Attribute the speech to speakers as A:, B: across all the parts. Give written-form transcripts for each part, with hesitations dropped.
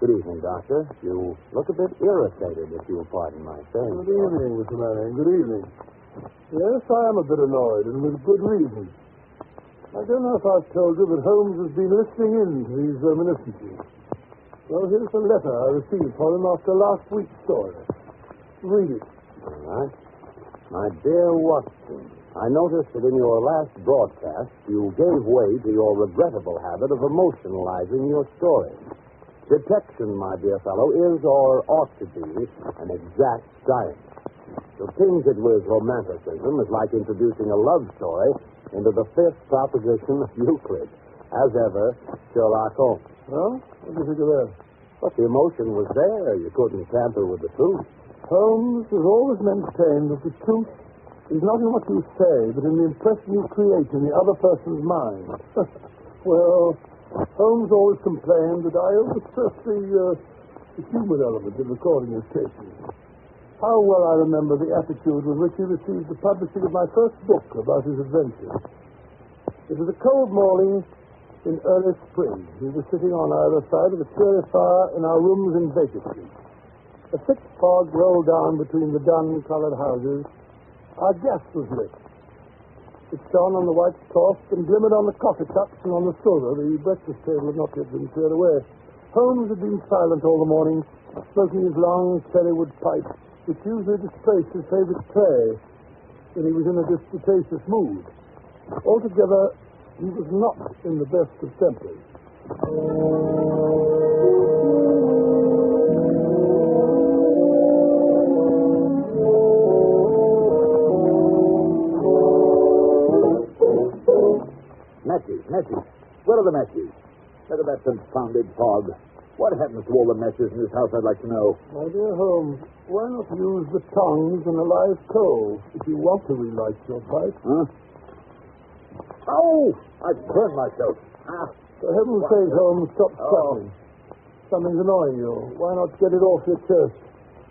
A: Good evening, Doctor. You look a bit irritated, if you will pardon my saying.
B: Good evening, Mr. Manning. Good evening. Yes, I am a bit annoyed, and with good reason. I don't know if I've told you that Holmes has been listening in to these reminiscences. Well, here's a letter I received from him after last week's story. Read it.
A: All right. My dear Watson, I noticed that in your last broadcast, you gave way to your regrettable habit of emotionalizing your story. Detection, my dear fellow, is or ought to be an exact science. To tinge it with romanticism is like introducing a love story into the fifth proposition of Euclid. As ever, Sherlock Holmes.
B: Well, what do you think of that?
A: But the emotion was there. You couldn't tamper with the truth.
B: Holmes has always maintained that the truth is not in what you say, but in the impression you create in the other person's mind. Well, Holmes always complained that I overstress the human element in recording his cases. How well I remember the attitude with which he received the publishing of my first book about his adventures. It was a cold morning in early spring. We were sitting on either side of a cheery fire in our rooms in Beeches. A thick fog rolled down between the dun-colored houses. Our gas was lit. It shone on the white cloth and glimmered on the coffee cups and on the silver. The breakfast table had not yet been cleared away. Holmes had been silent all the morning, smoking his long cherrywood pipe, which usually disgraced his favorite tray when he was in a disputatious mood. Altogether, he was not in the best of tempers.
C: Matches. Where are the matches? Look at that confounded fog. What happens to all the matches in this house, I'd like to know.
B: My dear Holmes, why not use the tongs and a live coal if you want to relight your pipe?
C: Huh? Oh! I've burned myself.
B: For heaven's sake, Holmes, stop struggling. Something's annoying you. Why not get it off your chest?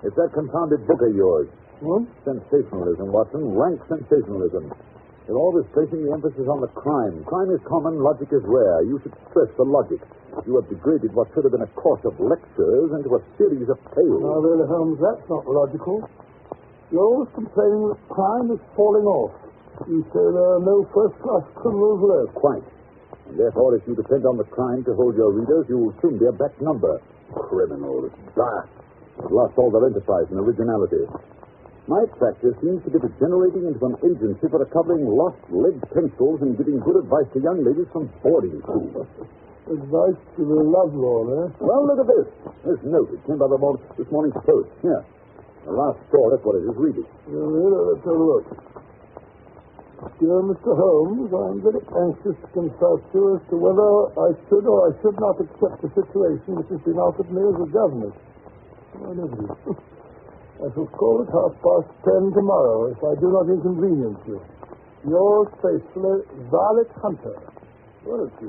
C: It's that confounded book of yours.
B: Hmm?
C: Sensationalism, Watson. Rank sensationalism. You're always placing the emphasis on the crime. Crime is common, logic is rare. You should stress the logic. You have degraded what should have been a course of lectures into a series of tales.
B: Now, really, Holmes, that's not logical. You're always complaining that crime is falling off. You say there are no first-class criminals left.
C: Quite. And therefore, if you depend on the crime to hold your readers, you will soon be a back number. Criminals. Bah! They've lost all their enterprise and originality. My practice seems to be degenerating into an agency for recovering lost lead pencils and giving good advice to young ladies from boarding schools.
B: Advice to the lovelorn, eh?
C: Well, look at this. This note. It came by this morning's post. Here. The last straw, that's what it is. Read it.
B: Let's have a look. Dear Mr. Holmes, I'm very anxious to consult you as to whether I should or I should not accept the situation which has been offered me as a governess. I never do. I shall call at 10:30 tomorrow if I do not inconvenience you. Yours faithfully, Violet Hunter. Where is she?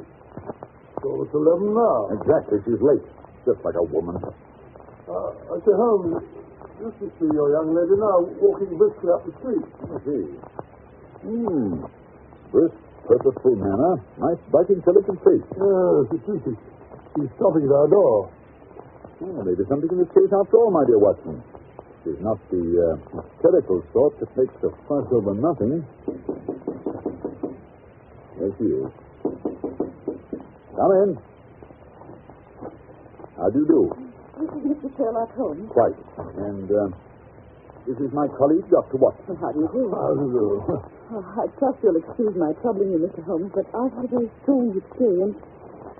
B: So it's 11 now.
C: Exactly. She's late. Just like a woman.
B: I say, Holmes, you should see your young lady now walking briskly up the street.
C: I see. Brisk, purposeful manner. Nice, bright, intelligent face.
B: Yes, it is. She's stopping at our door.
C: Oh, maybe something in this case after all, my dear Watson. She's not the hysterical sort that makes a fuss over nothing. There she is. Come in. How do you do?
D: This is Mr. Sherlock Holmes.
C: Quite. And this is my colleague, Dr. Watson.
D: Well, how do you do?
B: How do you do?
D: I trust you'll excuse my troubling you, Mr. Holmes, but I've had a very strange experience.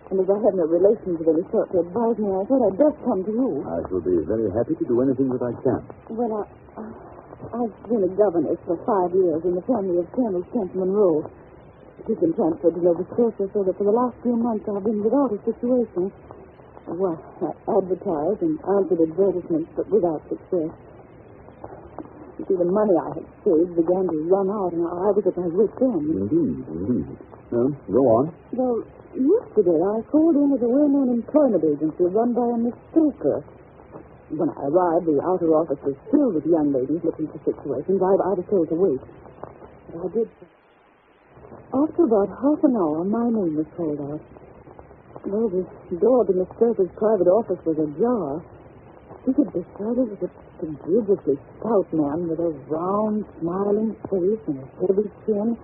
D: And as I have no relations of any sort to advise me, I thought I'd best come to you.
C: I shall be very happy to do anything that I can.
D: Well, I've been a governess for 5 years in the family of Colonel Kent Monroe. He's been transferred to Nova Scotia, so that for the last few months I've been without a situation. Well, I advertised and answered advertisements, but without success. You see, the money I had saved began to run out, and I was at my wit's end.
C: Indeed. Well, go on.
D: Well, yesterday I called in at a well-known employment agency run by a Miss Stoker. When I arrived, the outer office was filled with young ladies looking for situations. I was told to wait. But I did. After about half an hour, my name was called out. Well, the door to Miss Surfa's private office was ajar. He could decide it was a prodigious stout man with a round, smiling face and a heavy chin.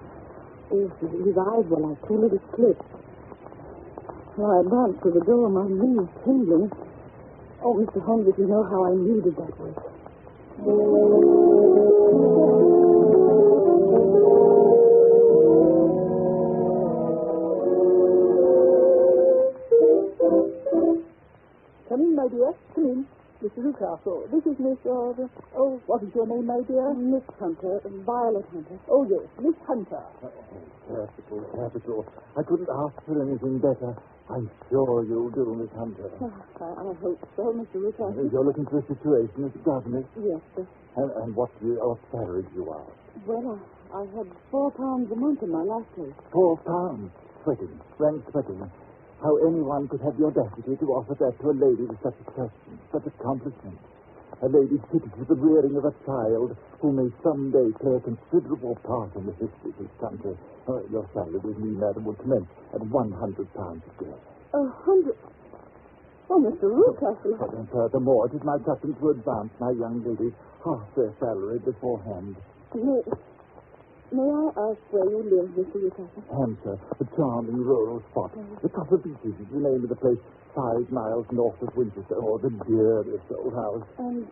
D: His eyes were like two little slits. Well, I advanced to the door, my knees trembling. Oh, Mr. Holmes, if you know how I needed that word.
B: Come in, my dear. Come in. Mr. Newcastle. This is Miss, what is your name, my dear?
D: Miss Hunter, Violet Hunter.
B: Oh, yes, Miss Hunter.
E: Capital. I couldn't ask for anything better. I'm sure you'll do, Miss Hunter.
D: I hope so, Mr. Newcastle.
E: You're looking for a situation as governess.
D: Yes, sir.
E: And what salary do you ask?
D: Well, I had £4 a month in my last place.
E: £4. Sweating. Frank sweating. How anyone could have the audacity to offer that to a lady with such a question, such accomplishment. A lady fitted for the rearing of a child who may someday play a considerable part in the history of this country. Your salary with me, madam, will commence at £100 a year.
D: 100? Oh, Mr. Newcastle.
E: And furthermore, it is my custom to advance my young ladies half their salary beforehand.
D: May I ask where you live, Mr. Newcastle?
E: Hampshire, a charming rural spot. The top of Beeches is the name of the place, 5 miles north of Winchester, or the dearest old house.
D: And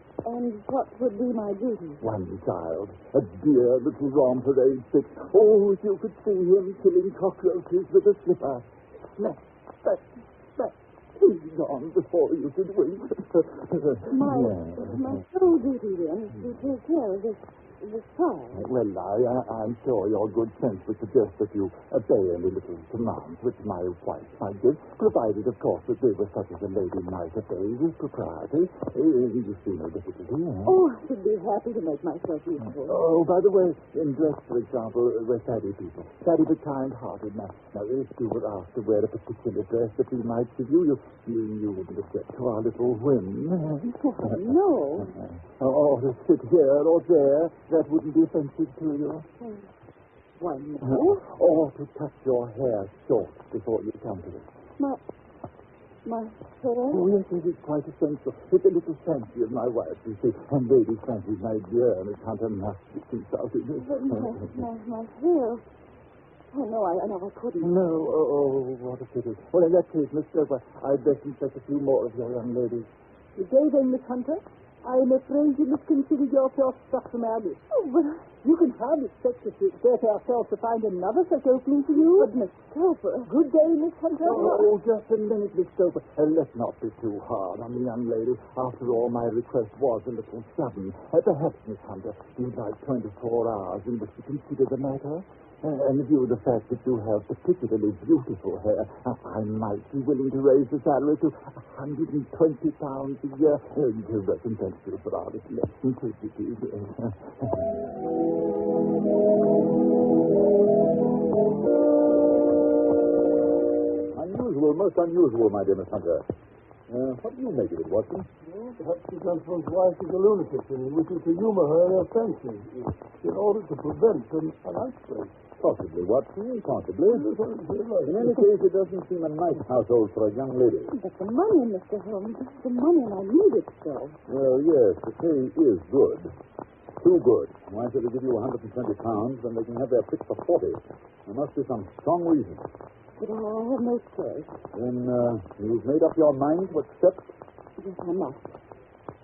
D: what would be my duty?
E: One child, a dear little romper, age 6. Oh, if you could see him killing cockroaches with a slipper. Smack, smack, smack. He's gone before you could wink.
D: My sole duty, then, is to take care of this child.
E: Well, I'm sure your good sense would suggest that you obey any little commands which my wife might give, provided, of course, that they were such as a lady might obey with propriety. You see no difficulty, eh?
D: Oh, I should be happy to make myself useful.
E: Oh, by the way, in dress, for example, we're faddy people. Faddy but kind-hearted. Now, if you were asked to wear a particular dress that we might give you, you wouldn't object to our little whim.
D: No.
E: Or to sit here or there, that wouldn't be offensive to you.
D: Why, no.
E: Or to cut your hair short before you come to it.
D: My hair?
E: Oh, yes, it is quite essential. It's a little fancy of my wife, you see. And ladies' fancies, my dear, Miss Hunter, must be consulted.
D: But my hair... Oh, no, I couldn't.
E: No, what a pity. Well, in that case, Miss Stoker, I'd best inspect a few more of your young ladies.
B: Good day, then, Miss Hunter. I'm afraid you must consider yourself stuck from our list.
D: Oh, but
B: you can hardly expect us to exert ourselves to find another such opening for you.
D: But, Miss Stoker...
B: Good day, Miss Hunter.
E: Oh, just a minute, Miss Stoker. Let's not be too hard on the young lady. After all, my request was a little sudden. Perhaps, Miss Hunter, you'd like 24 hours in which to consider the matter? And in view of the fact that you have particularly beautiful hair, I might be willing to raise the salary to £120 a year. To recompense you for our little eccentricity.
C: Unusual, most unusual, my dear Miss Hunter. What do you make of it, Watson?
B: Well, perhaps Gandolfo's wife is a lunatic and he wishes to humor her in her fancies in order to prevent an outbreak.
C: Possibly, Watson, possibly. In any case, it doesn't seem a nice household for a young lady.
D: But the money, Mr. Holmes, the money, and I need it so.
C: Well, yes, the pay is good. Too good. Why should they give you £120 when they can have their pick for 40? There must be some strong reason.
D: But I have no choice.
C: Then you've made up your mind to accept?
D: Yes, I must.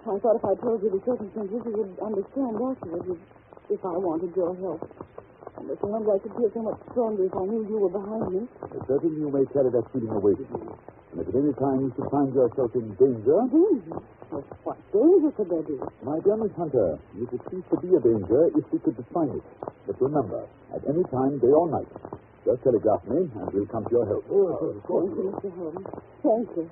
D: I thought if I told you the circumstances, you would understand afterwards if I wanted your help. And Mr. Holmes, I could feel so much stronger if I knew you were behind me.
C: Certainly you may carry that feeling away with you. And if at any time you should find yourself in danger...
D: Danger? Well, what danger could there be?
C: My dear Miss Hunter, you could cease to be a danger if we could define it. But remember, at any time, day or night, just telegraph me and we'll come to your help.
D: Oh, of course. Thank you, Mr. Holmes. Thank you.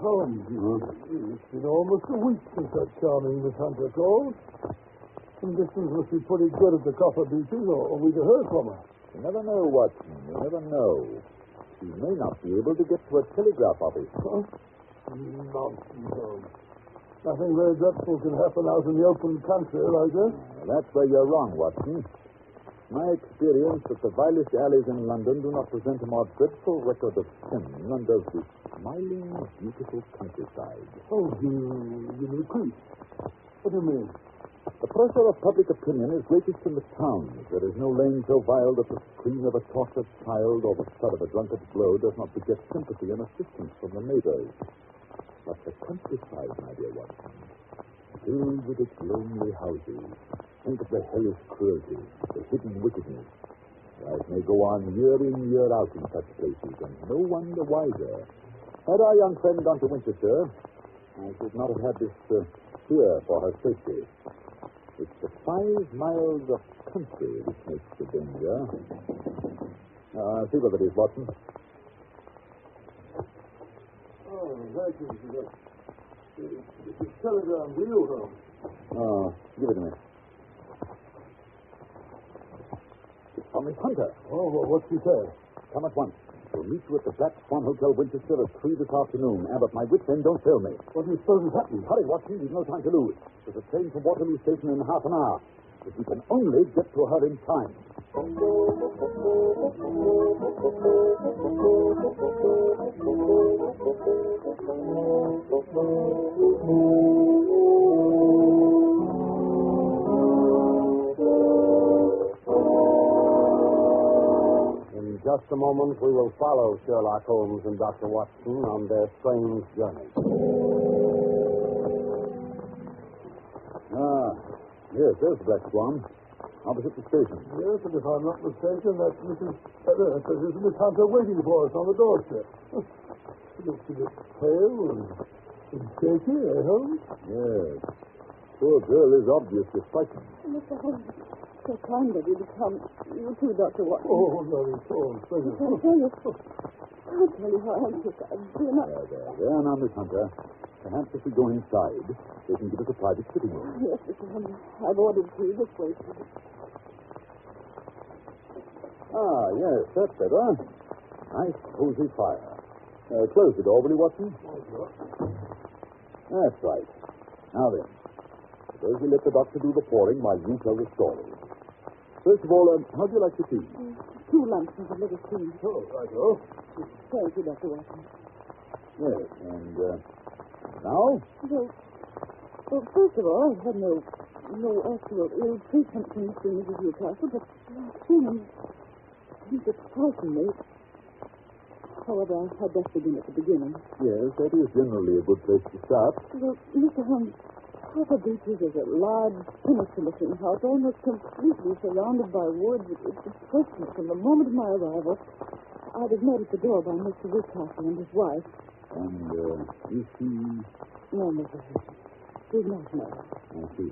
B: Holmes, it's been almost a week since that charming Miss Hunter called. Conditions must be pretty good at the copper beaches, or we'd have heard from her.
C: You never know, Watson. You never know. she may not be able to get to a telegraph office.
B: Huh? Nonsense, Holmes. Nothing very dreadful can happen out in the open country like this.
C: That's where you're wrong, Watson. My experience that the vilest alleys in London do not present a more dreadful record of sin than does this smiling, beautiful countryside.
B: Oh, you repeat. What do you mean?
C: The pressure of public opinion is greatest in the towns. There is no lane so vile that the scream of a tortured child or the thud of a drunkard's blow does not beget sympathy and assistance from the neighbors. But the countryside, my dear Watson, filled with its lonely houses. Think of the hellish cruelty, the hidden wickedness. Life may go on year in, year out in such places, and no one the wiser. Had our young friend gone to Winchester, I should not have had this fear for her safety. It's the 5 miles of country which makes the danger. See what it is, Watson.
B: Oh, thank you. It's a telegram to you, Holmes.
C: Oh, give it to me. It's from Miss Hunter.
B: Oh, well, what's she say?
C: Come at once. We'll meet you at the Black Swan Hotel, Winchester, at 3 this afternoon. And at my wit's end, don't fail me.
B: What do you suppose has happened?
C: Hurry, Watson. We've no time to lose. There's a train from Waterloo Station in half an hour. If we can only get to her in time.
A: In just a moment, we will follow Sherlock Holmes and Dr. Watson on their strange journey.
C: Yes, there's the Black Swan. Opposite the station.
B: Yes, and if I'm not mistaken, that's Miss Hunter waiting for us on the doorstep. She looks a bit pale and shaky, Holmes?
C: Yes. Poor girl is obviously frightened.
D: Mr. Holmes, so kind of you to come. You too, Dr. Watson.
B: Oh, no, it's all pleasure.
D: I'll tell you how anxious I've been.
C: There now, Miss Hunter. Perhaps if we go inside, they can give us a private sitting room.
D: Yes, Mr. Holmes. I've ordered tea this way.
C: Ah, yes, that's better. Nice, cozy fire. Close the door, will you, Watson? That's right. Now then, suppose we let the doctor do the pouring while you tell the story. First of all, how do you like the tea?
D: 2 lumps of a little cream.
B: Oh, righto.
D: Thank you, Dr. Watson.
C: Yes, and now?
D: Well, first of all, I've had no actual ill treatment from Mr. and Mrs. Newcastle, but he's frightened me. However, I'd best begin at the beginning.
C: Yes, that is generally a good place to start.
D: Well, Mr. Holmes, Papa Beeches is a large, sinister-looking house, almost completely surrounded by woods. It depressed me from the moment of my arrival. I was met at the door by Mr. Newcastle and his wife.
C: And is she...
D: No, Mr. Holmes. She's not married.
C: I see.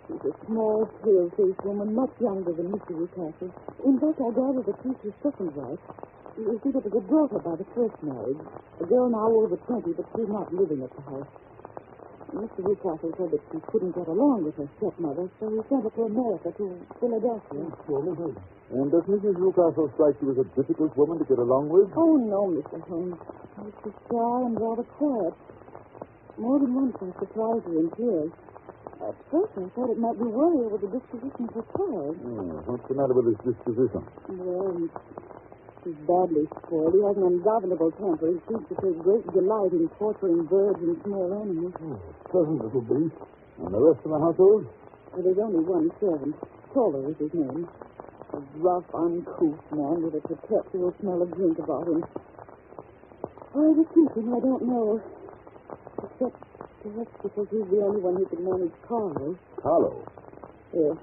D: She's a small, pale-faced woman, much younger than Mr. Newcastle. In fact, I gather that she's his second wife. You see, there was a daughter by the first marriage. A girl now over 20, but she's not living at the house. Mr. Newcastle said that she couldn't get along with her stepmother, so he sent her to America, to Philadelphia.
C: And does Mrs. Newcastle strike you as a difficult woman to get along with?
D: Oh, no, Mr. Holmes. She's shy and rather quiet. More than once I surprised her in tears. At first I thought it might be worry over the disposition of her child.
C: What's the matter with his disposition?
D: Well, he's badly spoiled. He has an ungovernable temper. He seems to take great delight in torturing birds and small animals.
B: Pleasant little beast.
C: And the rest of the household?
D: Well, there's only one servant. Toller is his name. A rough, uncouth man with a perpetual smell of drink about him. Why the keeping, I don't know. Except perhaps because he's the only one who can manage Carlo.
C: Carlo?
D: Yes.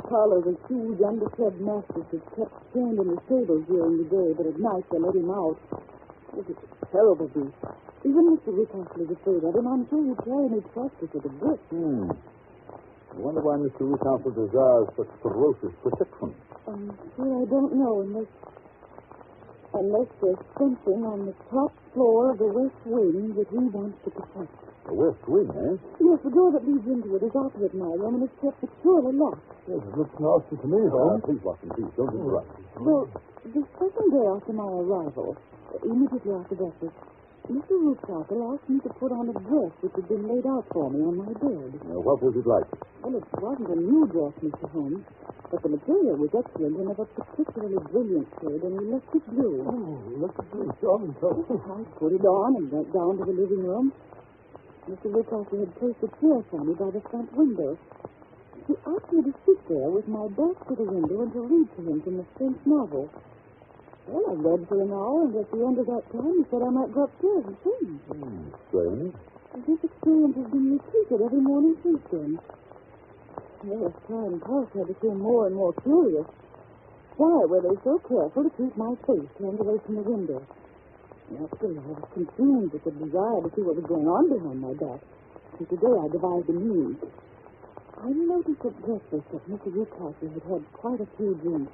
D: Carlo's a huge, underfed mastiff who's kept chained in the stable during the day, but at night they let him out. It's a terrible beast. Even Mr. Newcastle is afraid of him. I'm sure he'd try any practice with a brick.
C: I wonder why Mr. Newcastle desires such ferocious protection.
D: Well, I don't know, unless Unless there's something on the top floor of the west wing that he wants to protect.
C: The west wing, eh?
D: Yes, the door that leads into it is opposite my room, and it's kept securely locked.
B: Yes, it looks nasty to me, Holmes.
C: Please, Watson, please. Don't interrupt.
D: So, the second day after my arrival, immediately after breakfast, Mr. Ruthcarter asked me to put on a dress which had been laid out for me on my bed.
C: What was it like?
D: Well, it wasn't a new dress, Mr. Holmes, but the material was excellent and of a particularly brilliant shade, an electric blue.
B: Oh, look at this, John.
D: I put it on and went down to the living room. Mr. Ruthcarter had placed a chair for me by the front window. He asked me to sit there with my back to the window and to read to him from a French novel. Well, I read for an hour, and at the end of that time, he said I might go upstairs and change.
C: Strange.
D: This experience has been repeated every morning since then. Well, as time passed, I became more and more curious. Why were they so careful to keep my face turned away from the window? Naturally, I was consumed with the desire to see what was going on behind my back. So today I devised a means. I noticed at breakfast that Mr. Ruthcarter had had quite a few drinks.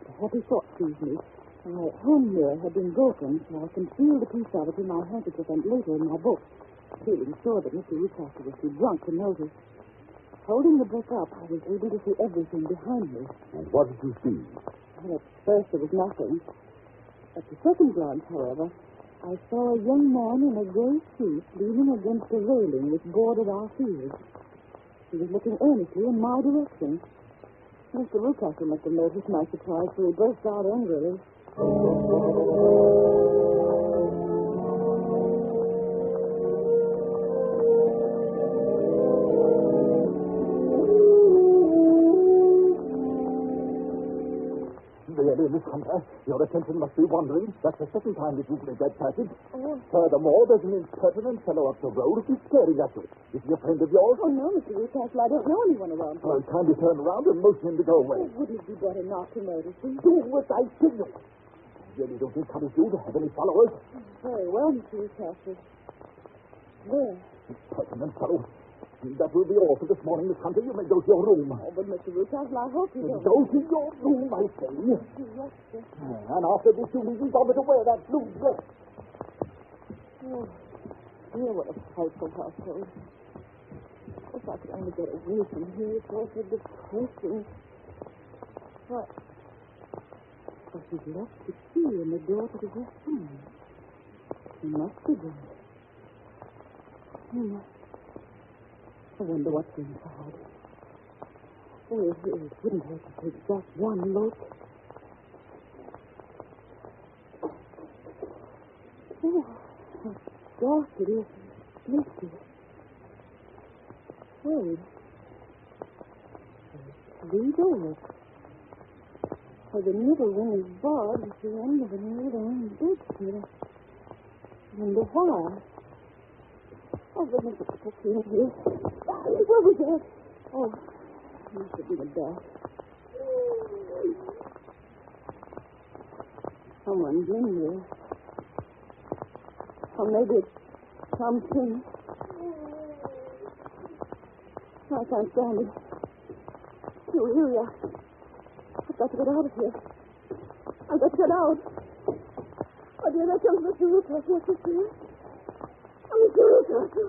D: A happy thought seized me. My hand mirror had been broken, so I concealed a piece of it in my handkerchief and later in my book, feeling sure that Mr. Ruthcarter was too drunk to notice. Holding the book up, I was able to see everything behind me.
C: And what did you see?
D: Well, at first there was nothing. At the second glance, however, I saw a young man in a gray suit leaning against a railing which bordered our field. He was looking earnestly in my direction. Mr. Ruthcarter must have noticed my surprise, for he burst out angrily.
E: Really, Miss Hunter, your attention must be wandering. That's the second time that you've made that passage.
D: Oh.
E: Furthermore, there's an impertinent fellow up the road who's staring at you. Is he a friend of yours?
D: Oh, no, Mr. Ruthcarter, I don't know anyone around here.
E: Well, kindly turn around and motion him to go away.
D: Oh, wouldn't it be better not to notice him?
E: Do what I tell you. I really don't encourage you to have any followers.
D: Very well, Mr. Ruthcarter. There.
E: Impertinent fellow. That will be all for this morning, Miss Hunter. You may go to your room.
D: Oh, but Mr. Ruthcarter, I hope you don't.
E: Go to your room, I say.
D: Yes, sir.
E: And after this, you needn't bother to wear that blue dress.
D: Oh, dear, what a frightful household. If I could only get away from here, it's all so depressing. What? But he's left the key in the door to the west room. He must be there. I wonder what's inside. Oh, it wouldn't hurt to take just one look. Oh, how dark it is. Misty. Wait. There's 3 doors. For the middle one is barred at the end of an old iron bedstead. Wonder why? Oh, there must be a key in here. Where was that? Oh, must have been a bath. Someone's in here. Or maybe it's something. I can't stand it. Too eerie. I've got to get out of here. I've got to get out. Oh, dear, there comes Mr. Ruthcarter. What's this here? Oh, Mr. Ruthcarter.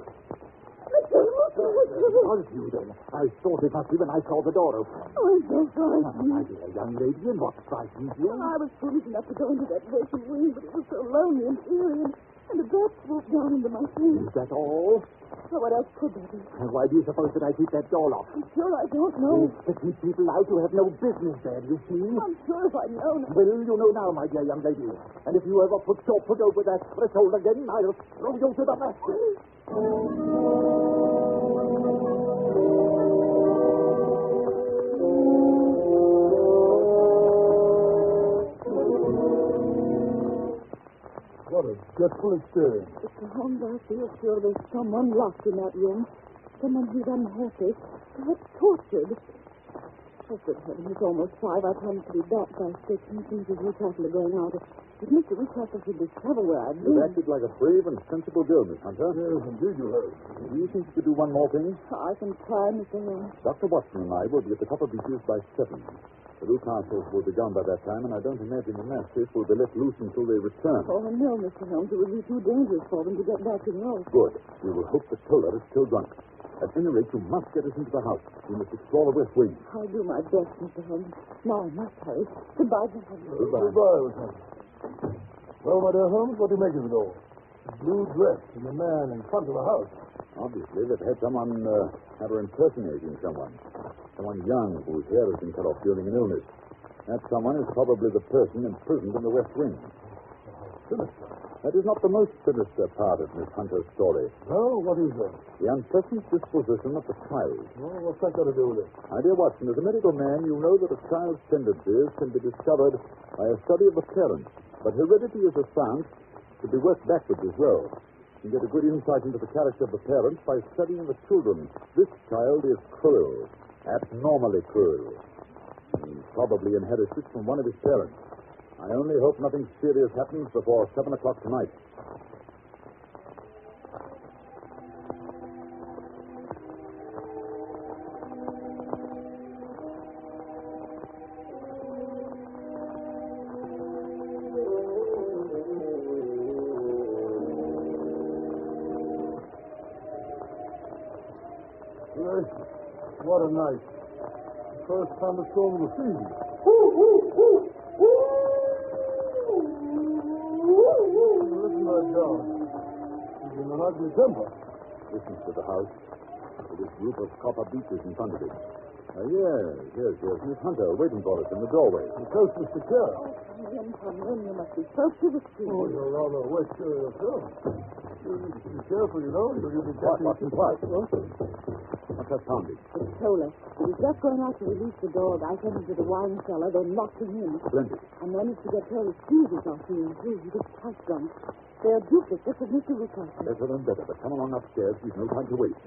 D: Mr. Ruthcarter.
E: Was you then? I thought it must be when I saw the door open.
D: Oh, I'm so frightened.
E: My dear young lady, and what frightens you?
D: I was foolish enough to go into that vacant wing, but it was so lonely and eerie, and the bat swooped down into my face.
E: Is that all?
D: Oh, what else could there be?
E: And why do you suppose that I keep that door locked?
D: I'm sure I don't know.
E: It's to keep people out who have no business there, you see.
D: I'm sure if I'd known.
E: Well, you know now, my dear young lady. And if you ever put your foot over that threshold again, I'll throw you to the left.
B: What a dreadful experience.
D: Mr. Holmes, I feel sure there's someone locked in that room. Someone who's unhappy, perhaps tortured. Oh, good heavens, it's almost 5. I promised to be back by 6, and things as Newcastle are going out. If Mr. Newcastle should discover where I've been...
C: You've acted like a brave and sensible girl, Miss Hunter.
B: Yes, indeed you have.
C: Do you think you could do one more thing?
D: I can try, Mr. Holmes.
C: Dr. Watson and I will be at the top of Beeches by 7. The Newcastles will be gone by that time, and I don't imagine the mastiff will be let loose until they return.
D: Oh, no, Mr. Holmes. It would be too dangerous for them to get back to the house.
C: Good. We will hope the Toller is still drunk. At any rate, you must get us into the house. We must explore the west wing.
D: I'll do my best, Mr. Holmes. Now I must hurry. Goodbye, Mr. Holmes.
C: Goodbye.
B: Goodbye, Lieutenant. Well, my dear Holmes, what do you make of it all? The blue dress and the man in front of the house.
C: Obviously, they've had someone have her impersonating someone. Someone young whose hair has been cut off during an illness. That someone is probably the person imprisoned in the west wing.
B: Sinister.
C: That is not the most sinister part of Miss Hunter's story.
B: No, what is that?
C: The unpleasant disposition of the child.
B: Well, what's that got to do with it?
C: My dear Watson, as a medical man, you know that a child's tendencies can be discovered by a study of the parents. But heredity is a science to be worked backwards as well. You get a good insight into the character of the parents by studying the children. This child is cruel, abnormally cruel. He probably inherited it from one of his parents. I only hope nothing serious happens before 7 o'clock tonight.
B: Yes, what a night. The first thunderstorm of the season. Listen to that dog. He's in an ugly temper.
C: Listen to the house. With this group of copper beeches in front of it. Yes. Miss Hunter waiting for us in the doorway.
B: The coast is secure.
D: Come in. You must be close to the street.
B: Oh, you're rather wet yourself. You need to be careful, you know. You'll be
C: What?
B: catching...
C: What's that sounding?
D: It's Toller. He was just going out to release the dog. I sent him to the wine cellar, then locked him in.
C: Splendid.
D: I managed to get Toller's fuses off me, too. He gets quite drunk. They're duplicates of Mr. Newcastle.
C: Better than better, but come along upstairs. We've no time to waste.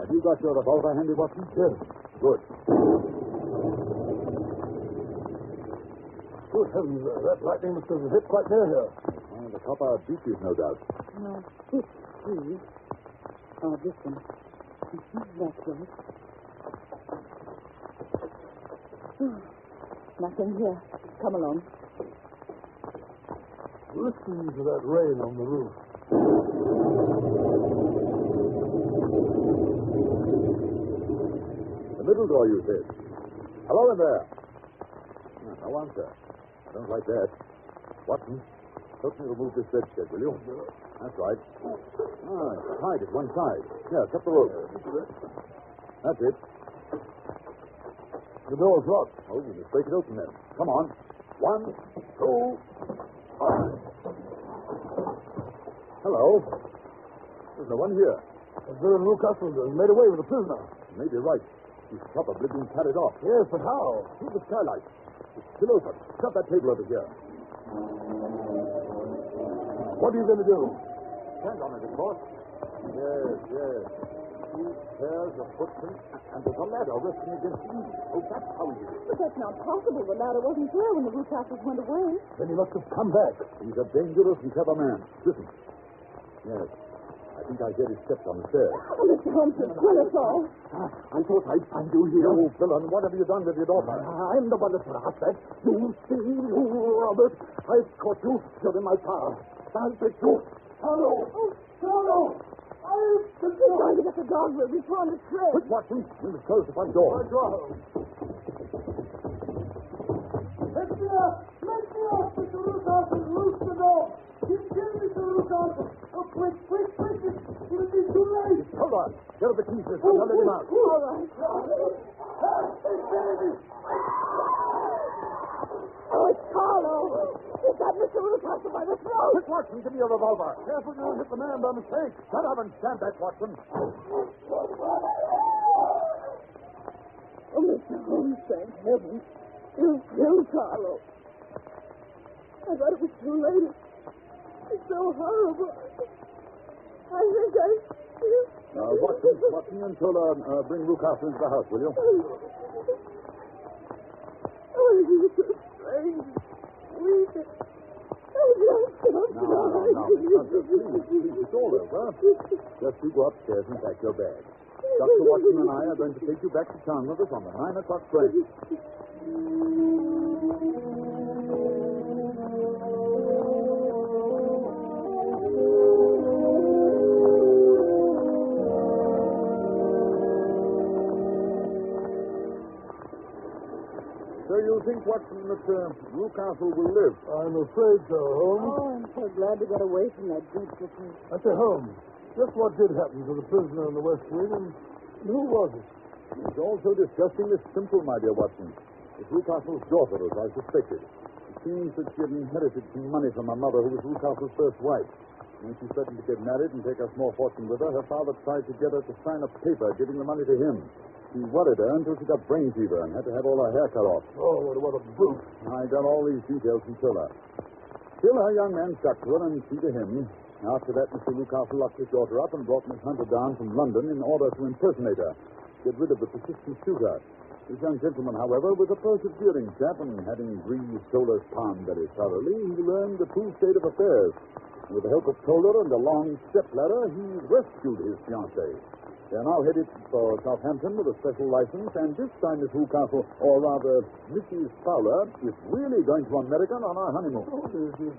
C: Have you got your revolver handy, Watson?
B: Yes.
C: Good.
B: Good heavens, that lightning must have hit quite near here.
C: The copper beeches, no doubt.
D: No, this tree. Oh, this one. That's right. Nothing here. Come along.
B: Listen to that rain on the roof.
C: The middle door, you said. Hello in there. No answer. I don't like that. Watson, help me remove this bedstead, will you? That's right. It's tied at one side. Here, cut the rope. That's it.
B: The door's locked.
C: Oh, you must break it open then. Come on. 1, 2, 5. Hello. There's no one here.
B: Villain Newcastle has made away with the prisoner.
C: You may be right. He's probably been carried off.
B: Yes, but how?
C: Through the skylight. It's still open. Shut that table over here.
B: What are you going to do?
C: Stand on it, of course. Yes. 2 pairs of footprints, and there's a ladder resting against the eave. Oh, that's how he did it.
D: But that's not possible. The ladder wasn't there when the Newcastles went away.
B: Then he must have come back.
C: He's a dangerous and clever man. Listen. Yes. I think I hear his steps on the stairs.
D: Oh, Mr. Holmes, kill us all.
E: I thought I'd find you here.
C: You villain, what have you done with your daughter?
E: I'm the one that's asked that. You see, Robert, I've caught you. You're in my power. I'll take you. Hello. Hello.
D: He's trying to get the dog where we found the trail.
C: Quick, Watson. We must close the front door.
B: Let me up, Mr. Newcastle. Loose the door. You kill Mr. Newcastle. Oh, quick. It'll be too late.
C: Hold on. Get the keys, mister. I'll let him out.
D: All right. Oh, it's Carlo. Is that Mr. Newcastle by the throat?
C: Quick, Watson, give me your revolver. Careful, you don't hit the man by mistake. Shut up and stand back, Watson.
D: Oh, Mr. Holmes, thank heaven. You killed Carlo. I thought it was too late. It's so horrible. I think
C: Watson, until bring Newcastle into the house, will you?
D: is so strange. Weeping.
C: No. Please, it's all over. Just you go upstairs and pack your bag. Dr. Watson and I are going to take you back to town with us on the 9 o'clock train. So you think, Watson, that Newcastle will live?
B: I'm afraid so, Holmes.
D: Oh, I'm so glad to get away from that dreadful place.
B: I say, Holmes, just what did happen to the prisoner in the West Wing, and who was it?
C: It's all so disgustingly simple, my dear Watson. It's Newcastle's daughter, as I suspected. It seems that she had inherited some money from her mother, who was Newcastle's first wife. When she threatened to get married and take a small fortune with her, her father tried to get her to sign a paper giving the money to him. He worried her until she got brain fever and had to have all her hair cut off.
B: Oh, what a brute.
C: I got all these details from Tiller. Still, her young man stuck to her, and she to him. After that, Mr. Newcastle locked his daughter up and brought Miss Hunter down from London in order to impersonate her, get rid of the persistent shooter. This young gentleman, however, was a persevering chap, and having greased Toller's palm very thoroughly, he learned the true state of affairs. With the help of Toller and a long step-ladder, he rescued his fiancée. They're now headed for Southampton with a special license, and this time Miss Newcastle, or rather Mrs. Fowler, is really going to America on our honeymoon.
B: Oh, this is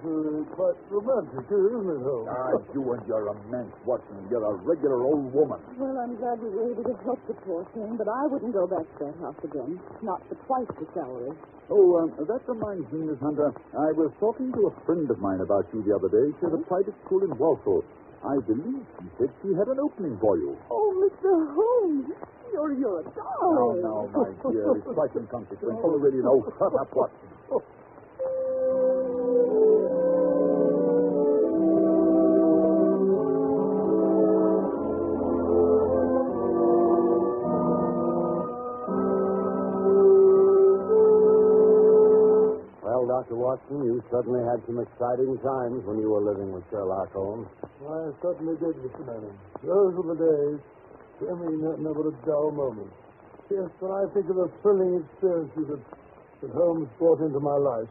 B: quite romantic, isn't it, Holmes?
C: You and your romance, Watson. You're a regular old woman.
D: Well, I'm glad we were able to help the poor thing, but I wouldn't go back to that house again. Not for twice the salary.
C: Oh, that reminds me, Miss Hunter. I was talking to a friend of mine about you the other day. She had a private school in Waltz. I believe she said she had an opening for you.
D: Oh, Mr. Holmes, you're a darling.
C: No, my dear. It's quite inconsequential. Oh, really, no. Shut up, Watson.
A: Dr. Watson, you certainly had some exciting times when you were living with Sherlock Holmes.
B: I certainly did, Mr. Manning. Those were the days. I mean, never a dull moment. Yes, when I think of the thrilling experiences that Holmes brought into my life.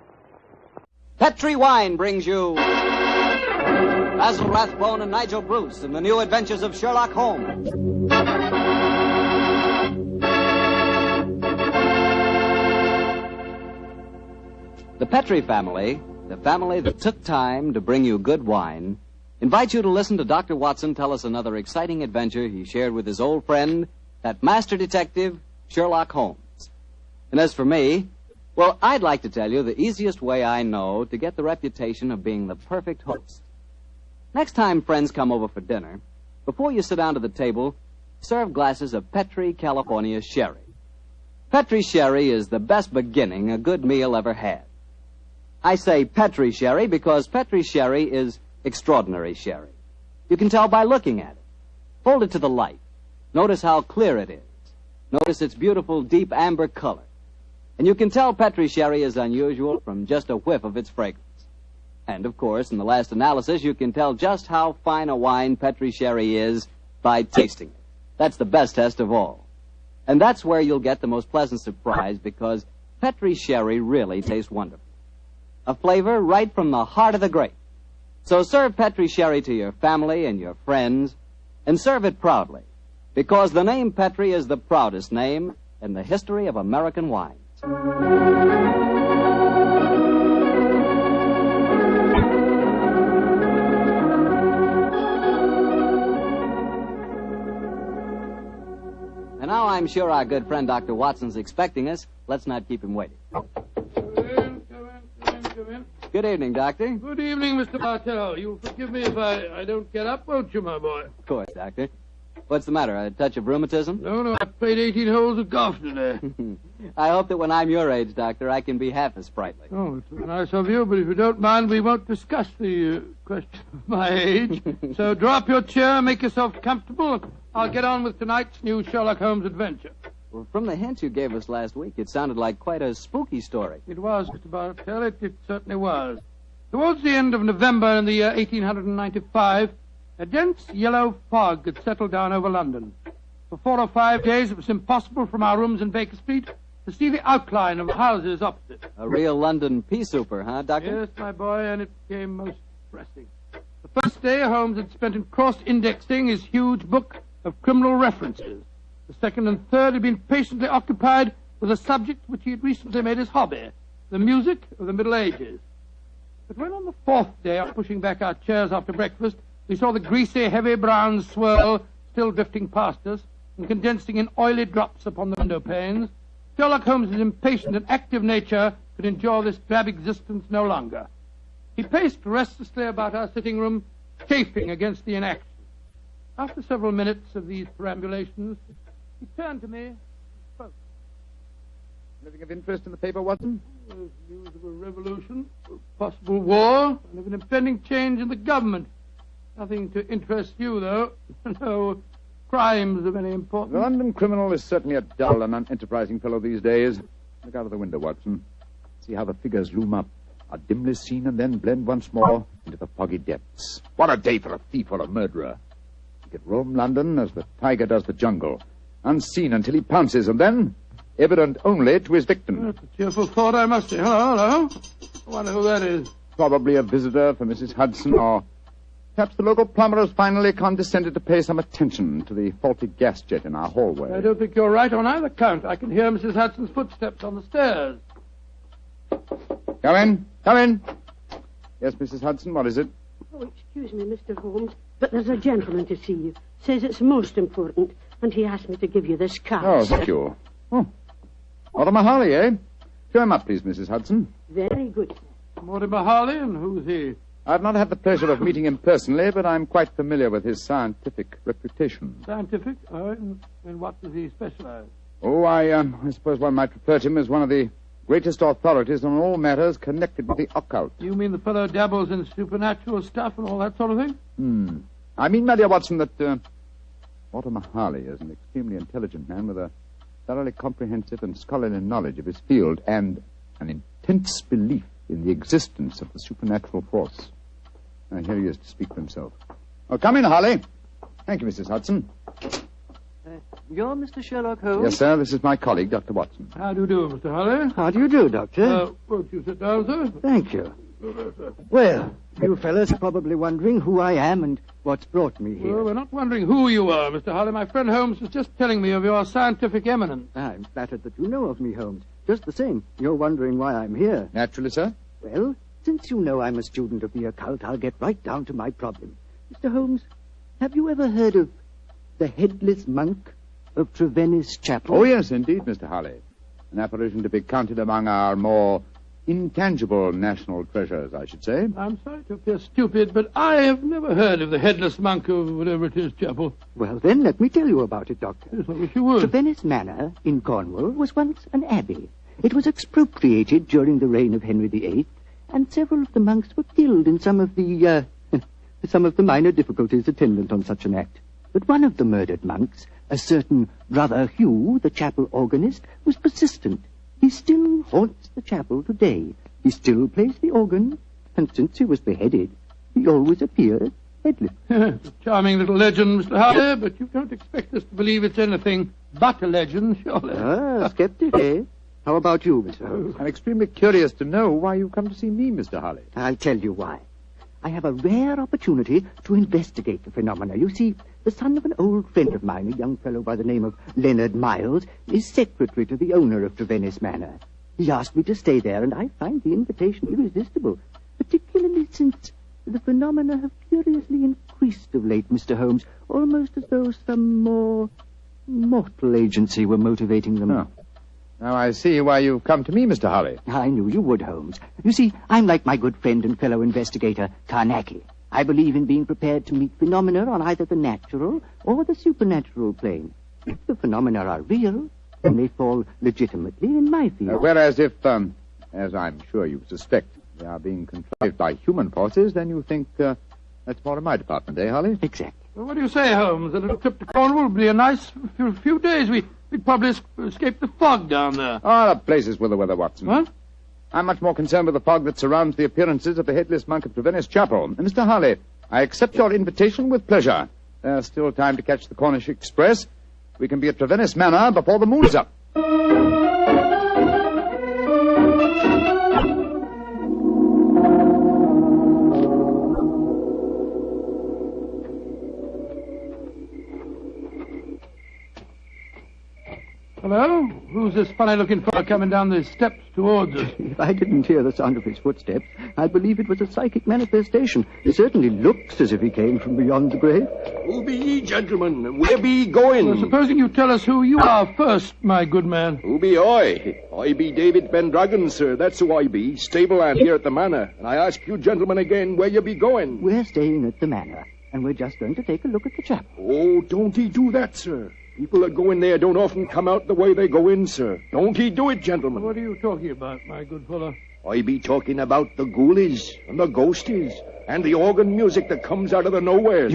F: Petri Wine brings you Basil Rathbone and Nigel Bruce in the new adventures of Sherlock Holmes. The Petri family, the family that took time to bring you good wine, invites you to listen to Dr. Watson tell us another exciting adventure he shared with his old friend, that master detective, Sherlock Holmes. And as for me, well, I'd like to tell you the easiest way I know to get the reputation of being the perfect host. Next time friends come over for dinner, before you sit down to the table, serve glasses of Petri California sherry. Petri sherry is the best beginning a good meal ever had. I say Petri sherry because Petri sherry is extraordinary sherry. You can tell by looking at it. Hold it to the light. Notice how clear it is. Notice its beautiful deep amber color. And you can tell Petri sherry is unusual from just a whiff of its fragrance. And, of course, in the last analysis, you can tell just how fine a wine Petri sherry is by tasting it. That's the best test of all. And that's where you'll get the most pleasant surprise because Petri sherry really tastes wonderful. A flavor right from the heart of the grape. So serve Petri sherry to your family and your friends, and serve it proudly, because the name Petri is the proudest name in the history of American wines. And now I'm sure our good friend Dr. Watson's expecting us. Let's not keep him waiting.
G: Come in.
F: Good evening, Doctor.
G: Good evening, Mr. Bartell. You'll forgive me if I don't get up, won't you, my boy?
F: Of course, Doctor. What's the matter, a touch of rheumatism?
G: No, I played 18 holes of golf today.
F: I hope that when I'm your age, Doctor, I can be half as sprightly.
G: Oh, it's nice of you, but if you don't mind, we won't discuss the question of my age. So drop your chair, make yourself comfortable. I'll get on with tonight's new Sherlock Holmes adventure.
F: Well, from the hint you gave us last week, it sounded like quite a spooky story.
G: It was, Mr. Bartell. It certainly was. Towards the end of November in the year 1895, a dense yellow fog had settled down over London. For 4 or 5 days, it was impossible from our rooms in Baker Street to see the outline of the houses opposite.
F: A real London pea souper, huh, Doctor?
G: Yes, my boy, and it became most depressing. The first day Holmes had spent in cross-indexing his huge book of criminal references. The second and third had been patiently occupied with a subject which he had recently made his hobby, the music of the Middle Ages. But when on the fourth day, pushing back our chairs after breakfast, we saw the greasy, heavy brown swirl still drifting past us and condensing in oily drops upon the window panes, Sherlock Holmes' impatient and active nature could endure this drab existence no longer. He paced restlessly about our sitting room, chafing against the inaction. After several minutes of these perambulations, he turned to me and spoke.
H: Anything of interest in the paper, Watson?
G: There's news of a revolution, a possible war, and of an impending change in the government. Nothing to interest you, though. No crimes of any importance.
H: The London criminal is certainly a dull and unenterprising fellow these days. Look out of the window, Watson. See how the figures loom up, are dimly seen and then blend once more into the foggy depths. What a day for a thief or a murderer. He could roam London as the tiger does the jungle, unseen until he pounces, and then evident only to his victim.
G: That's a cheerful thought, I must say. Hello. I wonder who that is.
H: Probably a visitor for Mrs. Hudson, or perhaps the local plumber has finally condescended to pay some attention to the faulty gas jet in our hallway.
G: I don't think you're right on either count. I can hear Mrs. Hudson's footsteps on the stairs.
H: Come in. Come in. Yes, Mrs. Hudson, what is it?
I: Oh, excuse me, Mr. Holmes, but there's a gentleman to see you. Says it's most important, and he asked me to give you this card.
H: Oh, thank you. Oh, Mortimer Harley, eh? Show him up, please, Mrs. Hudson.
I: Very good, sir.
G: Mortimer Harley, and who's he?
H: I've not had the pleasure of meeting him personally, but I'm quite familiar with his scientific reputation.
G: Scientific? Oh, in what does he specialize?
H: Oh, I suppose one might refer to him as one of the greatest authorities on all matters connected with the occult.
G: You mean the fellow dabbles in supernatural stuff and all that sort of thing?
H: I mean, my dear Watson, that Mortimer Harley is an extremely intelligent man with a thoroughly comprehensive and scholarly knowledge of his field and an intense belief in the existence of the supernatural force. Here he is to speak for himself. Oh, come in, Harley. Thank you, Mrs. Hudson.
J: You're Mr. Sherlock Holmes?
H: Yes, sir. This is my colleague, Dr. Watson.
G: How do you do, Mr. Harley?
J: How do you do, Doctor?
G: Won't you sit down, sir?
J: Thank you. Well, you fellas are probably wondering who I am and what's brought me here.
G: Well, we're not wondering who you are, Mr. Harley. My friend Holmes was just telling me of your scientific eminence.
J: I'm flattered that you know of me, Holmes. Just the same, you're wondering why I'm here.
H: Naturally, sir.
J: Well, since you know I'm a student of the occult, I'll get right down to my problem. Mr. Holmes, have you ever heard of the Headless Monk of Viennese Chapel?
H: Oh, yes, indeed, Mr. Harley. An apparition to be counted among our more intangible national treasures, I should say.
G: I'm sorry to appear stupid, but I have never heard of the Headless Monk of whatever it is, Chapel.
J: Well, then, let me tell you about it, Doctor.
G: Yes, I wish you would.
J: Viennese Manor in Cornwall was once an abbey. It was expropriated during the reign of Henry VIII, and several of the monks were killed in some of the minor difficulties attendant on such an act. But one of the murdered monks, a certain Brother Hugh, the chapel organist, was persistent. He still haunts the chapel today. He still plays the organ, and since he was beheaded, he always appears headless.
G: It's a charming little legend, Mr. Harley, but you don't expect us to believe it's anything but a legend, surely.
J: Ah, skeptic, eh? How about you, Mr. Holmes?
H: I'm extremely curious to know why you come to see me, Mr. Harley.
J: I'll tell you why. I have a rare opportunity to investigate the phenomena. You see, the son of an old friend of mine, a young fellow by the name of Leonard Miles, is secretary to the owner of Viennese Manor. He asked me to stay there, and I find the invitation irresistible, particularly since the phenomena have curiously increased of late, Mr. Holmes, almost as though some more mortal agency were motivating them.
H: Oh. Now I see why you've come to me, Mr. Harley.
J: I knew you would, Holmes. You see, I'm like my good friend and fellow investigator, Carnacki. I believe in being prepared to meet phenomena on either the natural or the supernatural plane. If the phenomena are real, then they fall legitimately in my field.
H: Whereas if, as I'm sure you suspect, they are being contrived by human forces, then you think that's more in my department, eh, Harley?
J: Exactly.
G: Well, what do you say, Holmes? A little trip to Cornwall would be a nice few days. We'd probably escape the fog down there.
H: Oh, the place is with the weather, Watson.
G: What?
H: I'm much more concerned with the fog that surrounds the appearances of the Headless Monk of Viennese Chapel. And Mr. Harley, I accept your invitation with pleasure. There's still time to catch the Cornish Express. We can be at Viennese Manor before the moon's up.
G: Hello? Who's this funny-looking fellow coming down the steps towards us?
J: If I didn't hear the sound of his footsteps, I'd believe it was a psychic manifestation. He certainly looks as if he came from beyond the grave.
K: Who be ye, gentlemen? Where be ye going?
G: Well, supposing you tell us who you are first, my good man.
K: Who be I? I be David Pendragon, sir. That's who I be. Stable hand here at the manor. And I ask you gentlemen again where you be going.
J: We're staying at the manor, and we're just going to take a look at the chapel.
K: Oh, don't he do that, sir. People that go in there don't often come out the way they go in, sir. Don't he do it, gentlemen?
G: What are you talking about, my good fellow?
K: I be talking about the ghoulies and the ghosties and the organ music that comes out of the nowheres.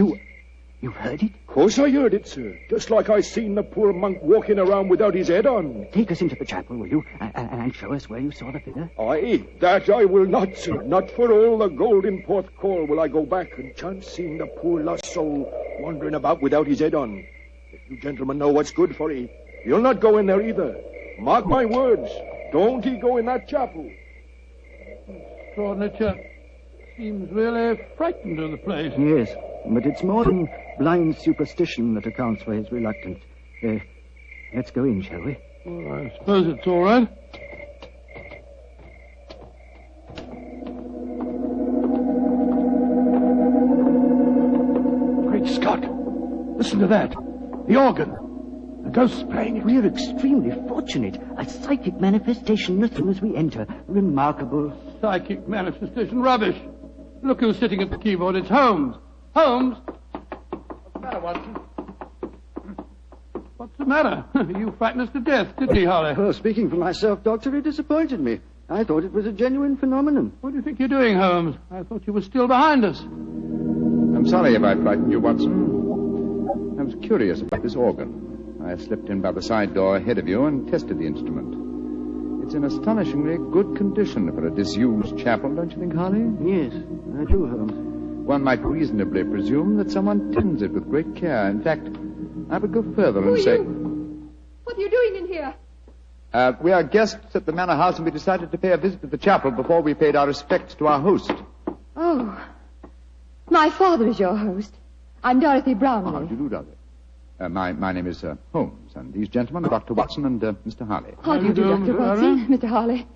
J: You've heard it?
K: Of course I heard it, sir. Just like I seen the poor monk walking around without his head on.
J: Take us into the chapel, will you? And show us where you saw the figure.
K: Aye, that I will not, sir. Not for all the gold in Porthcawl will I go back and chance seeing the poor lost soul wandering about without his head on. If you gentlemen know what's good for ye, you'll not go in there either. Mark my words. Don't he go in that chapel.
G: Extraordinary chap. Seems really frightened of the place.
J: Yes, but it's more than blind superstition that accounts for his reluctance. Let's go in, shall we?
G: Well, I suppose it's all right. Great Scott! Listen to that. The organ. The ghost's playing it.
J: We're extremely fortunate. A psychic manifestation as soon as we enter. Remarkable.
G: Psychic manifestation. Rubbish. Look who's sitting at the keyboard. It's Holmes. Holmes! What's the matter, Watson? What's the matter? You frightened us to death, didn't he, Holly?
J: Well, speaking for myself, Doctor, it disappointed me. I thought it was a genuine phenomenon.
G: What do you think you're doing, Holmes? I thought you were still behind us.
H: I'm sorry if I frightened you, Watson. I was curious about this organ. I slipped in by the side door ahead of you and tested the instrument. It's in astonishingly good condition for a disused chapel, don't you think, Harley?
J: Yes, I do, Holmes.
H: One might reasonably presume that someone tends it with great care. In fact, I would go further and say...
L: What are you doing in here?
H: We are guests at the manor house, and we decided to pay a visit to the chapel before we paid our respects to our host.
L: Oh, my father is your host. I'm Dorothy Brownlee.
H: How do you do, Dorothy? My name is Holmes, and these gentlemen are Dr. Watson and Mr. Harley.
L: How do you do, Dr. Watson? Mr. Harley.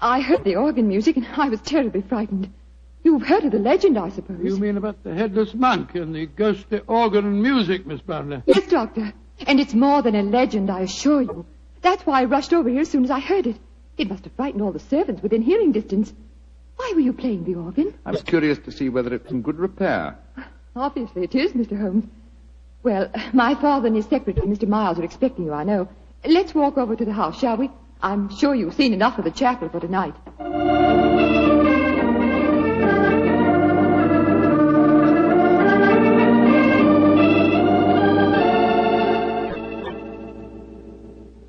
L: I heard the organ music, and I was terribly frightened. You've heard of the legend, I suppose.
G: You mean about the headless monk and the ghostly organ and music, Miss Brownlee?
L: Yes, Doctor. And it's more than a legend, I assure you. That's why I rushed over here as soon as I heard it. It must have frightened all the servants within hearing distance. Why were you playing the organ?
H: I was curious to see whether it was in good repair.
L: Obviously it is, Mr. Holmes. Well, my father and his secretary, Mr. Miles, are expecting you, I know. Let's walk over to the house, shall we? I'm sure you've seen enough of the chapel for tonight.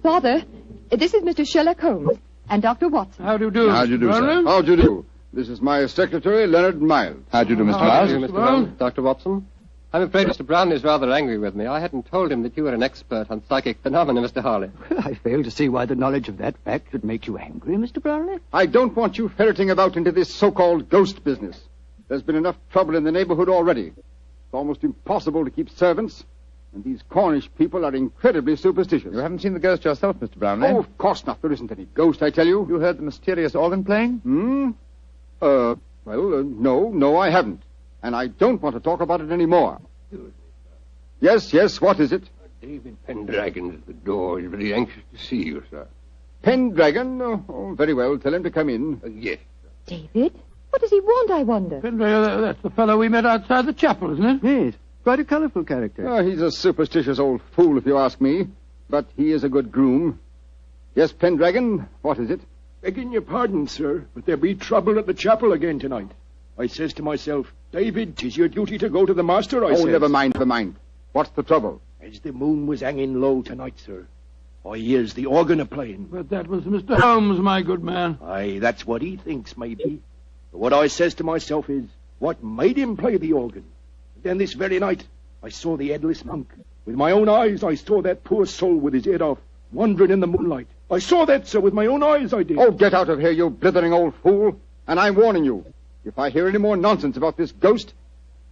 L: Father, this is Mr. Sherlock Holmes and Dr. Watson.
G: How do you do?
M: How do you do, sir? How do you do? This is my secretary, Leonard Miles.
H: How do you do, Mr.
N: How
H: Miles?
N: do you, Mr. Brown? Dr. Watson? I'm afraid Mr. Brown is rather angry with me. I hadn't told him that you were an expert on psychic phenomena, Mr. Harley.
J: I fail to see why the knowledge of that fact should make you angry, Mr. Brownlee.
M: I don't want you ferreting about into this so-called ghost business. There's been enough trouble in the neighborhood already. It's almost impossible to keep servants, and these Cornish people are incredibly superstitious.
H: You haven't seen the ghost yourself, Mr. Brownlee?
M: Oh, of course not. There isn't any ghost, I tell you.
H: You heard the mysterious organ playing?
M: No, I haven't. And I don't want to talk about it anymore. Yes, what is it?
K: David Pendragon at the door. He's very anxious to see you, sir.
M: Pendragon? Oh, very well. Tell him to come in.
K: Yes.
L: David? What does he want, I wonder?
G: Pendragon, that's the fellow we met outside the chapel, isn't it?
J: Yes, quite a colourful character.
M: Oh, he's a superstitious old fool, if you ask me. But he is a good groom. Yes, Pendragon, what is it?
K: Begging your pardon, sir, but there be trouble at the chapel again tonight. I says to myself, David, 'tis your duty to go to the master, I says.
M: Never mind. What's the trouble?
K: As the moon was hanging low tonight, sir, I hears the organ a-playing.
G: But that was Mr. Holmes, my good man.
K: Aye, that's what he thinks, maybe. But what I says to myself is, what made him play the organ? Then this very night, I saw the Headless monk. With my own eyes, I saw that poor soul with his head off, wandering in the moonlight. I saw that, sir, with my own eyes, I did.
M: Oh, get out of here, you blithering old fool. And I'm warning you, if I hear any more nonsense about this ghost,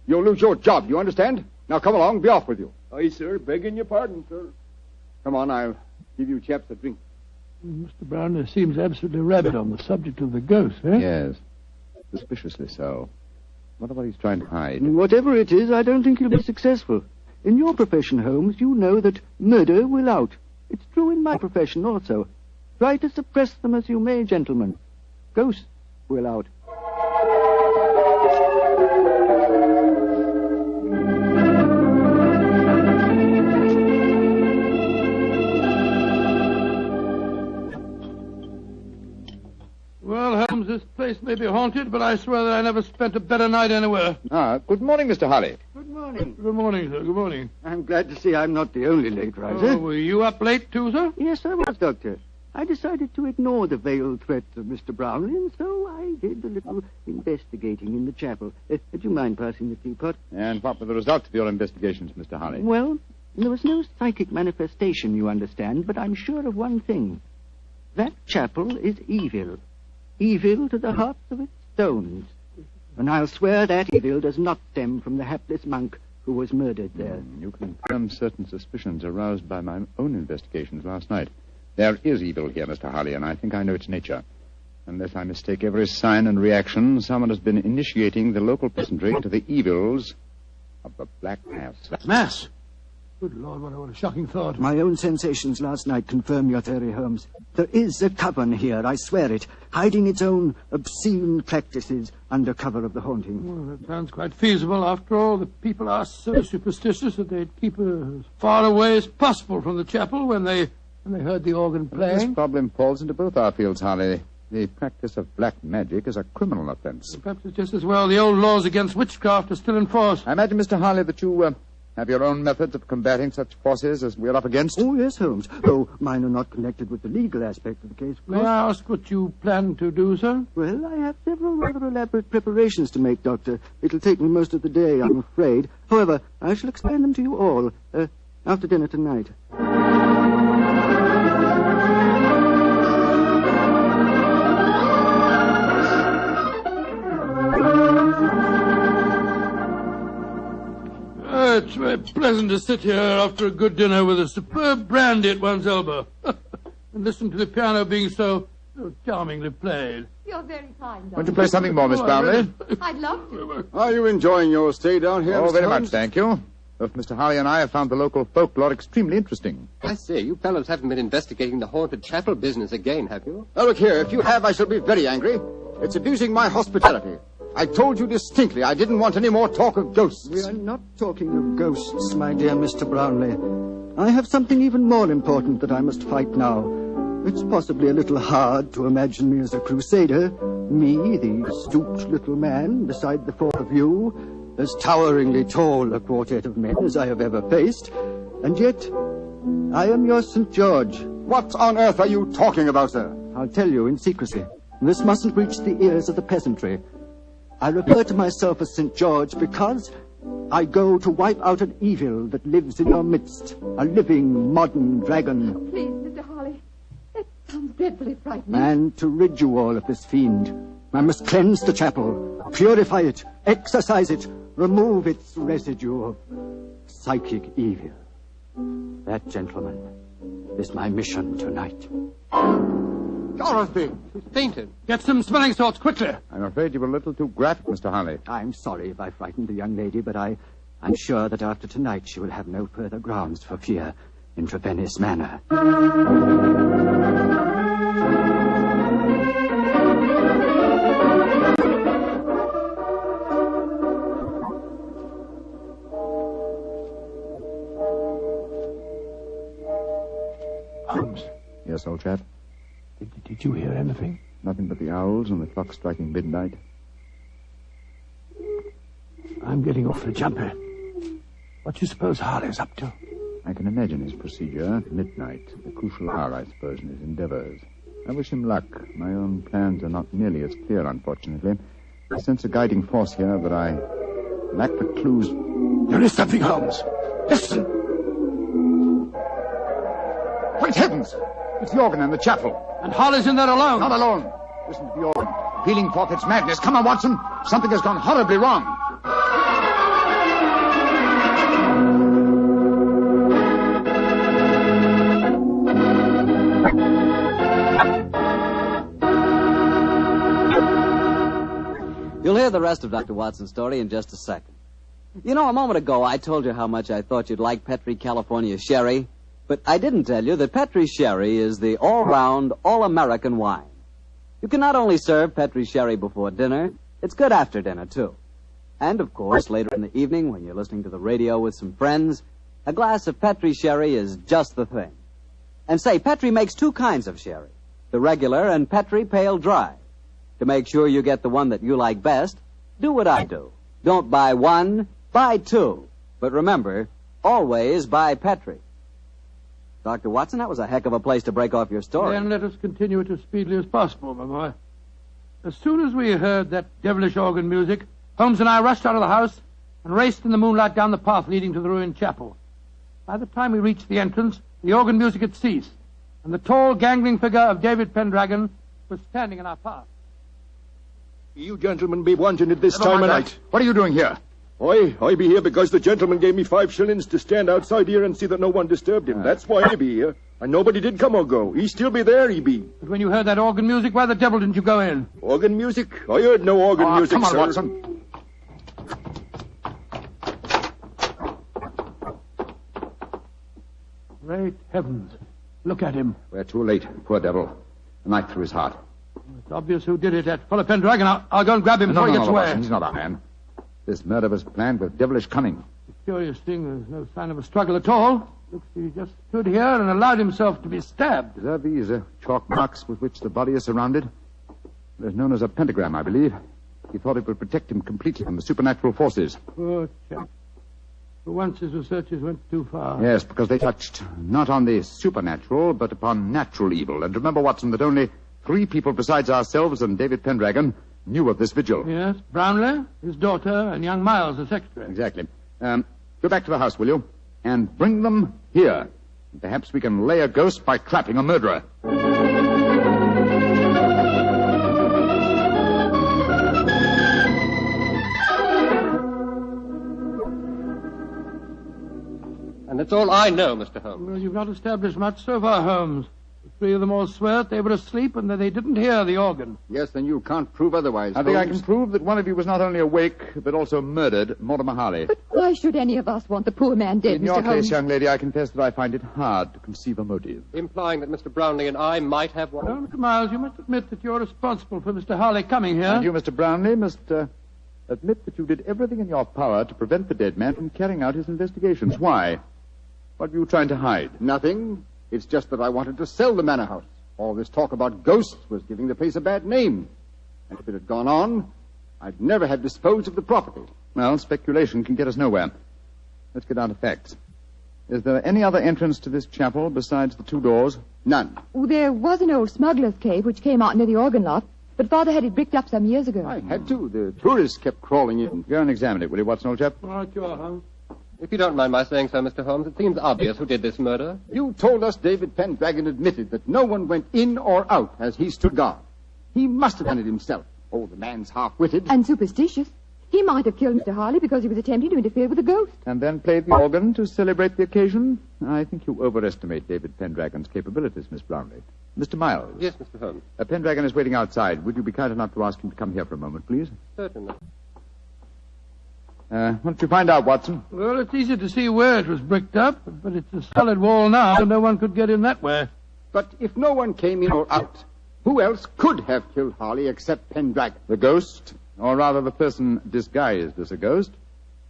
M: you'll lose your job, you understand? Now come along, be off with you.
K: Aye, sir, begging your pardon, sir.
M: Come on, I'll give you chaps a drink.
G: Mr. Brownlee seems absolutely rabid on the subject of the ghost, eh?
H: Yes. Suspiciously so. What about he's trying to hide?
J: Whatever it is, I don't think he'll be successful. In your profession, Holmes, you know that murder will out. It's true in my profession also. Try to suppress them as you may, gentlemen. Ghosts will out.
G: Well, Holmes, this place may be haunted, but I swear that I never spent a better night anywhere.
H: Good morning, Mr. Holly.
J: Good morning.
G: Good morning, sir. Good morning.
J: I'm glad to see I'm not the only late riser.
G: Oh, were you up late too, sir?
J: Yes, I was, Doctor. I decided to ignore the veiled threats of Mr. Brownlee, and so I did a little investigating in the chapel. Do you mind passing the teapot?
H: And what were the results of your investigations, Mr. Holly?
J: Well, there was no psychic manifestation, you understand, but I'm sure of one thing. That chapel is evil. Evil to the hearts of its stones. And I'll swear that evil does not stem from the hapless monk who was murdered there.
H: You confirm certain suspicions aroused by my own investigations last night. There is evil here, Mr. Holly, and I think I know its nature. Unless I mistake every sign and reaction, someone has been initiating the local peasantry into the evils of the Black Mass.
G: Mass? Good Lord, what a shocking thought.
J: My own sensations last night confirm your theory, Holmes. There is a coven here, I swear it, hiding its own obscene practices under cover of the haunting.
G: Well, that sounds quite feasible. After all, the people are so superstitious that they'd keep as far away as possible from the chapel when they heard the organ playing.
H: This problem falls into both our fields, Holly. The practice of black magic is a criminal offense.
G: Perhaps it's just as well the old laws against witchcraft are still in force.
H: I imagine, Mr. Harley, that you have your own methods of combating such forces as we're up against.
J: Oh, yes, Holmes. Though mine are not connected with the legal aspect of the case.
G: May I ask what you plan to do, sir?
J: Well, I have several rather elaborate preparations to make, Doctor. It'll take me most of the day, I'm afraid. However, I shall explain them to you all after dinner tonight.
G: It's very pleasant to sit here after a good dinner with a superb brandy at one's elbow and listen to the piano being so charmingly played.
L: You're very kind, Doctor.
H: Want to play something more, Miss Brownlee?
L: I'd love to.
M: Are you enjoying your stay down here,
H: Oh,
M: Mr.
H: very
M: Holmes?
H: much, thank you. Both Mr. Holly and I have found the local folklore extremely interesting.
N: I say, you fellows haven't been investigating the haunted chapel business again, have you?
M: Now, look here. If you have, I shall be very angry. It's abusing my hospitality. I told you distinctly I didn't want any more talk of ghosts.
J: We are not talking of ghosts, my dear Mr. Brownlee. I have something even more important that I must fight now. It's possibly a little hard to imagine me as a crusader. Me, the stooped little man, beside the four of you, as toweringly tall a quartet of men as I have ever faced. And yet, I am your St. George.
M: What on earth are you talking about, sir?
J: I'll tell you in secrecy. This mustn't reach the ears of the peasantry. I refer to myself as St. George because I go to wipe out an evil that lives in your midst. A living, modern dragon.
L: Please, Mr. Holly. That sounds dreadfully frightening.
J: And to rid you all of this fiend, I must cleanse the chapel, purify it, exorcise it, remove its residue of psychic evil. That, gentlemen, is my mission tonight.
M: Dorothy!
N: She's fainted.
G: Get some smelling salts, quickly.
H: I'm afraid you were a little too graphic, Mr. Holly.
J: I'm sorry if I frightened the young lady, but I'm sure that after tonight she will have no further grounds for fear in Viennese Manor.
G: Holmes.
H: Yes, old chap?
G: Did you hear anything?
H: Nothing but the owls and the clock striking midnight.
G: I'm getting off the jumper. What do you suppose Harley's up to?
H: I can imagine his procedure. Midnight, the crucial hour, I suppose, in his endeavors. I wish him luck. My own plans are not nearly as clear, unfortunately. I sense a guiding force here, but I lack the clues.
G: There is something, Holmes. Listen.
H: Great heavens! It's the organ in the chapel.
G: And Harley's in there alone.
H: Not alone. Listen to the organ. Pealing forth its madness. Come on, Watson. Something has gone horribly wrong.
F: hear the rest of Dr. Watson's story in just a second. You know, a moment ago, I told you how much I thought you'd like Petri California Sherry, but I didn't tell you that Petri Sherry is the all-round, all-American wine. You can not only serve Petri Sherry before dinner, it's good after dinner, too. And, of course, later in the evening, when you're listening to the radio with some friends, a glass of Petri Sherry is just the thing. And say, Petri makes two kinds of sherry, the regular and Petri Pale Dry. To make sure you get the one that you like best, do what I do. Don't buy one, buy two. But remember, always buy Petri. Dr. Watson, that was a heck of a place to break off your story.
G: Then let us continue it as speedily as possible, my boy. As soon as we heard that devilish organ music, Holmes and I rushed out of the house and raced in the moonlight down the path leading to the ruined chapel. By the time we reached the entrance, the organ music had ceased, and the tall, gangling figure of David Pendragon was standing in our path.
K: You gentlemen be wanting at this time of night.
H: What are you doing here?
K: I be here because the gentleman gave me 5 shillings to stand outside here and see that no one disturbed him. That's why I be here. And nobody did come or go. He still be there, he be.
G: But when you heard that organ music, why the devil didn't you go in?
K: Organ music? I heard no organ music,
H: come on,
K: sir.
H: Watson.
G: Great heavens. Look at him.
H: We're too late. Poor devil. A knife through his heart.
G: It's obvious who did it. That fellow Pendragon. I'll go and grab him before he gets away.
H: Watson, he's not our man. This murder was planned with devilish cunning.
G: The curious thing, there's no sign of a struggle at all. Looks he just stood here and allowed himself to be stabbed.
H: Are these chalk marks with which the body is surrounded? It is known as a pentagram, I believe. He thought it would protect him completely from the supernatural forces.
G: Poor chap. For once his researches went too far.
H: Yes, because they touched not on the supernatural, but upon natural evil. And remember, Watson, that only 3 people besides ourselves and David Pendragon knew of this vigil.
G: Yes, Brownlee, his daughter, and young Miles, the secretary.
H: Exactly. Go back to the house, will you? And bring them here. Perhaps we can lay a ghost by trapping a murderer.
N: And that's all I know, Mr. Holmes.
G: Well, you've not established much so far, Holmes. The 3 of them all swear they were asleep and that they didn't hear the organ.
M: Yes, then you can't prove otherwise,
H: I think I
M: Holmes.
H: can prove that one of you was not only awake, but also murdered Mortimer Harley.
L: But why should any of us want the poor man dead,
H: In
L: Mr.
H: your
L: Holmes?
H: case, young lady, I confess that I find it hard to conceive a motive.
N: Implying that Mr. Brownlee and I might have one.
G: Well, Mr. Miles, you must admit that you're responsible for Mr. Harley coming here.
H: And you, Mr. Brownlee, must admit that you did everything in your power to prevent the dead man from carrying out his investigations. Why? What were you trying to hide?
M: Nothing. It's just that I wanted to sell the manor house. All this talk about ghosts was giving the place a bad name. And if it had gone on, I'd never have disposed of the property.
H: Well, speculation can get us nowhere. Let's get down to facts. Is there any other entrance to this chapel besides the 2 doors?
M: None.
L: Oh, there was an old smuggler's cave which came out near the organ lot, but Father had it bricked up some years ago.
M: I had to. The tourists kept crawling in.
H: Go and examine it, will you, Watson, old chap?
G: All right, you are, Holmes.
N: If you don't mind my saying so, Mr. Holmes, it seems obvious who did this murder.
M: You told us David Pendragon admitted that no one went in or out as he stood guard. He must have done it himself. Oh, the man's half-witted.
L: And superstitious. He might have killed Mr. Harley because he was attempting to interfere with a ghost.
H: And then played the organ to celebrate the occasion? I think you overestimate David Pendragon's capabilities, Miss Brownlee. Mr. Miles.
N: Yes, Mr. Holmes.
H: Pendragon is waiting outside. Would you be kind enough to ask him to come here for a moment, please?
N: Certainly.
H: What did you find out, Watson?
G: Well, it's easy to see where it was bricked up, but it's a solid wall now, so no one could get in that way.
M: But if no one came in or out, who else could have killed Harley except Pendragon?
H: The ghost, or rather the person disguised as a ghost.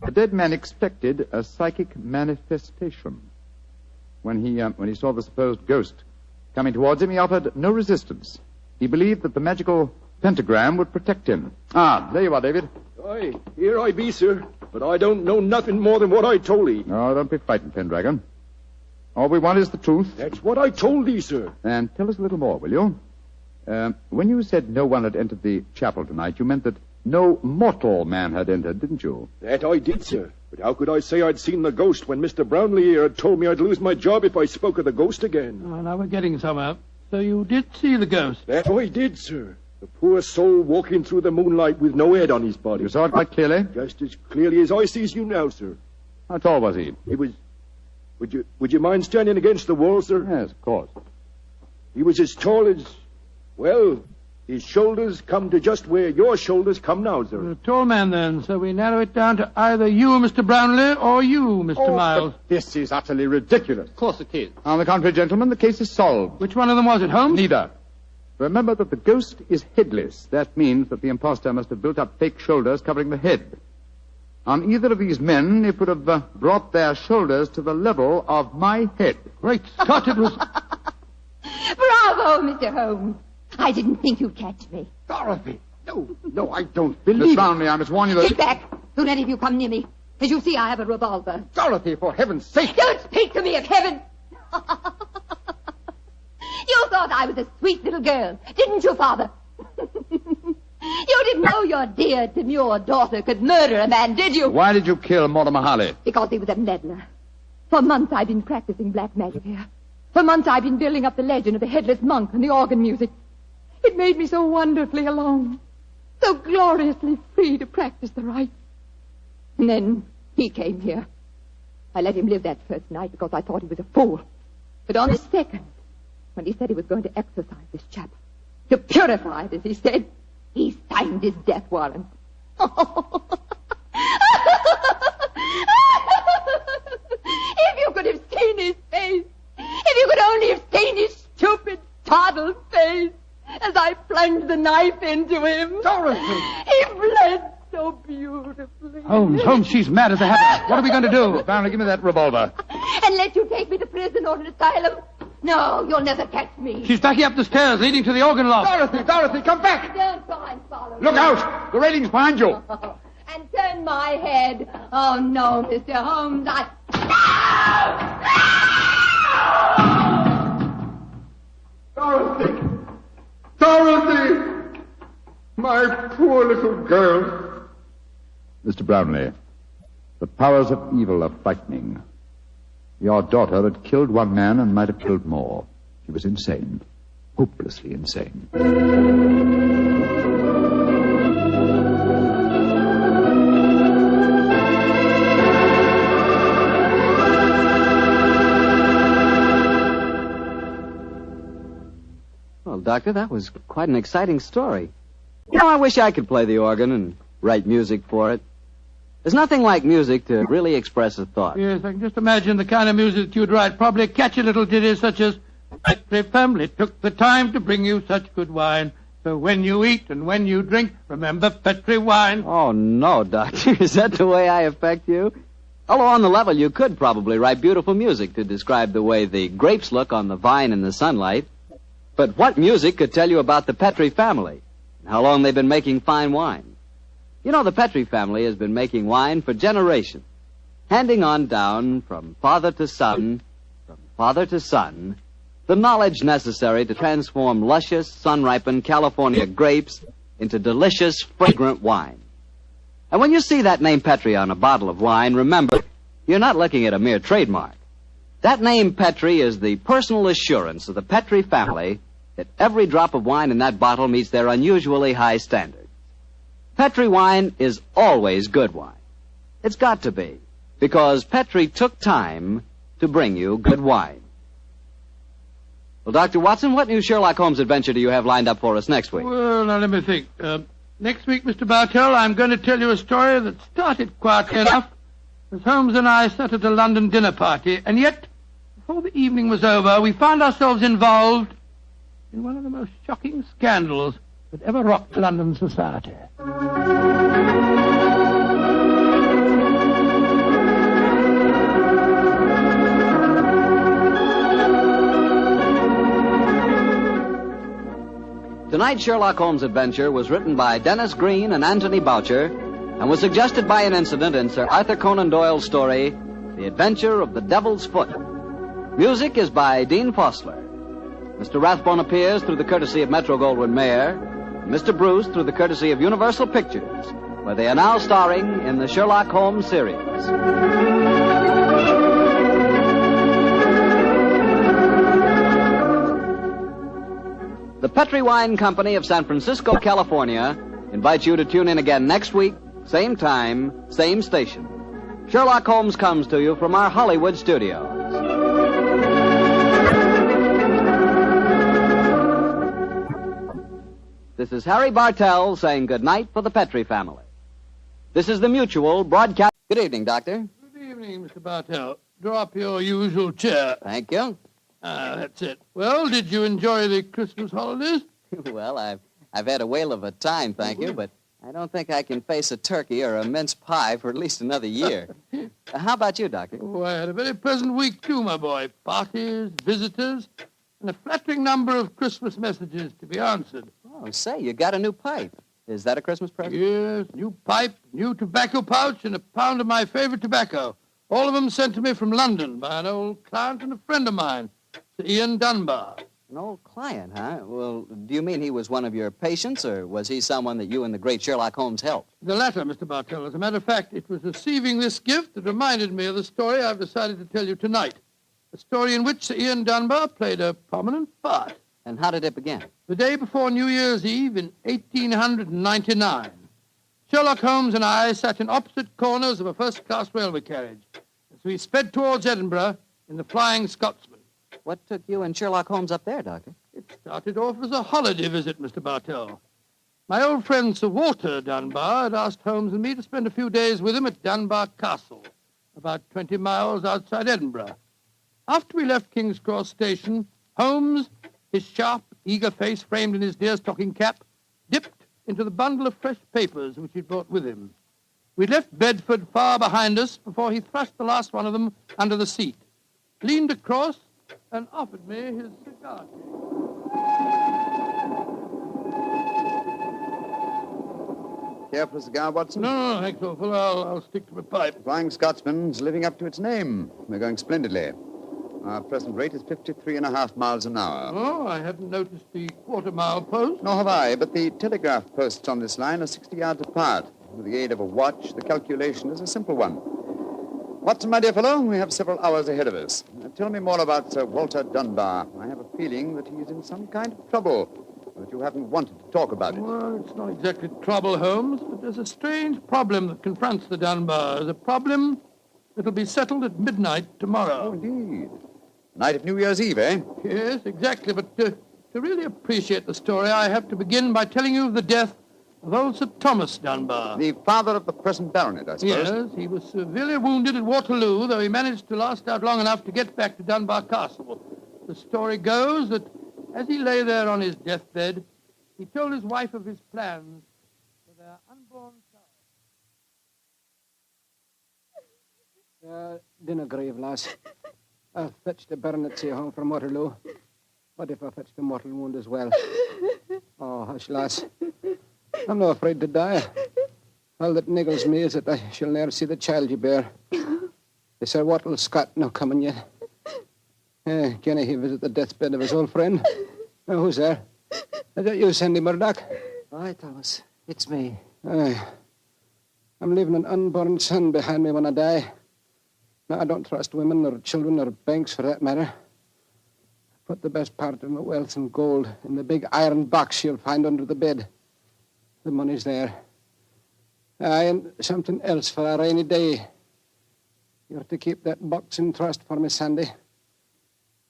H: The dead man expected a psychic manifestation. When he saw the supposed ghost coming towards him, he offered no resistance. He believed that the magical pentagram would protect him. Ah, there you are, David.
K: Aye, here I be, sir. But I don't know nothing more than what I told thee.
H: Oh, don't be frightened, Pendragon. All we want is the truth.
K: That's what I told thee, sir.
H: And tell us a little more, will you? When you said no one had entered the chapel tonight, you meant that no mortal man had entered, didn't you?
K: That I did, sir. But how could I say I'd seen the ghost when Mr. Brownlee here had told me I'd lose my job if I spoke of the ghost again?
G: Oh, now we're getting somewhere. So you did see the ghost?
K: That I did, sir. The poor soul walking through the moonlight with no head on his body.
H: You saw it quite clearly?
K: Just as clearly as I sees you now, sir.
H: How tall was he?
K: He was... Would you mind standing against the wall, sir?
H: Yes, of course.
K: He was as tall as... Well, His shoulders come to just where your shoulders come now, sir.
G: A tall man, then, so we narrow it down to either you, Mr. Brownlee, or you, Mr. Miles.
H: But this is utterly ridiculous.
N: Of course it is.
H: On the contrary, gentlemen, the case is solved.
G: Which one of them was it, Holmes?
H: Neither. Remember that the ghost is headless. That means that the impostor must have built up fake shoulders covering the head. On either of these men, it would have brought their shoulders to the level of my head.
G: Great Scott, it was...
L: Bravo, Mr. Holmes. I didn't think you'd catch me.
H: Dorothy! No, I don't believe Miss Brownlee, I must warn you that...
L: Get back. Don't any of you come near me. As you see, I have a revolver.
H: Dorothy, for heaven's sake!
L: Don't speak to me of heaven! You thought I was a sweet little girl, didn't you, Father? You didn't know your dear, demure daughter could murder a man, did you?
H: Why did you kill Mortimer Harley?
L: Because he was a meddler. For months I've been practicing black magic here. For months I've been building up the legend of the headless monk and the organ music. It made me so wonderfully alone, so gloriously free to practice the rites. And then he came here. I let him live that first night because I thought he was a fool. But on the second, when he said he was going to exorcise this chap, to purify it, as he said, he signed his death warrant. If you could have seen his face, if you could only have seen his stupid, startled face, as I plunged the knife into him.
H: Dorothy!
L: He bled so beautifully.
G: Holmes, she's mad as a hatter. What are we going to do?
H: Brownlee, give me that revolver.
L: And let you take me to prison or an asylum? No, you'll never catch me.
G: She's backing up the stairs leading to the organ loft.
H: Dorothy, come back!
L: Don't try and follow me.
H: Look out! The railing's behind you.
L: And turn my head. Oh, no, Mr. Holmes,
H: Dorothy! My poor little girl. Mr. Brownlee, the powers of evil are frightening. Your daughter had killed one man and might have killed more. She was insane. Hopelessly insane.
F: Well, Doctor, that was quite an exciting story. You know, I wish I could play the organ and write music for it. There's nothing like music to really express a thought.
G: Yes, I can just imagine the kind of music that you'd write. Probably catchy little ditties such as, "Petri family took the time to bring you such good wine. So when you eat and when you drink, remember Petri wine."
F: Oh, no, Doctor. Is that the way I affect you? Although on the level, you could probably write beautiful music to describe the way the grapes look on the vine in the sunlight. But what music could tell you about the Petri family and how long they've been making fine wine? You know, the Petri family has been making wine for generations, handing on down from father to son, the knowledge necessary to transform luscious, sun-ripened California grapes into delicious, fragrant wine. And when you see that name Petri on a bottle of wine, remember, you're not looking at a mere trademark. That name Petri is the personal assurance of the Petri family that every drop of wine in that bottle meets their unusually high standards. Petri wine is always good wine. It's got to be, because Petri took time to bring you good wine. Well, Dr. Watson, what new Sherlock Holmes adventure do you have lined up for us next week?
G: Well, now let me think. Next week, Mr. Bartell, I'm going to tell you a story that started quietly enough as Holmes and I sat at a London dinner party, and yet, before the evening was over, we found ourselves involved in one of the most shocking scandals that ever rocked London society.
F: Tonight's Sherlock Holmes adventure was written by Dennis Green and Anthony Boucher and was suggested by an incident in Sir Arthur Conan Doyle's story, The Adventure of the Devil's Foot. Music is by Dean Fossler. Mr. Rathbone appears through the courtesy of Metro-Goldwyn-Mayer, and Mr. Bruce through the courtesy of Universal Pictures, where they are now starring in the Sherlock Holmes series. The Petri Wine Company of San Francisco, California, invites you to tune in again next week, same time, same station. Sherlock Holmes comes to you from our Hollywood studios. This is Harry Bartell saying good night for the Petrie family. This is the Mutual broadcast. Good evening, Doctor.
G: Good evening, Mr. Bartell. Draw up your usual chair.
F: Thank you.
G: That's it. Well, did you enjoy the Christmas holidays?
F: Well, I've had a whale of a time, thank you, but I don't think I can face a turkey or a mince pie for at least another year. How about you, Doctor?
G: Oh, I had a very pleasant week, too, my boy. Parties, visitors, and a flattering number of Christmas messages to be answered.
F: Oh, say, you got a new pipe. Is that a Christmas present?
G: Yes, new pipe, new tobacco pouch, and a pound of my favorite tobacco. All of them sent to me from London by an old client and a friend of mine, Sir Ian Dunbar.
F: An old client, huh? Well, do you mean he was one of your patients, or was he someone that you and the great Sherlock Holmes helped?
G: The latter, Mr. Bartell. As a matter of fact, it was receiving this gift that reminded me of the story I've decided to tell you tonight. A story in which Sir Ian Dunbar played a prominent part.
F: And how did it begin?
G: The day before New Year's Eve in 1899. Sherlock Holmes and I sat in opposite corners of a first-class railway carriage as we sped towards Edinburgh in the Flying Scotsman.
F: What took you and Sherlock Holmes up there, Doctor?
G: It started off as a holiday visit, Mr. Bartell. My old friend Sir Walter Dunbar had asked Holmes and me to spend a few days with him at Dunbar Castle, about 20 miles outside Edinburgh. After we left King's Cross Station, Holmes, his sharp, eager face framed in his deerstalking cap, dipped into the bundle of fresh papers which he'd brought with him. We'd left Bedford far behind us before he thrust the last one of them under the seat, leaned across, and offered me his cigar case.
H: Care for a cigar, Watson?
G: No, thanks, awful. I'll stick to my pipe.
H: Flying Scotsman's living up to its name. We're going splendidly. Our present rate is 53.5 miles an hour.
G: Oh, I hadn't noticed the quarter-mile post.
H: Nor have I, but the telegraph posts on this line are 60 yards apart. With the aid of a watch, the calculation is a simple one. Watson, my dear fellow, we have several hours ahead of us. Tell me more about Sir Walter Dunbar. I have a feeling that he is in some kind of trouble, but you haven't wanted to talk about it.
G: Well, it's not exactly trouble, Holmes, but there's a strange problem that confronts the Dunbars. A problem that'll be settled at midnight tomorrow.
H: Oh, indeed. Night of New Year's Eve, eh?
G: Yes, exactly. But to really appreciate the story, I have to begin by telling you of the death of old Sir Thomas Dunbar.
H: The father of the present baronet, I suppose.
G: Yes, he was severely wounded at Waterloo, though he managed to last out long enough to get back to Dunbar Castle. The story goes that as he lay there on his deathbed, he told his wife of his plans for their unborn child.
O: Dinna grieve, lass. I'll fetch the baronetcy home from Waterloo. What if I fetch the mortal wound as well? Oh, hush, lass. I'm not afraid to die. All that niggles me is that I shall ne'er see the child you bear. The Sir Wattle Scott no coming yet. Can he visit the deathbed of his old friend? Who's there? Is that you, Sandy Murdoch?
J: Aye, Thomas. It's me.
O: Aye. I'm leaving an unborn son behind me when I die. Now, I don't trust women or children or banks for that matter. Put the best part of my wealth and gold in the big iron box you'll find under the bed. The money's there. Aye, and something else for a rainy day. You're to keep that box in trust for me, Sandy.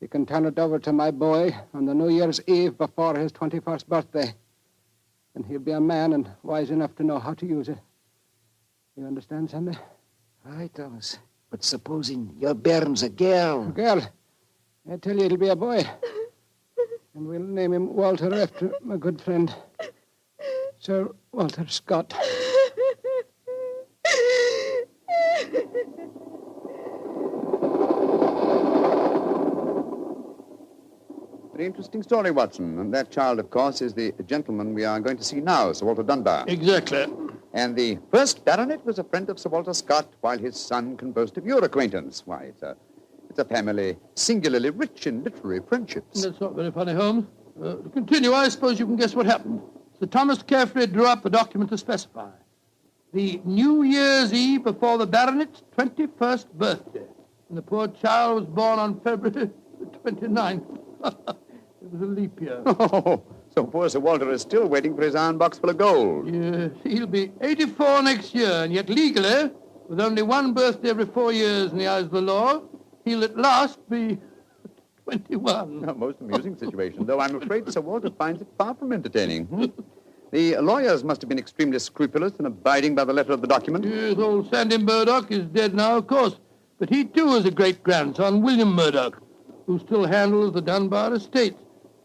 O: You can turn it over to my boy on the New Year's Eve before his 21st birthday. And he'll be a man and wise enough to know how to use it. You understand, Sandy?
J: Aye, Thomas. But supposing your bairn's a girl.
O: A girl? I tell you, it'll be a boy. And we'll name him Walter after my good friend, Sir Walter Scott.
H: Very interesting story, Watson. And that child, of course, is the gentleman we are going to see now, Sir Walter Dunbar.
G: Exactly.
H: And the first baronet was a friend of Sir Walter Scott, while his son can boast of your acquaintance. Why, it's a family singularly rich in literary friendships.
G: That's not very funny, Holmes. To continue, I suppose you can guess what happened. Sir Thomas carefully drew up the document to specify. The New Year's Eve before the baronet's 21st birthday. And the poor child was born on February the 29th. It was a leap year.
H: Oh, so poor Sir Walter is still waiting for his iron box full of gold.
G: Yes, he'll be 84 next year, and yet legally, with only one birthday every 4 years in the eyes of the law, he'll at last be 21.
H: A most amusing situation, though I'm afraid Sir Walter finds it far from entertaining.
M: The lawyers must have been extremely scrupulous in abiding by the letter of the document.
G: Yes, old Sandy Murdoch is dead now, of course. But he, too, is a great-grandson, William Murdoch, who still handles the Dunbar estate.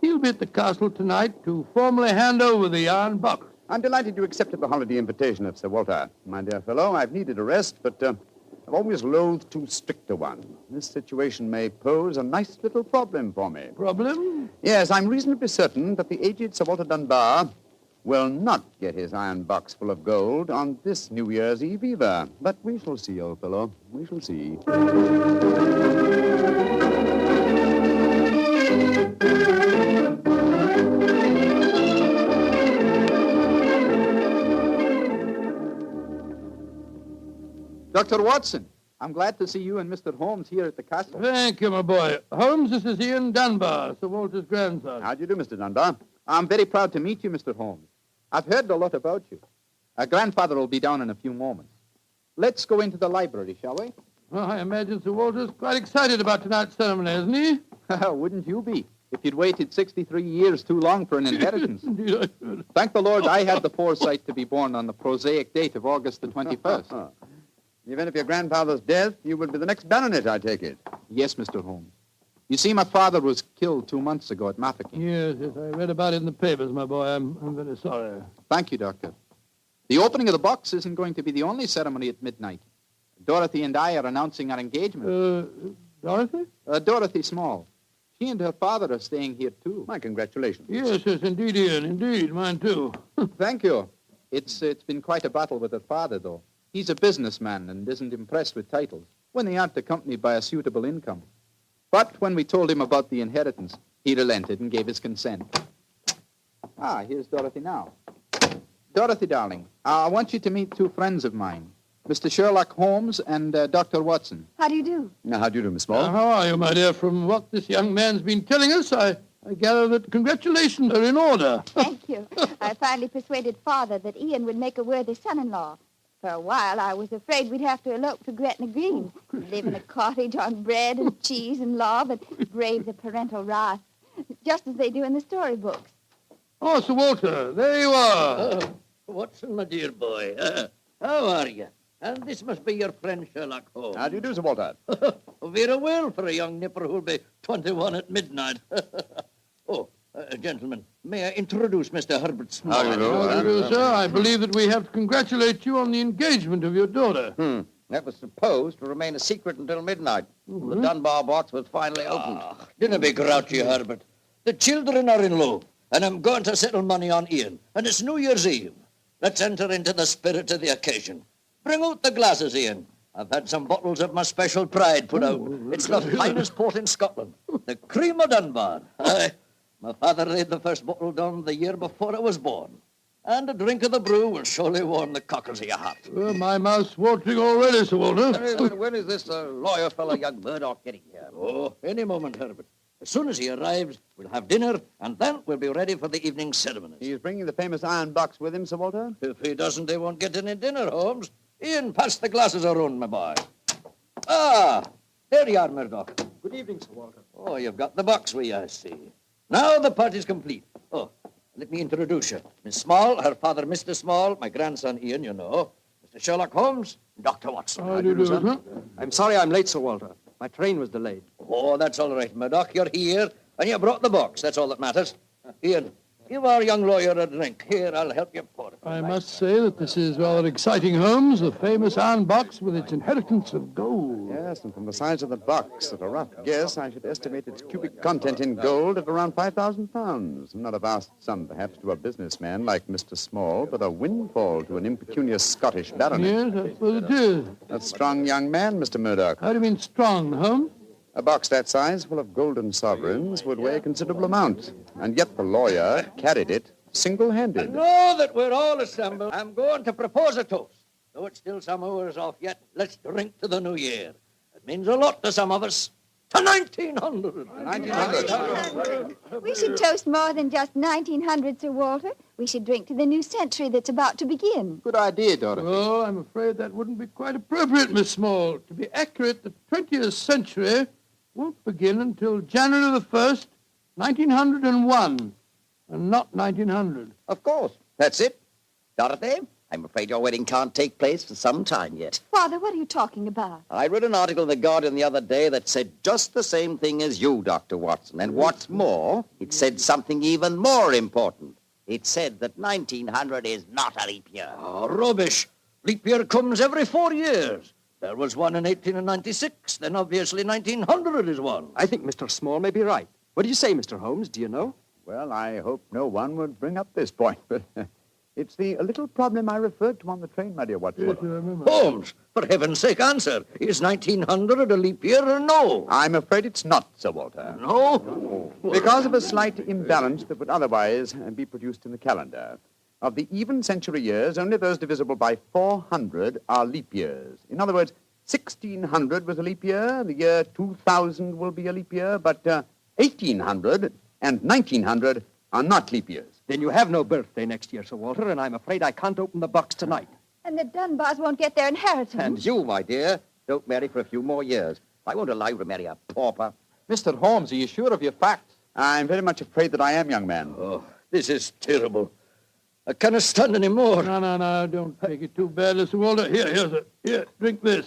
G: He'll be at the castle tonight to formally hand over the iron box.
M: I'm delighted you accepted the holiday invitation of Sir Walter. My dear fellow, I've needed a rest, but I've always loathed too strict a one. This situation may pose a nice little problem for me.
G: Problem?
M: Yes, I'm reasonably certain that the aged Sir Walter Dunbar will not get his iron box full of gold on this New Year's Eve either. But we shall see, old fellow. We shall see.
P: Dr. Watson, I'm glad to see you and Mr. Holmes here at the castle.
G: Thank you, my boy. Holmes, this is Ian Dunbar, Sir Walter's grandson.
M: How do you do, Mr. Dunbar?
P: I'm very proud to meet you, Mr. Holmes. I've heard a lot about you. Our grandfather will be down in a few moments. Let's go into the library, shall we?
G: Well, I imagine Sir Walter's quite excited about tonight's ceremony, isn't he?
P: Wouldn't you be, if you'd waited 63 years too long for an inheritance?
G: Indeed, I should.
P: Thank the Lord I had the foresight to be born on the prosaic date of August the 21st.
M: In the event of your grandfather's death, you will be the next baronet, I take it.
P: Yes, Mr. Holmes. You see, my father was killed 2 months ago at Mafeking.
G: Yes, I read about it in the papers, my boy. I'm very sorry.
P: Thank you, Doctor. The opening of the box isn't going to be the only ceremony at midnight. Dorothy and I are announcing our engagement.
G: Dorothy?
P: Dorothy Small. She and her father are staying here, too.
M: My congratulations.
G: Yes, indeed, Ian. Indeed, mine, too.
P: Thank you. It's been quite a battle with her father, though. He's a businessman and isn't impressed with titles when they aren't accompanied by a suitable income. But when we told him about the inheritance, he relented and gave his consent. Here's Dorothy now. Dorothy, darling, I want you to meet 2 friends of mine, Mr. Sherlock Holmes and Dr. Watson.
D: How do you do?
M: How do you do, Miss Small?
G: How are you, my dear? From what this young man's been telling us, I gather that congratulations are in order.
Q: Thank you. I finally persuaded Father that Ian would make a worthy son-in-law. For a while, I was afraid we'd have to elope to Gretna Green, live in a cottage on bread and cheese and law, but brave the parental wrath, just as they do in the storybooks.
G: Oh, Sir Walter, there you are.
R: Watson, my dear boy, how are you? And this must be your friend Sherlock Holmes.
M: How do you do, Sir Walter?
R: Very well for a young nipper who'll be 21 at midnight. Gentlemen, may I introduce Mr. Herbert Small?
G: How do you do, sir? I believe that we have to congratulate you on the engagement of your daughter.
R: That was supposed to remain a secret until midnight. The Dunbar box was finally opened. Didn't be grouchy, Herbert. The children are in love, and I'm going to settle money on Ian, and it's New Year's Eve. Let's enter into the spirit of the occasion. Bring out the glasses, Ian. I've had some bottles of my special pride put out. It's the finest port in Scotland, the cream of Dunbar. Aye. My father laid the first bottle down the year before I was born. And a drink of the brew will surely warm the cockles of your heart.
G: Well, my mouth's watering already, Sir Walter.
R: When is this lawyer fellow, young Murdoch, getting here? Oh, any moment, Herbert. As soon as he arrives, we'll have dinner, and then we'll be ready for the evening ceremonies.
M: He's bringing the famous iron box with him, Sir Walter?
R: If he doesn't, they won't get any dinner, Holmes. Ian, pass the glasses around, my boy. There you are, Murdoch.
K: Good evening, Sir Walter.
R: Oh, you've got the box with you, I see. Now the party's complete. Oh, let me introduce you. Miss Small, her father, Mr. Small, my grandson, Ian, you know. Mr. Sherlock Holmes, Dr. Watson.
G: How do you do, sir?
N: I'm sorry I'm late, Sir Walter. My train was delayed.
R: Oh, that's all right, Murdoch. You're here, and you brought the box. That's all that matters. Ian, give our young lawyer a drink. Here, I'll help you pour it.
G: I must say that this is rather exciting, Holmes. The famous iron box with its inheritance of gold.
M: Yes, and from the size of the box, at a rough guess, I should estimate its cubic content in gold at around 5,000 pounds. Not a vast sum, perhaps, to a businessman like Mr. Small, but a windfall to an impecunious Scottish baronet.
G: Yes, I suppose it is.
M: A strong young man, Mr. Murdoch.
G: How do you mean strong, Holmes?
M: A box that size, full of golden sovereigns, would weigh a considerable amount. And yet the lawyer carried it single-handed.
R: Now that we're all assembled, I'm going to propose a toast. Though it's still some hours off yet, let's drink to the new year. It means a lot to some of us. To 1900.
M: 1900.
Q: We should toast more than just 1900, Sir Walter. We should drink to the new century that's about to begin.
P: Good idea, Dorothy.
G: Oh, I'm afraid that wouldn't be quite appropriate, Miss Small. To be accurate, the 20th century won't begin until January the 1st, 1901, and not 1900.
R: Of course. That's it. Dorothy, I'm afraid your wedding can't take place for some time yet.
Q: Father, what are you talking about?
R: I read an article in The Guardian the other day that said just the same thing as you, Dr. Watson. And what's more, it said something even more important. It said that 1900 is not a leap year.
S: Oh, rubbish. Leap year comes every 4 years. There was one in 1896, then obviously 1900 is one.
N: I think Mr. Small may be right. What do you say, Mr. Holmes? Do you know?
H: Well, I hope no one would bring up this point, but it's the little problem I referred to on the train, my dear Watson.
B: Yes, I remember.
S: Holmes, for heaven's sake, answer. Is 1900 a leap year or no?
H: I'm afraid it's not, Sir Walter.
S: No?
H: Because of a slight imbalance that would otherwise be produced in the calendar. Of the even century years, only those divisible by 400 are leap years. In other words, 1600 was a leap year, the year 2000 will be a leap year, but 1800 and 1900 are not leap years.
N: Then you have no birthday next year, Sir Walter, and I'm afraid I can't open the box tonight.
Q: And the Dunbars won't get their inheritance.
R: And you, my dear, don't marry for a few more years. I won't allow you to marry a pauper.
P: Mr. Holmes, are you sure of your facts?
H: I'm very much afraid that I am, young man.
S: Oh, this is terrible. I cannot stand any more.
B: No, don't take it too bad, Mr. Walter. Here, drink this.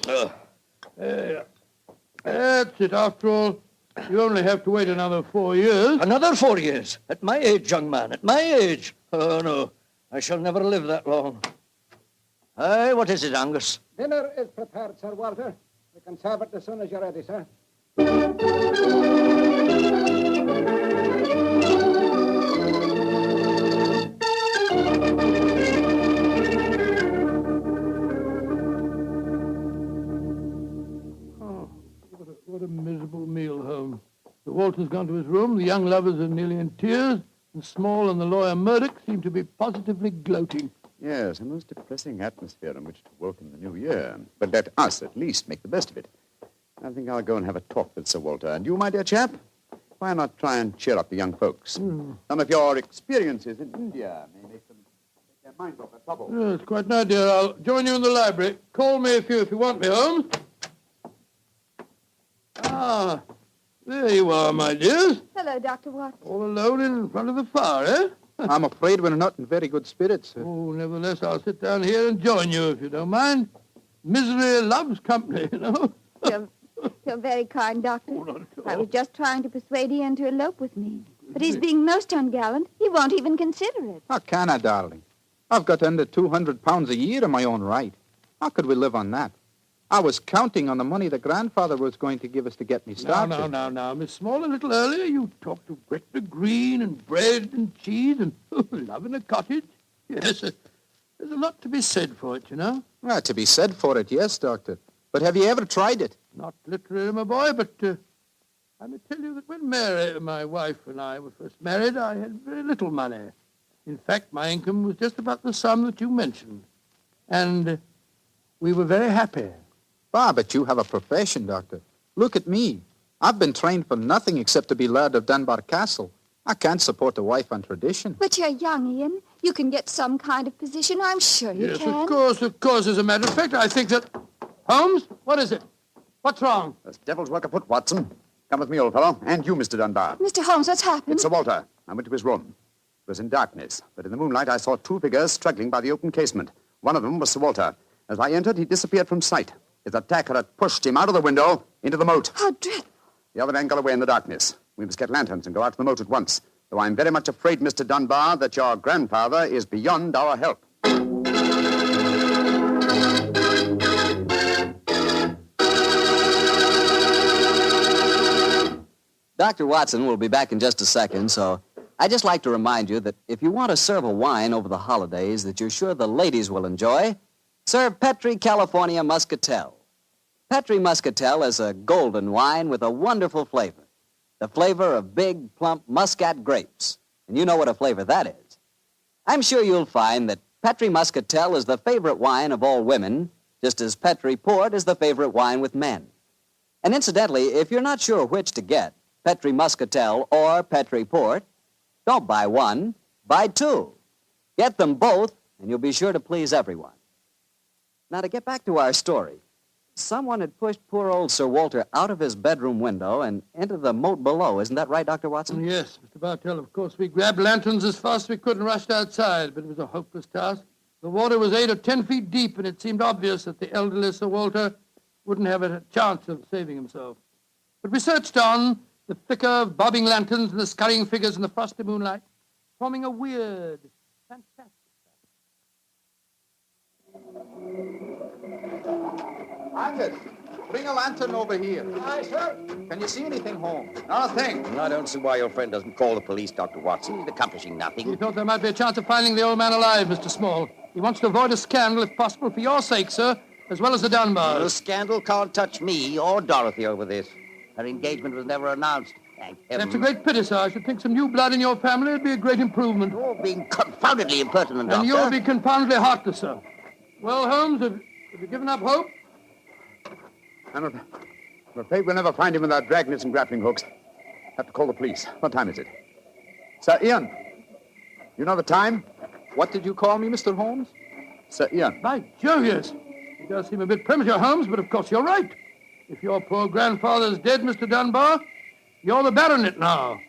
B: There. That's it. After all, you only have to wait another 4 years.
S: Another 4 years? At my age, young man, at my age. Oh, no, I shall never live that long. Aye, what is it, Angus?
O: Dinner is prepared, Sir Walter. You can serve it as soon as you're ready, sir.
B: What a miserable meal, Holmes. The Walter's gone to his room, the young lovers are nearly in tears, and Small and the lawyer Murdoch seem to be positively gloating.
H: Yes, a most depressing atmosphere in which to welcome the new year. But let us, at least, make the best of it. I think I'll go and have a talk with Sir Walter. And you, my dear chap, why not try and cheer up the young folks? Some of your experiences in India may make them take their minds off their trouble.
B: Yes, quite an idea. I'll join you in the library. Call me if you want me, Holmes. Ah, there you are, my dears.
Q: Hello, Dr. Watson.
B: All alone in front of the fire, eh?
P: I'm afraid we're not in very good spirits, sir.
B: Oh, nevertheless, I'll sit down here and join you, if you don't mind. Misery loves company, you know.
Q: You're very kind, Doctor. I was just trying to persuade Ian to elope with me. But he's being most ungallant. He won't even consider it.
P: How can I, darling? I've got under 200 pounds a year in my own right. How could we live on that? I was counting on the money the grandfather was going to give us to get me started.
B: Now, Miss Small, a little earlier you talked of Gretna Green and bread and cheese and love in a cottage. Yes, there's a lot to be said for it, you know.
P: Well, to be said for it, yes, Doctor. But have you ever tried it?
B: Not literally, my boy, but I may tell you that when Mary, my wife, and I were first married, I had very little money. In fact, my income was just about the sum that you mentioned. And we were very happy.
P: Ah, but you have a profession, Doctor. Look at me. I've been trained for nothing except to be Laird of Dunbar Castle. I can't support a wife on tradition.
Q: But you're young, Ian. You can get some kind of position. I'm sure you can.
B: Yes, of course. As a matter of fact, I think that... Holmes, what is it? What's wrong?
H: There's devil's work afoot, Watson. Come with me, old fellow. And you, Mr. Dunbar.
Q: Mr. Holmes, what's happened?
H: It's Sir Walter. I went to his room. It was in darkness, but in the moonlight I saw two figures struggling by the open casement. One of them was Sir Walter. As I entered, he disappeared from sight. His attacker had pushed him out of the window into the moat.
Q: How dreadful.
H: The other man got away in the darkness. We must get lanterns and go out to the moat at once. Though I'm very much afraid, Mr. Dunbar, that your grandfather is beyond our help.
F: Dr. Watson will be back in just a second, so I'd just like to remind you that if you want to serve a wine over the holidays that you're sure the ladies will enjoy, serve Petri California Muscatel. Petri Muscatel is a golden wine with a wonderful flavor. The flavor of big, plump Muscat grapes. And you know what a flavor that is. I'm sure you'll find that Petri Muscatel is the favorite wine of all women, just as Petri Port is the favorite wine with men. And incidentally, if you're not sure which to get, Petri Muscatel or Petri Port, don't buy one, buy two. Get them both, and you'll be sure to please everyone. Now, to get back to our story, someone had pushed poor old Sir Walter out of his bedroom window and into the moat below. Isn't that right, Dr. Watson?
G: Yes, Mr. Bartell. Of course, we grabbed lanterns as fast as we could and rushed outside, but it was a hopeless task. The water was 8 or 10 feet deep, and it seemed obvious that the elderly Sir Walter wouldn't have a chance of saving himself. But we searched on, the flicker of bobbing lanterns and the scurrying figures in the frosty moonlight, forming a weird, fantastic...
P: Angus, bring a lantern over here.
R: Aye, sir.
P: Can you see anything, Holmes? Not a thing.
R: I don't see why your friend doesn't call the police, Dr. Watson. He's accomplishing nothing.
G: He thought there might be a chance of finding the old man alive, Mr. Small. He wants to avoid a scandal, if possible, for your sake, sir, as well as the Dunbars.
R: The scandal can't touch me or Dorothy over this. Her engagement was never announced. Thank heaven.
G: That's a great pity, sir. I should think some new blood in your family would be a great improvement.
R: You're being confoundedly impertinent, Doctor.
G: And you'll be confoundedly heartless, sir. Well, Holmes, have you given up hope?
H: I'm afraid we'll never find him without dragnets and grappling hooks. Have to call the police. What time is it? Sir Ian, you know the time?
P: What did you call me, Mr. Holmes?
H: Sir Ian.
G: By Jove, yes. It does seem a bit premature, Holmes, but of course you're right. If your poor grandfather's dead, Mr. Dunbar, you're the baronet now.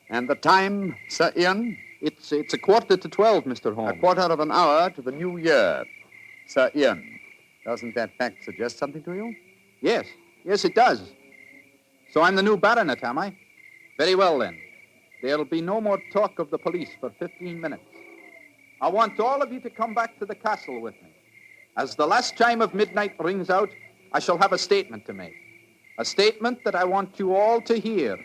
H: And the time, Sir Ian?
P: It's 11:45, Mr. Holmes.
H: A quarter of an hour to the new year. Sir Ian, doesn't that fact suggest something to you?
P: Yes, it does. So I'm the new baronet, am I? Very well, then. There'll be no more talk of the police for 15 minutes. I want all of you to come back to the castle with me. As the last chime of midnight rings out, I shall have a statement to make. A statement that I want you all to hear.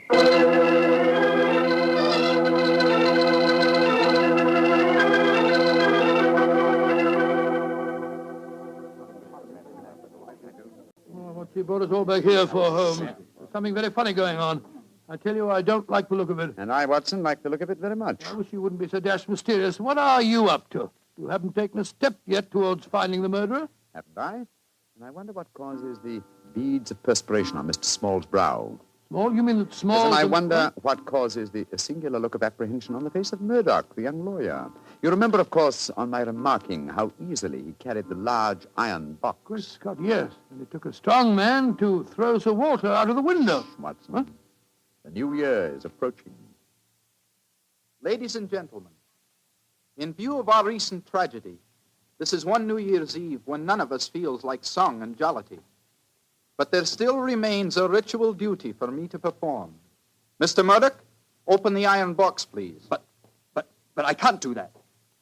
G: What you brought us all back here for, Holmes? There's something very funny going on. I tell you, I don't like the look of it.
H: And I, Watson, like the look of it very much.
G: I wish you wouldn't be so dashed mysterious. What are you up to? You haven't taken a step yet towards finding the murderer.
H: Haven't I? And I wonder what causes the beads of perspiration on Mr. Small's brow.
G: Small? You mean that Small...
H: Yes, and I wonder what causes the singular look of apprehension on the face of Murdoch, the young lawyer. You remember, of course, on my remarking how easily he carried the large iron box.
G: Good Scott, yes. And it took a strong man to throw Sir Walter out of the window.
H: Watson,
G: huh?
H: The new year is approaching.
P: Ladies and gentlemen, in view of our recent tragedy, this is one New Year's Eve when none of us feels like song and jollity. But there still remains a ritual duty for me to perform. Mr. Murdoch, open the iron box, please.
N: But I can't do that.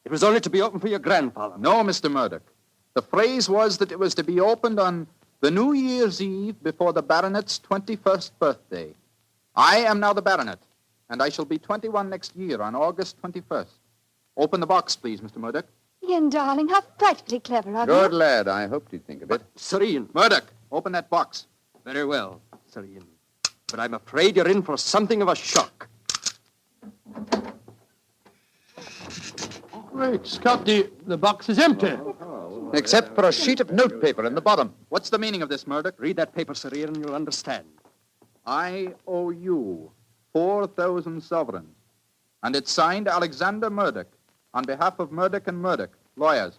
N: It was only to be opened for your grandfather.
P: No, Mr. Murdoch. The phrase was that it was to be opened on the New Year's Eve before the baronet's 21st birthday. I am now the baronet, and I shall be 21 next year on August 21st. Open the box, please, Mr. Murdoch.
Q: Ian, darling, how frightfully clever of you.
H: Good lad. I hoped you'd think of it.
N: Sir Ian.
P: Murdoch, open that box.
N: Very well, Sir Ian. But I'm afraid you're in for something of a shock.
G: Great Scott, the box is empty.
H: Except for a sheet of notepaper in the bottom.
P: What's the meaning of this, Murdoch?
N: Read that paper, Sir Ian, and you'll understand.
P: I owe you 4,000 sovereigns. And it's signed Alexander Murdoch on behalf of Murdoch and Murdoch, lawyers.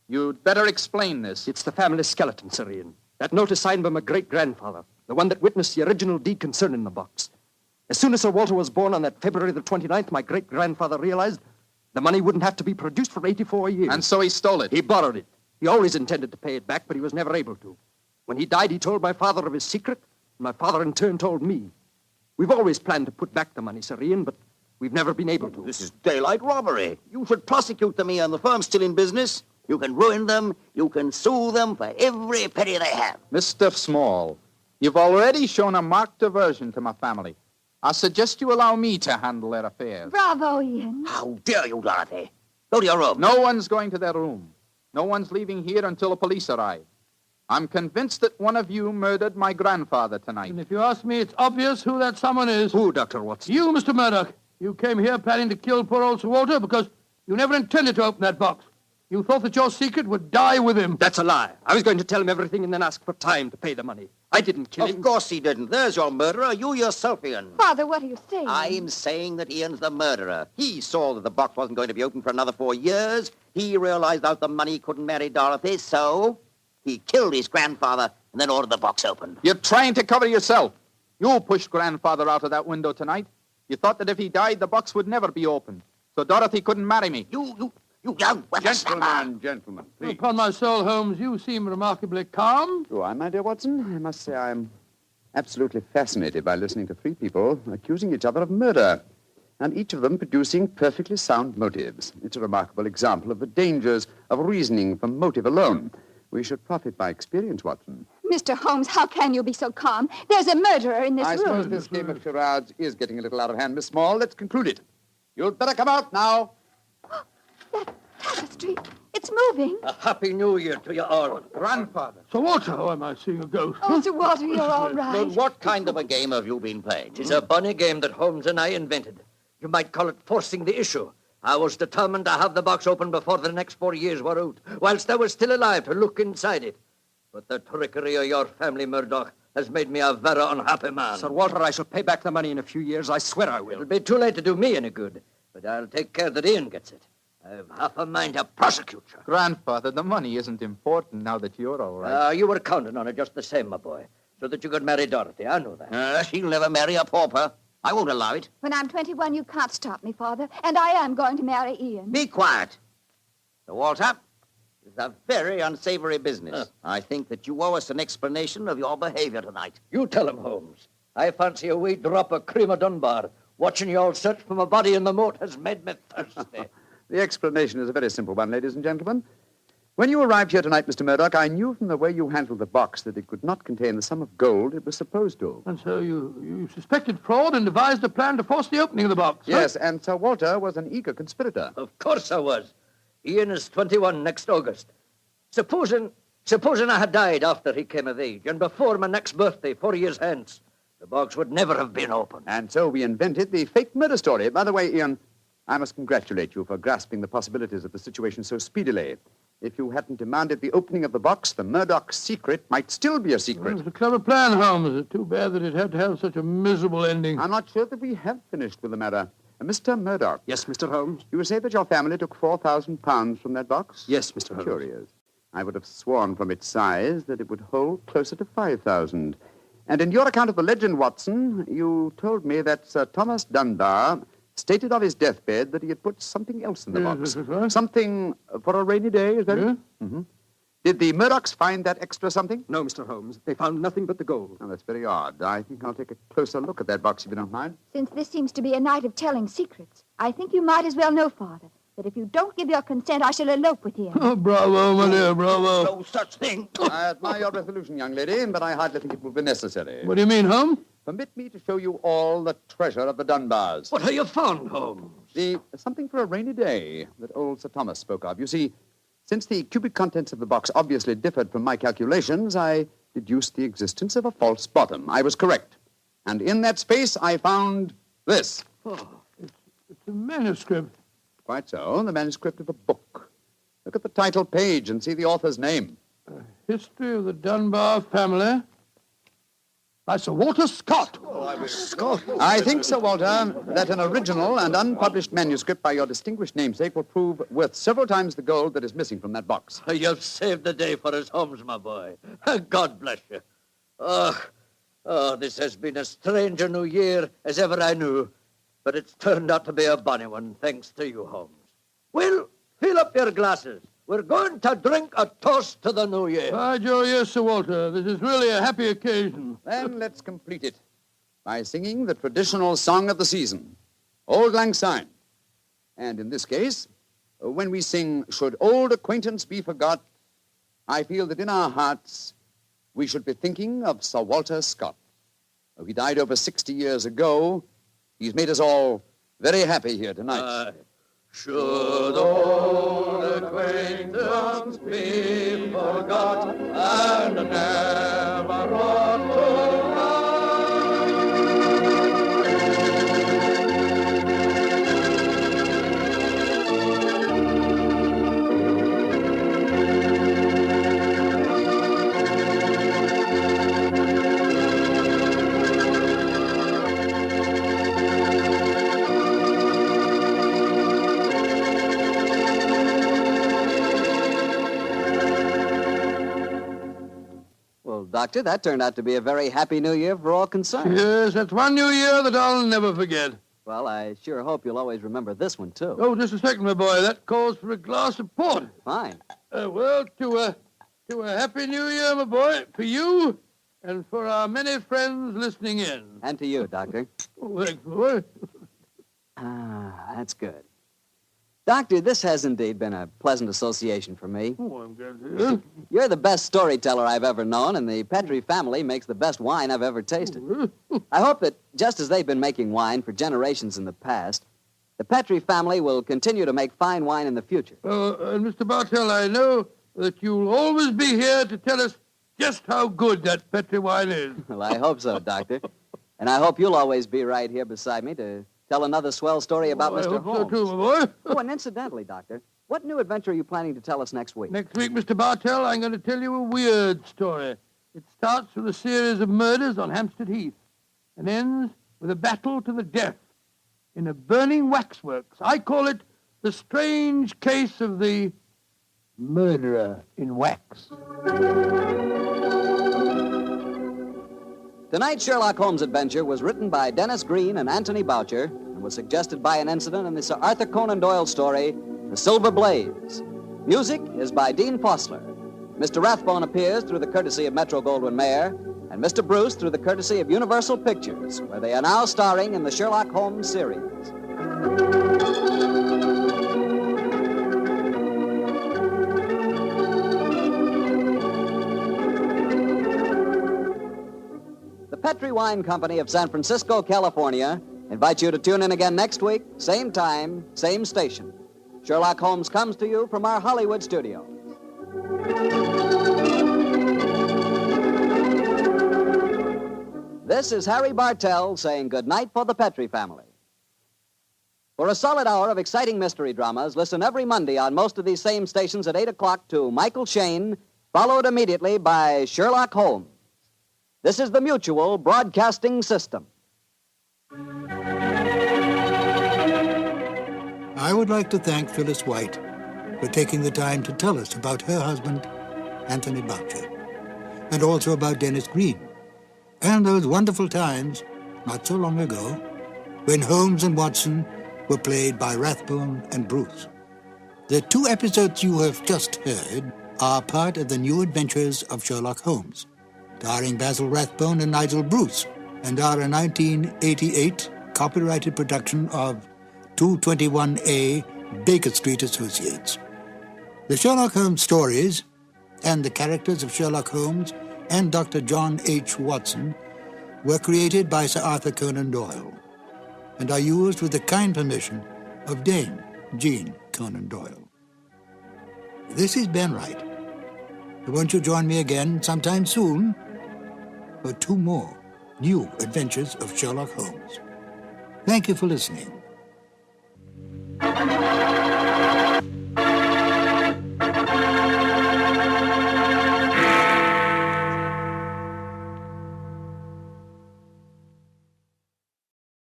P: You'd better explain this.
N: It's the family skeleton, Sir Ian. That note is signed by my great-grandfather, the one that witnessed the original deed concerning the box. As soon as Sir Walter was born on that February the 29th, my great-grandfather realized the money wouldn't have to be produced for 84 years.
P: And so he stole it.
N: He borrowed it. He always intended to pay it back, but he was never able to. When he died, he told my father of his secret, and my father in turn told me. We've always planned to put back the money, Sir Ian, but we've never been able to.
R: This is daylight robbery. You should prosecute them, Ian. The firm's still in business. You can ruin them. You can sue them for every penny they have.
P: Mr. Small, you've already shown a marked aversion to my family. I suggest you allow me to handle their affairs.
Q: Bravo, Ian.
R: How dare you, Dorothy? Go to your room.
P: No one's going to their room. No one's leaving here until the police arrive. I'm convinced that one of you murdered my grandfather tonight.
G: And if you ask me, it's obvious who that someone is.
N: Who, Dr. Watson?
G: You, Mr. Murdoch. You came here planning to kill poor old Sir Walter because you never intended to open that box. You thought that your secret would die with him.
N: That's a lie. I was going to tell him everything and then ask for time to pay the money. I didn't kill him.
R: Of course he didn't. There's your murderer. You yourself, Ian.
Q: Father, what are you saying?
R: I'm saying that Ian's the murderer. He saw that the box wasn't going to be open for another 4 years. He realized out the money couldn't marry Dorothy, so he killed his grandfather and then order the box opened.
P: You're trying to cover yourself. You pushed Grandfather out of that window tonight. You thought that if he died, the box would never be opened. So Dorothy couldn't marry me.
R: You young whippersnapper.
C: Gentlemen, please.
G: Upon my soul, Holmes, you seem remarkably calm.
M: Do I, my dear Watson? I must say I'm absolutely fascinated by listening to three people accusing each other of murder, and each of them producing perfectly sound motives. It's a remarkable example of the dangers of reasoning from motive alone. We should profit by experience, Watson.
Q: Mr. Holmes, how can you be so calm? There's a murderer in this
M: I
Q: room.
M: suppose this game of charades is getting a little out of hand, Miss Small. Let's conclude it. You'd better come out now.
Q: That tapestry, it's moving.
R: A happy new year to you all.
G: Grandfather. Sir Walter, oh, am I seeing a ghost?
Q: Oh, Sir Walter, you're all right.
R: Well, what kind of a game have you been playing? It's a bunny game that Holmes and I invented. You might call it forcing the issue. I was determined to have the box open before the next 4 years were out, whilst I was still alive to look inside it. But the trickery of your family, Murdoch, has made me a very unhappy man.
N: Sir Walter, I shall pay back the money in a few years. I swear I will.
R: It'll be too late to do me any good, but I'll take care that Ian gets it. I've half a mind to prosecute you.
P: Grandfather, the money isn't important now that you're all right.
R: You were counting on it just the same, my boy, so that you could marry Dorothy. I know that.
S: She'll never marry a pauper. I won't allow it.
Q: When I'm 21, you can't stop me, Father, and I am going to marry Ian.
S: Be quiet. Sir Walter, it's a very unsavory business. I think that you owe us an explanation of your behavior tonight.
R: You tell him, Holmes. I fancy a wee drop of cream of Dunbar. Watching you all search for my body in the moat has made me thirsty.
M: The explanation is a very simple one, ladies and gentlemen. When you arrived here tonight, Mr. Murdoch, I knew from the way you handled the box that it could not contain the sum of gold it was supposed to.
G: And so you suspected fraud and devised a plan to force the opening of the box.
M: Yes, and Sir Walter was an eager conspirator.
R: Of course I was. Ian is 21 next August. Supposing I had died after he came of age, and before my next birthday, 4 years hence, the box would never have been opened.
M: And so we invented the fake murder story. By the way, Ian, I must congratulate you for grasping the possibilities of the situation so speedily. If you hadn't demanded the opening of the box, the Murdoch secret might still be a secret.
G: Well, it was a clever plan, Holmes. It's too bad that it had to have such a miserable ending.
M: I'm not sure that we have finished with the matter. Mr. Murdoch.
N: Yes, Mr. Holmes?
M: You say that your family took £4,000 from that box?
N: Yes, Mr. Holmes.
M: Curious. I would have sworn from its size that it would hold closer to 5,000. And in your account of the legend, Watson, you told me that Sir Thomas Dunbar stated of his deathbed that he had put something else in the box. Something for a rainy day, is that it? Mm-hmm. Did the Murdochs find that extra something?
N: No, Mr. Holmes. They found nothing but the gold.
M: Oh, that's very odd. I think I'll take a closer look at that box, if you don't mind.
Q: Since this seems to be a night of telling secrets, I think you might as well know, Father, that if you don't give your consent, I shall elope with him.
G: Oh, bravo, my dear, bravo.
S: No such thing.
M: I admire your resolution, young lady, but I hardly think it will be necessary.
G: What do you mean, Holmes?
M: Permit me to show you all the treasure of the Dunbars.
R: What have you found, Holmes?
M: Something for a rainy day that old Sir Thomas spoke of. You see, since the cubic contents of the box obviously differed from my calculations, I deduced the existence of a false bottom. I was correct. And in that space, I found this.
G: Oh, it's a manuscript.
M: Quite so, the manuscript of a book. Look at the title page and see the author's name.
G: History of the Dunbar Family. By Sir Walter Scott.
M: Scott. I think, Sir Walter, that an original and unpublished manuscript by your distinguished namesake will prove worth several times the gold that is missing from that box.
R: You've saved the day for us, Holmes, my boy. God bless you. Oh, this has been as strange a new year as ever I knew. But it's turned out to be a bonny one, thanks to you, Holmes. Well, fill up your glasses. We're going to drink a toast to the new year.
G: By Joe, yes, Sir Walter. This is really a happy occasion.
M: Then let's complete it by singing the traditional song of the season, Auld Lang Syne. And in this case, when we sing, Should Old Acquaintance Be Forgot, I feel that in our hearts we should be thinking of Sir Walter Scott. Though he died over 60 years ago, he's made us all very happy here tonight.
R: Should old acquaintance be forgot and never brought to
F: Doctor. That turned out to be a very happy New Year for all concerned.
G: Yes, that's one New Year that I'll never forget.
F: Well, I sure hope you'll always remember this one, too.
G: Oh, just a second, my boy. That calls for a glass of port.
F: Fine.
G: Well, to a happy New Year, my boy, for you and for our many friends listening in.
F: And to you, Doctor.
G: Oh, thanks, boy.
F: That's good. Doctor, this has indeed been a pleasant association for me.
G: Oh, I'm glad to hear.
F: You're the best storyteller I've ever known, and the Petrie family makes the best wine I've ever tasted. I hope that, just as they've been making wine for generations in the past, the Petrie family will continue to make fine wine in the future.
G: And Mr. Bartell, I know that you'll always be here to tell us just how good that Petrie wine is.
F: Well, I hope so, Doctor. And I hope you'll always be right here beside me to tell another swell story about Mr. Holmes.
G: I hope so, too, my boy.
F: Oh, and incidentally, Doctor, what new adventure are you planning to tell us next week?
G: Next week, Mr. Bartell, I'm going to tell you a weird story. It starts with a series of murders on Hampstead Heath and ends with a battle to the death in a burning waxworks. I call it the strange case of the murderer in wax.
F: Tonight's Sherlock Holmes adventure was written by Dennis Green and Anthony Boucher and was suggested by an incident in the Sir Arthur Conan Doyle story, The Silver Blaze. Music is by Dean Fossler. Mr. Rathbone appears through the courtesy of Metro-Goldwyn-Mayer, and Mr. Bruce through the courtesy of Universal Pictures, where they are now starring in the Sherlock Holmes series. The Petrie Wine Company of San Francisco, California, invites you to tune in again next week, same time, same station. Sherlock Holmes comes to you from our Hollywood studios. This is Harry Bartell saying good night for the Petrie family. For a solid hour of exciting mystery dramas, listen every Monday on most of these same stations at 8 o'clock to Michael Shayne, followed immediately by Sherlock Holmes. This is the Mutual Broadcasting System.
T: I would like to thank Phyllis White for taking the time to tell us about her husband, Anthony Boucher, and also about Dennis Green, and those wonderful times, not so long ago, when Holmes and Watson were played by Rathbone and Bruce. The 2 episodes you have just heard are part of the new adventures of Sherlock Holmes, starring Basil Rathbone and Nigel Bruce, and are a 1988 copyrighted production of 221A Baker Street Associates. The Sherlock Holmes stories and the characters of Sherlock Holmes and Dr. John H. Watson were created by Sir Arthur Conan Doyle and are used with the kind permission of Dame Jean Conan Doyle. This is Ben Wright. Won't you join me again sometime soon for 2 more new adventures of Sherlock Holmes? Thank you for listening.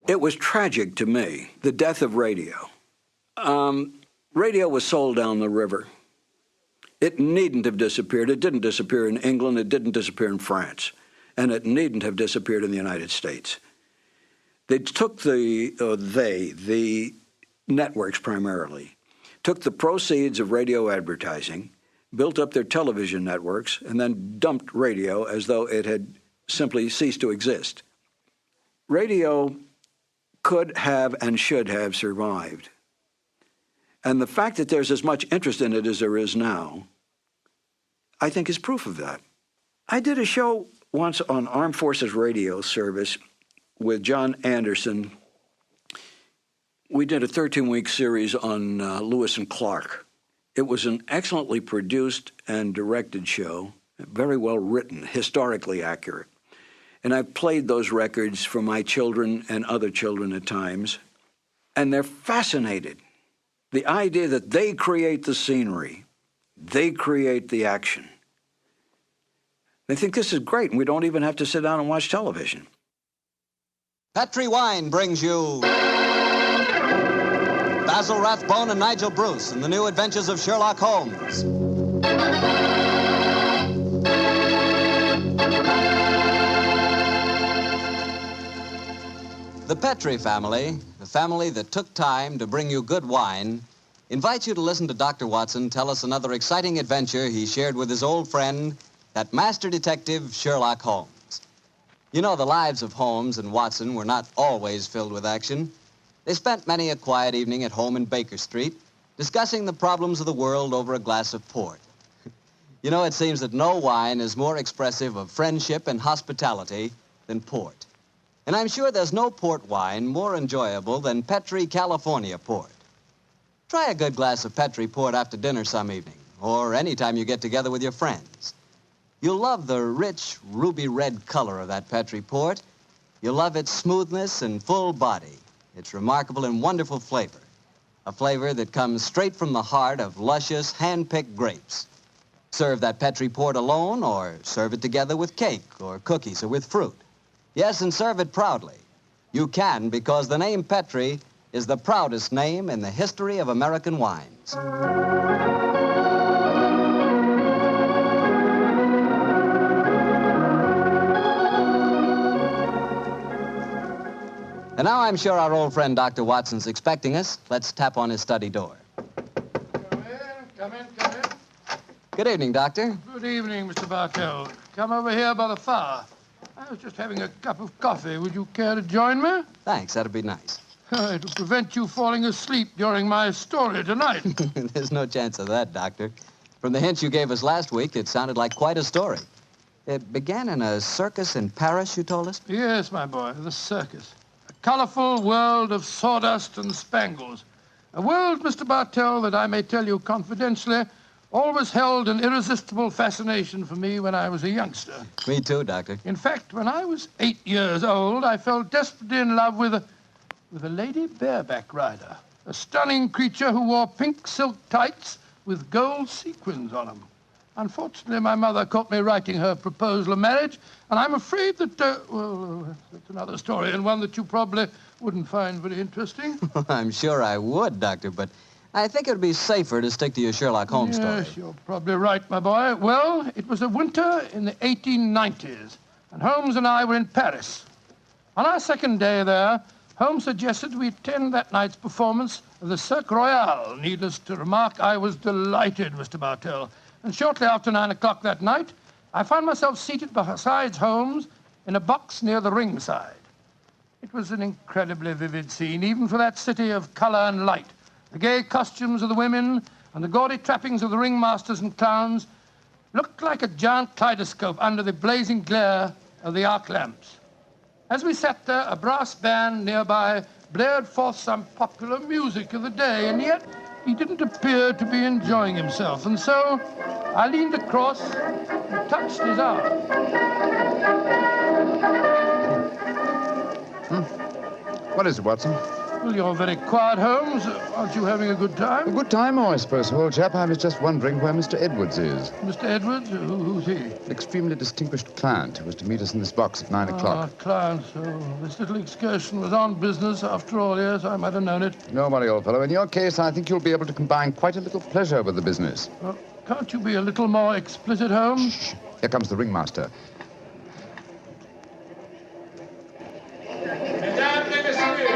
U: It was tragic to me, the death of radio. Radio was sold down the river. It needn't have disappeared. It didn't disappear in England. It didn't disappear in France. And it needn't have disappeared in the United States. They took the networks primarily, took the proceeds of radio advertising, built up their television networks, and then dumped radio as though it had simply ceased to exist. Radio could have and should have survived. And the fact that there's as much interest in it as there is now, I think is proof of that. I did a show once on Armed Forces Radio service with John Anderson. We did a 13-week series on Lewis and Clark. It was an excellently produced and directed show, very well written, historically accurate. And I played those records for my children and other children at times, and they're fascinated. The idea that they create the scenery, they create the action. They think this is great, and we don't even have to sit down and watch television.
F: Petrie Wine brings you Basil Rathbone and Nigel Bruce in the new adventures of Sherlock Holmes. The Petrie family, the family that took time to bring you good wine, invites you to listen to Dr. Watson tell us another exciting adventure he shared with his old friend, that master detective, Sherlock Holmes. You know, the lives of Holmes and Watson were not always filled with action. They spent many a quiet evening at home in Baker Street, discussing the problems of the world over a glass of port. You know, it seems that no wine is more expressive of friendship and hospitality than port. And I'm sure there's no port wine more enjoyable than Petrie California port. Try a good glass of Petrie port after dinner some evening, or any time you get together with your friends. You'll love the rich, ruby red color of that Petrie port. You'll love its smoothness and full body, its remarkable and wonderful flavor, a flavor that comes straight from the heart of luscious, hand-picked grapes. Serve that Petrie port alone, or serve it together with cake or cookies or with fruit. Yes, and serve it proudly. You can, because the name Petrie is the proudest name in the history of American wines. And now I'm sure our old friend Dr. Watson's expecting us. Let's tap on his study door.
G: Come in.
F: Good evening, Doctor.
G: Good evening, Mr. Bartell. Come over here by the fire. I was just having a cup of coffee. Would you care to join me?
F: Thanks, that'd be nice.
G: It'll prevent you falling asleep during my story tonight.
F: There's no chance of that, Doctor. From the hints you gave us last week, it sounded like quite a story. It began in a circus in Paris, you told us?
G: Yes, my boy, the circus. A colorful world of sawdust and spangles. A world, Mr. Bartell, that I may tell you confidentially, always held an irresistible fascination for me when I was a youngster.
F: Me too, Doctor.
G: In fact, when I was 8 years old, I fell desperately in love with a lady bareback rider, a stunning creature who wore pink silk tights with gold sequins on them. Unfortunately, my mother caught me writing her proposal of marriage, and I'm afraid that, well, that's another story, and one that you probably wouldn't find very interesting.
F: I'm sure I would, Doctor, but I think it would be safer to stick to your Sherlock Holmes story.
G: Yes, you're probably right, my boy. Well, it was a winter in the 1890s, and Holmes and I were in Paris. On our second day there, Holmes suggested we attend that night's performance of the Cirque Royale. Needless to remark, I was delighted, Mr. Bartell. And shortly after 9 o'clock that night, I found myself seated beside Holmes in a box near the ringside. It was an incredibly vivid scene, even for that city of color and light. The gay costumes of the women and the gaudy trappings of the ringmasters and clowns looked like a giant kaleidoscope under the blazing glare of the arc lamps. As we sat there, a brass band nearby blared forth some popular music of the day, and yet he didn't appear to be enjoying himself. And so I leaned across and touched his arm.
H: What is it, Watson?
G: Well, you're very quiet, Holmes. Aren't you having a good time?
H: A good time, I suppose, old chap. I was just wondering where Mr. Edwards is.
G: Mr. Edwards? Who's he?
H: An extremely distinguished client who was to meet us in this box at 9 o'clock.
G: Client, so this little excursion was on business after all. Yes, I might have known it.
H: Don't worry, old fellow. In your case, I think you'll be able to combine quite a little pleasure with the business.
G: Well, can't you be a little more explicit, Holmes?
H: Shh. Here comes the ringmaster.
E: Mesdames et messieurs,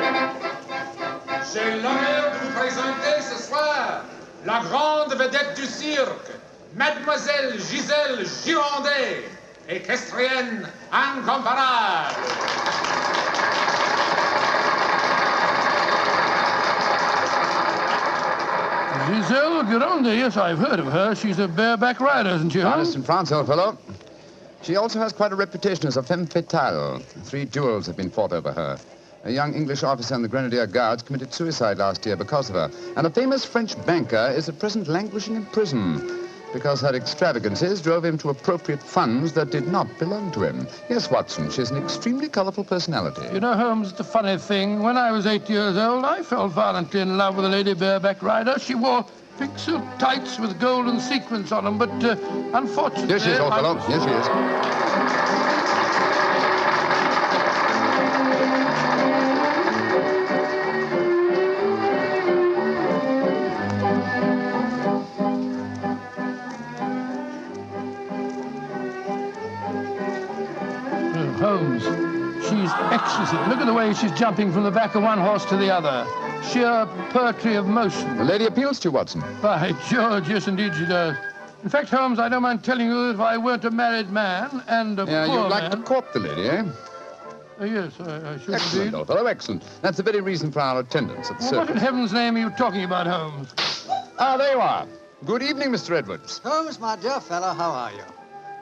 E: j'ai l'honneur de vous présenter ce soir la grande vedette du cirque, Mademoiselle Gisèle Girondet, équestrienne incomparable.
G: Gisèle Girondet, yes, I've heard of her. She's a bareback rider, isn't she, Holmes?
H: Honest in France, old fellow. She also has quite a reputation as a femme fatale. 3 duels have been fought over her. A young English officer in the Grenadier Guards committed suicide last year because of her. And a famous French banker is at present languishing in prison because her extravagances drove him to appropriate funds that did not belong to him. Yes, Watson, she's an extremely colorful personality.
G: You know, Holmes, the funny thing, when I was 8 years old, I fell violently in love with a lady bareback rider. She wore pink silk tights with golden sequins on them, but unfortunately...
H: Here she is, old fellow. Here she is.
G: Holmes, she's ecstasy. Look at the way she's jumping from the back of one horse to the other. Sheer poetry of motion.
H: The lady appeals to you, Watson.
G: By George, yes, indeed she does. In fact, Holmes, I don't mind telling you that if I weren't a married man and a poor
H: you'd like
G: man...
H: to court the lady, eh?
G: Yes, I should
H: Excellent,
G: indeed.
H: old fellow, excellent. That's the very reason for our attendance at the
G: Well, what in
H: circus.
G: heaven's name are you talking about, Holmes?
H: Ah, there you are. Good evening, Mr. Edwards.
A: Holmes, my dear fellow, how are you?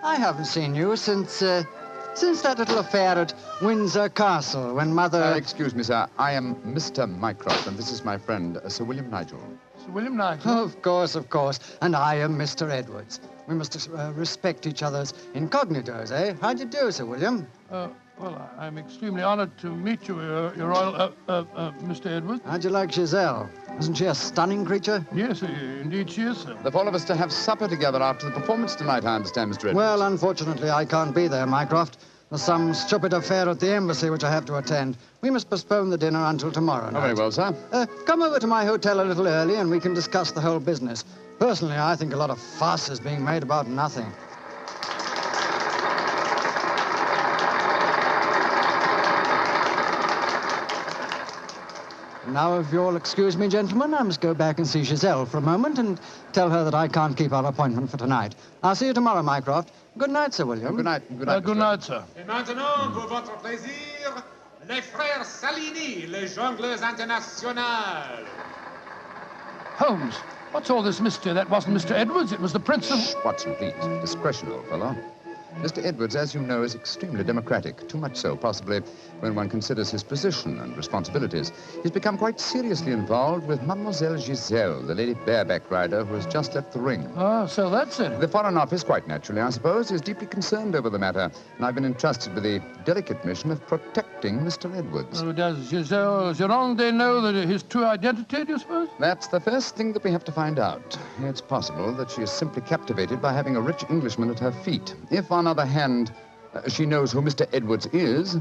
A: I haven't seen you since that little affair at Windsor Castle when Mother...
H: Excuse me, sir. I am Mr. Mycroft, and this is my friend, Sir William Nigel.
G: Sir William Nigel?
A: Of course. And I am Mr. Edwards. We must respect each other's incognitors, eh? How do you do, Sir William?
G: Well, I'm extremely honored to meet you, Your Royal... Mr. Edwards.
A: How'd you like Gazelle? Isn't she a stunning creature?
G: Yes, indeed she is, sir.
H: The four of us to have supper together after the performance tonight, I understand, Mr. Edwards.
A: Well, unfortunately, I can't be there, Mycroft. There's some stupid affair at the embassy which I have to attend. We must postpone the dinner until tomorrow night.
H: Oh, very well, sir.
A: Come over to my hotel a little early and we can discuss the whole business. Personally, I think a lot of fuss is being made about nothing. Now, if you'll excuse me, gentlemen, I must go back and see Gazelle for a moment and tell her that I can't keep our appointment for tonight. I'll see you tomorrow, Mycroft. Good night, Sir William.
H: Good night.
G: Good night, sir.
E: Et maintenant, pour votre plaisir, les frères Salini, les jongleurs internationaux.
G: Holmes, what's all this mystery? That wasn't Mr. Edwards, it was the Prince of...
H: Shh, Watson, please. Discretion, old fellow. Mr. Edwards, as you know, is extremely democratic. Too much so, possibly, when one considers his position and responsibilities. He's become quite seriously involved with Mademoiselle Giselle, the lady bareback rider who has just left the ring.
G: Oh, so that's it.
H: The Foreign Office, quite naturally, I suppose, is deeply concerned over the matter, and I've been entrusted with the delicate mission of protecting Mr. Edwards.
G: Does Giselle Gironde know that his true identity, do you suppose?
H: That's the first thing that we have to find out. It's possible that she is simply captivated by having a rich Englishman at her feet. If, on the other hand, she knows who Mr. Edwards is,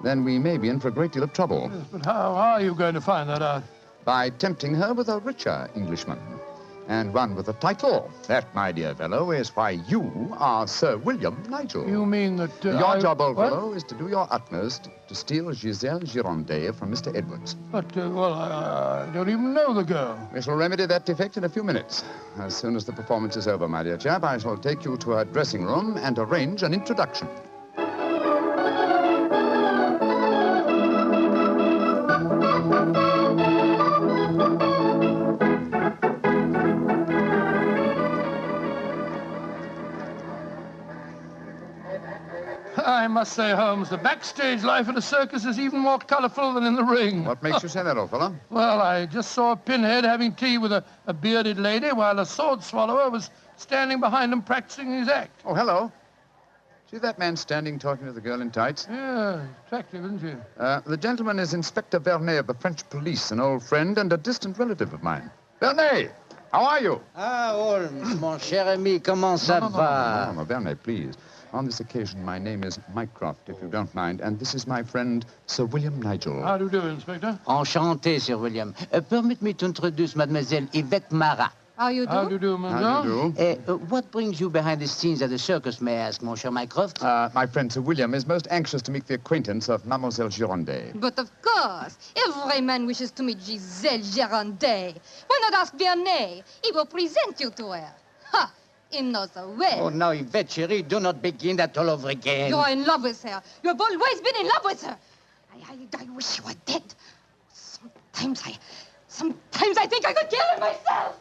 H: then we may be in for a great deal of trouble.
G: Yes, but how are you going to find that out?
H: By tempting her with a richer Englishman, and one with a title. That, my dear fellow, is why you are Sir William Nigel.
G: You mean that...
H: your job, old fellow, is to do your utmost to steal Giselle Gironde from Mr. Edwards.
G: But, I don't even know the girl.
H: We shall remedy that defect in a few minutes. As soon as the performance is over, my dear chap, I shall take you to her dressing room and arrange an introduction.
G: I must say, Holmes, the backstage life at a circus is even more colorful than in the ring.
H: What makes you say that, old fellow?
G: Well, I just saw a pinhead having tea with a bearded lady while a sword swallower was standing behind him practicing his act.
H: Oh, hello. See that man standing talking to the girl in tights?
G: Yeah, attractive, isn't she?
H: The gentleman is Inspector Vernet of the French police, an old friend and a distant relative of mine. Vernet, how are you?
A: Ah, Holmes, mon cher ami, comment ça va?
H: No, Vernet, please. On this occasion, my name is Mycroft, if you don't mind, and this is my friend, Sir William Nigel.
G: How do you do, Inspector?
A: Enchanté, Sir William. Permit me to introduce Mademoiselle Yvette Marat.
L: How you do?
G: How do you do, madame?
H: How do you do?
A: What brings you behind the scenes at the circus, may I ask, mon cher Mycroft?
H: My friend Sir William is most anxious to make the acquaintance of Mademoiselle Gironde.
L: But of course, every man wishes to meet Giselle Gironde. Why not ask Viennese? He will present you to her. Ha! He knows her well.
A: Oh, now, Yvette, chérie, do not begin that all over again.
L: You're in love with her. You have always been in love with her. I wish you were dead. Sometimes I think I could kill her myself.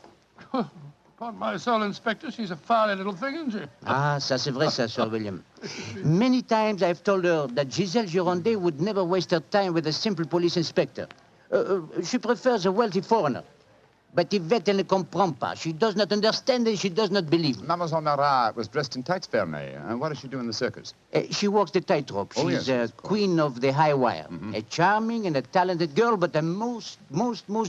G: Upon my soul, Inspector, she's a fiery little thing, isn't she?
A: Ah, ça c'est vrai, ça, Sir William. Many times I've told her that Giselle Gironde would never waste her time with a simple police inspector. She prefers a wealthy foreigner. But Yvette ne comprend pas. She does not understand and she does not believe.
H: Mademoiselle Marat was dressed in tights, Vernet. And what does she do in the circus?
A: She walks the tightrope.
H: Oh,
A: She's
H: yes,
A: queen of the high wire. A charming and a talented girl, but a most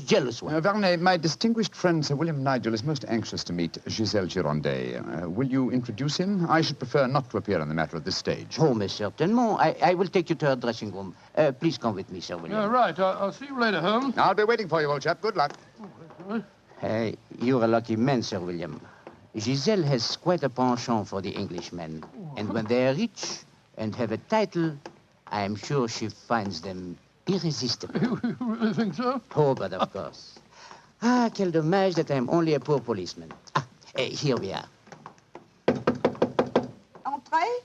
A: jealous one.
H: Vernet, my distinguished friend Sir William Nigel is most anxious to meet Giselle Gironde. Will you introduce him? I should prefer not to appear on the matter at this stage.
A: Oh, mais certainement. I will take you to her dressing room. Please come with me, Sir William.
G: Yeah, right. I'll see you later, Holmes.
H: I'll be waiting for you, old chap. Good luck.
A: You're a lucky man, Sir William. Giselle has quite a penchant for the Englishmen. And when they are rich and have a title, I am sure she finds them irresistible.
G: You really think so?
A: Oh, but of course. Ah, quel dommage that I am only a poor policeman. Here we are.
D: Entrez.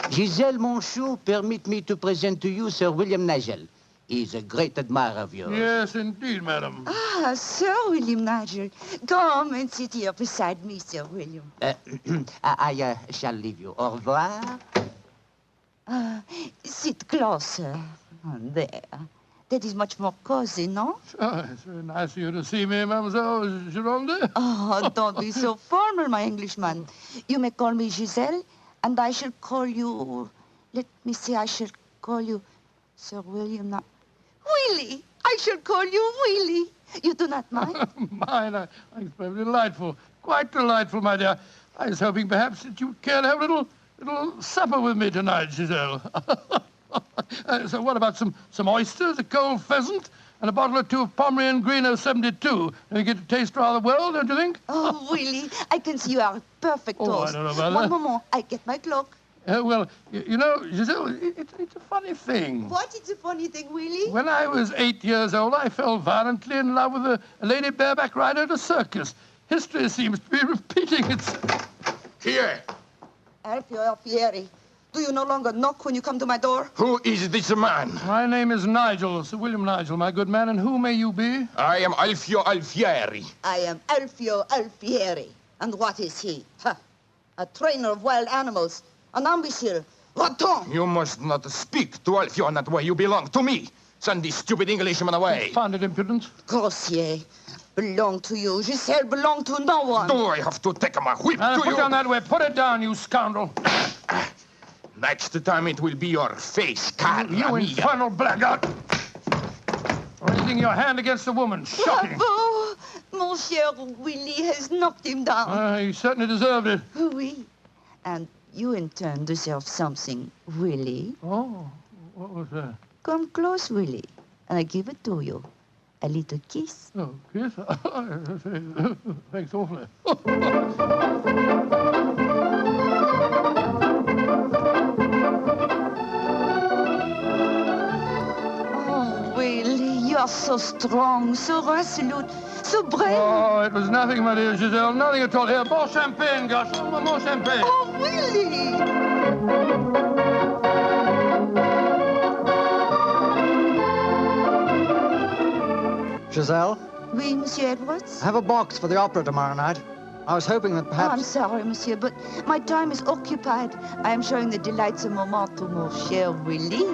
A: Giselle Monchou, permit me to present to you Sir William Nigel. He's a great admirer of yours.
G: Yes, indeed, madam.
I: Ah, Sir William Nigel. Come and sit here beside me, Sir William.
A: I shall leave you. Au revoir.
I: Sit closer. There. That is much more cozy, no?
G: Oh, it's very nice of you to see me, Mademoiselle Gironde.
I: Oh, don't be so formal, my Englishman. You may call me Giselle, and I shall call you... Let me see, I shall call you Sir William... Willie! I shall call you Willie. You do not mind?
G: Mine, I think it's very delightful. Quite delightful, my dear. I was hoping perhaps that you'd care to have a little supper with me tonight, Giselle. So what about some oysters, a cold pheasant, and a bottle or two of Pomeranian Green 072? You get to taste rather well, don't you think?
I: Oh, Willie, I can see you are a perfect host.
G: I don't know about
I: One
G: that.
I: moment, I get my clock.
G: Well, you know, Giselle, it's a funny thing.
I: What is a funny thing, Willie?
G: When I was 8 years old, I fell violently in love with a lady bareback rider at a circus. History seems to be repeating itself.
E: Here.
I: Alfieri, do you no longer knock when you come to my door?
K: Who is this man?
G: My name is Nigel, Sir William Nigel, my good man, and who may you be?
K: I am Alfio Alfieri.
I: I am Alfio Alfieri. And what is he? Ha! A trainer of wild animals. An imbecile. Va-t'en!
K: You must not speak to Alfio in that way. You belong to me. Send this stupid Englishman away.
G: Confounded impudence.
I: Grossier. Belong to you. Giselle belong to no one.
K: Do I have to take my whip to
G: Put
K: you?
G: down that way. Put it down, you scoundrel.
K: Next time it will be your face,
G: You infernal blackguard. Raising your hand against a woman. Shocking.
I: Bravo! Monsieur Willie has knocked him down.
G: He certainly deserved it.
I: Oui. And you in turn deserve something, Willie.
G: Oh, what was that?
I: Come close, Willie, and I give it to you. A little kiss.
G: Oh, kiss? Thanks awfully.
I: Oh, Willie, you are so strong, so resolute, so brave.
G: Oh, it was nothing, my dear Giselle, nothing at all. Here, more champagne, gosh, more champagne.
I: Oh, Willie!
V: Giselle?
I: Oui, Monsieur Edwards?
V: I have a box for the opera tomorrow night. I was hoping that
I: Oh,
V: perhaps...
I: I'm sorry, Monsieur, but my time is occupied. I am showing the delights of moment to mon cher Willie.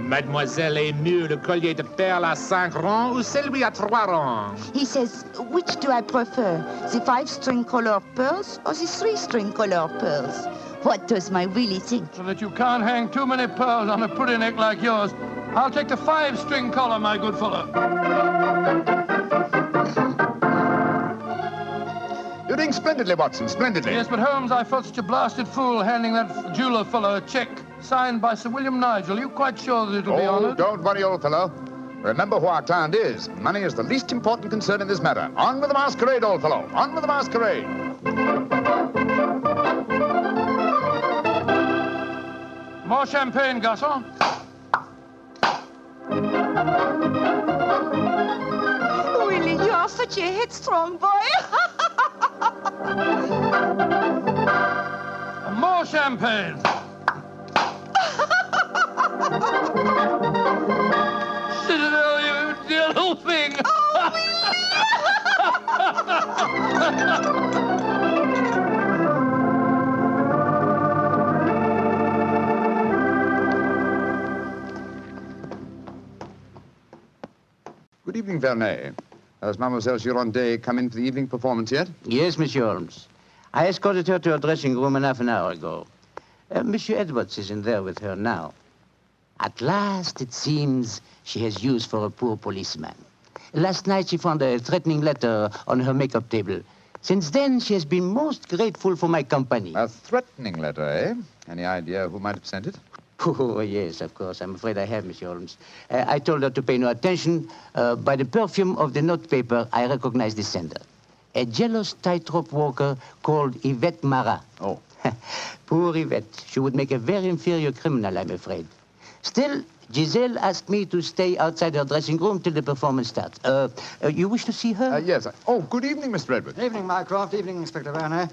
E: Mademoiselle aime mieux le collier de perles à 5 rangs ou celui à 3 rangs?
I: He says, which do I prefer, the 5-string color pearls or the 3-string color pearls? What does my Willie think?
G: So that you can't hang too many pearls on a pretty neck like yours. I'll take the 5-string collar, my good fellow.
H: You're doing splendidly, Watson, splendidly.
G: Yes, but Holmes, I felt such a blasted fool handing that jeweler fellow a check signed by Sir William Nigel. You quite sure that it'll be honored?
H: Don't worry, old fellow. Remember who our client is. Money is the least important concern in this matter. On with the masquerade, old fellow. On with the masquerade.
G: More champagne, garçon.
I: Willie, you are such a headstrong boy.
G: More champagne. Citadel, you dear little thing.
H: Good evening, Vernet. Has Mademoiselle Gironde come in for the evening performance yet?
A: Yes, Monsieur Holmes. I escorted her to her dressing room half an hour ago. Monsieur Edwards is in there with her now. At last, it seems, she has use for a poor policeman. Last night, she found a threatening letter on her makeup table. Since then, she has been most grateful for my company.
H: A threatening letter, eh? Any idea who might have sent it?
A: Oh, yes, of course. I'm afraid I have, Monsieur Holmes. I told her to pay no attention. By the perfume of the notepaper, I recognize the sender. a jealous tightrope walker called Yvette Marat.
C: Oh.
A: Poor Yvette. She would make a very inferior criminal, I'm afraid. Still, Giselle asked me to stay outside her dressing room till the performance starts. You wish to see her?
C: Yes. Oh, good evening, Mr. Edwards.
V: Evening, Mycroft. Evening, Inspector Werner.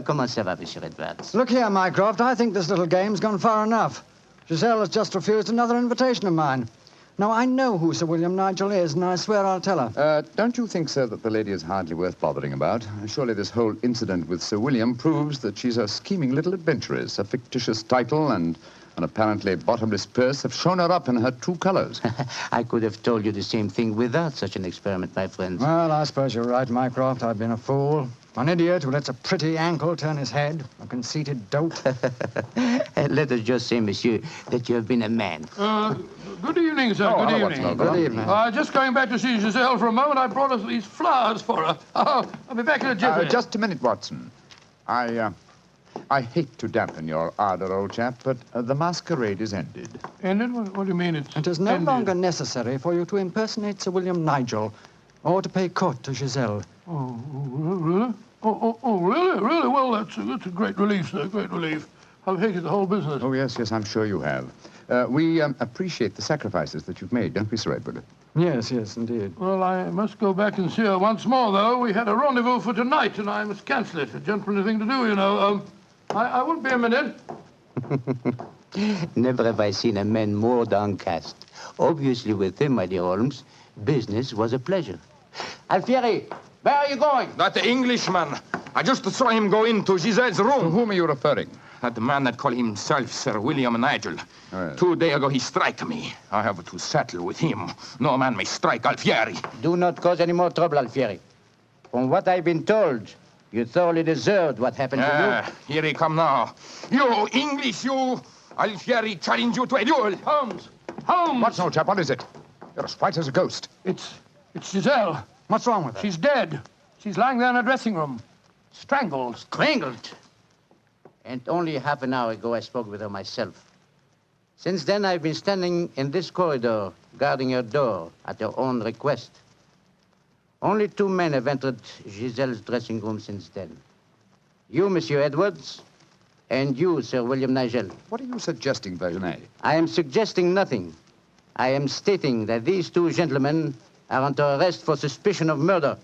A: Comment ça va, Monsieur Edwards?
V: Look here, Mycroft. I think this little game's gone far enough. Giselle has just refused another invitation of mine. Now, I know who Sir William Nigel is, and I swear I'll tell her.
C: Don't you think, sir, that the lady is hardly worth bothering about? Surely this whole incident with Sir William proves that she's a scheming little adventuress. A fictitious title and an apparently bottomless purse have shown her up in her true colors.
A: I could have told you the same thing without such an experiment, my friend.
V: Well, I suppose you're right, Mycroft. I've been a fool. An idiot who lets a pretty ankle turn his head. A conceited dope.
A: Let us just say, monsieur, that you have been a man.
G: Good evening, sir. Good evening.
V: Good evening.
G: Just going back to see Giselle for a moment, I brought us these flowers for her. I'll be back in a jiffy.
C: Just a minute, Watson. I hate to dampen your ardor, old chap, but the masquerade is ended.
G: Ended? What do you mean it's
V: It is no
G: ended?
V: longer necessary for you to impersonate Sir William Nigel or to pay court to Giselle.
G: Oh, really? Oh, really? Really? Well, that's a great relief, sir. Great relief. I've hated the whole business.
C: Oh, yes, I'm sure you have. We appreciate the sacrifices that you've made, don't we, Sir Edward?
V: Yes, indeed.
G: Well, I must go back and see her once more, though. We had a rendezvous for tonight, and I must cancel it. A gentlemanly thing to do, you know. I won't be a minute.
A: Never have I seen a man more downcast. Obviously, with him, my dear Holmes, business was a pleasure. Alfieri, where are you going?
K: That Englishman. I just saw him go into Giselle's room.
C: To whom are you referring?
K: That man that called himself Sir William Nigel.
C: Oh, yes.
K: 2 days ago, he struck me. I have to settle with him. No man may strike Alfieri.
A: Do not cause any more trouble, Alfieri. From what I've been told, you thoroughly deserved what happened to you.
K: Here he come now. You, English, you. Alfieri challenge you to a duel.
G: Holmes!
C: What's old chap? What is it? You're as white as a ghost.
G: It's Giselle.
V: What's wrong with her?
G: She's dead. She's lying there in her dressing room. Strangled.
A: Strangled? And only half an hour ago I spoke with her myself. Since then I've been standing in this corridor, guarding her door at her own request. Only 2 men have entered Giselle's dressing room since then. You, Monsieur Edwards, and you, Sir William Nigel.
C: What are you suggesting, Viennese?
A: I am suggesting nothing. I am stating that these 2 gentlemen are under arrest for suspicion of murder.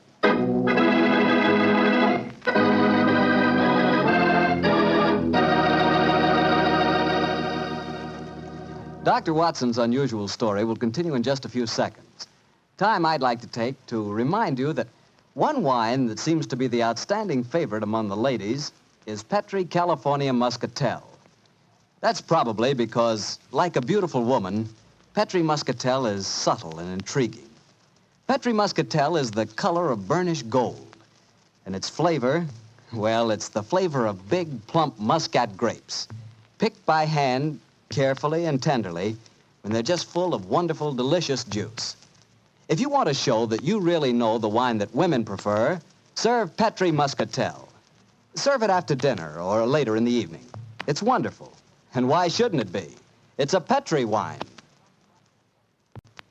F: Dr. Watson's unusual story will continue in just a few seconds. Time I'd like to take to remind you that one wine that seems to be the outstanding favorite among the ladies is Petri California Muscatel. That's probably because, like a beautiful woman, Petri Muscatel is subtle and intriguing. Petri Muscatel is the color of burnished gold, and its flavor, well, it's the flavor of big, plump Muscat grapes, picked by hand carefully and tenderly when they're just full of wonderful, delicious juice. If you want to show that you really know the wine that women prefer, serve Petri Muscatel. Serve it after dinner or later in the evening. It's wonderful. And why shouldn't it be? It's a Petri wine.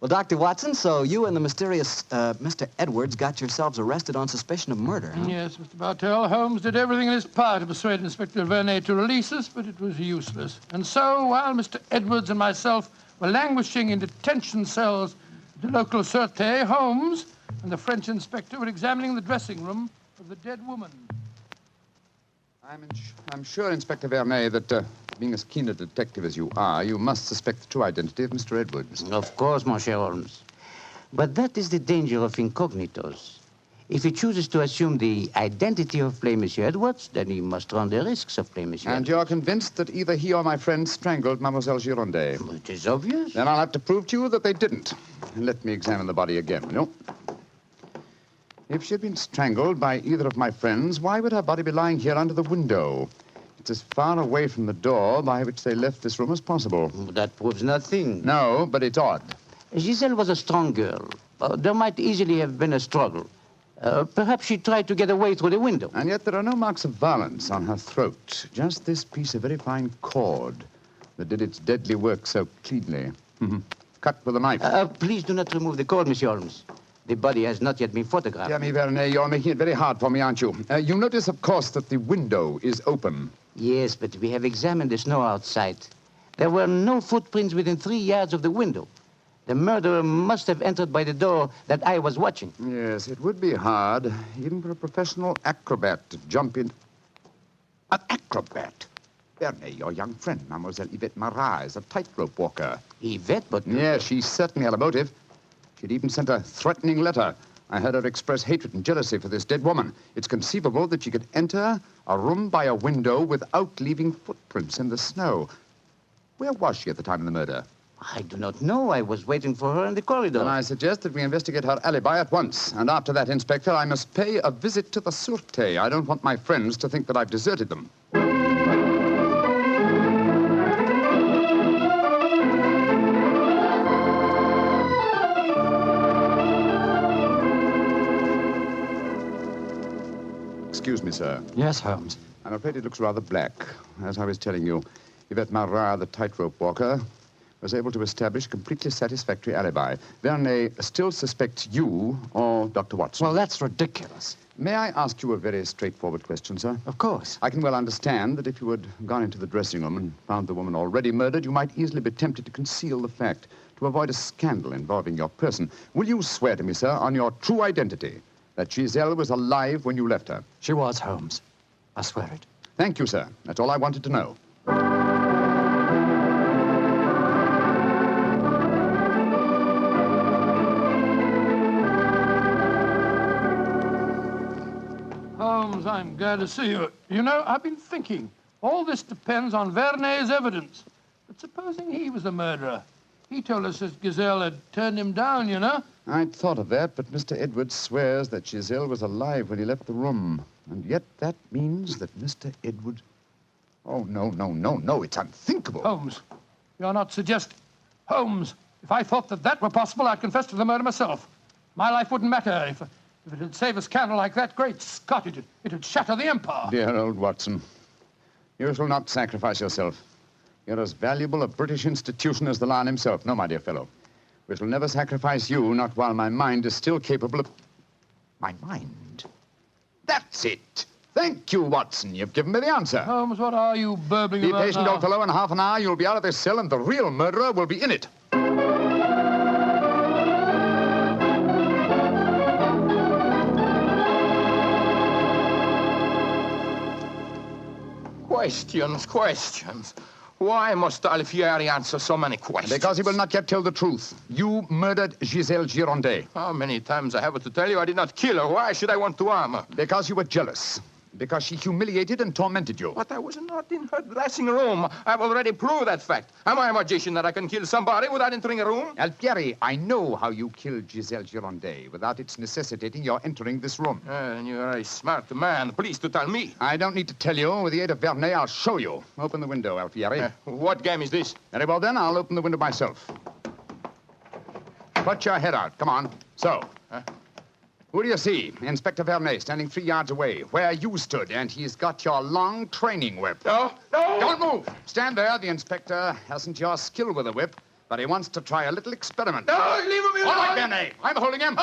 F: Well, Dr. Watson, so you and the mysterious Mr. Edwards got yourselves arrested on suspicion of murder, huh?
G: Yes, Mr. Bartell. Holmes did everything in his power to persuade Inspector Vernet to release us, but it was useless. And so, while Mr. Edwards and myself were languishing in detention cells at the local Sûreté, Holmes and the French inspector were examining the dressing room of the dead woman.
C: I'm sure, Inspector Vernet, that being as keen a detective as you are, you must suspect the true identity of Mr. Edwards.
A: Of course, Monsieur Holmes. But that is the danger of incognitos. If he chooses to assume the identity of plain Monsieur Edwards, then he must run the risks of plain Monsieur
C: And
A: Edwards.
C: you're convinced that either he or my friend strangled Mademoiselle Girondet?
A: It is obvious.
C: Then I'll have to prove to you that they didn't. Let me examine the body again, will you? If she had been strangled by either of my friends, why would her body be lying here under the window? It's as far away from the door by which they left this room as possible.
A: That proves nothing.
C: No, but it's odd.
A: Giselle was a strong girl. There might easily have been a struggle. Perhaps she tried to get away through the window.
C: And yet there are no marks of violence on her throat. Just this piece of very fine cord that did its deadly work so cleanly. Cut with a knife.
A: Please do not remove the cord, Monsieur Holmes. The body has not yet been photographed.
H: Dear me, Vernet, you're making it very hard for me, aren't you? You notice, of course, that the window is open.
A: Yes, but we have examined the snow outside. There were no footprints within 3 yards of the window. The murderer must have entered by the door that I was watching.
H: Yes, it would be hard, even for a professional acrobat, to jump in. An acrobat? Vernet, your young friend, Mademoiselle Yvette Marat, is a tightrope walker.
A: Yvette, but...
H: Yes, she certainly had a motive. She'd even sent a threatening letter. I heard her express hatred and jealousy for this dead woman. It's conceivable that she could enter a room by a window without leaving footprints in the snow. Where was she at the time of the murder?
A: I do not know. I was waiting for her in the corridor.
H: Then I suggest that we investigate her alibi at once. And after that, Inspector, I must pay a visit to the Sûreté. I don't want my friends to think that I've deserted them. Excuse me, sir.
V: Yes, Holmes.
H: I'm afraid it looks rather black. As I was telling you, Yvette Marat, the tightrope walker, was able to establish a completely satisfactory alibi. Vernet still suspects you or Dr. Watson.
V: Well, that's ridiculous.
H: May I ask you a very straightforward question, sir?
V: Of course.
H: I can well understand that if you had gone into the dressing room and found the woman already murdered, you might easily be tempted to conceal the fact, to avoid a scandal involving your person. Will you swear to me, sir, on your true identity, that Gazelle was alive when you left her?
V: She was, Holmes. I swear it.
H: Thank you, sir. That's all I wanted to know.
G: Holmes, I'm glad to see you. You know, I've been thinking. All this depends on Vernet's evidence. But supposing he was the murderer? He told us that Gazelle had turned him down, you know.
H: I'd thought of that, but Mr. Edwards swears that Gazelle was alive when he left the room. And yet that means that Mr. Edwards... Oh, no, it's unthinkable.
G: Holmes, you're not suggesting... Holmes, if I thought that that were possible, I'd confess to the murder myself. My life wouldn't matter if it had saved a scandal like that. Great Scott, it'd shatter the empire.
H: Dear old Watson, you shall not sacrifice yourself. You're as valuable a British institution as the Lion himself. No, my dear fellow. We shall never sacrifice you, not while my mind is still capable of... My mind? That's it. Thank you, Watson. You've given me the answer.
G: Holmes, what are you burbling
H: Be
G: about
H: patient,
G: now?
H: old fellow. In half an hour, you'll be out of this cell, and the real murderer will be in it.
K: Questions. Why must Alfieri answer so many questions?
H: Because he will not yet tell the truth. You murdered Giselle Girondet.
K: How many times I have to tell you I did not kill her? Why should I want to harm her?
H: Because you were jealous. Because she humiliated and tormented you.
K: But I was not in her dressing room. I've already proved that fact. Am I a magician that I can kill somebody without entering a room?
H: Alfieri, I know how you killed Giselle Girondet without its necessitating your entering this room.
K: And you're a smart man. Please to tell me.
H: I don't need to tell you. With the aid of Vernet, I'll show you. Open the window, Alfieri.
K: What game is this?
H: Very well, then. I'll open the window myself. Put your head out. Come on. So. Who do you see? Inspector Vernet, standing 3 yards away, where you stood, and he's got your long training whip.
K: No!
H: Don't move! Stand there. The inspector hasn't your skill with a whip, but he wants to try a little experiment.
K: No, leave me alone!
H: All right, Vernet. I'm holding him.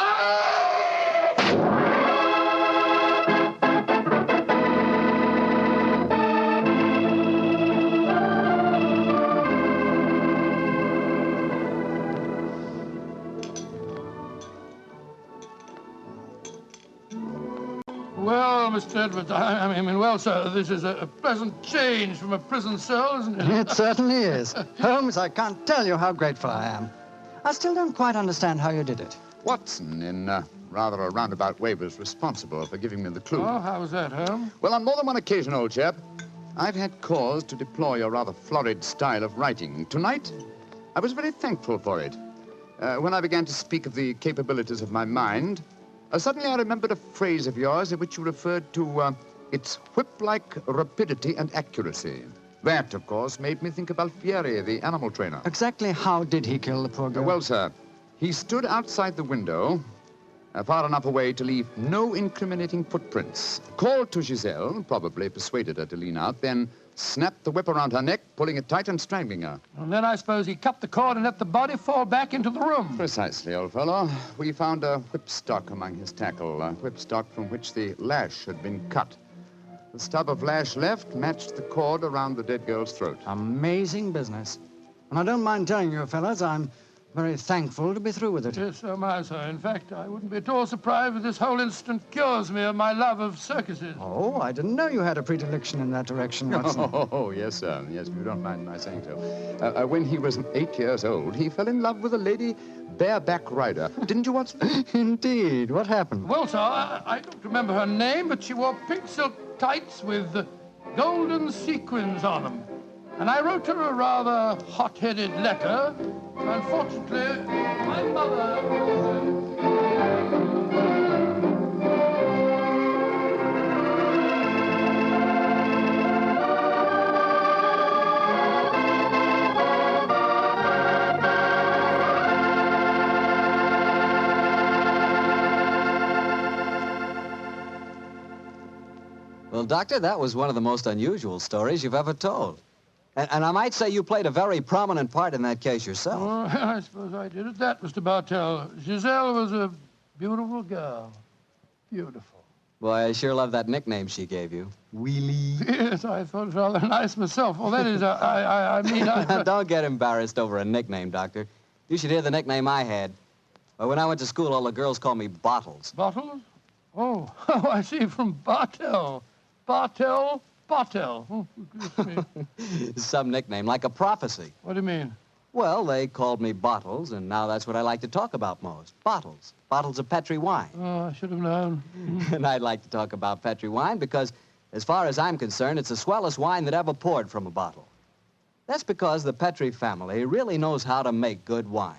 G: Well, Mr. Edwards, I mean, well, sir, this is a pleasant change from a prison cell, isn't it?
V: It certainly is. Holmes, I can't tell you how grateful I am. I still don't quite understand how you did it.
H: Watson, in rather a roundabout way, was responsible for giving me the clue.
G: Oh, how was that, Holmes?
H: Well, on more than one occasion, old chap, I've had cause to deplore your rather florid style of writing. Tonight, I was very thankful for it. When I began to speak of the capabilities of my mind, suddenly I remembered a phrase of yours in which you referred to its whip-like rapidity and accuracy. That, of course, made me think of Alfieri, the animal trainer.
V: Exactly how did he kill the poor girl?
H: Well, sir, he stood outside the window, far enough away to leave no incriminating footprints. Called to Giselle, probably persuaded her to lean out, then snapped the whip around her neck, pulling it tight and strangling her.
G: And then I suppose he cut the cord and let the body fall back into the room.
H: Precisely, old fellow. We found a whipstock among his tackle, a whipstock from which the lash had been cut. The stub of lash left matched the cord around the dead girl's throat.
V: Amazing business. And I don't mind telling you, fellas, I'm very thankful to be through with it.
G: Yes, so am I, sir. In fact, I wouldn't be at all surprised if this whole incident cures me of my love of circuses.
V: Oh, I didn't know you had a predilection in that direction, Watson.
H: Oh, yes, sir. Yes, if you don't mind my saying so. When he was 8 years old, he fell in love with a lady bareback rider. Didn't you, Watson?
V: Indeed. What happened?
G: Well, sir, I don't remember her name, but she wore pink silk tights with golden sequins on them. And I wrote her a rather hot-headed letter. Unfortunately, my mother...
F: Well, Doctor, that was one of the most unusual stories you've ever told. And I might say you played a very prominent part in that case yourself.
G: Oh, I suppose I did. At that, Mr. Bartell. Giselle was a beautiful girl. Beautiful.
F: Boy, I sure love that nickname she gave you. Wheelie.
G: Yes, I thought it rather nice myself. Well, that is, I mean...
F: Don't get embarrassed over a nickname, Doctor. You should hear the nickname I had. Well, when I went to school, all the girls called me Bottles.
G: Bottles? Oh, I see, from Bartell. Bartell? Oh,
F: some nickname, like a prophecy.
G: What do you mean?
F: Well, they called me Bottles, and now that's what I like to talk about most. Bottles. Bottles of Petri wine.
G: Oh, I should have known.
F: And I'd like to talk about Petri wine because, as far as I'm concerned, it's the swellest wine that ever poured from a bottle. That's because the Petri family really knows how to make good wine.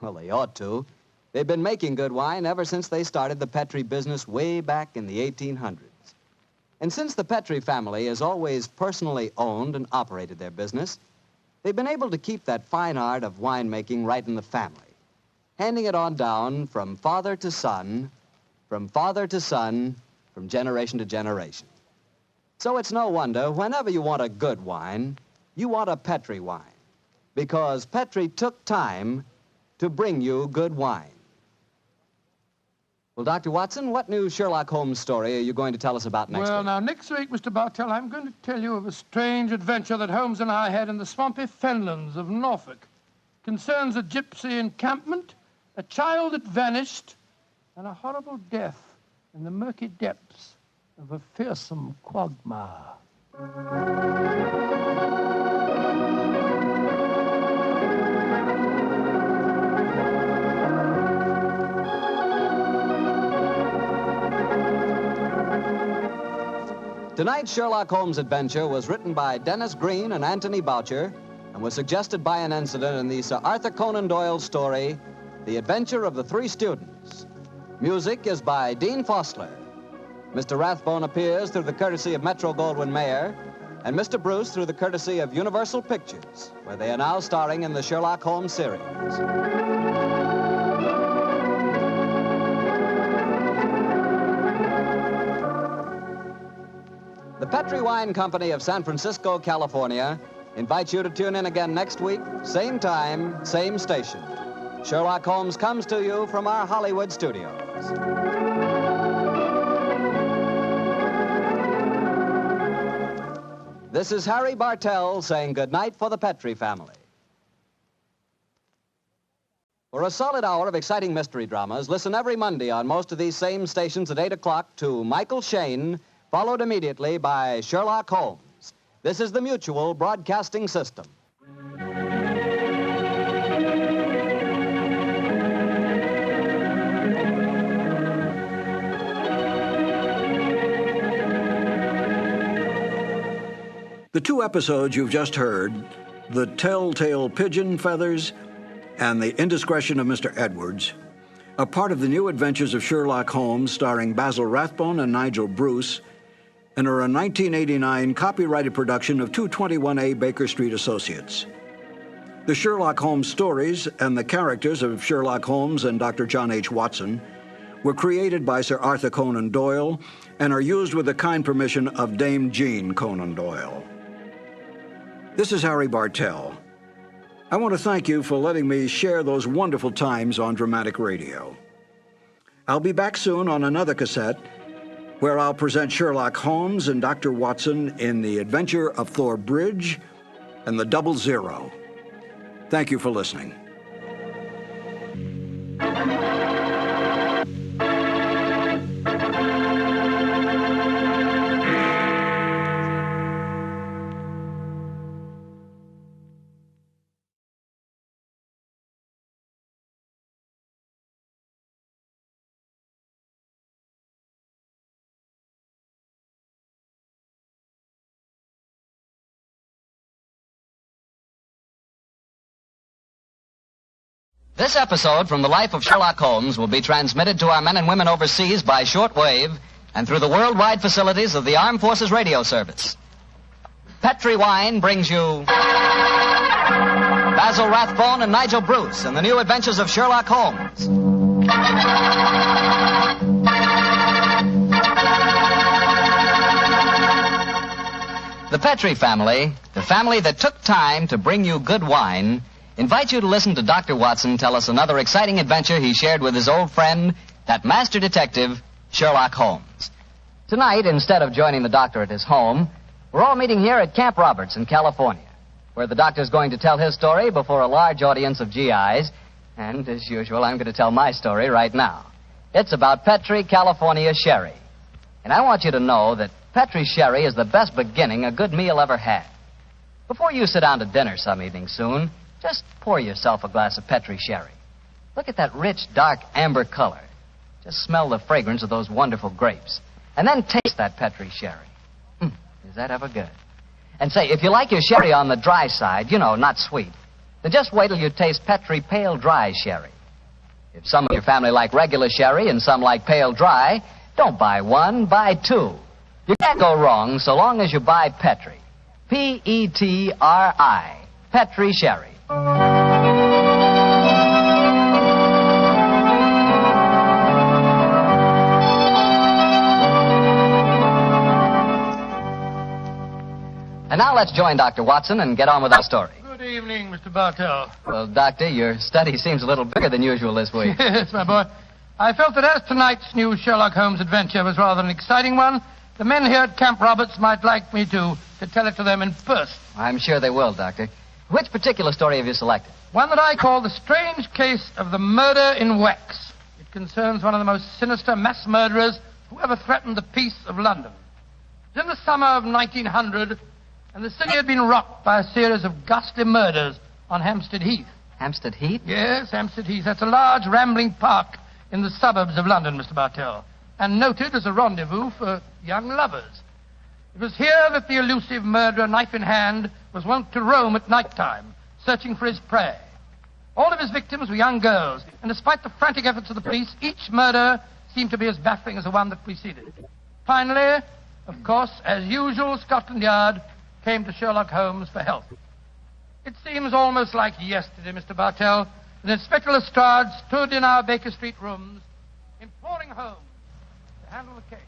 F: Well, they ought to. They've been making good wine ever since they started the Petri business way back in the 1800s. And since the Petri family has always personally owned and operated their business, they've been able to keep that fine art of winemaking right in the family, handing it on down from father to son, from generation to generation. So it's no wonder, whenever you want a good wine, you want a Petri wine, because Petri took time to bring you good wine. Well, Dr. Watson, what new Sherlock Holmes story are you going to tell us about next week?
G: Well, now, next week, Mr. Bartell, I'm going to tell you of a strange adventure that Holmes and I had in the swampy fenlands of Norfolk. It concerns a gypsy encampment, a child that vanished, and a horrible death in the murky depths of a fearsome quagmire.
F: Tonight's Sherlock Holmes adventure was written by Dennis Green and Anthony Boucher and was suggested by an incident in the Sir Arthur Conan Doyle story, The Adventure of the Three Students. Music is by Dean Fostler. Mr. Rathbone appears through the courtesy of Metro-Goldwyn-Mayer, and Mr. Bruce through the courtesy of Universal Pictures, where they are now starring in the Sherlock Holmes series. The Petri Wine Company of San Francisco, California, invites you to tune in again next week, same time, same station. Sherlock Holmes comes to you from our Hollywood studios. This is Harry Bartell saying goodnight for the Petri family. For a solid hour of exciting mystery dramas, listen every Monday on most of these same stations at 8 o'clock to Michael Shayne, followed immediately by Sherlock Holmes. This is the Mutual Broadcasting System.
U: The two episodes you've just heard, The Telltale Pigeon Feathers and The Indiscretion of Mr. Edwards, are part of the new adventures of Sherlock Holmes starring Basil Rathbone and Nigel Bruce, and are a 1989 copyrighted production of 221A Baker Street Associates. The Sherlock Holmes stories and the characters of Sherlock Holmes and Dr. John H. Watson were created by Sir Arthur Conan Doyle and are used with the kind permission of Dame Jean Conan Doyle. This is Harry Bartell. I want to thank you for letting me share those wonderful times on dramatic radio. I'll be back soon on another cassette where I'll present Sherlock Holmes and Dr. Watson in The Adventure of Thor Bridge and the 00. Thank you for listening.
F: This episode from the life of Sherlock Holmes will be transmitted to our men and women overseas by shortwave and through the worldwide facilities of the Armed Forces Radio Service. Petri Wine brings you Basil Rathbone and Nigel Bruce in the new adventures of Sherlock Holmes. The Petri family, the family that took time to bring you good wine, invite you to listen to Dr. Watson tell us another exciting adventure he shared with his old friend, that master detective, Sherlock Holmes. Tonight, instead of joining the doctor at his home, we're all meeting here at Camp Roberts in California, where the doctor's going to tell his story before a large audience of GIs, and as usual, I'm going to tell my story right now. It's about Petri California Sherry. And I want you to know that Petri Sherry is the best beginning a good meal ever had. Before you sit down to dinner some evening soon, just pour yourself a glass of Petri Sherry. Look at that rich, dark amber color. Just smell the fragrance of those wonderful grapes. And then taste that Petri Sherry. Is that ever good? And say, if you like your sherry on the dry side, you know, not sweet, then just wait till you taste Petri Pale Dry Sherry. If some of your family like regular sherry and some like pale dry, don't buy one, buy two. You can't go wrong so long as you buy Petri. Petri. Petri Sherry. And now let's join Dr. Watson and get on with our story.
G: Good evening, Mr. Bartell.
F: Well, Doctor, your study seems a little bigger than usual this week.
G: Yes, my boy. I felt that as tonight's new Sherlock Holmes adventure was rather an exciting one, the men here at Camp Roberts might like me to tell it to them in person.
F: I'm sure they will, Doctor. Which particular story have you selected?
G: One that I call The Strange Case of the Murder in Wax. It concerns one of the most sinister mass murderers who ever threatened the peace of London. It was in the summer of 1900, and the city had been rocked by a series of ghastly murders on Hampstead Heath.
F: Hampstead Heath?
G: Yes, Hampstead Heath. That's a large, rambling park in the suburbs of London, Mr. Bartell, and noted as a rendezvous for young lovers. It was here that the elusive murderer, knife in hand, was wont to roam at night time, searching for his prey. All of his victims were young girls, and despite the frantic efforts of the police, each murder seemed to be as baffling as the one that preceded it. Finally, of course, as usual, Scotland Yard came to Sherlock Holmes for help. It seems almost like yesterday, Mr. Bartell, that Inspector Lestrade stood in our Baker Street rooms, imploring Holmes to handle the case.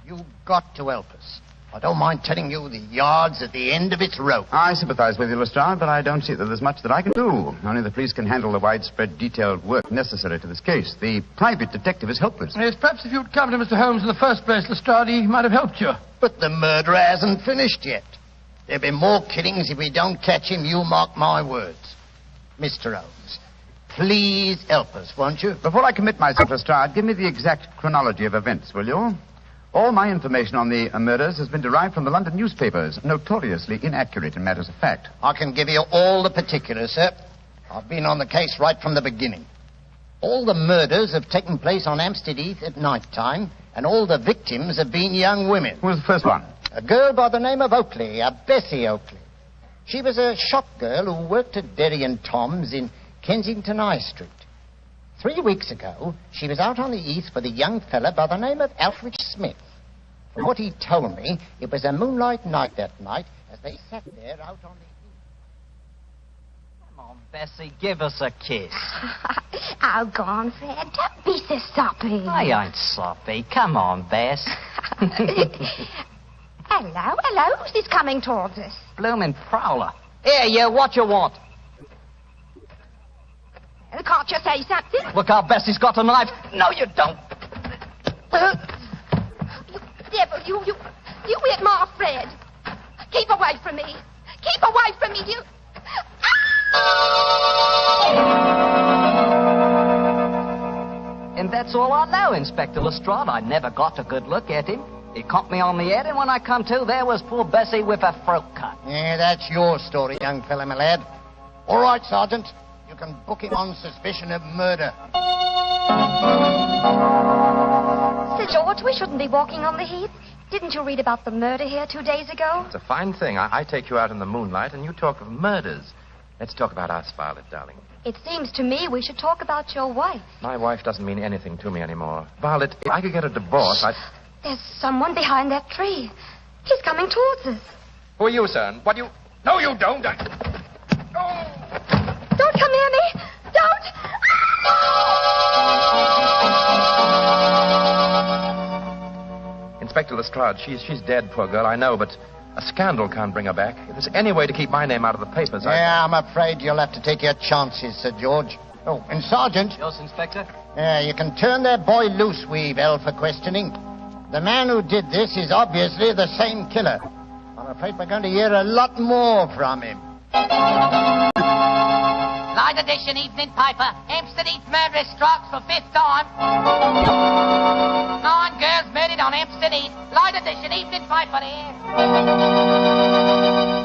J: You've got to help us. I don't mind telling you the yard's at the end of its rope.
M: I sympathize with you, Lestrade, but I don't see that there's much that I can do. Only the police can handle the widespread, detailed work necessary to this case. The private detective is helpless.
G: Yes, perhaps if you'd come to Mr. Holmes in the first place, Lestrade, he might have helped you.
J: But the murderer hasn't finished yet. There'll be more killings if we don't catch him, you mark my words. Mr. Holmes, please help us, won't you?
M: Before I commit myself, Lestrade, give me the exact chronology of events, will you? All my information on the murders has been derived from the London newspapers, notoriously inaccurate in matters of fact.
J: I can give you all the particulars, sir. I've been on the case right from the beginning. All the murders have taken place on Hampstead Heath at night time, and all the victims have been young women.
M: Who was the first one?
J: A girl by the name of Oakley, Bessie Oakley. She was a shop girl who worked at Derry and Tom's in Kensington High Street. 3 weeks ago, she was out on the heath with a young fella by the name of Alfred Smith. From what he told me, it was a moonlight night that night as they sat there out on the heath.
F: Come on, Bessie, give us a kiss.
O: Oh, go on, Fred. Don't be so soppy.
F: I ain't soppy. Come on, Bess.
O: Hello. Who's this coming towards us?
B: Bloomin' prowler. Here, you, what you want?
O: Can't you say something?
B: Look how Bessie's got a knife. No, you don't.
O: Devil, you hit my Fred. Keep away from me. Keep away from me, you.
B: And that's all I know, Inspector Lestrade. I never got a good look at him. He conked me on the head, and when I come to, there was poor Bessie with her throat cut.
J: Yeah, that's your story, young fella, my lad. All right, Sergeant. You can book him on suspicion of murder.
O: Sir George, we shouldn't be walking on the heath. Didn't you read about the murder here 2 days ago?
P: It's a fine thing. I take you out in the moonlight, and you talk of murders. Let's talk about us, Violet, darling.
O: It seems to me we should talk about your wife.
P: My wife doesn't mean anything to me anymore. Violet, if I could get a divorce,
O: There's someone behind that tree. He's coming towards us.
P: Who are you, son? What do you... No, you don't.
O: Don't come near me. Don't.
P: Inspector Lestrade, she's dead, poor girl, I know, but a scandal can't bring her back. If there's any way to keep my name out of the papers,
J: Yeah, I'm afraid you'll have to take your chances, Sir George. Oh, and Sergeant...
B: Yes, Inspector?
J: You can turn that boy loose, Weevil, for questioning. The man who did this is obviously the same killer. I'm afraid we're going to hear a lot more from him.
W: Light edition evening paper. Hampstead Heath murderess strikes for 5th time. 9 girls murdered on Hampstead Heath. Light edition evening paper here.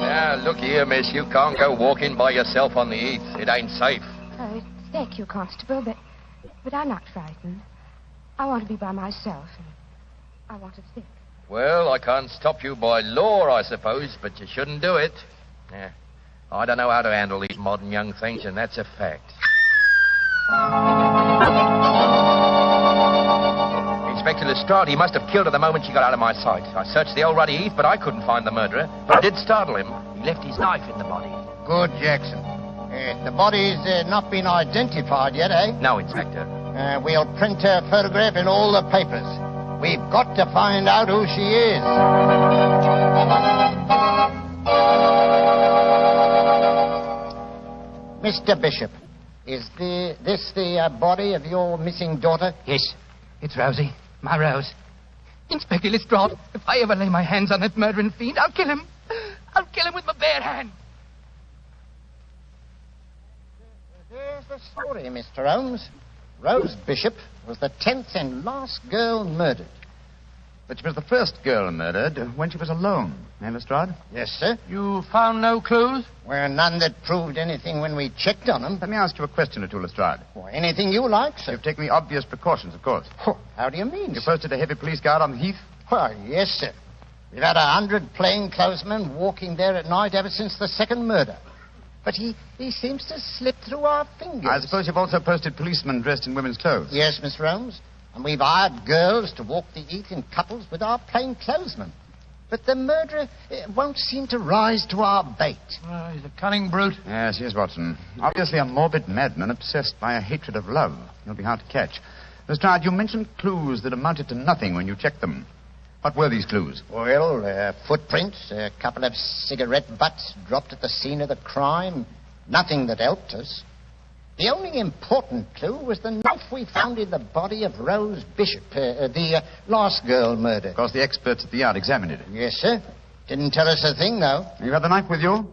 P: Now, look here, miss. You can't go walking by yourself on the heath. It ain't safe.
O: Oh, thank you, Constable, but I'm not frightened. I want to be by myself, and I want to think.
P: Well, I can't stop you by law, I suppose, but you shouldn't do it. Yeah. I don't know how to handle these modern young things, and that's a fact. Inspector Lestrade, he must have killed her the moment she got out of my sight. I searched the old ruddy heath, but I couldn't find the murderer. But I did startle him. He left his knife in the body.
J: Good, Jackson. The body's not been identified yet, eh?
P: No, Inspector.
J: We'll print her photograph in all the papers. We've got to find out who she is. Mr. Bishop, is this the body of your missing daughter?
X: Yes, it's Rosie, my Rose. Inspector Lestrade, if I ever lay my hands on that murdering fiend, I'll kill him. I'll kill him with my bare hand.
J: There's the story, Mr. Holmes. Rose Bishop was the 10th and last girl murdered.
H: But she was the first girl murdered when she was alone, eh, Lestrade?
J: Yes, sir.
G: You found no clues?
J: Well, none that proved anything when we checked on them.
H: Let me ask you a question or two, Lestrade.
J: Well, anything you like, sir.
H: You've taken the obvious precautions, of course.
J: How do you mean,
H: You posted a heavy police guard on the heath?
J: Why, yes, sir. We've had 100 plainclothesmen walking there at night ever since the second murder. But he seems to slip through our fingers.
H: I suppose you've also posted policemen dressed in women's clothes.
J: Yes, Mr. Holmes. And we've hired girls to walk the heath in couples with our plainclothesmen. But the murderer won't seem to rise to our bait.
G: He's a cunning brute.
H: Yes, he is, Watson. Obviously a morbid madman obsessed by a hatred of love. He'll be hard to catch. Lestrade, you mentioned clues that amounted to nothing when you checked them. What were these clues?
J: Well, footprints, a couple of cigarette butts dropped at the scene of the crime. Nothing that helped us. The only important clue was the knife we found in the body of Rose Bishop, the last girl murdered.
H: Of course, the experts at the yard examined it.
J: Yes, sir. Didn't tell us a thing, though.
H: You had the knife with you?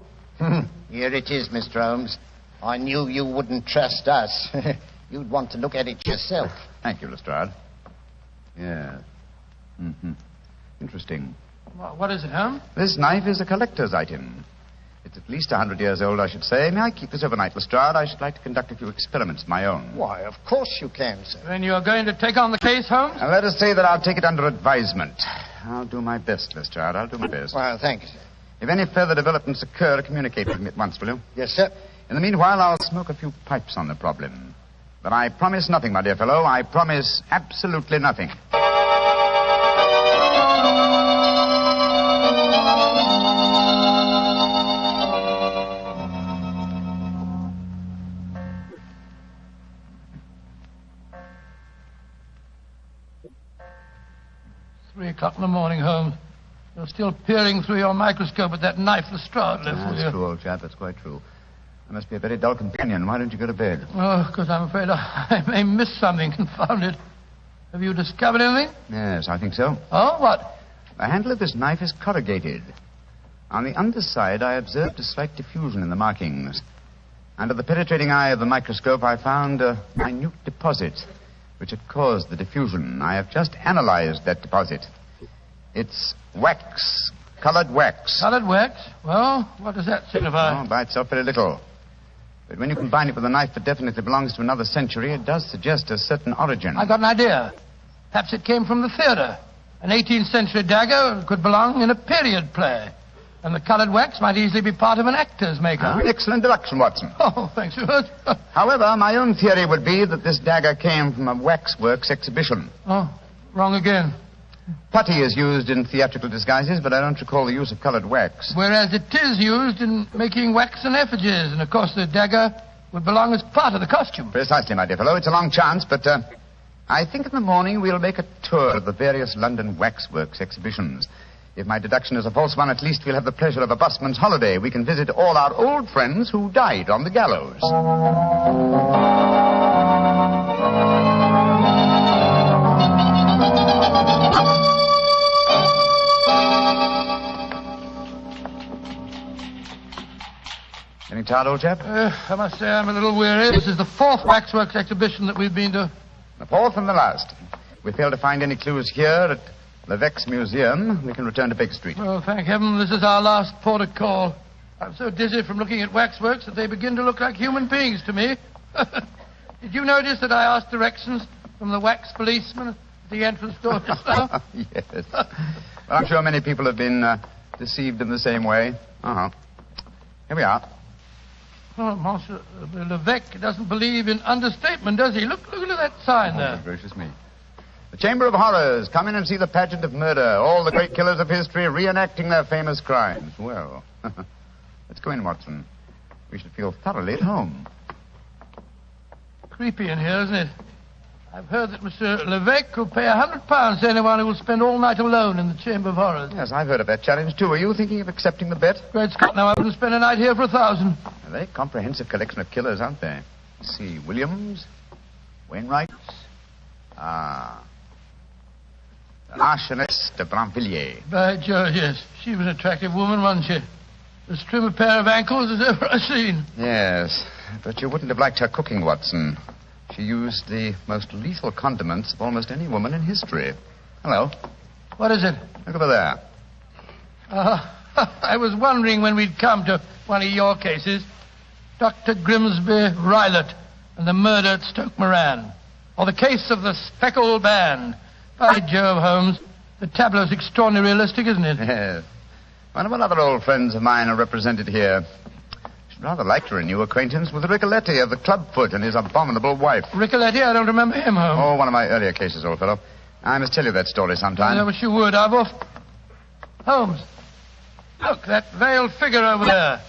J: Here it is, Mr. Holmes. I knew you wouldn't trust us. You'd want to look at it yourself.
H: Thank you, Lestrade. Yeah. Mm-hmm. Interesting.
G: What is it, Holmes?
H: This knife is a collector's item. It's at least 100 years old, I should say. May I keep this overnight, Lestrade? I should like to conduct a few experiments of my own.
J: Why, of course you can, sir.
G: Then you're going to take on the case, Holmes?
H: Now, let us say that I'll take it under advisement. I'll do my best, Lestrade. I'll do my best.
J: Well, thank you, sir.
H: If any further developments occur, communicate with me at once, will you?
J: Yes, sir.
H: In the meanwhile, I'll smoke a few pipes on the problem. But I promise nothing, my dear fellow. I promise absolutely nothing.
G: 3 o'clock in the morning, Holmes. You're still peering through your microscope at that knife Lestrade left for you.
H: That's true, old chap. That's quite true. I must be a very dull companion. Why don't you go to bed?
G: Oh, because I'm afraid I may miss something. Confound it. Have you discovered anything?
H: Yes, I think so.
G: Oh, what?
H: The handle of this knife is corrugated. On the underside, I observed a slight diffusion in the markings. Under the penetrating eye of the microscope, I found a minute deposit which had caused the diffusion. I have just analyzed that deposit. It's wax, colored wax.
G: Colored wax? Well, what does that signify?
H: Oh, by itself, very little. But when you combine it with a knife that definitely belongs to another century, it does suggest a certain origin.
G: I got an idea. Perhaps it came from the theater. An 18th century dagger could belong in a period play. And the colored wax might easily be part of an actor's makeup.
H: Excellent deduction, Watson.
G: Oh, thanks, Stuart.
H: However, my own theory would be that this dagger came from a waxworks exhibition.
G: Oh, wrong again.
H: Putty is used in theatrical disguises, but I don't recall the use of colored wax.
G: Whereas it is used in making waxen effigies, and of course the dagger would belong as part of the costume.
H: Precisely, my dear fellow. It's a long chance, but I think in the morning we'll make a tour of the various London waxworks exhibitions. If my deduction is a false one, at least we'll have the pleasure of a busman's holiday. We can visit all our old friends who died on the gallows. Any tired, old chap?
G: I must say I'm a little weary. This is the fourth waxworks exhibition that we've been to.
H: The fourth and the last. We fail to find any clues here at Levesque's Museum. We can return to Baker Street.
G: Oh, thank heaven this is our last port of call. I'm so dizzy from looking at waxworks that they begin to look like human beings to me. Did you notice that I asked directions from the wax policeman at the entrance door just now?
H: Yes. Well, I'm sure many people have been deceived in the same way. Uh-huh. Here we are.
G: Oh, Monsieur Levesque doesn't believe in understatement, does he? Look at that sign there.
H: Oh, gracious me. The Chamber of Horrors. Come in and see the pageant of murder. All the great killers of history reenacting their famous crimes. Well, let's go in, Watson. We should feel thoroughly at home.
G: Creepy in here, isn't it? I've heard that Monsieur Levesque will pay £100 to anyone who will spend all night alone in the Chamber of Horrors.
H: Yes, I've heard of that challenge, too. Are you thinking of accepting the bet?
G: Great Scott, now I wouldn't spend a night here for $1,000.
H: A very comprehensive collection of killers, aren't they? Let's see. Williams, Wainwright. Marchioness de Brinvilliers.
G: By George, yes. She was an attractive woman, wasn't she? As trim a pair of ankles as ever I've seen.
H: Yes, but you wouldn't have liked her cooking, Watson. She used the most lethal condiments of almost any woman in history. Hello.
G: What is it?
H: Look over there.
G: I was wondering when we'd come to one of your cases. Dr. Grimsby Rylott and the murder at Stoke Moran. Or the case of the Speckled Band. By Jove, Holmes. The tableau's extraordinarily realistic, isn't it?
H: Yes. What other old friends of mine are represented here? I'd rather like to renew acquaintance with Ricoletti of the Clubfoot and his abominable wife.
G: Ricoletti? I don't remember him, Holmes.
H: Oh, one of my earlier cases, old fellow. I must tell you that story sometime.
G: I wish you would. I've off... Holmes, look, that veiled figure over there.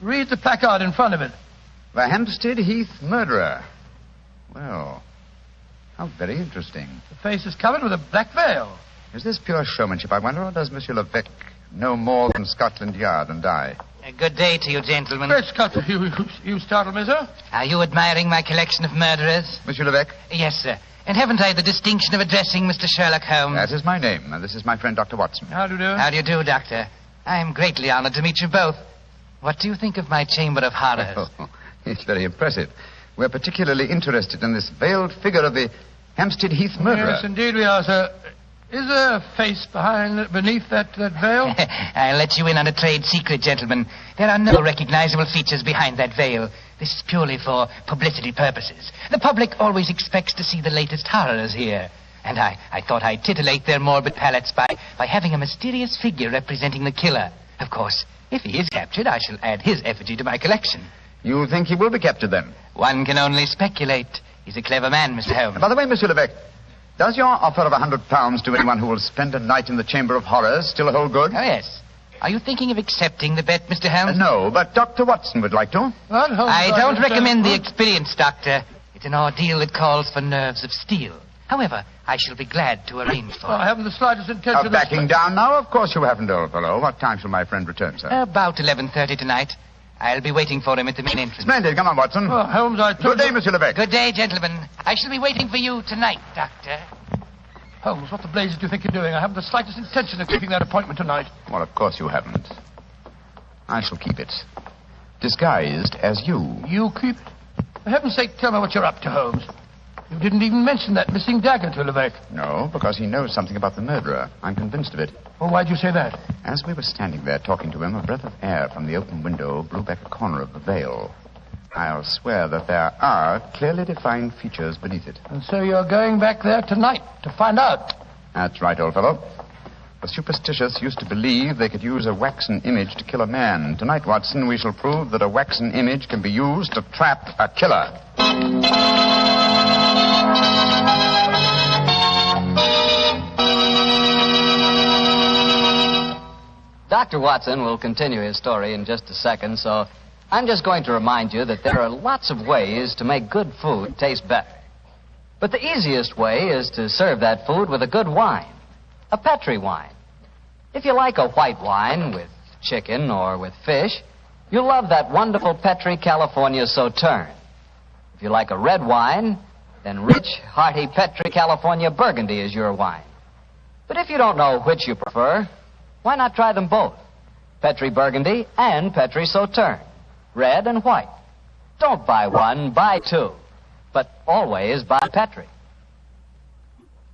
G: Read the placard in front of it.
H: The Hampstead Heath Murderer. Well, how very interesting.
G: The face is covered with a black veil.
H: Is this pure showmanship, I wonder, or does Monsieur Levesque know more than Scotland Yard and I?
W: Good day to you, gentlemen.
G: Great Scott, you startled me, sir.
W: Are you admiring my collection of murderers?
H: Monsieur Levesque?
W: Yes, sir. And haven't I the distinction of addressing Mr. Sherlock Holmes?
H: That is my name, and this is my friend, Dr. Watson.
G: How do you do?
W: How do you do, Doctor? I'm greatly honored to meet you both. What do you think of my Chamber of Horrors?
H: Oh, it's very impressive. We're particularly interested in this veiled figure of the Hampstead Heath murderer.
G: Yes, indeed we are, sir. Is there a face beneath that veil?
W: I'll let you in on a trade secret, gentlemen. There are no recognizable features behind that veil. This is purely for publicity purposes. The public always expects to see the latest horrors here. And I thought I'd titillate their morbid palates by having a mysterious figure representing the killer. Of course, if he is captured, I shall add his effigy to my collection.
H: You think he will be captured, then?
W: One can only speculate. He's a clever man, Mr. Holmes.
H: By the way, Monsieur Levesque, does your offer of £100 to anyone who will spend a night in the Chamber of Horrors still hold good?
W: Oh, yes. Are you thinking of accepting the bet, Mr. Holmes?
H: No, but Dr. Watson would like to.
W: I don't recommend the experience, Doctor. It's an ordeal that calls for nerves of steel.
X: However, I shall be glad to arrange for it.
G: I haven't the slightest intention of...
H: Backing down now? Of course you haven't, old fellow. What time shall my friend return, sir?
X: About 11:30 tonight. I'll be waiting for him at the main entrance.
H: Splendid. Come on, Watson.
G: Oh, Holmes, I told
H: Good day, Monsieur Levesque.
X: Good day, gentlemen. I shall be waiting for you tonight, Doctor.
G: Holmes, what the blazes do you think you're doing? I haven't the slightest intention of keeping that appointment tonight.
H: Well, of course you haven't. I shall keep it. Disguised as you.
G: You keep it? For heaven's sake, tell me what you're up to, Holmes. You didn't even mention that missing dagger to Levesque.
H: No, because he knows something about the murderer. I'm convinced of it.
G: Well, why'd you say that?
H: As we were standing there talking to him, a breath of air from the open window blew back a corner of the veil. I'll swear that there are clearly defined features beneath it.
G: And so you're going back there tonight to find out?
H: That's right, old fellow. The superstitious used to believe they could use a waxen image to kill a man. Tonight, Watson, we shall prove that a waxen image can be used to trap a killer.
F: Dr. Watson will continue his story in just a second, so I'm just going to remind you that there are lots of ways to make good food taste better. But the easiest way is to serve that food with a good wine, a Petri wine. If you like a white wine with chicken or with fish, you'll love that wonderful Petri California Sauterne. If you like a red wine, then rich, hearty Petri California Burgundy is your wine. But if you don't know which you prefer, why not try them both? Petri Burgundy and Petri Sauterne. Red and white. Don't buy one, buy two. But always buy Petri.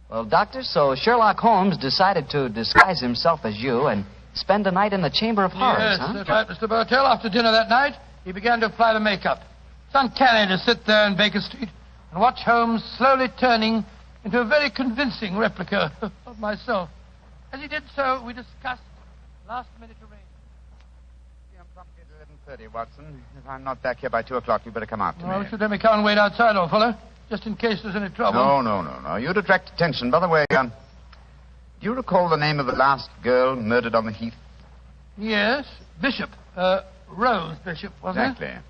F: Well, Doctor, so Sherlock Holmes decided to disguise himself as you and spend a night in the Chamber of Horrors,
G: Yes,
F: huh?
G: that's right, Mr. Bartell. After dinner that night, he began to apply the makeup. It's uncanny to sit there in Baker Street and watch Holmes slowly turning into a very convincing replica of myself. As he did so, we discussed last-minute arrangements.
H: I'm promptly at 11:30, Watson. If I'm not back here by 2 o'clock, you better come out to
G: Well,
H: me.
G: should let me come and wait outside, old fellow, just in case there's any trouble.
H: No. You'd attract attention. By the way, do you recall the name of the last girl murdered on the Heath?
G: Yes, Bishop. Rose Bishop, wasn't it?
H: Exactly.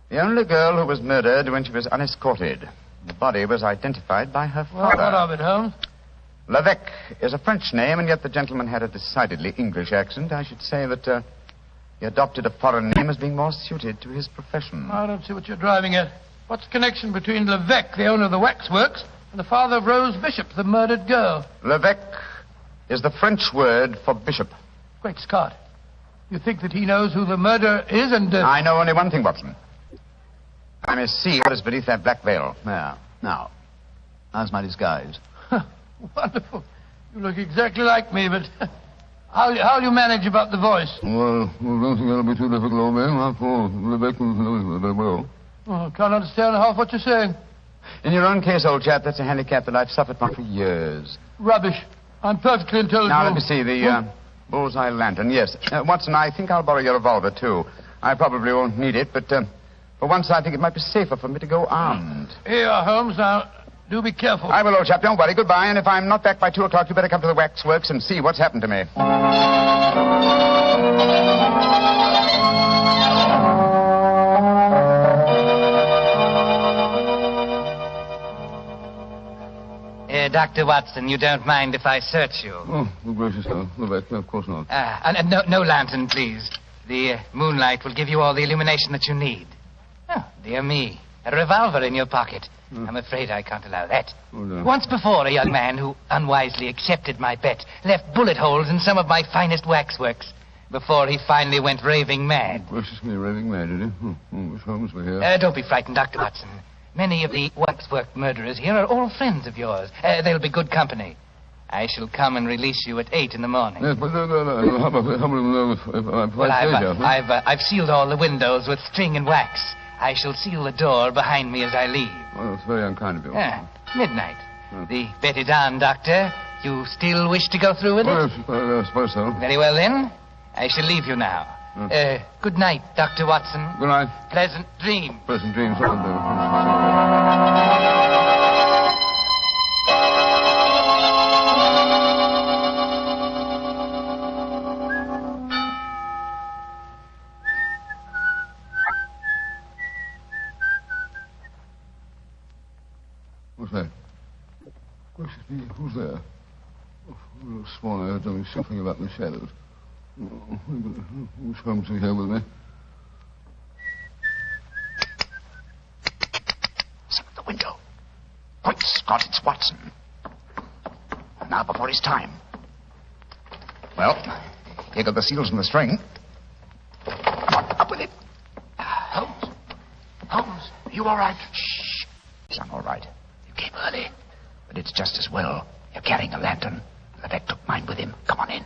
H: The only girl who was murdered when she was unescorted. The body was identified by her
G: Well,
H: father.
G: what of it, Holmes?
H: Levesque is a French name, and yet the gentleman had a decidedly English accent. I should say that he adopted a foreign name as being more suited to his profession.
G: I don't see what you're driving at. What's the connection between Levesque, the owner of the waxworks, and the father of Rose Bishop, the murdered girl?
H: Levesque is the French word for bishop.
G: Great Scott. You think that he knows who the murderer is and...
H: I know only one thing, Watson. I may see what is beneath that black veil.
N: There. Now, how's my disguise?
G: Wonderful. You look exactly like me, but how you manage about the voice?
N: Well, I don't think that'll be too difficult, old man. After all, Levesque knows very well.
G: Oh, I can't understand half what you're saying.
H: In your own case, old chap, that's a handicap that I've suffered from for years.
G: Rubbish. I'm perfectly intelligible.
H: Now, let me see, the bullseye lantern. Yes. Watson, I think I'll borrow your revolver, too. I probably won't need it, but for once I think it might be safer for me to go armed.
G: Here, Holmes. Now, do be careful.
H: I will, old chap. Don't worry. Goodbye. And if I'm not back by 2 o'clock, you better come to the waxworks and see what's happened to me.
X: Dr. Watson, you don't mind if I search you?
N: Oh, good gracious, no. Levesque, no, of course not.
X: And no lantern, please. The moonlight will give you all the illumination that you need. Oh, dear me. A revolver in your pocket. I'm afraid I can't allow that.
N: Oh, no.
X: Once before, a young man who unwisely accepted my bet left bullet holes in some of my finest waxworks before he finally went raving mad.
N: Gracious me, raving mad, did he? Wish Holmes were here.
X: Don't be frightened, Dr. Watson. Many of the waxwork murderers here are all friends of yours. They'll be good company. I shall come and release you at 8 in the morning.
N: Yes, but no. How about if
X: Well,
N: I
X: I've sealed all the windows with string and wax. I shall seal the door behind me as I leave.
N: Well, it's very unkind of you.
X: Midnight. The bet is on, Doctor. You still wish to go through with it?
N: Well, I suppose so.
X: Very well, then. I shall leave you now. Good night, Dr. Watson.
N: Good night.
X: Pleasant dreams.
N: Pleasant dreams. What's that? Who's there? I would have sworn I heard something shuffling about in the shadows. Who's Holmes here with me?
H: Some at the window. Quick, Scott, it's Watson. Now before his time. Well, here go the seals and the string. Come on, up with it. Holmes. Holmes, are you all right? Shh. I'm all right. You came early. But it's just as well. You're carrying a lantern. The vet took mine with him. Come on in.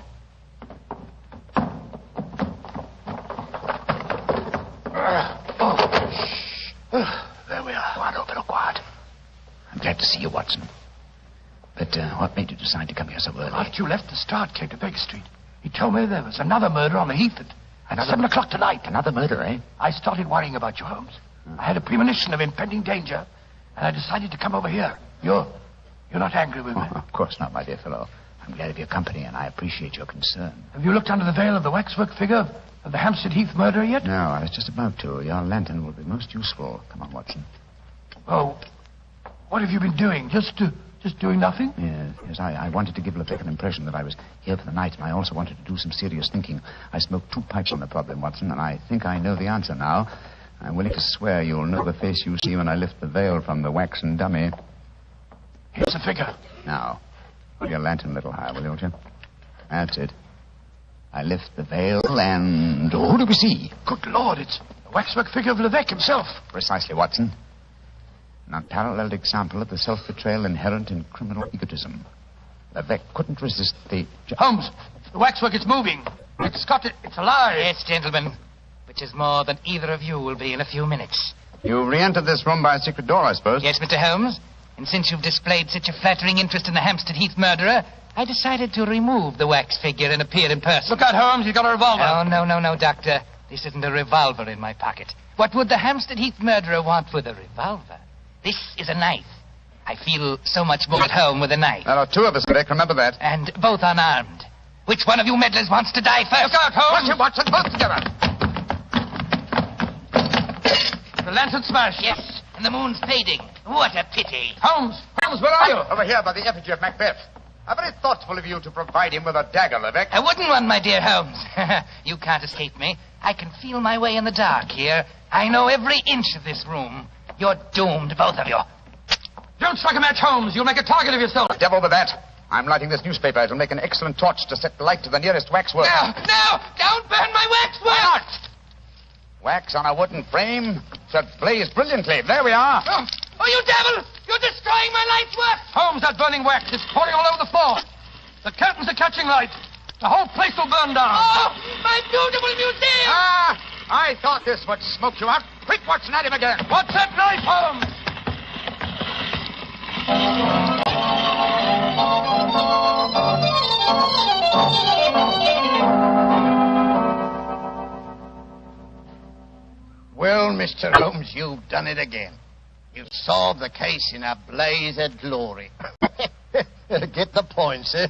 H: There we are. Quiet, a little quiet. I'm glad to see you, Watson. But what made you decide to come here so early?
Q: After you left the start, came to Baker Street. He told me there was another murder on the Heath at 7 o'clock tonight.
H: Another murder, eh?
Q: I started worrying about you, Holmes. I had a premonition of impending danger, and I decided to come over here. You're not angry with me?
H: Oh, of course not, my dear fellow. I'm glad of your company, and I appreciate your concern.
Q: Have you looked under the veil of the waxwork figure of the Hampstead Heath murderer yet?
H: No, I was just about to. Your lantern will be most useful. Come on, Watson.
Q: Oh, what have you been doing? Just doing nothing?
H: Yes, I wanted to give Levesque an impression that I was here for the night, and I also wanted to do some serious thinking. I smoked 2 pipes on the problem, Watson, and I think I know the answer now. I'm willing to swear you'll know the face you see when I lift the veil from the waxen dummy.
Q: Here's the figure.
H: Now, hold your lantern a little higher, will you? That's it. I lift the veil, and who do we see?
Q: Good Lord, it's the waxwork figure of Levesque himself.
H: Precisely, Watson. An unparalleled example of the self-betrayal inherent in criminal egotism. Levesque couldn't resist the...
Q: Holmes, the waxwork is moving. It's alive.
W: Yes, gentlemen. Which is more than either of you will be in a few minutes.
H: You re-entered this room by a secret door, I suppose?
W: Yes, Mr. Holmes. And since you've displayed such a flattering interest in the Hampstead Heath murderer, I decided to remove the wax figure and appear in person.
Q: Look out, Holmes. He's got a revolver.
W: Oh, no, Doctor. This isn't a revolver in my pocket. What would the Hampstead Heath murderer want with a revolver? This is a knife. I feel so much more at home with a knife.
H: There are 2 of us, Vic. Remember that.
W: And both unarmed. Which one of you meddlers wants to die first?
Q: Look out, Holmes!
H: Watson, both together.
Q: The lantern smashed.
W: Yes, and the moon's fading. What a pity.
Q: Holmes, where are you?
H: Over here by the effigy of Macbeth. How very thoughtful of you to provide him with a dagger, Levesque.
W: A wooden one, my dear Holmes. You can't escape me. I can feel my way in the dark here. I know every inch of this room. You're doomed, both of you.
Q: Don't strike a match, Holmes. You'll make a target of yourself.
H: Devil with that. I'm lighting this newspaper. It'll make an excellent torch to set light to the nearest waxwork.
W: No! Don't burn my waxwork!
H: Why not? Wax on a wooden frame should blaze brilliantly. There we are.
W: Oh, you devil! You're destroying my life's work!
Q: Holmes, that burning wax is pouring all over the floor. The curtains are catching light. The whole place will burn down.
W: Oh, my beautiful museum!
H: I thought this would smoke you out. Quick, Watson, at him again.
Q: What's that knife, Holmes?
J: Well, Mr. Holmes, you've done it again. You've solved the case in a blaze of glory. Get the point, sir?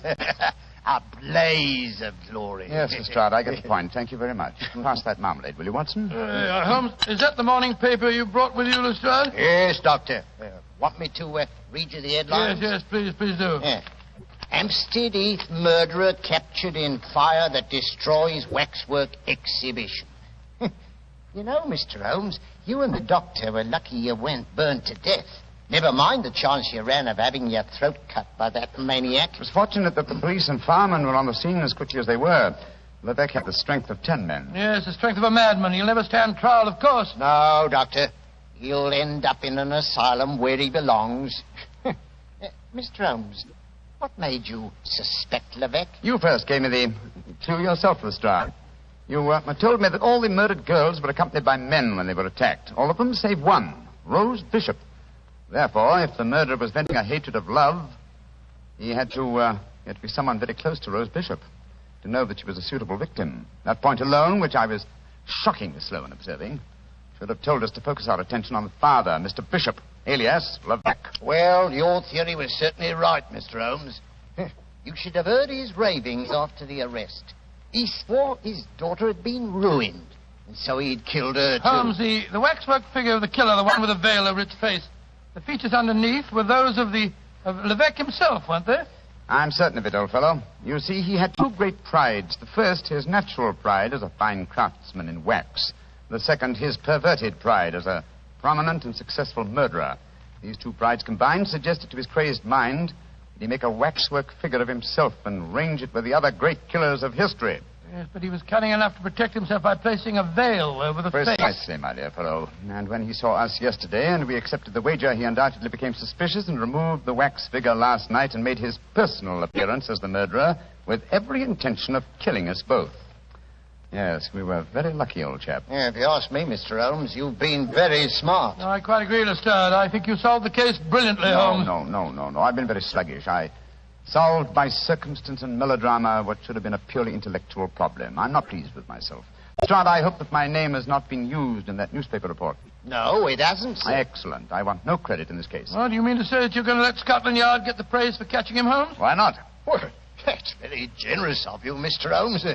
J: A blaze of glory.
H: Yes, Lestrade, I get the point. Thank you very much. Pass that marmalade, will you, Watson?
Q: Holmes, is that the morning paper you brought with you, Lestrade?
J: Yes, Doctor. Want me to read you the headlines?
Q: Yes, please do.
J: Yeah. Hampstead Heath murderer captured in fire that destroys waxwork exhibition. You know, Mr. Holmes, you and the doctor were lucky you weren't burned to death. Never mind the chance you ran of having your throat cut by that maniac.
H: It was fortunate that the police and firemen were on the scene as quickly as they were. Levesque had the strength of 10 men.
Q: Yes, the strength of a madman. He'll never stand trial, of course.
J: No, Doctor. He'll end up in an asylum where he belongs. Mr. Holmes, what made you suspect Levesque?
H: You first gave me the clue yourself, Lestrade. You told me that all the murdered girls were accompanied by men when they were attacked. All of them save one, Rose Bishop. Therefore, if the murderer was venting a hatred of love, he had to be someone very close to Rose Bishop to know that she was a suitable victim. That point alone, which I was shockingly slow in observing, should have told us to focus our attention on the father, Mr. Bishop, alias Levesque.
J: Well, your theory was certainly right, Mr. Holmes. You should have heard his ravings after the arrest. He swore his daughter had been ruined, and so he'd killed her, too.
Q: Holmes, the waxwork figure of the killer, the one with the veil over its face, the features underneath were those of the of Levesque himself, weren't they?
H: I'm certain of it, old fellow. You see, he had two great prides. The first, his natural pride as a fine craftsman in wax. The second, his perverted pride as a prominent and successful murderer. These two prides combined suggested to his crazed mind that he make a waxwork figure of himself and range it with the other great killers of history.
Q: Yes, but he was cunning enough to protect himself by placing a veil over the face.
H: Precisely, my dear fellow. And when he saw us yesterday and we accepted the wager, he undoubtedly became suspicious and removed the wax figure last night and made his personal appearance as the murderer with every intention of killing us both. Yes, we were very lucky, old chap.
J: Yeah, if you ask me, Mr. Holmes, you've been very smart.
Q: No, I quite agree, Lestrade. I think you solved the case brilliantly, Holmes.
H: No. I've been very sluggish. I solved by circumstance and melodrama what should have been a purely intellectual problem. I'm not pleased with myself. Lestrade, I hope that my name has not been used in that newspaper report.
J: No, it hasn't, sir.
H: Excellent. I want no credit in this case.
Q: Well, do you mean to say that you're going to let Scotland Yard get the praise for catching him, Holmes?
H: Why not?
J: Well, that's very generous of you, Mr. Holmes.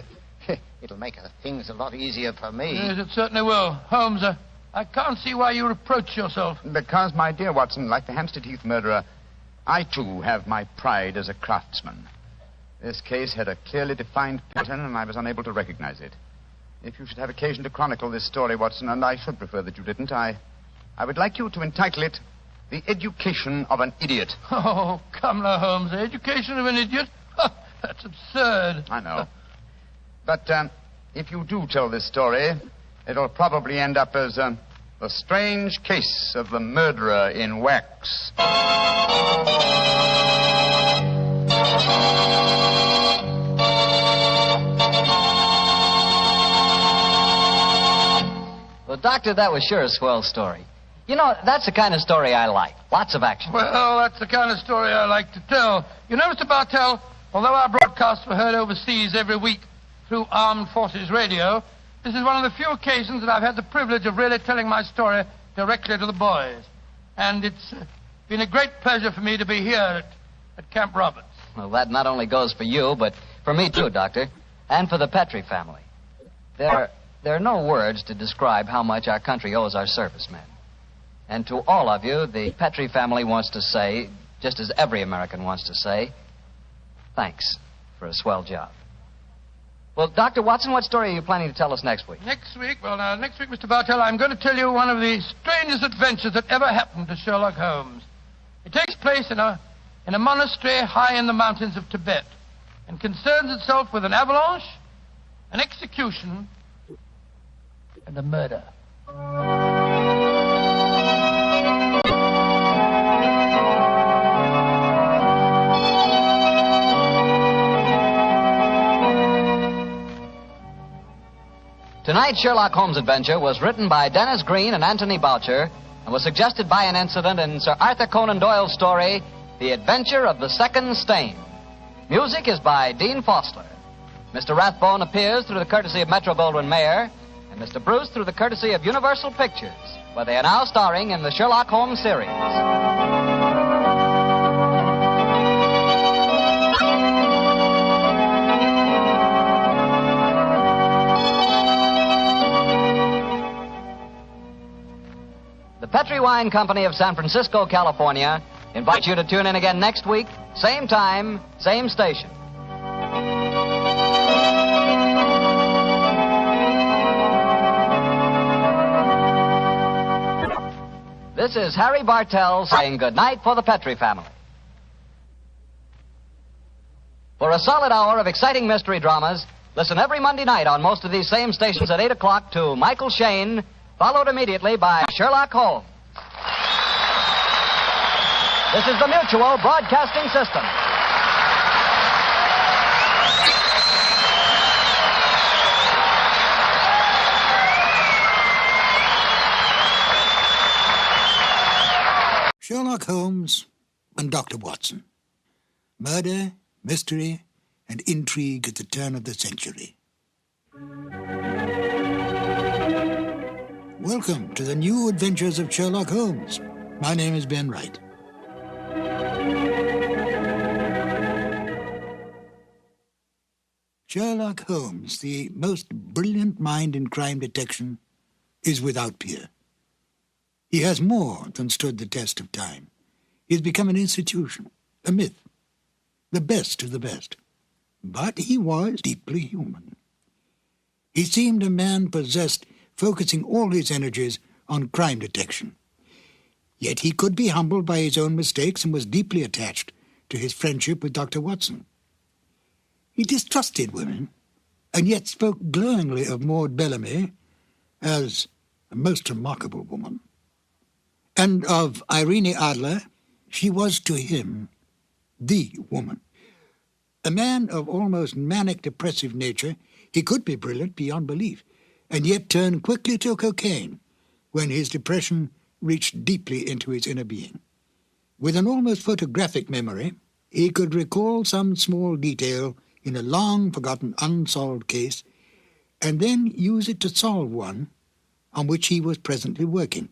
J: It'll make things a lot easier for me.
Q: Yes, it certainly will. Holmes, I can't see why you reproach yourself.
H: Because, my dear Watson, like the Hampstead Heath murderer, I, too, have my pride as a craftsman. This case had a clearly defined pattern, and I was unable to recognize it. If you should have occasion to chronicle this story, Watson, and I should prefer that you didn't, I would like you to entitle it The Education of an Idiot.
Q: Oh, come now, Holmes. The education of an idiot? That's absurd.
H: I know. But if you do tell this story, it'll probably end up as The Strange Case of the Murderer in Wax.
B: Well, Doctor, that was sure a swell story. You know, that's the kind of story I like. Lots of action.
Q: Well, that's the kind of story I like to tell. You know, Mr. Bartell, although our broadcasts were heard overseas every week through Armed Forces Radio, this is one of the few occasions that I've had the privilege of really telling my story directly to the boys. And it's been a great pleasure for me to be here at Camp Roberts.
B: Well, that not only goes for you, but for me too, Doctor, and for the Petrie family. There are no words to describe how much our country owes our servicemen. And to all of you, the Petrie family wants to say, just as every American wants to say, thanks for a swell job. Well, Dr. Watson, what story are you planning to tell us next week?
Q: Next week, Mr. Bartell, I'm going to tell you one of the strangest adventures that ever happened to Sherlock Holmes. It takes place in a monastery high in the mountains of Tibet and concerns itself with an avalanche, an execution, and a murder.
B: Tonight's Sherlock Holmes adventure was written by Dennis Green and Anthony Boucher and was suggested by an incident in Sir Arthur Conan Doyle's story, The Adventure of the Second Stain. Music is by Dean Fossler. Mr. Rathbone appears through the courtesy of Metro-Goldwyn-Mayer, and Mr. Bruce through the courtesy of Universal Pictures, where they are now starring in the Sherlock Holmes series. The Petrie Wine Company of San Francisco, California, invites you to tune in again next week, same time, same station. This is Harry Bartell saying goodnight for the Petrie family. For a solid hour of exciting mystery dramas, listen every Monday night on most of these same stations at 8 o'clock to Michael Shayne, followed immediately by Sherlock Holmes. This is the Mutual Broadcasting System.
L: Sherlock Holmes and Dr. Watson. Murder, mystery, and intrigue at the turn of the century. Welcome to the new adventures of Sherlock Holmes. My name is Ben Wright. Sherlock Holmes, the most brilliant mind in crime detection, is without peer. He has more than stood the test of time. He has become an institution, a myth, the best of the best. But he was deeply human. He seemed a man possessed, focusing all his energies on crime detection. Yet he could be humbled by his own mistakes and was deeply attached to his friendship with Dr. Watson. He distrusted women, and yet spoke glowingly of Maud Bellamy as a most remarkable woman. And of Irene Adler, she was to him the woman. A man of almost manic depressive nature, he could be brilliant beyond belief, and yet turn quickly to cocaine when his depression reached deeply into his inner being. With an almost photographic memory, he could recall some small detail in a long-forgotten unsolved case, and then use it to solve one on which he was presently working.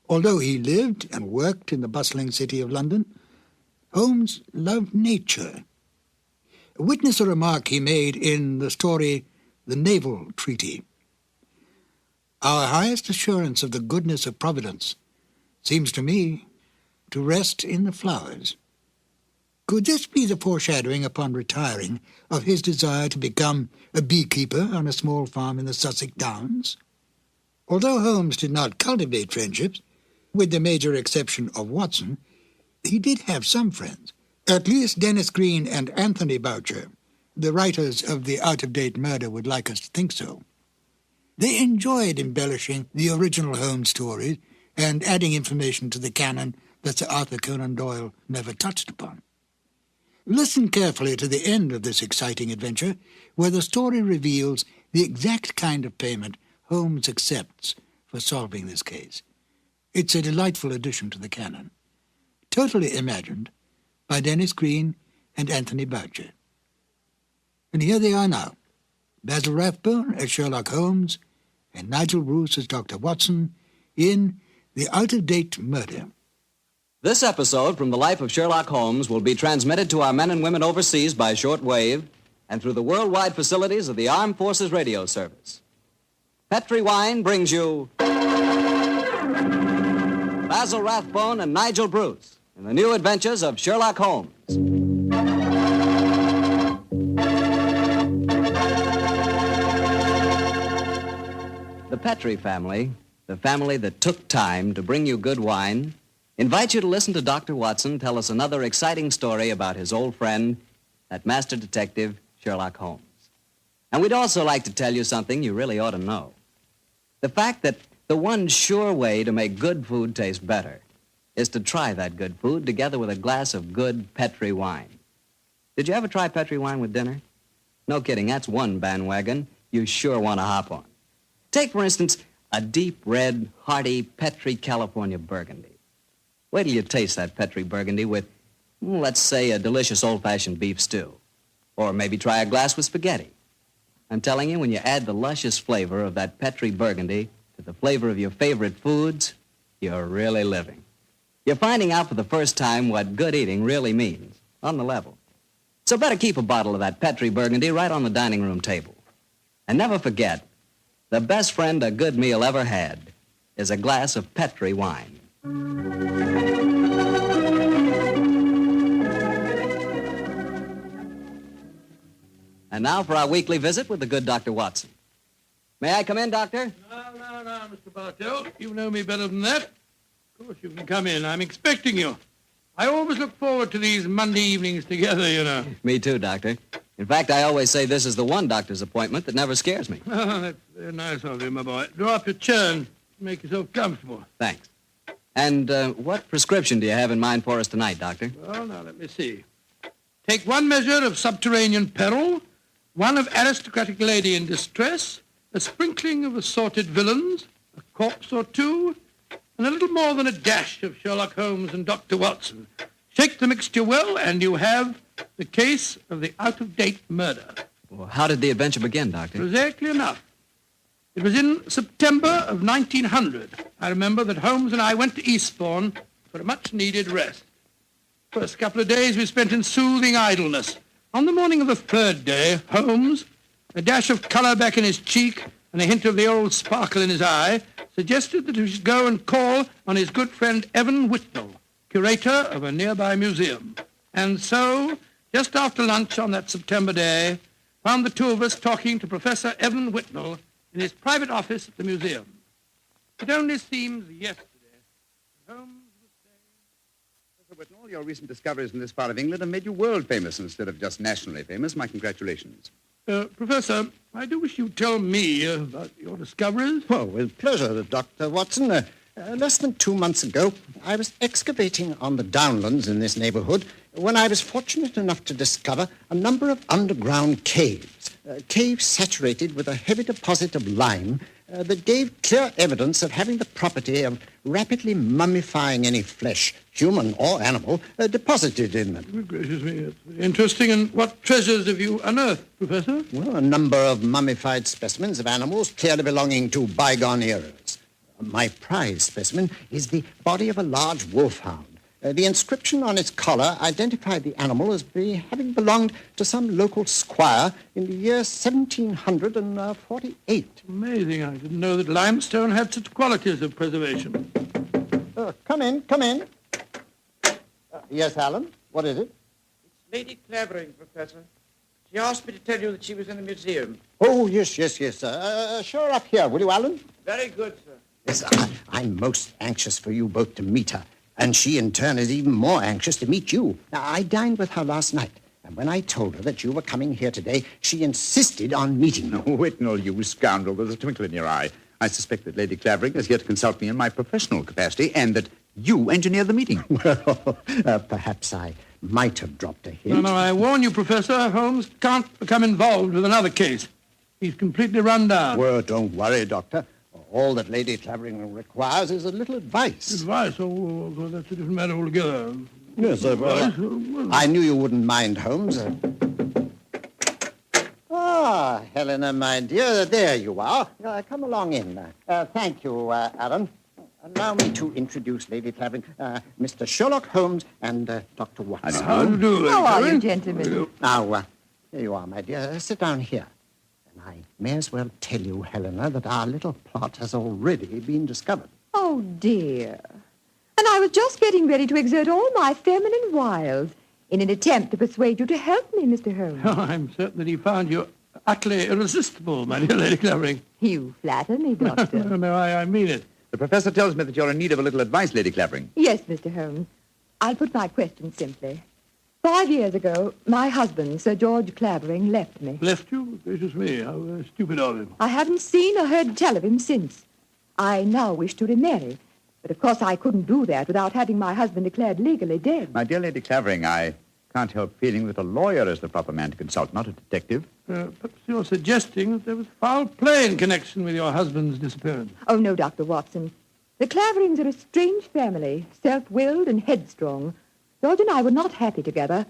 L: Although he lived and worked in the bustling city of London, Holmes loved nature. Witness a remark he made in the story The Naval Treaty. Our highest assurance of the goodness of Providence seems to me to rest in the flowers. Could this be the foreshadowing upon retiring of his desire to become a beekeeper on a small farm in the Sussex Downs? Although Holmes did not cultivate friendships, with the major exception of Watson, he did have some friends. At least Dennis Green and Anthony Boucher, the writers of The Out-of-Date Murder, would like us to think so. They enjoyed embellishing the original Holmes stories and adding information to the canon that Sir Arthur Conan Doyle never touched upon. Listen carefully to the end of this exciting adventure, where the story reveals the exact kind of payment Holmes accepts for solving this case. It's a delightful addition to the canon, totally imagined by Dennis Green and Anthony Boucher. And here they are now, Basil Rathbone as Sherlock Holmes and Nigel Bruce as Dr. Watson in The Out-of-Date Murder.
F: This episode from the life of Sherlock Holmes will be transmitted to our men and women overseas by shortwave and through the worldwide facilities of the Armed Forces Radio Service. Petri Wine brings you Basil Rathbone and Nigel Bruce in the new adventures of Sherlock Holmes. The Petri family, the family that took time to bring you good wine, invite you to listen to Dr. Watson tell us another exciting story about his old friend, that master detective, Sherlock Holmes. And we'd also like to tell you something you really ought to know. The fact that the one sure way to make good food taste better is to try that good food together with a glass of good Petri wine. Did you ever try Petri wine with dinner? No kidding, that's one bandwagon you sure want to hop on. Take, for instance, a deep red, hearty Petri California Burgundy. Wait till you taste that Petri Burgundy with, let's say, a delicious old-fashioned beef stew. Or maybe try a glass with spaghetti. I'm telling you, when you add the luscious flavor of that Petri Burgundy to the flavor of your favorite foods, you're really living. You're finding out for the first time what good eating really means, on the level. So better keep a bottle of that Petri Burgundy right on the dining room table. And never forget, the best friend a good meal ever had is a glass of Petri wine. And now for our weekly visit with the good Dr. Watson. May I come in, Doctor?
G: No, Mr. Bartell. You know me better than that. Of course you can come in. I'm expecting you. I always look forward to these Monday evenings together, you know.
F: Me too, Doctor. In fact, I always say this is the one doctor's appointment that never scares me.
G: Oh, that's very nice of you, my boy. Draw up your chair and make yourself comfortable.
F: Thanks. And what prescription do you have in mind for us tonight, Doctor?
G: Well, now, let me see. Take one measure of subterranean peril, one of aristocratic lady in distress, a sprinkling of assorted villains, a corpse or two, and a little more than a dash of Sherlock Holmes and Dr. Watson. Shake the mixture well, and you have the case of the out-of-date murder.
F: Well, how did the adventure begin, Doctor?
G: Prosaically enough. It was in September of 1900. I remember that Holmes and I went to Eastbourne for a much-needed rest. First couple of days we spent in soothing idleness. On the morning of the third day, Holmes, a dash of colour back in his cheek and a hint of the old sparkle in his eye, suggested that we should go and call on his good friend Evan Whitnell, curator of a nearby museum. And so, just after lunch on that September day, found the two of us talking to Professor Evan Whitnell in his private office at the museum. It only seems yesterday that Holmes was saying...
M: Professor Whitnell, your recent discoveries in this part of England have made you world famous instead of just nationally famous. My congratulations.
G: Professor, I do wish you'd tell me about your discoveries.
J: Oh, with pleasure, Dr. Watson. Less than 2 months ago, I was excavating on the downlands in this neighborhood when I was fortunate enough to discover a number of underground caves. Caves saturated with a heavy deposit of lime that gave clear evidence of having the property of rapidly mummifying any flesh, human or animal, deposited in them.
G: Good gracious me, it's very interesting. And what treasures have you unearthed, Professor?
J: Well, a number of mummified specimens of animals clearly belonging to bygone eras. My prize specimen is the body of a large wolfhound. The inscription on its collar identified the animal as having belonged to some local squire in the year 1748.
G: Amazing. I didn't know that limestone had such qualities of preservation.
J: Come in. Yes, Alan? What is it?
D: It's Lady Clavering, Professor. She asked me to tell you that she was in the museum.
J: Oh, yes. Show her up here, will you, Alan?
D: Very good, sir.
J: Yes, I'm most anxious for you both to meet her. And she, in turn, is even more anxious to meet you. Now, I dined with her last night, and when I told her that you were coming here today, she insisted on meeting you.
M: Whitnell, you scoundrel, there's a twinkle in your eye. I suspect that Lady Clavering is here to consult me in my professional capacity, and that you engineered the meeting.
J: Well, perhaps I might have dropped a hint.
G: No, I warn you, Professor, Holmes can't become involved with another case. He's completely run down.
J: Well, don't worry, Doctor. All that Lady Clavering requires is a little advice.
G: Advice? Oh, that's a different matter altogether.
J: Yes, sir. I knew you wouldn't mind, Holmes. Helena, my dear, there you are. Come along in. Thank you, Alan. Allow me to introduce Lady Clavering, Mr. Sherlock Holmes and Dr. Watson.
G: How do you do,
I: How are you, gentlemen?
J: Now, here you are, my dear. Sit down here. And I may as well tell you, Helena, that our little plot has already been discovered.
I: Oh, dear. And I was just getting ready to exert all my feminine wiles in an attempt to persuade you to help me, Mr. Holmes.
G: Oh, I'm certain that he found you utterly irresistible, my dear Lady Clavering.
I: You flatter me, Doctor.
G: No, I mean it.
M: The professor tells me that you're in need of a little advice, Lady Clavering.
I: Yes, Mr. Holmes. I'll put my question simply. 5 years ago, my husband, Sir George Clavering, left me.
G: Left you? Gracious me, how stupid of him.
I: I haven't seen or heard tell of him since. I now wish to remarry. But, of course, I couldn't do that without having my husband declared legally dead.
M: My dear Lady Clavering, I can't help feeling that a lawyer is the proper man to consult, not a detective.
G: Perhaps you're suggesting that there was foul play in connection with your husband's disappearance.
I: Oh, no, Dr. Watson. The Claverings are a strange family, self-willed and headstrong. George and I were not happy together.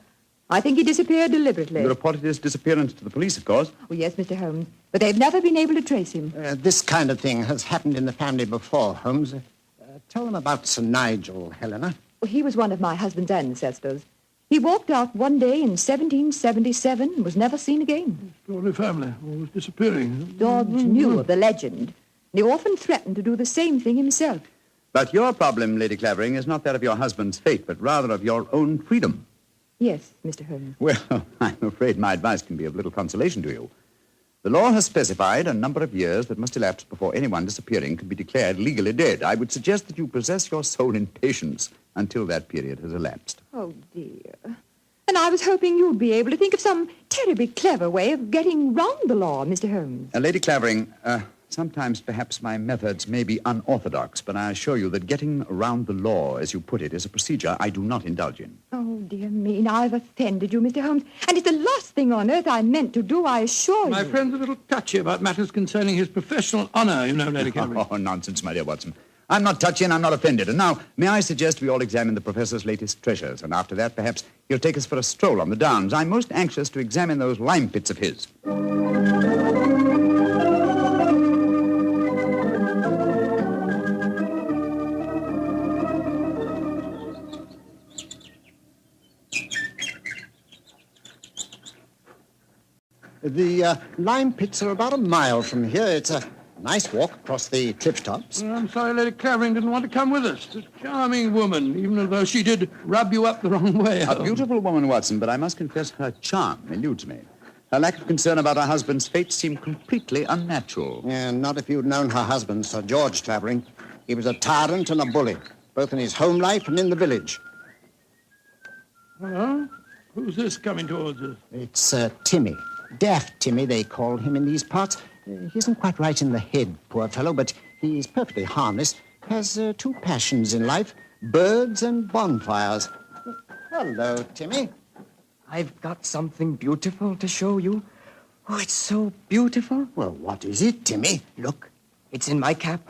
I: I think he disappeared deliberately.
M: You reported his disappearance to the police, of course.
I: Oh, yes, Mr. Holmes. But they've never been able to trace him.
J: This kind of thing has happened in the family before, Holmes. Tell them about Sir Nigel, Helena.
I: Well, he was one of my husband's ancestors. He walked out one day in 1777 and was never seen again.
G: Extraordinary family, always disappearing.
I: George knew of the legend, and he often threatened to do the same thing himself.
M: But your problem, Lady Clavering, is not that of your husband's fate, but rather of your own freedom.
I: Yes, Mr. Holmes.
M: Well, I'm afraid my advice can be of little consolation to you. The law has specified a number of years that must elapse before anyone disappearing can be declared legally dead. I would suggest that you possess your soul in patience until that period has elapsed.
I: Oh, dear. And I was hoping you'd be able to think of some terribly clever way of getting round the law, Mr. Holmes.
M: Lady Clavering, sometimes perhaps my methods may be unorthodox, but I assure you that getting around the law, as you put it, is a procedure I do not indulge in.
I: Oh, dear me, now I've offended you, Mr. Holmes, and it's the last thing on earth I meant to do, I assure you.
G: My friend's a little touchy about matters concerning his professional honor, you know, Lady Clavering.
M: Oh, nonsense, my dear Watson. I'm not touchy and I'm not offended. And now, may I suggest we all examine the professor's latest treasures, and after that, perhaps he'll take us for a stroll on the downs. I'm most anxious to examine those lime pits of his.
J: The lime pits are about a mile from here. It's a Nice walk across the cliff tops.
G: I'm sorry Lady Clavering didn't want to come with us. A charming woman, even though she did rub you up the wrong way.
M: A beautiful woman, Watson, but I must confess her charm eludes me. Her lack of concern about her husband's fate seemed completely unnatural.
J: Yeah, not if you'd known her husband, Sir George Clavering. He was a tyrant and a bully, both in his home life and in the village.
G: Hello? Who's this coming towards us?
J: It's Timmy. Daft Timmy, they call him in these parts. He isn't quite right in the head, poor fellow, but he's perfectly harmless. Has two passions in life, birds and bonfires. Hello, Timmy.
E: I've got something beautiful to show you. Oh, it's so beautiful.
J: Well, what is it, Timmy?
E: Look, it's in my cap.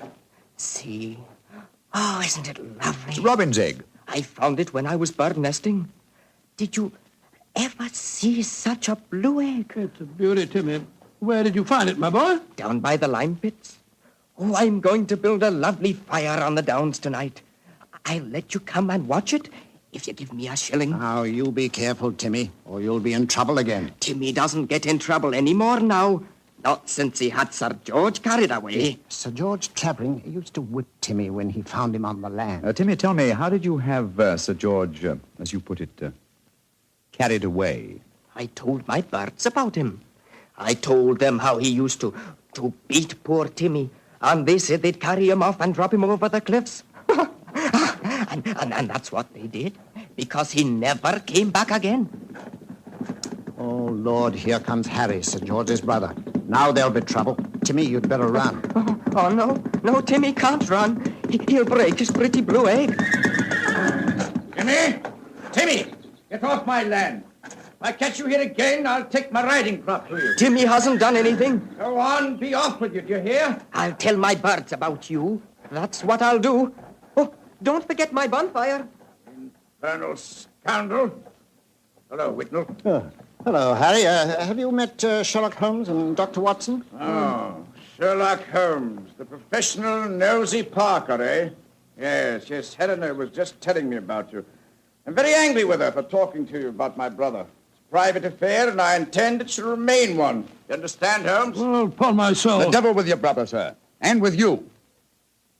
E: See? Oh, isn't it lovely?
H: It's a robin's egg.
E: I found it when I was bird nesting. Did you ever see such a blue egg?
G: It's a beauty, Timmy. Where did you find it, my boy?
E: Down by the lime pits. Oh, I'm going to build a lovely fire on the downs tonight. I'll let you come and watch it if you give me a shilling.
J: Now, you be careful, Timmy, or you'll be in trouble again.
E: Timmy doesn't get in trouble anymore now. Not since he had Sir George carried away.
J: Sir George Clavering used to whip Timmy when he found him on the land.
H: Timmy, tell me, how did you have Sir George, as you put it, carried away?
E: I told my birds about him. I told them how he used to beat poor Timmy, and they said they'd carry him off and drop him over the cliffs. and that's what they did, because he never came back again.
J: Oh, Lord, here comes Harry, Sir George's brother. Now there'll be trouble. Timmy, you'd better run.
E: Oh, no, Timmy can't run. He'll break his pretty blue egg.
D: Timmy, get off my land. If I catch you here again, I'll take my riding crop to you.
E: Timmy hasn't done anything.
D: Go on, be off with you, do you hear?
E: I'll tell my birds about you. That's what I'll do. Oh, don't forget my bonfire.
D: Infernal scoundrel. Hello, Whitnell.
J: Hello, Harry. Have you met Sherlock Holmes and Dr. Watson?
D: Oh, Sherlock Holmes, the professional nosy Parker, eh? Yes, Helena was just telling me about you. I'm very angry with her for talking to you about my brother. It's a private affair, and I intend it shall remain one. You understand, Holmes?
G: Well, upon my soul.
H: The devil with your brother, sir, and with you.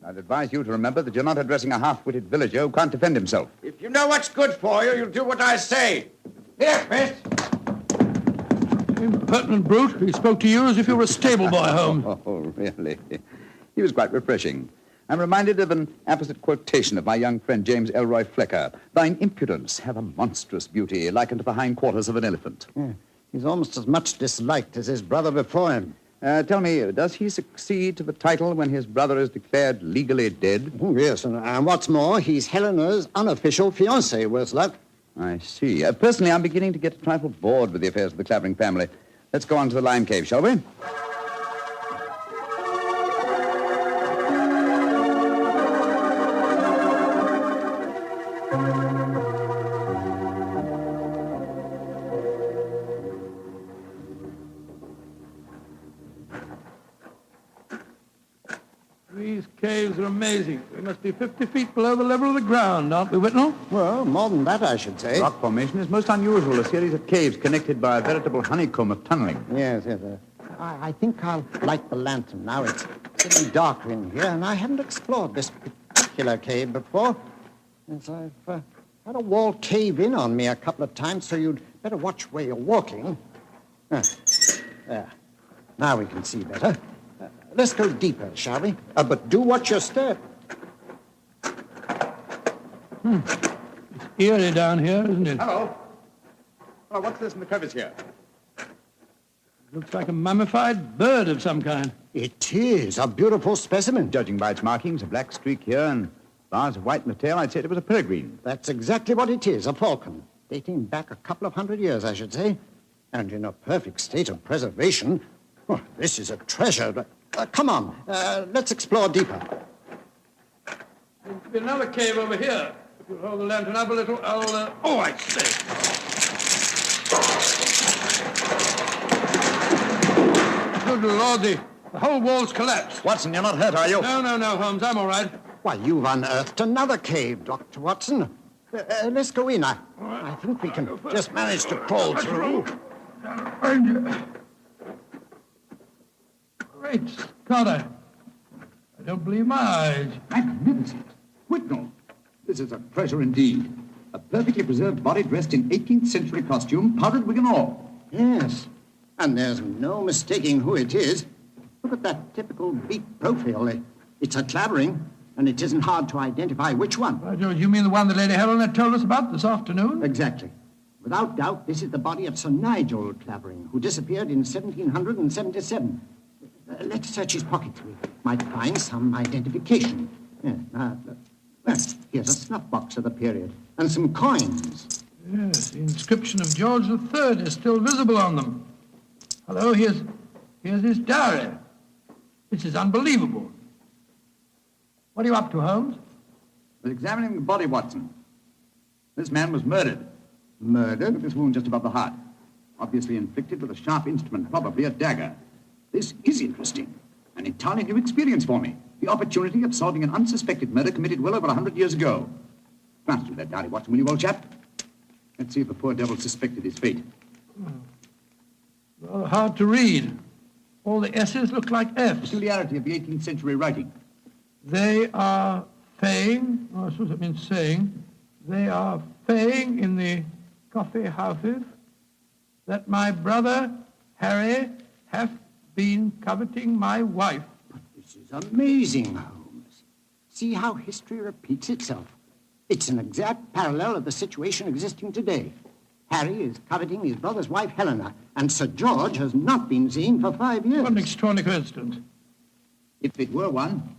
H: I'd advise you to remember that you're not addressing a half-witted villager who can't defend himself.
D: If you know what's good for you, you'll do what I say. Here, Chris.
G: Impertinent brute. He spoke to you as if you were a stable boy, Holmes.
H: Oh, really? He was quite refreshing. I'm reminded of an apposite quotation of my young friend James Elroy Flecker. Thine impudence have a monstrous beauty, like unto the hindquarters of an elephant.
J: Yeah, he's almost as much disliked as his brother before him.
H: Tell me, does he succeed to the title when his brother is declared legally dead?
J: Oh, yes, and what's more, he's Helena's unofficial fiancé, worse luck.
H: I see. Personally, I'm beginning to get a trifle bored with the affairs of the Clavering family. Let's go on to the lime cave, shall we?
G: These caves are amazing. We must be 50 feet below the level of the ground, aren't we, Whitnell?
J: Well, more than that, I should say.
H: Rock formation is most unusual, a series of caves connected by a veritable honeycomb of tunneling.
J: Yes. I think I'll light the lantern now. It's getting darker in here, and I haven't explored this particular cave before. Yes, I've had a wall cave in on me a couple of times, so you'd better watch where you're walking. There. Now we can see better. Let's go deeper, shall we? But do watch your step.
G: It's eerie down here, isn't it?
H: Hello. Oh, what's this in the crevice here?
G: Looks like a mummified bird of some kind.
J: It is a beautiful specimen.
H: Judging by its markings, a black streak here and bars of white in the tail, I'd say it was a peregrine.
J: That's exactly what it is, a falcon. Dating back a couple of 100 years, I should say. And in a perfect state of preservation. Oh, this is a treasure. Come on, let's explore deeper.
G: There's another cave over here. If you'll hold the lantern up a little, I'll... Oh, I say. Good Lord, the whole wall's collapsed.
H: Watson, you're not hurt, are you?
G: No, Holmes, I'm all right.
J: Why, you've unearthed another cave, Dr. Watson. Let's go in. I think we can just manage to crawl through.
G: Great Scott,
Q: I don't believe my eyes.
H: Magnificent. Whitnell, this is a treasure indeed. A perfectly preserved body dressed in 18th century costume, powdered wig and all.
J: Yes, and there's no mistaking who it is. Look at that typical beak profile. It's a Clavering, and it isn't hard to identify which one.
Q: By George, you mean the one that Lady Helena told us about this afternoon?
J: Exactly. Without doubt, this is the body of Sir Nigel Clavering, who disappeared in 1777. Let's search his pockets. We might find some identification. Well, here's a snuff box of the period, and some coins.
Q: Yes, the inscription of George III is still visible on them. Hello, here's his diary. This is unbelievable. What are you up to, Holmes?
H: I was examining the body, Watson. This man was murdered.
J: Murdered?
H: With this wound just above the heart. Obviously inflicted with a sharp instrument, probably a dagger. This is interesting. An entirely new experience for me. The opportunity of solving an unsuspected murder committed well over 100 years ago. Glance through that diary, Watson, will you, old chap? Let's see if the poor devil suspected his fate.
Q: Well, hard to read. All the S's look like F's.
H: Peculiarity of the 18th century writing.
Q: They are saying, I suppose it means saying, they are saying in the coffee houses that my brother Harry hath been coveting my wife.
J: But this is amazing, Holmes. See how history repeats itself. It's an exact parallel of the situation existing today. Harry is coveting his brother's wife, Helena, and Sir George has not been seen for 5 years.
Q: What an extraordinary coincidence.
H: If it were one.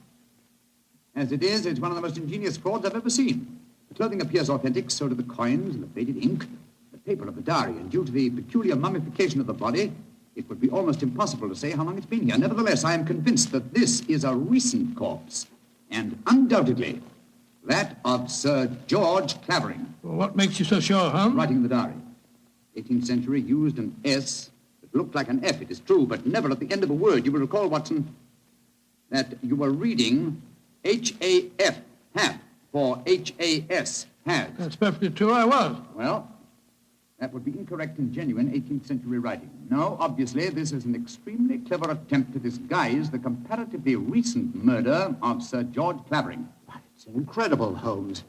H: As it is, it's one of the most ingenious frauds I've ever seen. The clothing appears authentic, so do the coins and the faded ink, the paper of the diary, and due to the peculiar mummification of the body, it would be almost impossible to say how long it's been here. Nevertheless, I am convinced that this is a recent corpse, and undoubtedly that of Sir George Clavering.
Q: Well, what makes you so sure, Holmes?
H: Writing in the diary. 18th century used an S that looked like an F, it is true, but never at the end of a word. You will recall, Watson, that you were reading H-A-F, have, for H-A-S, has.
Q: That's perfectly true, I was.
H: Well, that would be incorrect in genuine 18th century writing. No, obviously, this is an extremely clever attempt to disguise the comparatively recent murder of Sir George Clavering.
J: It's incredible, Holmes.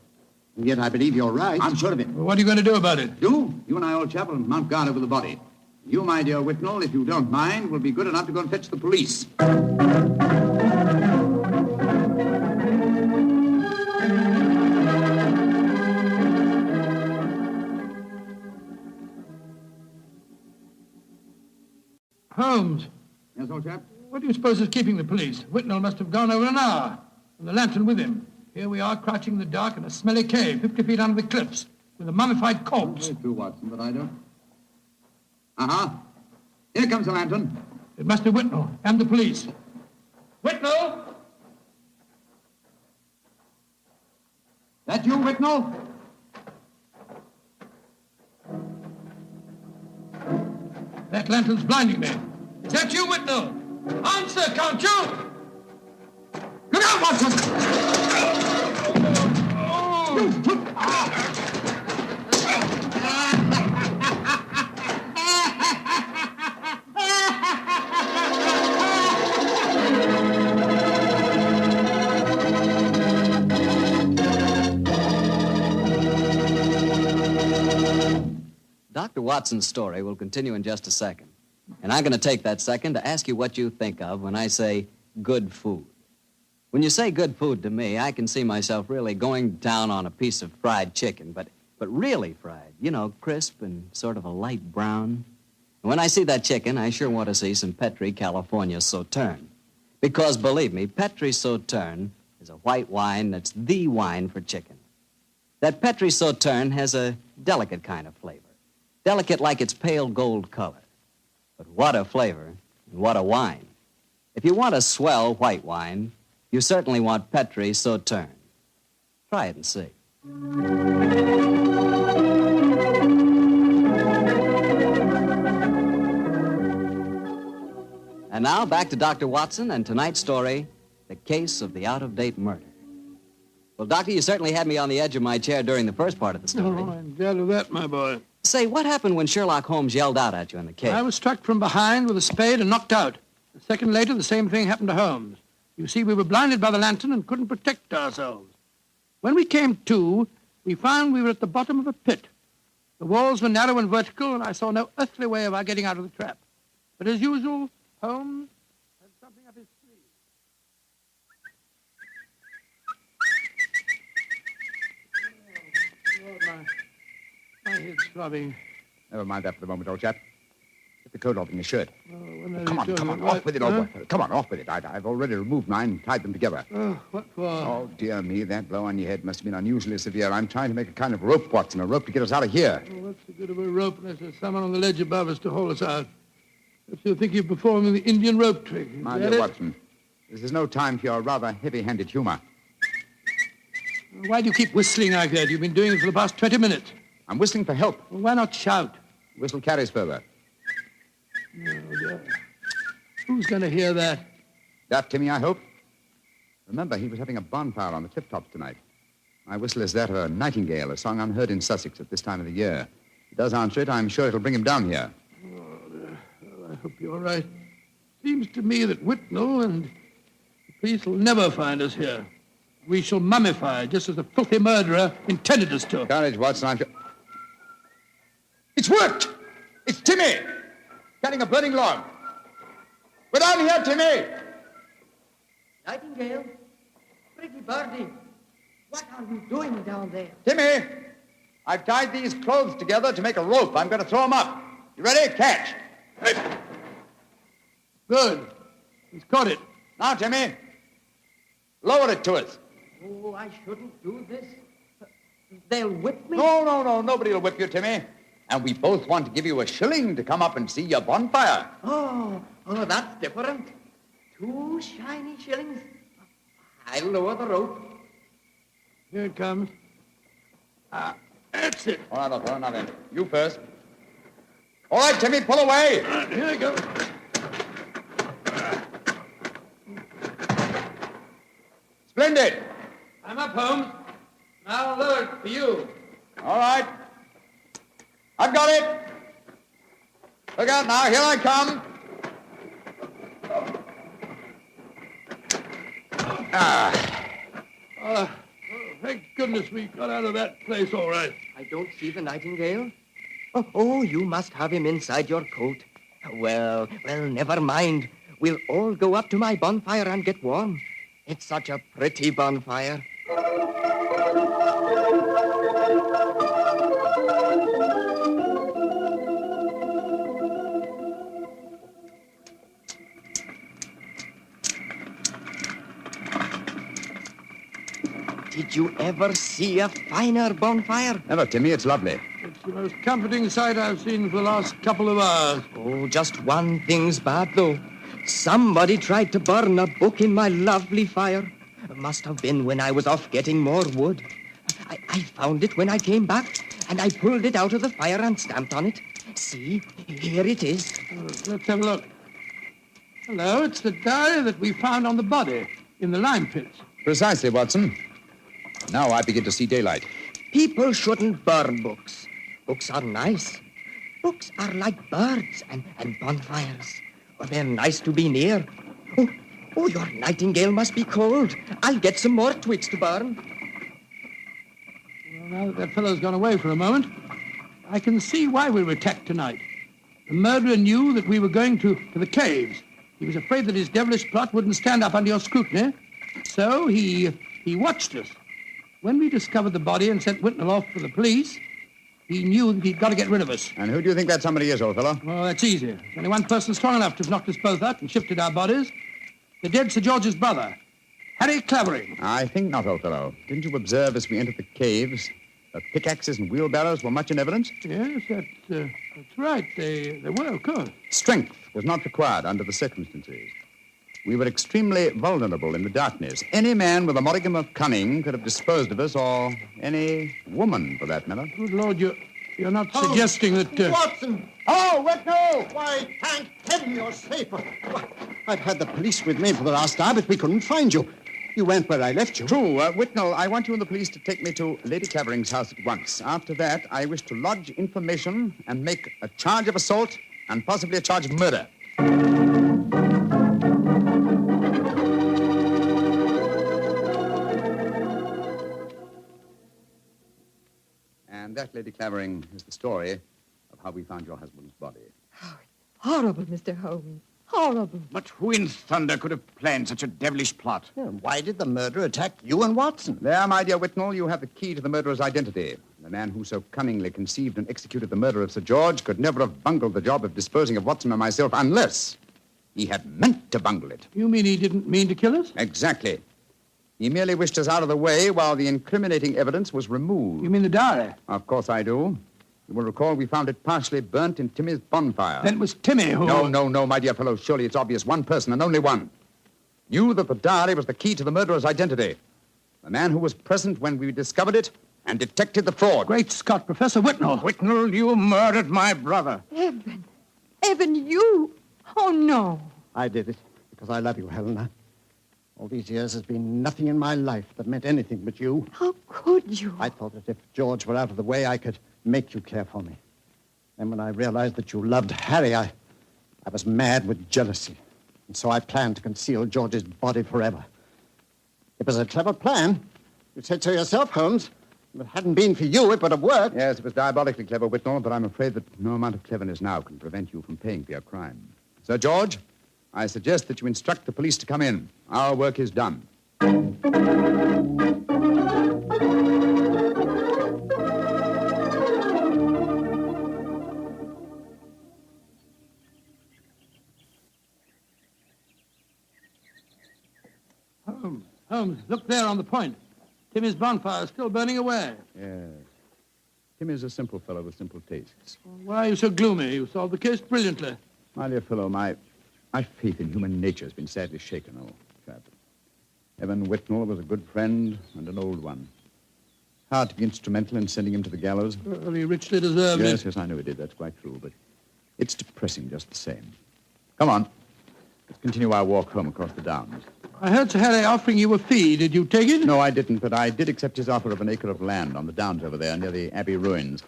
J: And yet I believe you're right.
H: I'm sure of it.
Q: Well, what are you going to do about it?
H: You and I, old chap, will mount guard over the body. You, my dear Whitnell, if you don't mind, will be good enough to go and fetch the police.
Q: Holmes.
H: Yes, old chap?
Q: What do you suppose is keeping the police? Whitnell must have gone over an hour, and the lantern with him. Here we are, crouching in the dark in a smelly cave, 50 feet under the cliffs, with a mummified corpse.
H: Very true, Watson, but I don't. Uh-huh. Here comes the lantern.
Q: It must be Whitnell and the police. Whitnell!
H: That you, Whitnell?
Q: That lantern's blinding me. Is that you, Whitnell? Answer, can't you?
H: Look out, Watson!
F: Dr. Watson's story will continue in just a second. And I'm going to take that second to ask you what you think of when I say good food. When you say good food to me, I can see myself really going down on a piece of fried chicken, but really fried, you know, crisp and sort of a light brown. And when I see that chicken, I sure want to see some Petri California Sauterne. Because, believe me, Petri Sauterne is a white wine that's the wine for chicken. That Petri Sauterne has a delicate kind of flavor. Delicate like its pale gold color. But what a flavor, and what a wine. If you want a swell white wine, you certainly want Petri Sauterne. Try it and see. And now, back to Dr. Watson and tonight's story, The Case of the Out-of-Date Murder. Well, Doctor, you certainly had me on the edge of my chair during the first part of the story.
Q: Oh, I'm glad of that, my boy.
F: Say, what happened when Sherlock Holmes yelled out at you in the cave?
Q: I was struck from behind with a spade and knocked out. A second later, the same thing happened to Holmes.
G: You see, we were blinded by the lantern and couldn't protect ourselves. When we came to, we found we were at the bottom of a pit. The walls were narrow and vertical, and I saw no earthly way of our getting out of the trap. But as usual, Holmes had something up his sleeve. Oh, my head's throbbing.
H: Never mind that for the moment, old chap. Get the coat off in your shirt.
G: Oh,
H: Come on, off with it, old boy. Come on, off with it. I've already removed mine and tied them together.
G: Oh, what for?
H: Oh, dear me, that blow on your head must have been unusually severe. I'm trying to make a kind of rope, Watson, a rope to get us out of here.
G: Oh, what's the good of a rope unless there's someone on the ledge above us to haul us out? Perhaps you'll think you're performing the Indian rope trick.
H: My dear Watson, this is no time for your rather heavy-handed humor.
G: Why do you keep whistling like that? You've been doing it for the past 20 minutes.
H: I'm whistling for help.
G: Well, why not shout?
H: Whistle carries further.
G: Oh, dear. Who's going to hear that?
H: Daft Timmy, I hope. Remember, he was having a bonfire on the cliff tops tonight. My whistle is that of a nightingale, a song unheard in Sussex at this time of the year. If he does answer it, I'm sure it'll bring him down here.
G: Oh, dear. Well, I hope you're right. Seems to me that Whitnell and the police will never find us here. We shall mummify, just as the filthy murderer intended us to.
H: Courage, Watson, I'm sure... It's worked! It's Timmy! Cutting a burning log. We're down here, Timmy!
E: Nightingale, pretty birdie, what are you doing down there?
H: Timmy! I've tied these clothes together to make a rope. I'm going to throw them up. You ready? Catch.
G: Good. He's caught it.
H: Now, Timmy, lower it to us.
E: Oh, I shouldn't do this. They'll whip me.
H: No. Nobody will whip you, Timmy. And we both want to give you a shilling to come up and see your bonfire.
E: Oh, that's different. 2 shiny shillings. I'll lower the rope.
G: Here it comes. That's it.
H: All right, now then. You first. All right, Timmy, pull away.
G: Here I go.
H: Splendid.
G: I'm up, Holmes. Now I'll lower it for you.
H: All right. I've got it. Look out now. Here I come.
G: Thank goodness we got out of that place all right.
E: I don't see the nightingale. Oh, you must have him inside your coat. Well, never mind. We'll all go up to my bonfire and get warm. It's such a pretty bonfire. Did you ever see a finer bonfire?
H: Never, Timmy. It's lovely.
G: It's the most comforting sight I've seen for the last couple of hours.
E: Oh, just one thing's bad, though. Somebody tried to burn a book in my lovely fire. It must have been when I was off getting more wood. I found it when I came back, and I pulled it out of the fire and stamped on it. See, here it is.
G: Let's have a look. Hello, it's the diary that we found on the body in the lime pits.
H: Precisely, Watson. Now I begin to see daylight.
E: People shouldn't burn books. Books are nice. Books are like birds and bonfires. Oh, they're nice to be near. Oh, your nightingale must be cold. I'll get some more twigs to burn.
G: Well, now that fellow's gone away for a moment, I can see why we were attacked tonight. The murderer knew that we were going to the caves. He was afraid that his devilish plot wouldn't stand up under your scrutiny. So he watched us. When we discovered the body and sent Whitnell off for the police, he knew that he'd got to get rid of us.
H: And who do you think that somebody is, old fellow?
G: Well, that's easy. There's only one person strong enough to have knocked us both out and shifted our bodies. The dead Sir George's brother, Harry Clavering.
H: I think not, old fellow. Didn't you observe as we entered the caves that pickaxes and wheelbarrows were much in evidence?
G: Yes, that's right. They were, of course.
H: Strength was not required under the circumstances. We were extremely vulnerable in the darkness. Any man with a modicum of cunning could have disposed of us, or any woman, for that matter.
G: Good Lord, you're not suggesting that...
K: Watson!
H: Oh, Whitnell!
K: Why, thank heaven you're safe. I've had the police with me for the last hour, but we couldn't find you. You went where I left you.
H: True. Whitnell, I want you and the police to take me to Lady Clavering's house at once. After that, I wish to lodge information and make a charge of assault and possibly a charge of murder.
M: And that, Lady Clavering, is the story of how we found your husband's body.
C: Horrible, Mr. Holmes. Horrible.
D: But who in thunder could have planned such a devilish plot?
J: Why did the murderer attack you and Watson?
M: There, my dear Whitnell, you have the key to the murderer's identity. The man who so cunningly conceived and executed the murder of Sir George could never have bungled the job of disposing of Watson and myself unless he had meant to bungle it.
G: You mean he didn't mean to kill us?
M: Exactly. He merely wished us out of the way while the incriminating evidence was removed.
G: You mean the diary?
M: Of course I do. You will recall we found it partially burnt in Timmy's bonfire.
G: Then it was Timmy who...
M: No, my dear fellow. Surely it's obvious one person and only one. Knew that the diary was the key to the murderer's identity. The man who was present when we discovered it and detected the fraud.
G: Great Scott, Professor Whitnell.
D: Whitnell, you murdered my brother.
C: Evan. Evan, you. Oh, no.
J: I did it because I love you, Helena. All these years there's been nothing in my life that meant anything but you.
C: How could you?
J: I thought that if George were out of the way, I could make you care for me. And when I realized that you loved Harry, I was mad with jealousy. And so I planned to conceal George's body forever. It was a clever plan. You said so yourself, Holmes. If it hadn't been for you, it would have worked.
M: Yes, it was diabolically clever, Whitnell, but I'm afraid that no amount of cleverness now can prevent you from paying for your crime. Sir George, I suggest that you instruct the police to come in. Our work is done.
G: Holmes, look there on the point. Timmy's bonfire is still burning away.
M: Yes. Timmy's a simple fellow with simple tastes.
G: Why are you so gloomy? You solved the case brilliantly.
M: My dear fellow, my faith in human nature has been sadly shaken, old chap. Evan Whitnell was a good friend and an old one. Hard to be instrumental in sending him to the gallows.
G: Well, he richly deserved it.
M: Yes, I know he did. That's quite true, but it's depressing just the same. Come on. Let's continue our walk home across the downs.
G: I heard Sir Harry offering you a fee. Did you take it?
M: No, I didn't, but I did accept his offer of an acre of land on the downs over there near the Abbey ruins.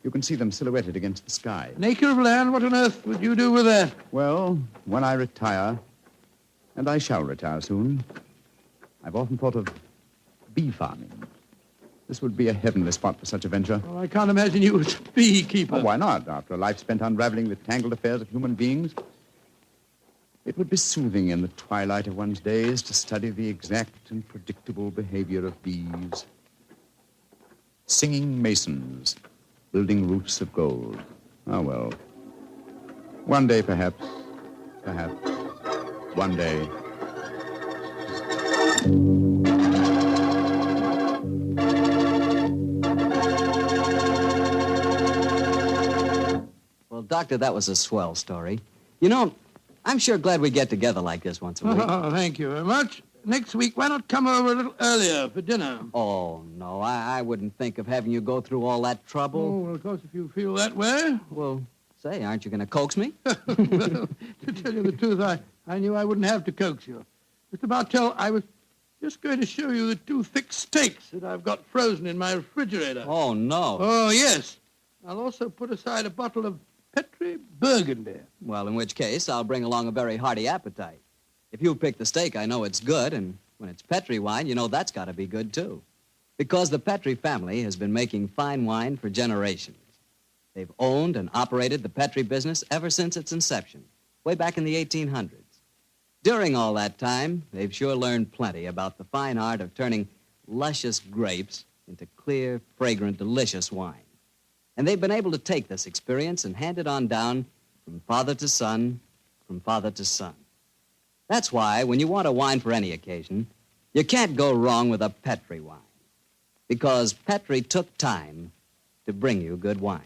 M: You can see them silhouetted against the sky.
G: An acre of land? What on earth would you do with that?
M: Well, when I retire, and I shall retire soon, I've often thought of bee farming. This would be a heavenly spot for such a venture.
G: Well, I can't imagine you as a beekeeper.
M: Oh, why not? After a life spent unraveling the tangled affairs of human beings, it would be soothing in the twilight of one's days to study the exact and predictable behavior of bees. Singing masons, building roofs of gold. Oh, well. One day, perhaps. One day.
F: Well, Doctor, that was a swell story. You know, I'm sure glad we get together like this once a week.
G: Oh, thank you very much. Next week, why not come over a little earlier for dinner?
F: Oh, no, I wouldn't think of having you go through all that trouble.
G: Oh, well, of course, if you feel that way.
F: Well, say, aren't you going to coax me?
G: Well, to tell you the truth, I knew I wouldn't have to coax you. Mr. Bartell, I was just going to show you the 2 thick steaks that I've got frozen in my refrigerator.
F: Oh, no.
G: Oh, yes. I'll also put aside a bottle of Petri Burgundy.
F: Well, in which case, I'll bring along a very hearty appetite. If you pick the steak, I know it's good, and when it's Petri wine, you know that's got to be good, too. Because the Petri family has been making fine wine for generations. They've owned and operated the Petri business ever since its inception, way back in the 1800s. During all that time, they've sure learned plenty about the fine art of turning luscious grapes into clear, fragrant, delicious wine. And they've been able to take this experience and hand it on down from father to son, from father to son. That's why, when you want a wine for any occasion, you can't go wrong with a Petri wine. Because Petri took time to bring you good wine.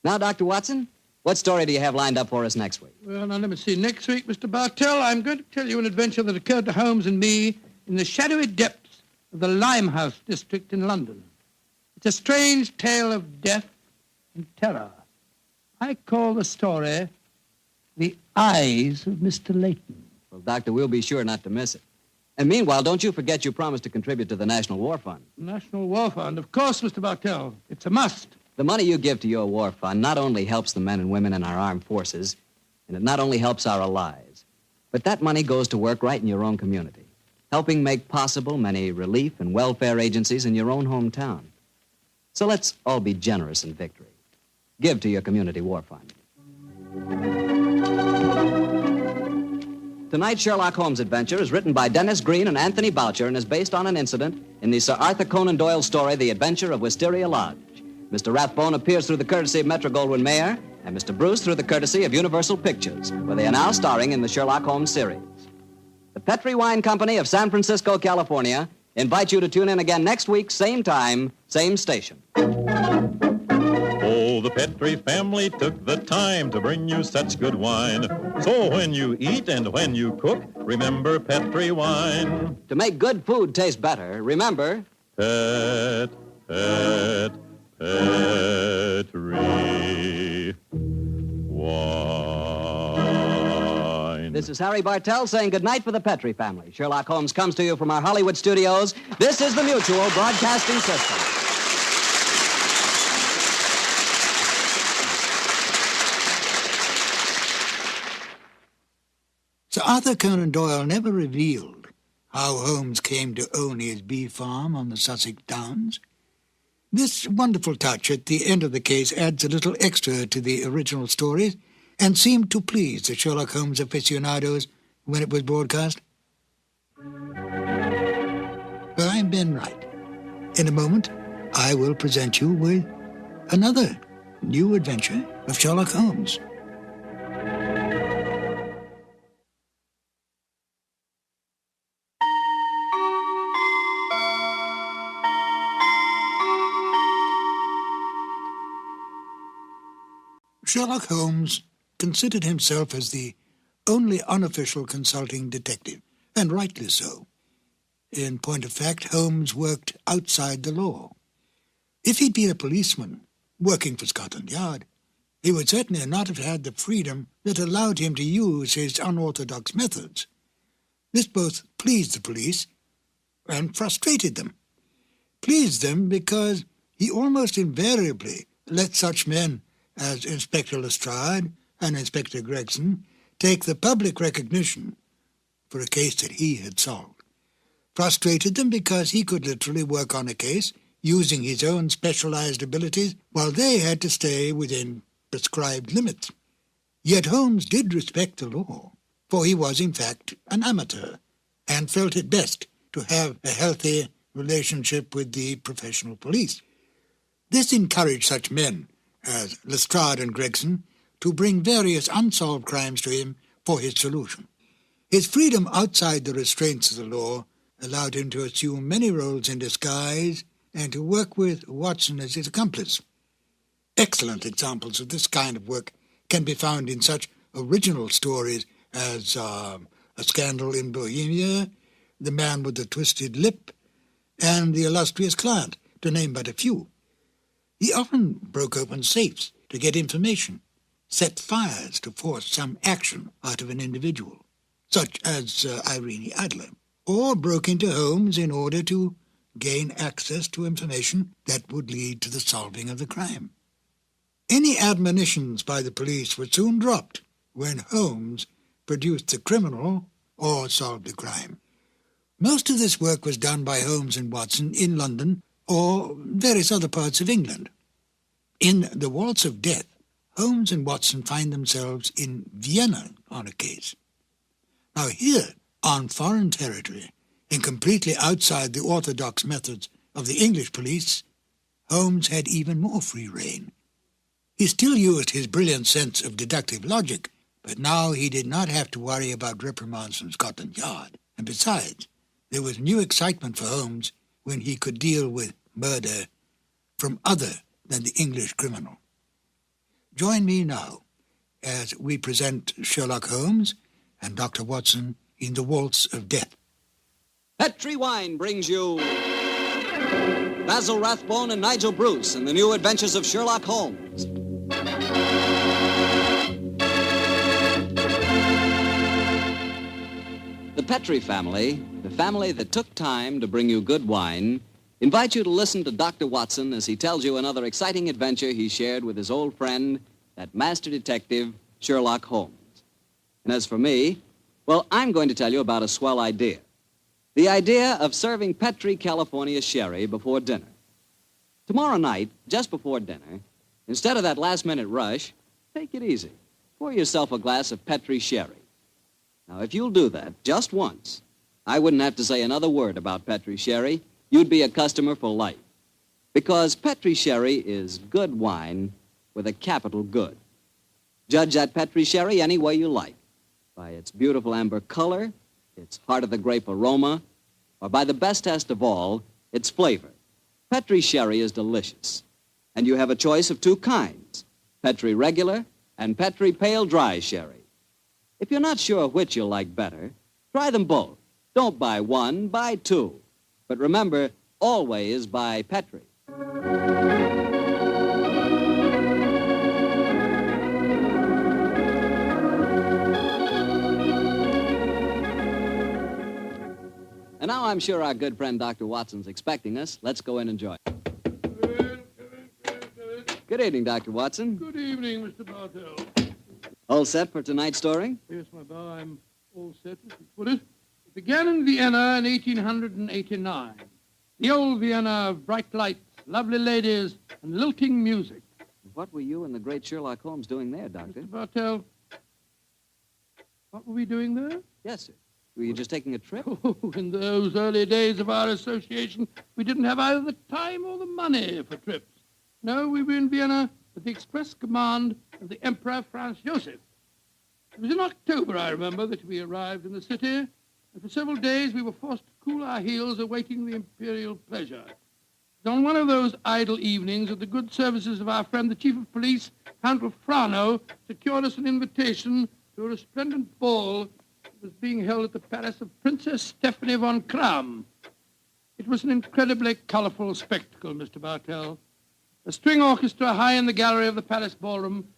F: Now, Dr. Watson, what story do you have lined up for us next week?
G: Well, now, let me see. Next week, Mr. Bartell, I'm going to tell you an adventure that occurred to Holmes and me in the shadowy depths of the Limehouse district in London. It's a strange tale of death and terror. I call the story The Eyes of Mr. Layton.
F: Well, Doctor, we'll be sure not to miss it. And meanwhile, don't you forget you promised to contribute to the National War Fund.
G: National War Fund? Of course, Mr. Bartell. It's a must.
F: The money you give to your war fund not only helps the men and women in our armed forces, and it not only helps our allies, but that money goes to work right in your own community, helping make possible many relief and welfare agencies in your own hometown. So let's all be generous in victory. Give to your community war fund. Tonight's Sherlock Holmes adventure is written by Dennis Green and Anthony Boucher and is based on an incident in the Sir Arthur Conan Doyle story, The Adventure of Wisteria Lodge. Mr. Rathbone appears through the courtesy of Metro-Goldwyn-Mayer, and Mr. Bruce through the courtesy of Universal Pictures, where they are now starring in the Sherlock Holmes series. The Petri Wine Company of San Francisco, California, invites you to tune in again next week, same time, same station.
A: Oh, the Petri family took the time to bring you such good wine. So when you eat and when you cook, remember Petri wine.
F: To make good food taste better, remember...
A: Petri wine.
F: This is Harry Bartell saying goodnight for the Petri family. Sherlock Holmes comes to you from our Hollywood studios. This is the Mutual Broadcasting System.
L: Sir Arthur Conan Doyle never revealed how Holmes came to own his bee farm on the Sussex Downs. This wonderful touch at the end of the case adds a little extra to the original stories and seemed to please the Sherlock Holmes aficionados when it was broadcast. But I'm Ben Wright. In a moment, I will present you with another new adventure of Sherlock Holmes. Sherlock Holmes considered himself as the only unofficial consulting detective, and rightly so. In point of fact, Holmes worked outside the law. If he'd been a policeman working for Scotland Yard, he would certainly not have had the freedom that allowed him to use his unorthodox methods. This both pleased the police and frustrated them. Pleased them because he almost invariably let such men as Inspector Lestrade and Inspector Gregson take the public recognition for a case that he had solved. Frustrated them because he could literally work on a case using his own specialized abilities while they had to stay within prescribed limits. Yet Holmes did respect the law, for he was in fact an amateur and felt it best to have a healthy relationship with the professional police. This encouraged such men as Lestrade and Gregson to bring various unsolved crimes to him for his solution. His freedom outside the restraints of the law allowed him to assume many roles in disguise and to work with Watson as his accomplice. Excellent examples of this kind of work can be found in such original stories as A Scandal in Bohemia, The Man with the Twisted Lip, and The Illustrious Client, to name but a few. He often broke open safes to get information, set fires to force some action out of an individual, such as Irene Adler, or broke into homes in order to gain access to information that would lead to the solving of the crime. Any admonitions by the police were soon dropped when Holmes produced the criminal or solved the crime. Most of this work was done by Holmes and Watson in London or various other parts of England. In The Waltz of Death, Holmes and Watson find themselves in Vienna on a case. Now here, on foreign territory, and completely outside the orthodox methods of the English police, Holmes had even more free rein. He still used his brilliant sense of deductive logic, but now he did not have to worry about reprimands from Scotland Yard. And besides, there was new excitement for Holmes when he could deal with murder from other than the English criminal. Join me now as we present Sherlock Holmes and Dr. Watson in The Waltz of Death.
F: Petri Wine brings you Basil Rathbone and Nigel Bruce in the new adventures of Sherlock Holmes. The Petri family, the family that took time to bring you good wine, invite you to listen to Dr. Watson as he tells you another exciting adventure he shared with his old friend, that master detective, Sherlock Holmes. And as for me, well, I'm going to tell you about a swell idea. The idea of serving Petri California sherry before dinner. Tomorrow night, just before dinner, instead of that last-minute rush, take it easy. Pour yourself a glass of Petri sherry. Now, if you'll do that just once, I wouldn't have to say another word about Petri sherry. You'd be a customer for life. Because Petri sherry is good wine with a capital good. Judge that Petri sherry any way you like. By its beautiful amber color, its heart-of-the-grape aroma, or by the best test of all, its flavor. Petri sherry is delicious. And you have a choice of two kinds, Petri regular and Petri pale dry sherry. If you're not sure which you'll like better, try them both. Don't buy one, buy two. But remember, always buy Petri. And now I'm sure our good friend Dr. Watson's expecting us. Let's go in and join. Good evening, Dr. Watson.
G: Good evening, Mr. Bartell.
F: All set for tonight's story?
G: Yes, my boy, I'm all set, as you put it. It began in Vienna in 1889. The old Vienna of bright lights, lovely ladies, and lilting music.
F: What were you and the great Sherlock Holmes doing there, Doctor?
G: Mr. Bartell, what were we doing there?
F: Yes, sir. Were you just taking a trip?
G: Oh, in those early days of our association, we didn't have either the time or the money for trips. No, we were in Vienna at the express command of the Emperor Franz Joseph. It was in October, I remember, that we arrived in the city, and for several days we were forced to cool our heels awaiting the imperial pleasure. It was on one of those idle evenings that the good services of our friend, the Chief of Police, Count Frano, secured us an invitation to a resplendent ball that was being held at the palace of Princess Stephanie von Kram. It was an incredibly colorful spectacle, Mr. Bartell. A string orchestra high in the gallery of the palace ballroom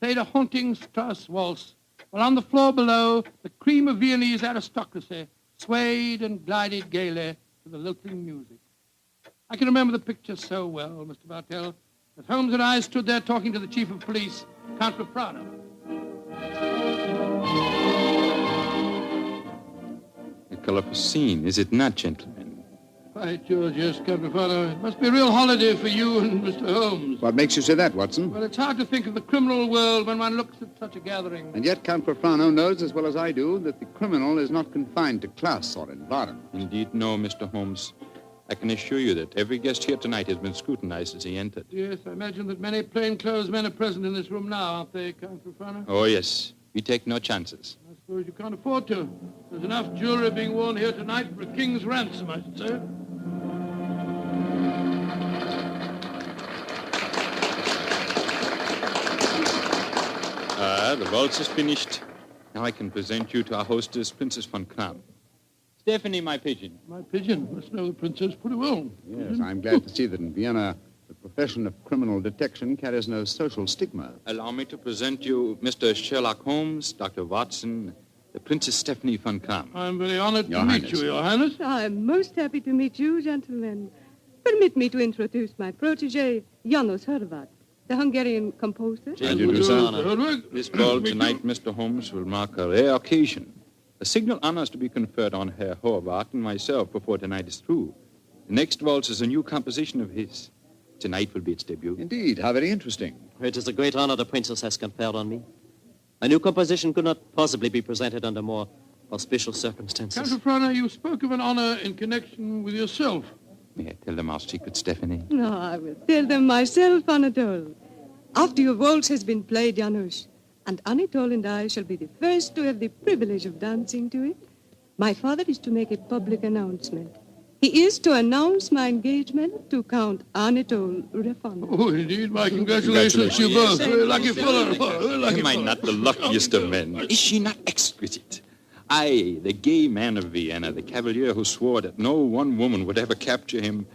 G: played a haunting Strauss waltz, while on the floor below, the cream of Viennese aristocracy swayed and glided gaily to the lilting music. I can remember the picture so well, Mr. Bartell, as Holmes and I stood there talking to the Chief of Police, Count Frano.
R: A colorful scene, is it not, gentlemen?
G: By George, yes, Count Frano. It must be a real holiday for you and Mr. Holmes.
H: What makes you say that, Watson?
G: Well, it's hard to think of the criminal world when one looks at such a gathering.
H: And yet Count Frano knows as well as I do that the criminal is not confined to class or environment.
R: Indeed, no, Mr. Holmes. I can assure you that every guest here tonight has been scrutinized as he entered.
G: Yes, I imagine that many plainclothes men are present in this room now, aren't they, Count Frano?
R: Oh, yes. We take no chances.
G: I suppose you can't afford to. There's enough jewelry being worn here tonight for a king's ransom, I should say.
R: The waltz is finished. Now I can present you to our hostess, Princess von Kram. Stephanie, my pigeon.
G: My pigeon must know the princess pretty well.
H: Yes, I'm glad to see that in Vienna the profession of criminal detection carries no social stigma.
R: Allow me to present you Mr. Sherlock Holmes, Dr. Watson, the Princess Stephanie von Kram.
G: I'm very honored to meet you, Your Highness.
C: I'm most happy to meet you, gentlemen. Permit me to introduce my protege, Janos Horvat, the Hungarian composer.
R: Thank you, sir. This ball tonight, Mr. Holmes, will mark a rare occasion. A signal honor is to be conferred on Herr Horvath and myself before tonight is through. The next waltz is a new composition of his. Tonight will be its debut.
H: Indeed, how very interesting.
S: It is a great honor the princess has conferred on me. A new composition could not possibly be presented under more auspicious circumstances.
G: Count Frano, you spoke of an honor in connection with yourself.
R: May I tell them our secret, Stephanie?
C: No, I will tell them myself, Anatole. After your waltz has been played, Janusz, and Anatole and I shall be the first to have the privilege of dancing to it, my father is to make a public announcement. He is to announce my engagement to Count Anatole Refon.
G: Oh, indeed, my congratulations to you both. Very lucky fellow.
R: Am I not the luckiest of men? Is she not exquisite? I, the gay man of Vienna, the cavalier who swore that no one woman would ever capture him.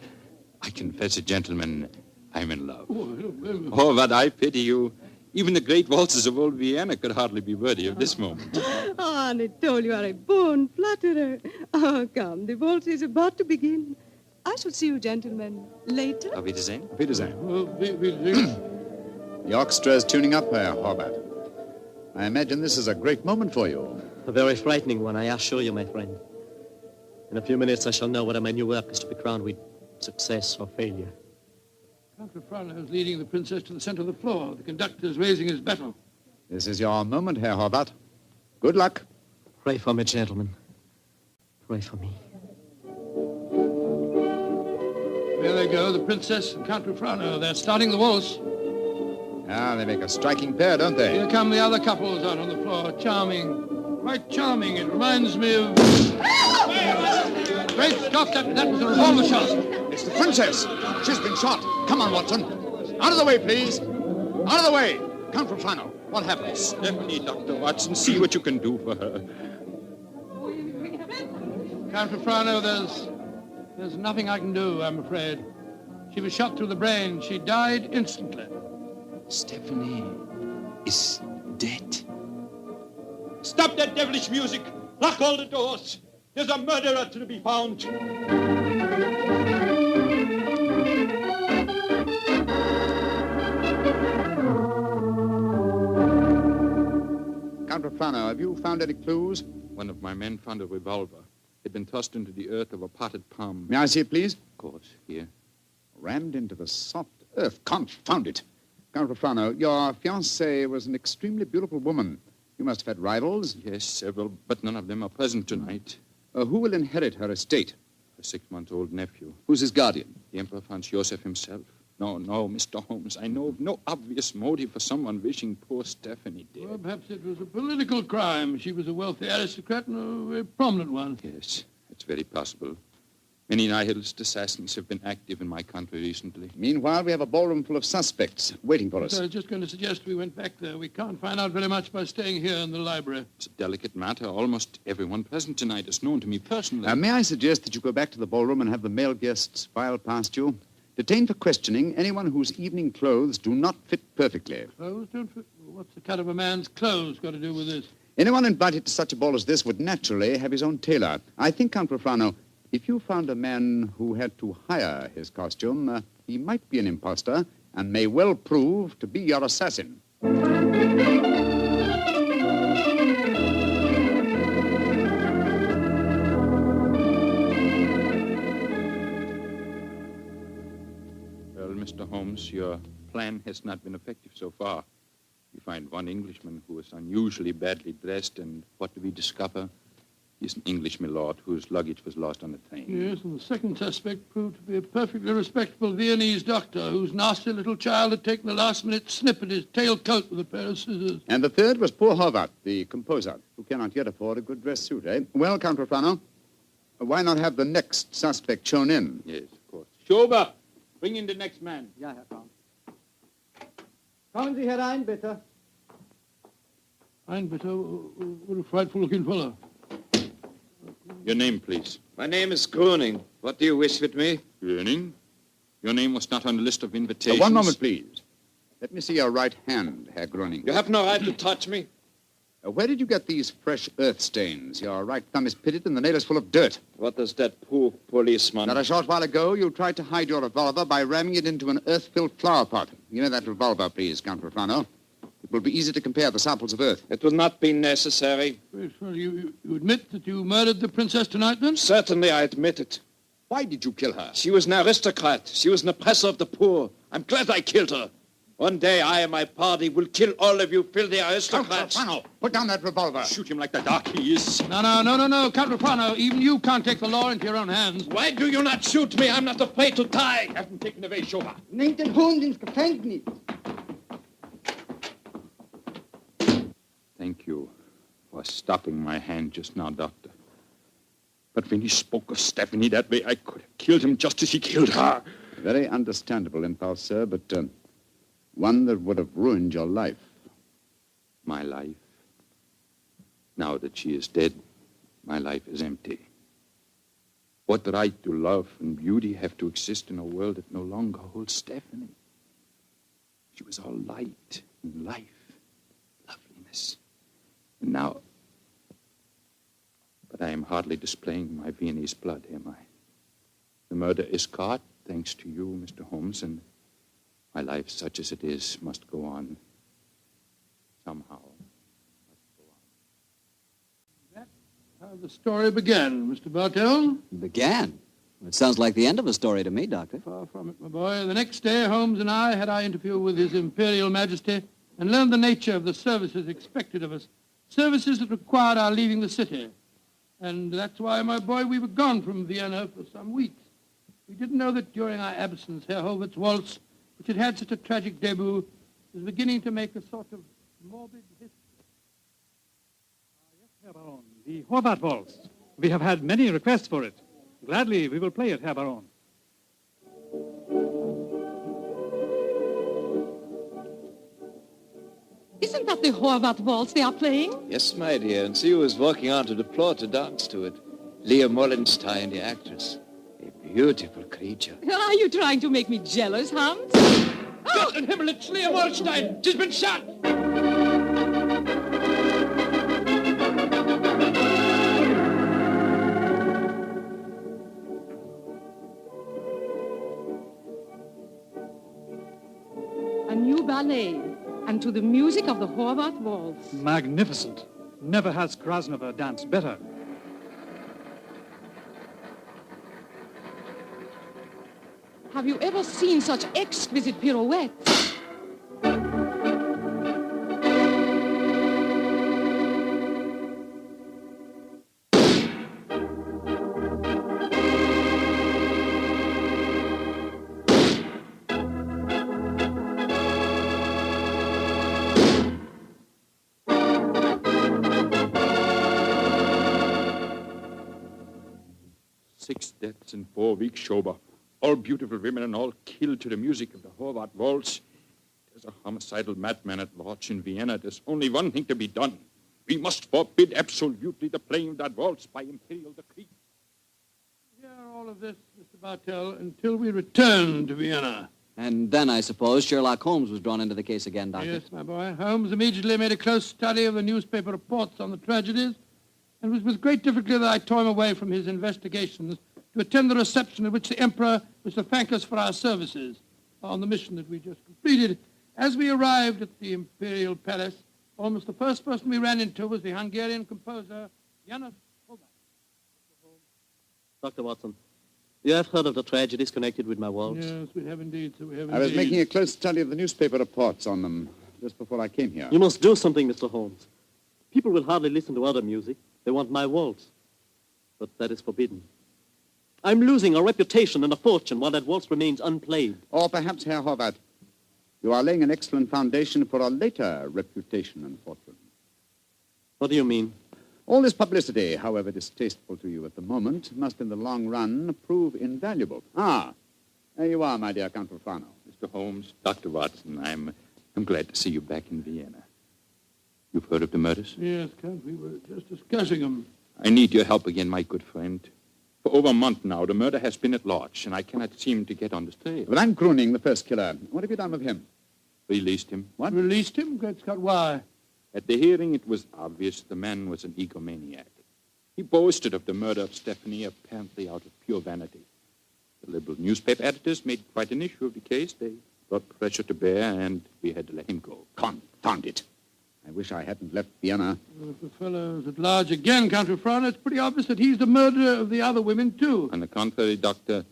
R: I confess it, gentlemen, I'm in love. Oh, but I pity you. Even the great waltzes of old Vienna could hardly be worthy of this moment.
C: Oh, Anatole, you are a born flatterer. Oh, come, the waltz is about to begin. I shall see you gentlemen later.
R: Auf Wiedersehen.
H: Auf Wiedersehen. The orchestra is tuning up, Herr Horvath. I imagine this is a great moment for you.
S: A very frightening one, I assure you, my friend. In a few minutes, I shall know whether my new work is to be crowned with success or failure.
G: Count Refrano is leading the princess to the center of the floor. The conductor is raising his bottle.
H: This is your moment, Herr Horvath. Good luck.
S: Pray for me, gentlemen. Pray for me.
G: There they go, the princess and Count Refrano. They're starting the waltz.
H: Ah, they make a striking pair, don't they?
G: Here come the other couples out on the floor. Charming. Quite charming. It reminds me of... Great Scott, that was a revolver shot.
H: It's the princess. She's been shot. Come on, Watson. Out of the way, please. Out of the way. Count Refrano, what happened?
R: Stephanie, Dr. Watson, see what you can do for her.
G: Count Refrano, there's nothing I can do, I'm afraid. She was shot through the brain. She died instantly.
R: Stephanie is dead. Stop that devilish music! Lock all the doors! There's a murderer to be found!
H: Count Refrano, have you found any clues?
R: One of my men found a revolver. It had been tossed into the earth of a potted palm.
H: May I see it, please?
R: Of course, here.
H: Rammed into the soft earth. Confound it. Count Refrano, your fiancée was an extremely beautiful woman. You must have had rivals?
R: Yes, several, but none of them are present tonight.
H: Who will inherit her estate?
R: Her 6-month-old nephew.
H: Who's his guardian?
R: The Emperor Franz Joseph himself. No, Mr. Holmes, I know of no obvious motive for someone wishing poor Stephanie dead.
G: Well, perhaps it was a political crime. She was a wealthy aristocrat and a very prominent one.
R: Yes, it's very possible. Many nihilist assassins have been active in my country recently.
H: Meanwhile, we have a ballroom full of suspects waiting for us.
G: So I was just going to suggest we went back there. We can't find out very much by staying here in the library.
R: It's a delicate matter. Almost everyone present tonight is known to me personally.
H: May I suggest that you go back to the ballroom and have the male guests file past you? Detain for questioning anyone whose evening clothes do not fit perfectly.
G: Clothes don't fit? What's the cut of a man's clothes got to do with this?
H: Anyone invited to such a ball as this would naturally have his own tailor. I think, Count Refrano, if you found a man who had to hire his costume, he might be an impostor and may well prove to be your assassin.
R: Well, Mr. Holmes, your plan has not been effective so far. You find one Englishman who is unusually badly dressed, and what do we discover? He's an English milord whose luggage was lost on the train.
G: Yes, and the second suspect proved to be a perfectly respectable Viennese doctor whose nasty little child had taken the last-minute snip at his tailcoat with a pair of scissors.
H: And the third was poor Horvath, the composer, who cannot yet afford a good dress suit, eh? Well, Count Refrano, why not have the next suspect shown in?
R: Yes, of course. Schober, bring in the next man.
O: Ja, Herr Count. Kommen Sie herein, bitte.
G: Bitte, what a frightful-looking fellow.
R: Your name, please.
T: My name is Gruning. What do you wish with me?
R: Gruning? Your name was not on the list of invitations.
H: One moment, please. Let me see your right hand, Herr Gruning.
T: You have no right to touch me.
H: Where did you get these fresh earth stains? Your right thumb is pitted and the nail is full of dirt.
T: What does that poor policeman...
H: Not a short while ago, you tried to hide your revolver by ramming it into an earth-filled flower pot. Give me that revolver, please, Count Refrano. It will be easy to compare the samples of earth.
T: It will not be necessary.
G: Well, you admit that you murdered the princess tonight, then?
T: Certainly, I admit it.
H: Why did you kill her?
T: She was an aristocrat. She was an oppressor of the poor. I'm glad I killed her. One day, I and my party will kill all of you filthy aristocrats.
H: Count Refrano, put down that revolver.
R: Shoot him like the dark he is.
G: No, Count Refrano. Even you can't take the law into your own hands.
T: Why do you not shoot me? I'm not afraid to die.
R: Have him taken away, Schober.
O: Nehmt den Hund ins Gefängnis.
R: Thank you for stopping my hand just now, Doctor. But when he spoke of Stephanie that way, I could have killed him just as he killed her.
H: Very understandable impulse, sir, but one that would have ruined your life.
R: My life? Now that she is dead, my life is empty. What right do love and beauty have to exist in a world that no longer holds Stephanie? She was all light and life, loveliness. And now... But I am hardly displaying my Viennese blood, am I? The murder is caught, thanks to you, Mr. Holmes, and my life, such as it is, must go on. Somehow.
G: That's how the story began, Mr. Bartell.
F: Began? It sounds like the end of a story to me, Doctor.
Q: Far from it, my boy. The next day, Holmes and I had our interview with His Imperial Majesty and learned the nature of the services expected of us, services that required our leaving the city. And that's why, my boy, we were gone from Vienna for some weeks. We didn't know that during our absence, Herr Hovart's waltz, which had had such a tragic debut, was beginning to make a sort of morbid history.
P: Yes, Herr Baron, the Horvath waltz. We have had many requests for it. Gladly, we will play it, Herr Baron.
C: Isn't that the Horvath waltz they are playing?
T: Yes, my dear, and see who is walking onto the floor to dance to it. Leah Mollenstein, the actress. A beautiful creature.
C: Are you trying to make me jealous, Hans?
Q: Gott in Himmel, it's Leah Mollenstein! She's been shot!
C: A new ballet, and to the music of the Horvath waltz.
P: Magnificent. Never has Krasnova danced better.
C: Have you ever seen such exquisite pirouettes?
R: Six deaths in 4 weeks, Schober. All beautiful women and all killed to the music of the Horvath waltz. There's a homicidal madman at large in Vienna. There's only one thing to be done. We must forbid absolutely the playing of that waltz by imperial decree.
Q: Hear all of this, Mr. Bartell, until we return to Vienna.
F: And then, I suppose, Sherlock Holmes was drawn into the case again, Doctor.
Q: Yes, my boy. Holmes immediately made a close study of the newspaper reports on the tragedies, and it was with great difficulty that I tore him away from his investigations to attend the reception at which the Emperor was to thank us for our services on the mission that we just completed. As we arrived at the Imperial Palace, almost the first person we ran into was the Hungarian composer, Janos Horvath.
S: Dr. Watson, you have heard of the tragedies connected with my waltz?
Q: Yes, we have indeed, sir, we have
H: I was
Q: indeed.
H: making a close study of the newspaper reports on them just before I came here.
S: You must do something, Mr. Holmes. People will hardly listen to other music. They want my waltz. But that is forbidden. I'm losing a reputation and a fortune while that waltz remains unplayed.
H: Or perhaps, Herr Horvath, you are laying an excellent foundation for a later reputation and fortune.
S: What do you mean?
H: All this publicity, however distasteful to you at the moment, must in the long run prove invaluable. Ah, there you are, my dear Count Rufano.
R: Mr. Holmes, Dr. Watson, I'm glad to see you back in Vienna. You've heard of the murders?
Q: Yes, Count, we were just discussing them.
R: I need your help again, my good friend. For over a month now, the murder has been at large, and I cannot seem to get on the trail.
H: But I'm Gruning, the first killer. What have you done with him?
R: Released him.
H: What?
Q: Released him? Great Scott, why?
R: At the hearing, it was obvious the man was an egomaniac. He boasted of the murder of Stephanie, apparently out of pure vanity. The liberal newspaper editors made quite an issue of the case. They brought pressure to bear, and we had to let him go.
H: Confound it. I wish I hadn't left Vienna.
Q: Well, if the fellow's at large again, Count Rufano, it's pretty obvious that he's the murderer of the other women, too.
R: On the contrary, Doctor,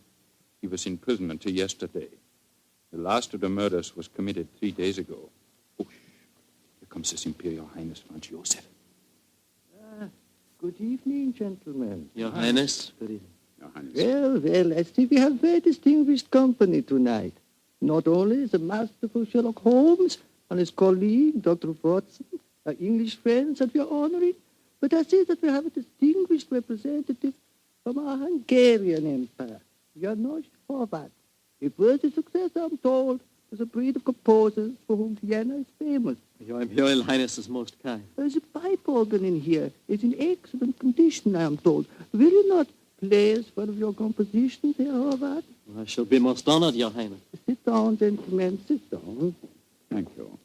R: he was in prison until yesterday. The last of the murders was committed 3 days ago. Oh, here comes His Imperial Highness Franz Joseph.
U: Good evening, gentlemen.
S: Your Highness. Good evening.
U: Your Highness. Well, I see we have very distinguished company tonight. Not only the masterful Sherlock Holmes and his colleague, Dr. Watson, our English friends that we are honoring, but I see that we have a distinguished representative from our Hungarian Empire, Janos Horvath. A worthy successor, I'm told, is a breed of composers for whom Vienna is famous.
S: Your Imperial Highness is most kind.
U: The pipe organ in here is in excellent condition, I am told. Will you not play us one of your compositions, Herr Horvath?
S: I shall be most honored, Your Highness.
U: Sit down, gentlemen, sit down.
H: Thank you.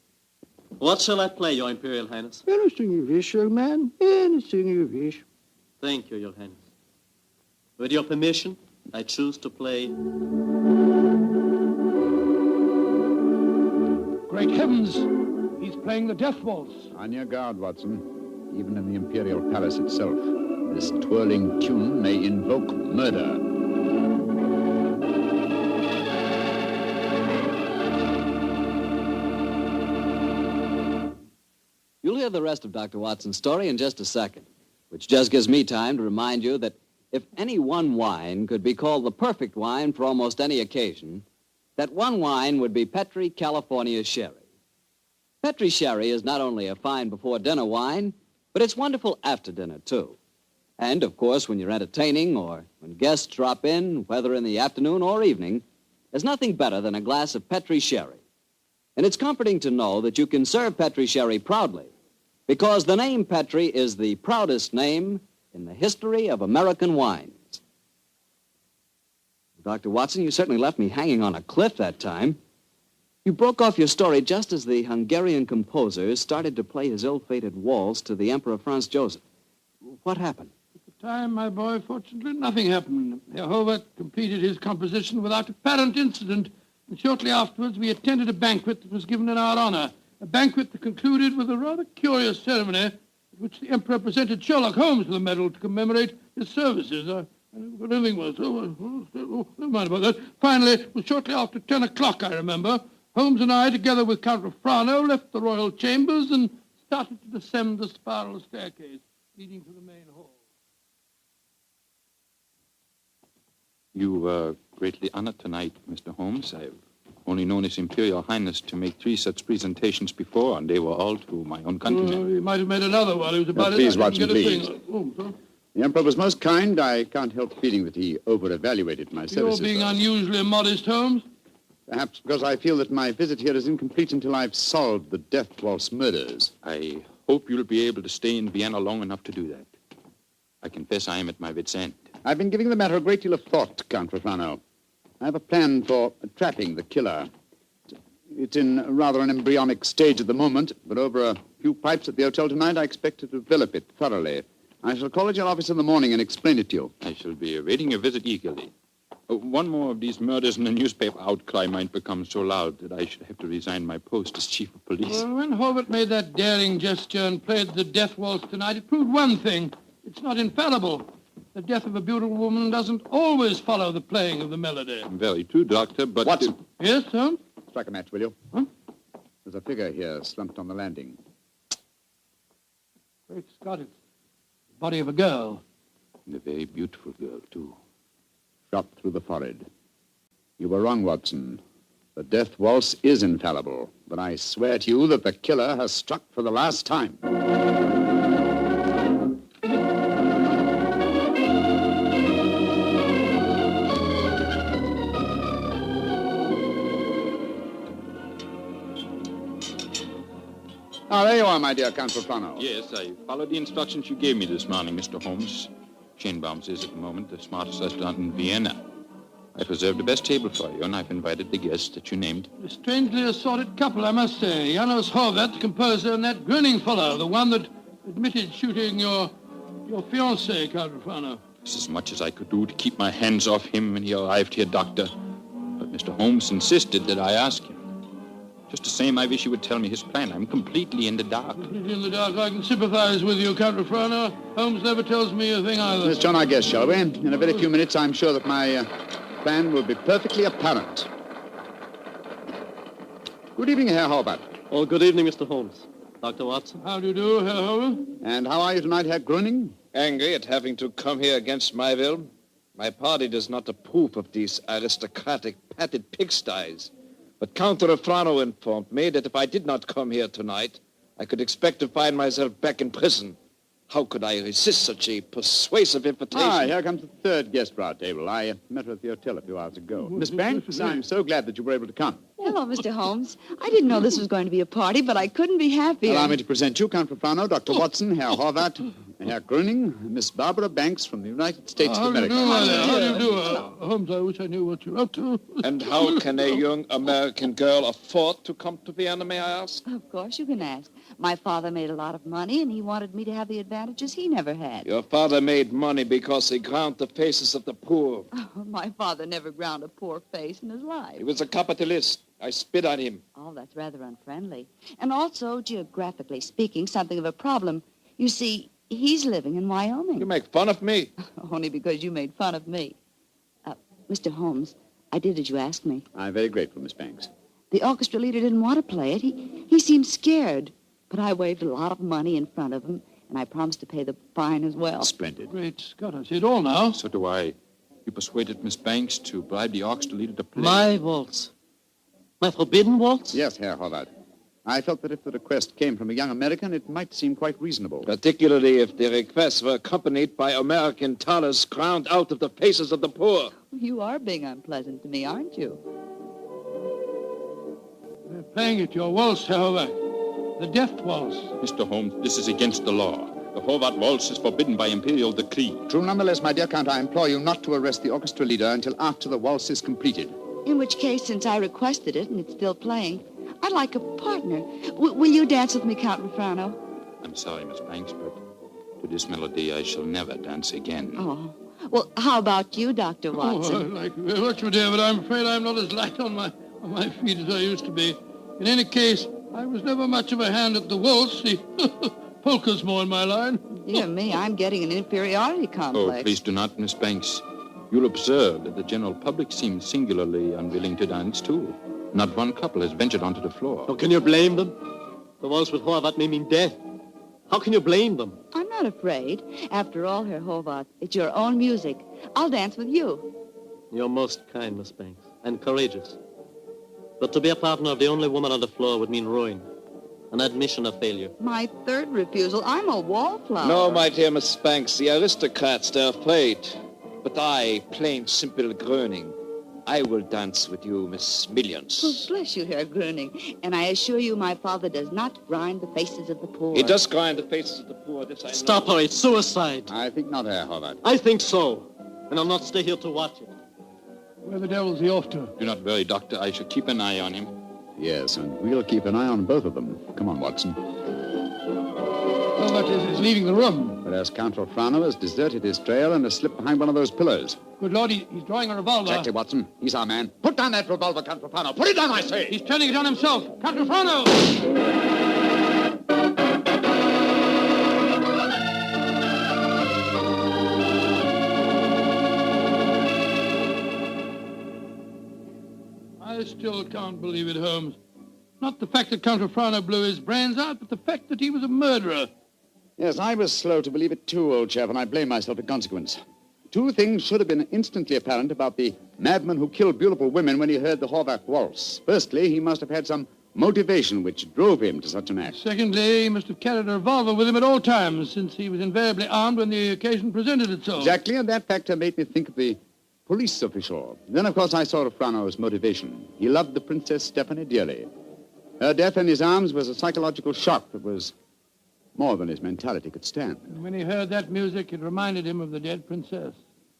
S: What shall I play, Your Imperial Highness?
U: Anything you wish, young man. Anything you wish.
S: Thank you, Your Highness. With your permission, I choose to play...
Q: Great heavens! He's playing the death waltz.
H: On your guard, Watson. Even in the Imperial Palace itself, this twirling tune may invoke murder.
F: hear the rest of Dr. Watson's story in just a second, which just gives me time to remind you that if any one wine could be called the perfect wine for almost any occasion, that one wine would be Petri California Sherry. Petri Sherry is not only a fine before-dinner wine, but it's wonderful after dinner, too. And, of course, when you're entertaining or when guests drop in, whether in the afternoon or evening, there's nothing better than a glass of Petri Sherry. And it's comforting to know that you can serve Petri Sherry proudly, because the name Petri is the proudest name in the history of American wines. Dr. Watson, you certainly left me hanging on a cliff that time. You broke off your story just as the Hungarian composer started to play his ill-fated waltz to the Emperor Franz Joseph. What happened?
Q: At the time, my boy, fortunately, nothing happened. Herr Howard completed his composition without apparent incident, and shortly afterwards we attended a banquet that was given in our honor, a banquet that concluded with a rather curious ceremony at which the Emperor presented Sherlock Holmes with a medal to commemorate his services. I never got anything was. Never mind about that. Finally, it was shortly after 10 o'clock, I remember. Holmes and I, together with Count Refrano, left the royal chambers and started to descend the spiral staircase leading to the main hall.
R: You were greatly honored tonight, Mr. Holmes. I've only known His Imperial Highness to make 3 such presentations before, and they were all to my own countrymen.
Q: He might have made another while he was about
M: Please,
Q: it.
M: Watson, please.
Q: Sorry.
M: The Emperor was most kind. I can't help feeling that he over-evaluated my services.
Q: You're being unusually modest, Holmes.
M: Perhaps because I feel that my visit here is incomplete until I've solved the Death Waltz murders.
R: I hope you'll be able to stay in Vienna long enough to do that. I confess I am at my wit's end.
M: I've been giving the matter a great deal of thought, Count Refrano. I have a plan for trapping the killer. It's in rather an embryonic stage at the moment, but over a few pipes at the hotel tonight, I expect to develop it thoroughly. I shall call at your office in the morning and explain it to you.
R: I shall be awaiting your visit eagerly. One more of these murders and the newspaper outcry might become so loud that I should have to resign my post as chief of police.
Q: Well, when Hobart made that daring gesture and played the death waltz tonight, it proved one thing. It's not infallible. The death of a beautiful woman doesn't always follow the playing of the melody.
R: Very true, Doctor, but...
M: Watson.
Q: Yes, Holmes?
M: Strike a match, will you?
Q: Huh?
M: There's a figure here slumped on the landing.
Q: Great Scott, it's the body of a girl.
R: And a very beautiful girl, too.
M: Shot through the forehead. You were wrong, Watson. The death waltz is infallible, but I swear to you that the killer has struck for the last time. Ah, there you are, my dear Count Refrano.
R: Yes, I followed the instructions you gave me this morning, Mr. Holmes. Schönbaum's is at the moment the smartest restaurant in Vienna. I've reserved the best table for you, and I've invited the guests that you named.
Q: A strangely assorted couple, I must say. Janos Horvath, the composer, and that grinning fellow, the one that admitted shooting your fiancée, Count Refrano.
R: It's as much as I could do to keep my hands off him when he arrived here, Doctor. But Mr. Holmes insisted that I ask him. Just the same, I wish he would tell me his plan. I'm completely in the dark.
Q: Completely in the dark. I can sympathize with you, Count Refrano. Holmes never tells me a thing either.
M: Let's join our guests, shall we? In a very few minutes, I'm sure that my plan will be perfectly apparent. Good evening, Herr Hobart.
S: Oh, good evening, Mr. Holmes. Dr. Watson.
Q: How do you do, Herr Hobart?
M: And how are you tonight, Herr Gröning?
T: Angry at having to come here against my will. My party does not approve of these aristocratic, padded pigsties. But Count Refrano informed me that if I did not come here tonight, I could expect to find myself back in prison. How could I resist such a persuasive invitation?
M: Ah, here comes the third guest for our table. I met her at the hotel a few hours ago. Miss Banks, I'm so glad that you were able to come.
I: Hello, Mr. Holmes. I didn't know this was going to be a party, but I couldn't be happier.
M: Allow me to present you, Count Refrano, Dr. Watson, Herr Horvath, Herr Gröning, Miss Barbara Banks from the United States of America.
Q: How do you do? Holmes, I wish I knew what you're up to.
T: And how can a young American girl afford to come to Vienna, may I ask?
I: Of course you can ask. My father made a lot of money, and he wanted me to have the advantages he never had.
T: Your father made money because he ground the faces of the poor.
I: Oh, my father never ground a poor face in his life.
T: He was a capitalist. I spit on him.
I: Oh, that's rather unfriendly. And also, geographically speaking, something of a problem. You see, he's living in Wyoming.
T: You make fun of me.
I: Only because you made fun of me. Mr. Holmes, I did as you asked me.
M: I'm very grateful, Miss Banks.
I: The orchestra leader didn't want to play it. He seemed scared. But I waved a lot of money in front of him, and I promised to pay the fine as well.
R: Splendid.
Q: Great Scott, I see it all now.
R: So do I. You persuaded Miss Banks to bribe the Ox to lead her to play.
S: My waltz. My forbidden waltz?
M: Yes, Herr Horvath. I felt that if the request came from a young American, it might seem quite reasonable.
T: Particularly if the requests were accompanied by American dollars ground out of the faces of the poor.
I: You are being unpleasant to me, aren't you?
Q: They're playing it, your waltz, Herr Horvath. The deft waltz.
R: Mr. Holmes, this is against the law. The Horvath waltz is forbidden by imperial decree.
M: True, nonetheless, my dear Count, I implore you not to arrest the orchestra leader until after the waltz is completed.
I: In which case, since I requested it and it's still playing, I'd like a partner. Will you dance with me, Count Refrano?
R: I'm sorry, Miss Banks, but to this melody I shall never dance again.
I: Oh. Well, how about you, Dr. Watson?
Q: Oh, I like you very much, my dear, but I'm afraid I'm not as light on my feet as I used to be. In any case, I was never much of a hand at the waltz. The polka's more in my line.
I: Dear me, I'm getting an inferiority complex.
R: Oh, please do not, Miss Banks. You'll observe that the general public seems singularly unwilling to dance, too. Not one couple has ventured onto the floor.
S: How can you blame them? The waltz with Horvath may mean death. How can you blame them?
I: I'm not afraid. After all, Herr Horvath, it's your own music. I'll dance with you.
S: You're most kind, Miss Banks, and courageous. But to be a partner of the only woman on the floor would mean ruin, an admission of failure.
I: My third refusal. I'm a wallflower.
T: No, my dear Miss Banks, the aristocrats, they're afraid. But I, plain, simple Gröning, I will dance with you, Miss Millions.
I: Oh, bless you, Herr Gröning. And I assure you my father does not grind the faces of the poor.
T: He does grind the faces of the poor, this I know.
S: Stop her, it's suicide.
M: I think not, Herr Horvath.
S: I think so. And I'll not stay here to watch it.
Q: Where the devil's he off to?
R: Do not worry, Doctor. I shall keep an eye on him.
M: Yes, and we'll keep an eye on both of them. Come on, Watson.
Q: Horvath is leaving the room.
M: Whereas Count Refrano has deserted his trail and has slipped behind one of those pillars.
Q: Good Lord, he's drawing a revolver.
M: Exactly, Watson. He's our man. Put down that revolver, Count Refrano. Put it down, I say!
Q: He's turning it on himself. Count Refrano! I still can't believe it, Holmes. Not the fact that Count Refrano blew his brains out, but the fact that he was a murderer.
M: Yes, I was slow to believe it too, old chap, and I blame myself in consequence. Two things should have been instantly apparent about the madman who killed beautiful women when he heard the Horvath waltz. Firstly, he must have had some motivation which drove him to such an act.
Q: Secondly, he must have carried a revolver with him at all times, since he was invariably armed when the occasion presented itself.
M: Exactly, and that factor made me think of the police official. Then, of course, I saw Refrano's motivation. He loved the Princess Stephanie dearly. Her death in his arms was a psychological shock that was more than his mentality could stand.
Q: And when he heard that music, it reminded him of the dead princess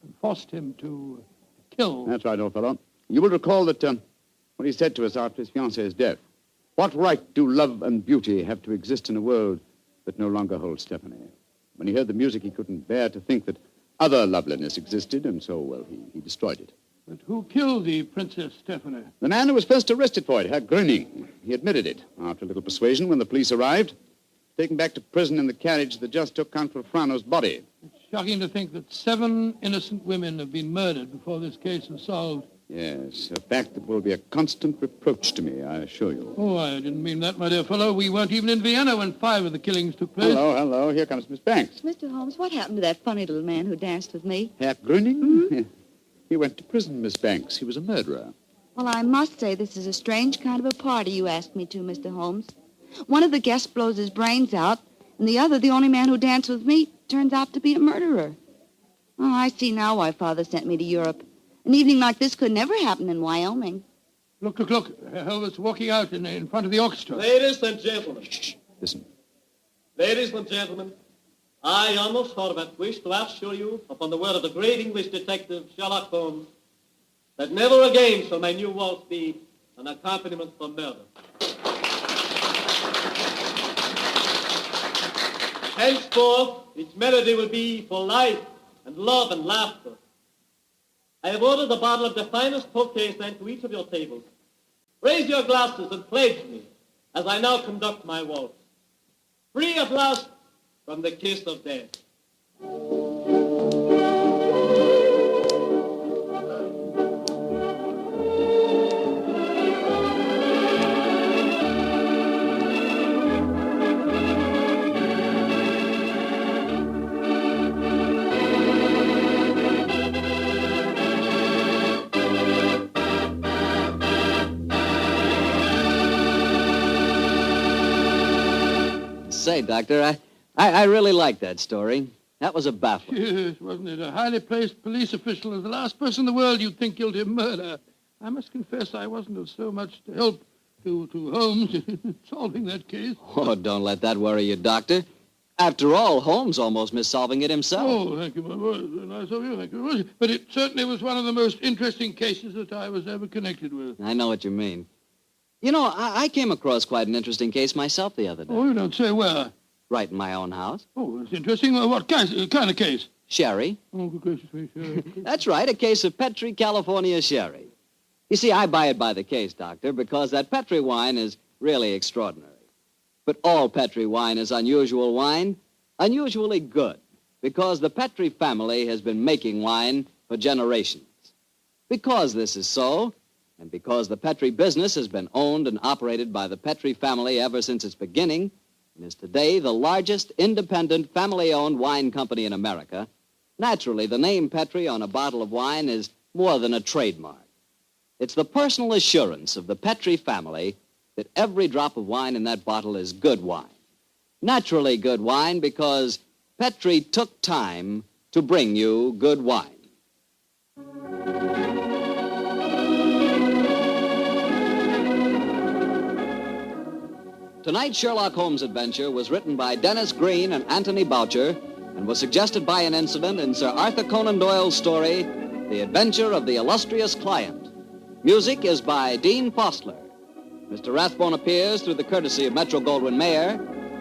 Q: and forced him to kill.
M: That's right, old fellow. You will recall that what he said to us after his fiancée's death. What right do love and beauty have to exist in a world that no longer holds Stephanie? When he heard the music, he couldn't bear to think that other loveliness existed, and so, well, he destroyed it.
Q: But who killed the Princess Stephanie?
M: The man who was first arrested for it, Herr Gröning. He admitted it. After a little persuasion, when the police arrived, taken back to prison in the carriage that just took Count Refrano's body.
Q: It's shocking to think that 7 innocent women have been murdered before this case was solved.
M: Yes, a fact that will be a constant reproach to me, I assure you.
Q: Oh, I didn't mean that, my dear fellow. We weren't even in Vienna when 5 of the killings took place.
M: Hello. Here comes Miss Banks.
I: Mr. Holmes, what happened to that funny little man who danced with me?
M: Herr Gröning? Mm-hmm. He went to prison, Miss Banks. He was a murderer.
I: Well, I must say this is a strange kind of a party you asked me to, Mr. Holmes. One of the guests blows his brains out, and the other, the only man who danced with me, turns out to be a murderer. Oh, I see now why Father sent me to Europe. An evening like this could never happen in Wyoming.
Q: Look. Elvis walking out in front of the orchestra.
S: Ladies and gentlemen.
M: Shh. Listen.
S: Ladies and gentlemen, I, Amos Horvath, wish to assure you, upon the word of the great English detective Sherlock Holmes, that never again shall my new waltz be an accompaniment for murder. Henceforth, its melody will be for life and love and laughter. I have ordered a bottle of the finest Tokay sent to each of your tables. Raise your glasses and pledge me as I now conduct my waltz. Free at last from the kiss of death.
F: say, Doctor, I really like that story. That was a baffler.
Q: Yes, wasn't it? A highly placed police official is the last person in the world you'd think guilty of murder. I must confess I wasn't of so much help to Holmes in solving that case.
F: Oh, don't let that worry you, Doctor. After all, Holmes almost missed solving it himself.
Q: Oh, thank you, my boy. Very nice of you. Thank you very much. But it certainly was one of the most interesting cases that I was ever connected with.
F: I know what you mean. You know, I came across quite an interesting case myself the other day.
Q: Oh, you don't say where?
F: Right in my own house.
Q: Oh, that's interesting. What kind of case?
F: Sherry.
Q: Oh, good gracious me, sherry.
F: That's right, a case of Petri, California sherry. You see, I buy it by the case, Doctor, because that Petri wine is really extraordinary. But all Petri wine is unusual wine, unusually good, because the Petri family has been making wine for generations. Because this is so, and because the Petri business has been owned and operated by the Petri family ever since its beginning, and is today the largest independent family-owned wine company in America, naturally the name Petri on a bottle of wine is more than a trademark. It's the personal assurance of the Petri family that every drop of wine in that bottle is good wine. Naturally good wine because Petri took time to bring you good wine. Tonight's Sherlock Holmes adventure was written by Dennis Green and Anthony Boucher and was suggested by an incident in Sir Arthur Conan Doyle's story, The Adventure of the Illustrious Client. Music is by Dean Fostler. Mr. Rathbone appears through the courtesy of Metro-Goldwyn-Mayer,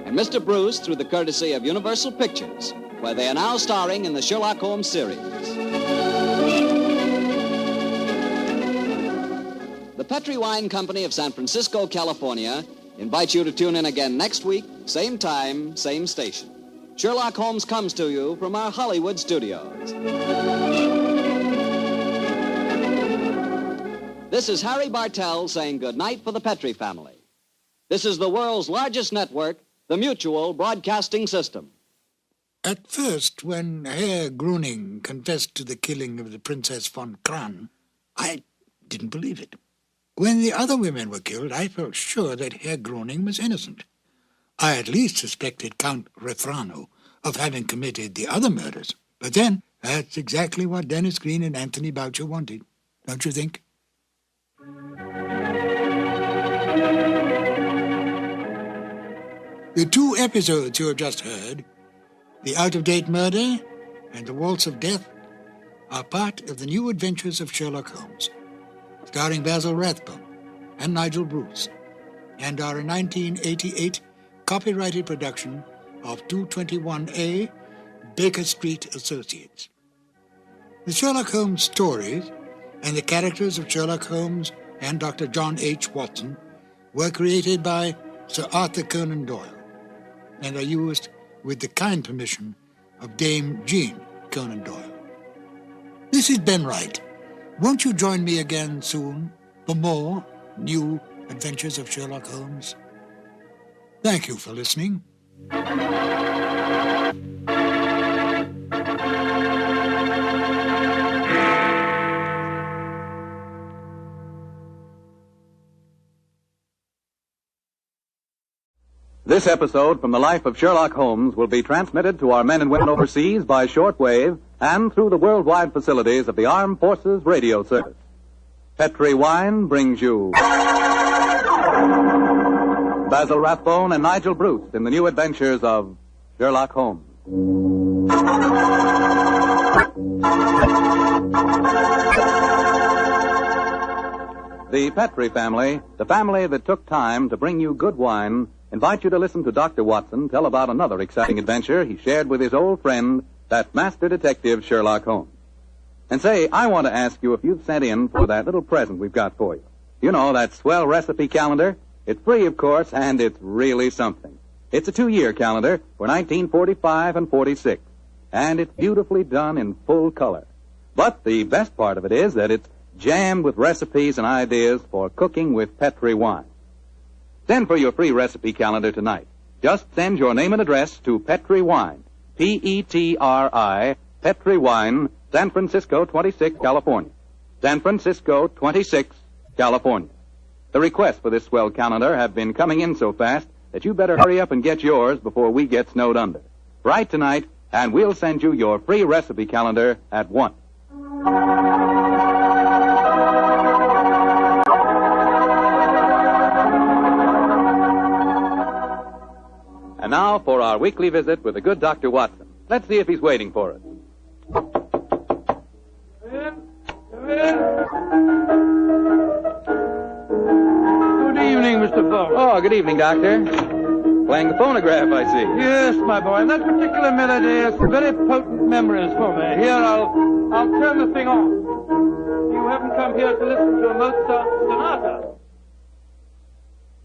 F: and Mr. Bruce through the courtesy of Universal Pictures, where they are now starring in the Sherlock Holmes series. The Petri Wine Company of San Francisco, California, invites you to tune in again next week, same time, same station. Sherlock Holmes comes to you from our Hollywood studios. This is Harry Bartell saying good night for the Petri family. This is the world's largest network, the Mutual Broadcasting System.
L: At first, when Herr Gruning confessed to the killing of the Princess von Kran, I didn't believe it. When the other women were killed, I felt sure that Herr Gruning was innocent. I at least suspected Count Refrano of having committed the other murders. But then, that's exactly what Dennis Green and Anthony Boucher wanted, don't you think? The two episodes you have just heard, The Out-of-Date Murder and The Waltz of Death, are part of the new adventures of Sherlock Holmes, starring Basil Rathbone and Nigel Bruce, and are a 1988 copyrighted production of 221A Baker Street Associates. The Sherlock Holmes stories and the characters of Sherlock Holmes and Dr. John H. Watson were created by Sir Arthur Conan Doyle and are used with the kind permission of Dame Jean Conan Doyle. This is Ben Wright. Won't you join me again soon for more new adventures of Sherlock Holmes? Thank you for listening.
N: This episode from the life of Sherlock Holmes will be transmitted to our men and women overseas by shortwave and through the worldwide facilities of the Armed Forces Radio Service. Petri Wine brings you Basil Rathbone and Nigel Bruce in the new adventures of Sherlock Holmes. The Petri family, the family that took time to bring you good wine, invite you to listen to Dr. Watson tell about another exciting adventure he shared with his old friend, that master detective Sherlock Holmes. And say, I want to ask you if you've sent in for that little present we've got for you. You know, that swell recipe calendar? It's free, of course, and it's really something. It's a 2-year calendar for 1945 and 46, and it's beautifully done in full color. But the best part of it is that it's jammed with recipes and ideas for cooking with Petri wine. Send for your free recipe calendar tonight. Just send your name and address to Petri Wine, P-E-T-R-I, Petri Wine, San Francisco 26, California. San Francisco 26, California. The requests for this swell calendar have been coming in so fast that you better hurry up and get yours before we get snowed under. Write tonight, and we'll send you your free recipe calendar at once. And now for our weekly visit with the good Dr. Watson. Let's see if he's waiting for us.
Q: Good evening, Mr. Falk.
N: Oh, good evening, Doctor. Playing the phonograph, I see.
Q: Yes, my boy, and that particular melody has some very potent memories for me. Here, I'll turn the thing off. You haven't come here to listen to a Mozart sonata.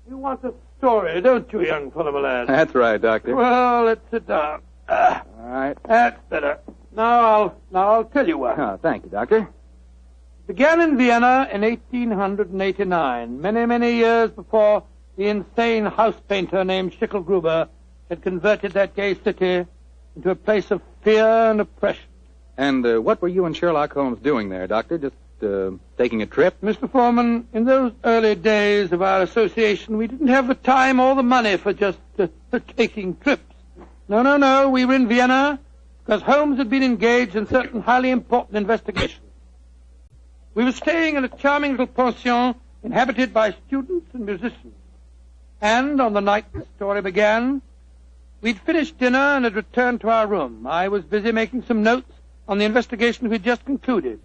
Q: You want a story, don't you, young fellow, my lad?
N: That's right, Doctor.
Q: Well, let's sit down.
N: All right.
Q: That's better. Now I'll tell you what.
N: Oh, thank you, Doctor.
Q: Began in Vienna in 1889, many, many years before the insane house painter named Schicklgruber had converted that gay city into a place of fear and oppression.
N: And what were you and Sherlock Holmes doing there, Doctor? Just taking a trip?
Q: Mr. Foreman, in those early days of our association, we didn't have the time or the money for just taking trips. No. We were in Vienna because Holmes had been engaged in certain highly important investigations. We were staying in a charming little pension inhabited by students and musicians. And on the night the story began, we'd finished dinner and had returned to our room. I was busy making some notes on the investigation we'd just concluded.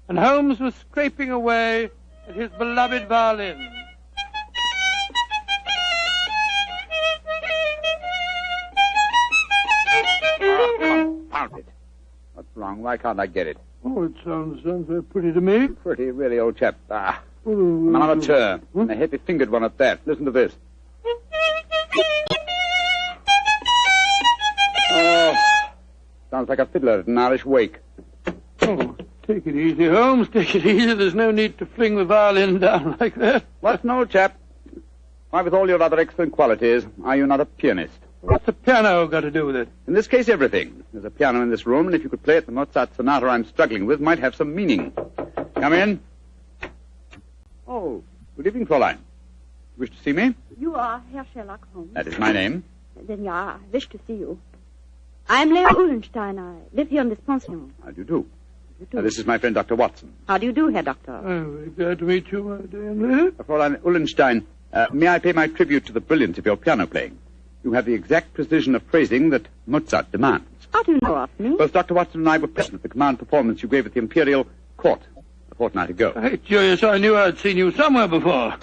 Q: And Holmes was scraping away at his beloved violin.
H: Confound it. What's wrong? Why can't I get it?
Q: Oh, it sounds very pretty to me.
H: Pretty, really, old chap. I'm an amateur. And a heavy-fingered one at that. Listen to this. Oh, sounds like a fiddler at an Irish wake.
Q: Oh, take it easy, Holmes. Take it easy. There's no need to fling the violin down like that.
H: What's an old chap? Why, with all your other excellent qualities, are you not a pianist?
Q: What's the piano got to do with it?
H: In this case, everything. There's a piano in this room, and if you could play it, the Mozart sonata I'm struggling with might have some meaning. Come in. Oh, good evening, Fräulein. Wish to see me?
B: You are Herr Sherlock Holmes.
H: That is my name.
B: Then yeah, I wish to see you. I'm Leo Uhlenstein. I live here in this pension.
H: How do you do? This is my friend, Dr. Watson.
B: How do you do, Herr Doctor?
Q: I'm glad to meet you, my dear Leo.
H: Fräulein Uhlenstein, may I pay my tribute to the brilliance of your piano playing? You have the exact precision of phrasing that Mozart demands.
B: How do you know of me?
H: Both Dr. Watson and I were present at the command performance you gave at the Imperial Court a fortnight ago.
Q: Hey, Julius, I knew I'd seen you somewhere before.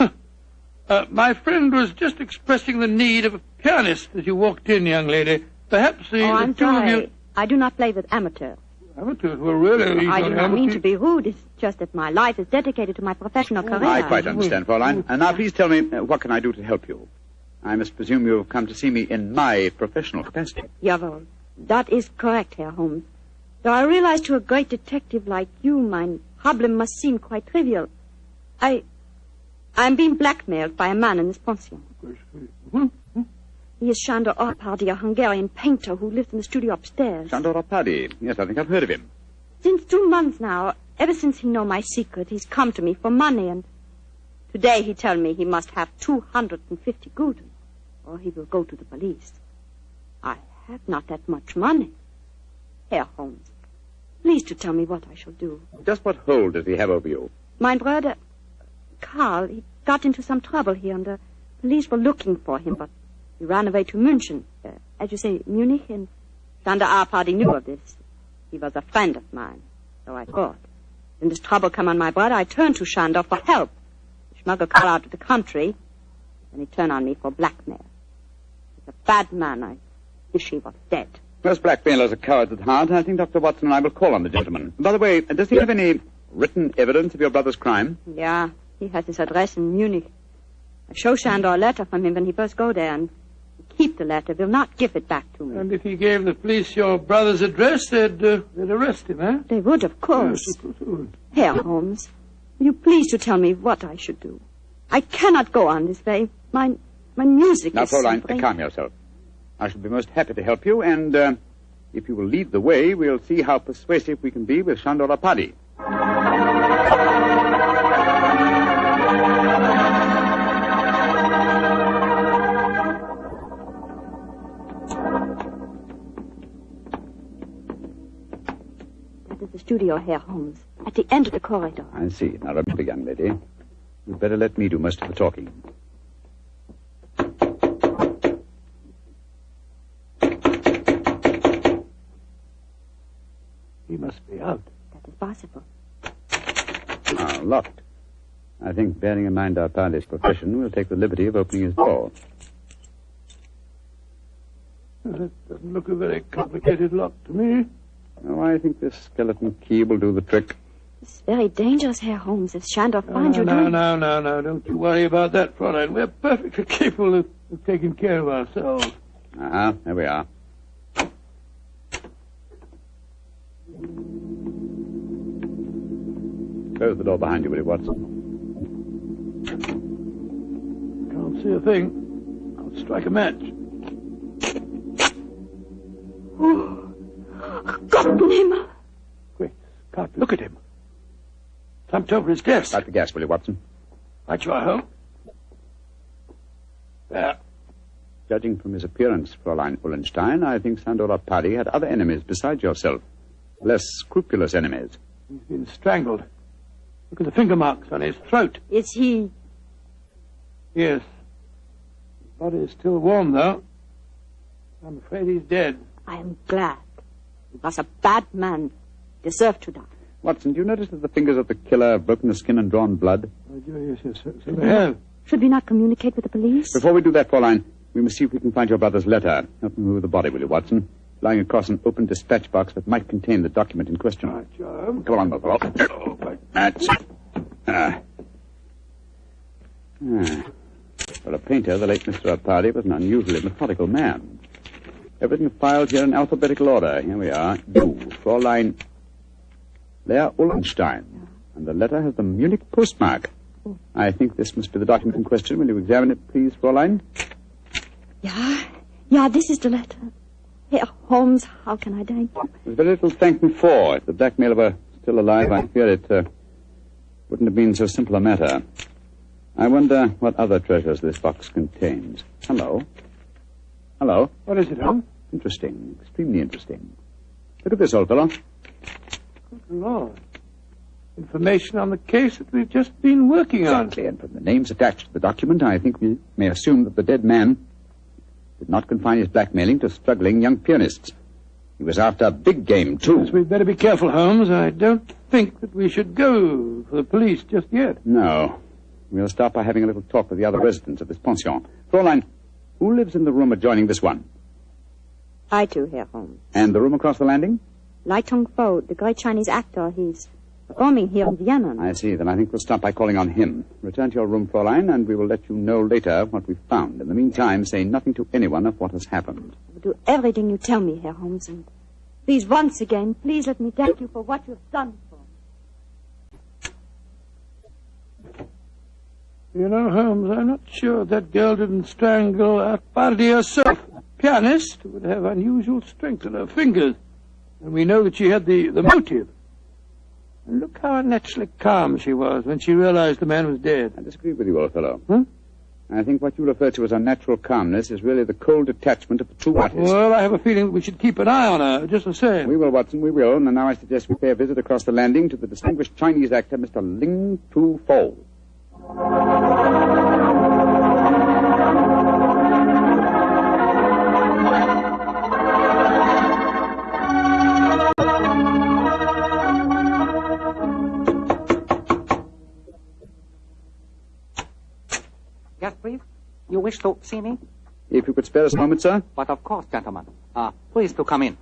Q: My friend was just expressing the need of a pianist as you walked in, young lady. Perhaps the
B: I'm
Q: two of
B: sorry.
Q: you...
B: I do not play with amateurs.
Q: Amateurs? Well, really?
B: I do not mean to be rude. It's just that my life is dedicated to my professional career.
H: I quite understand, Fräulein. And now please tell me, what can I do to help you? I must presume you have come to see me in my professional capacity.
B: Jawohl. That is correct, Herr Holmes. Though I realize to a great detective like you, my problem must seem quite trivial. I'm being blackmailed by a man in this pension. He is Sándor Árpády, a Hungarian painter who lives in the studio upstairs.
H: Sándor Árpády. Yes, I think I've heard of him.
B: Since 2 months now, ever since he know my secret, he's come to me for money, and today he tell me he must have 250 gulden, or he will go to the police. I have not that much money. Herr Holmes, please to tell me what I shall do.
H: Just what hold does he have over you?
B: My brother, Karl, he got into some trouble here, and the police were looking for him, but he ran away to München, as you say, Munich, and Sándor Árpády knew of this. He was a friend of mine, so I thought. When this trouble come on my brother, I turned to Sándor for help. He smuggled Karl out of the country, and he turned on me for blackmail. He's a bad man. I wish he was dead.
H: Most blackmailers are cowards at heart. I think Dr. Watson and I will call on the gentleman. By the way, does he have any written evidence of your brother's crime?
B: Yeah, he has his address in Munich. I show Sándor a letter from him when he first go there, and he keep the letter, will not give it back to me.
Q: And if he gave the police your brother's address, they'd arrest him, eh?
B: They would, of course.
Q: Yes, of course they would.
B: Herr Holmes, will you please to tell me what I should do? I cannot go on this way. My music
H: Now,
B: is
H: Fräulein,
B: suffering.
H: calm yourself. I shall be most happy to help you, and if you will lead the way, we'll see how persuasive we can be with Sándor Árpády.
B: studio, Herr Holmes, at the end of the corridor.
M: I see. Now, remember, young lady, you'd better let me do most of the talking.
G: He must be out.
B: That is possible.
M: Locked. I think, bearing in mind our party's profession, we'll take the liberty of opening his door.
G: That doesn't look a very complicated lock to me.
M: Oh, I think this skeleton key will do the trick.
B: It's very dangerous, Herr Holmes, if Shandor finds you doing...
G: No. Don't you worry about that, Fräulein. We're perfectly capable of taking care of ourselves.
M: There we are. Close the door behind you, will you, Watson?
G: Can't see a thing. I'll strike a match.
B: Gott,
G: Quick, Scott, look at him. Slumped over his desk.
M: Light the gas, will you, Watson?
G: Right you are, Holmes. There.
M: Judging from his appearance, Fräulein Ullenstein, I think Sandor Paddy had other enemies besides yourself. Less scrupulous enemies.
G: He's been strangled. Look at the finger marks on his throat.
B: Is he...
G: Yes. His body is still warm, though. I'm afraid he's dead.
B: I am glad. He was a bad man. Deserved to die.
M: Watson, do you notice that the fingers of the killer have broken the skin and drawn blood?
G: Yes, so they have.
B: Should we not communicate with the police?
M: Before we do that, Fräulein, we must see if we can find your brother's letter. Help me move the body, will you, Watson? Lying across an open dispatch box that might contain the document in question.
G: Right, John.
M: Come on, my fellow. That's it. For a painter, the late Mr. Arpadi was an unusually methodical man. Everything filed here in alphabetical order. Here we are. You, Fräulein Leah Ullenstein. And the letter has the Munich postmark. I think this must be the document in question. Will you examine it, please, Fräulein?
B: Yeah, this is the letter. Herr Holmes, how can I thank you?
M: There's very little to thank me for. If the blackmailer were still alive, I fear it wouldn't have been so simple a matter. I wonder what other treasures this box contains. Hello?
G: What is it, Holmes?
M: Interesting. Extremely interesting. Look at this, old fellow.
G: Good Lord. Information on the case that we've just been working on.
M: Exactly, and from the names attached to the document, I think we may assume that the dead man did not confine his blackmailing to struggling young pianists. He was after big game, too.
G: Yes, we'd better be careful, Holmes. I don't think that we should go for the police just yet.
M: No. We'll start by having a little talk with the other residents of this pension. Fräulein, who lives in the room adjoining this one?
B: I too, Herr Holmes.
M: And the room across the landing?
B: Lai Tong-fo, the great Chinese actor. He's performing here in Vienna.
M: I see. Then I think we'll start by calling on him. Return to your room, Fräulein, and we will let you know later what we've found. In the meantime, say nothing to anyone of what has happened.
B: I will do everything you tell me, Herr Holmes, and please, once again, please let me thank you for what you've done for me.
G: You know, Holmes, I'm not sure that girl didn't strangle Arpadi herself. A pianist would have unusual strength in her fingers, and we know that she had the motive. And look how unnaturally calm she was when she realized the man was dead.
M: I disagree with you, old fellow.
G: Huh?
M: I think what you refer to as unnatural calmness is really the cold detachment of the true artist.
G: Well, I have a feeling that we should keep an eye on her, just the same.
M: We will, Watson, we will. And now I suggest we pay a visit across the landing to the distinguished Chinese actor, Mr. Ling Tu-fo.
E: Yes, please. You wish to see me?
M: If you could spare us a moment, sir.
E: But of course, gentlemen. Please to come in.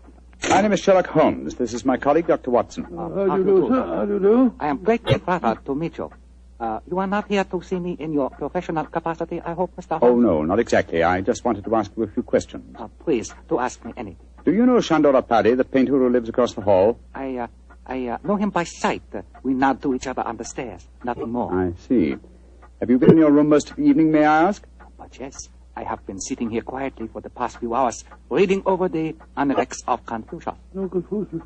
M: My name is Sherlock Holmes. This is my colleague, Dr. Watson.
G: How do you do, sir? How do you do?
E: I am greatly flattered to meet you. You are not here to see me in your professional capacity, I hope, Mr. Holmes?
M: Oh, no, not exactly. I just wanted to ask you a few questions.
E: Please, to ask me anything.
M: Do you know Shandor Arpadi, the painter who lives across the hall?
E: I know him by sight. We nod to each other on the stairs. Nothing more.
M: I see. Have you been in your room most of the evening, may I ask?
E: But yes, I have been sitting here quietly for the past few hours, reading over the Analects of Confucius.
G: No, Confucius.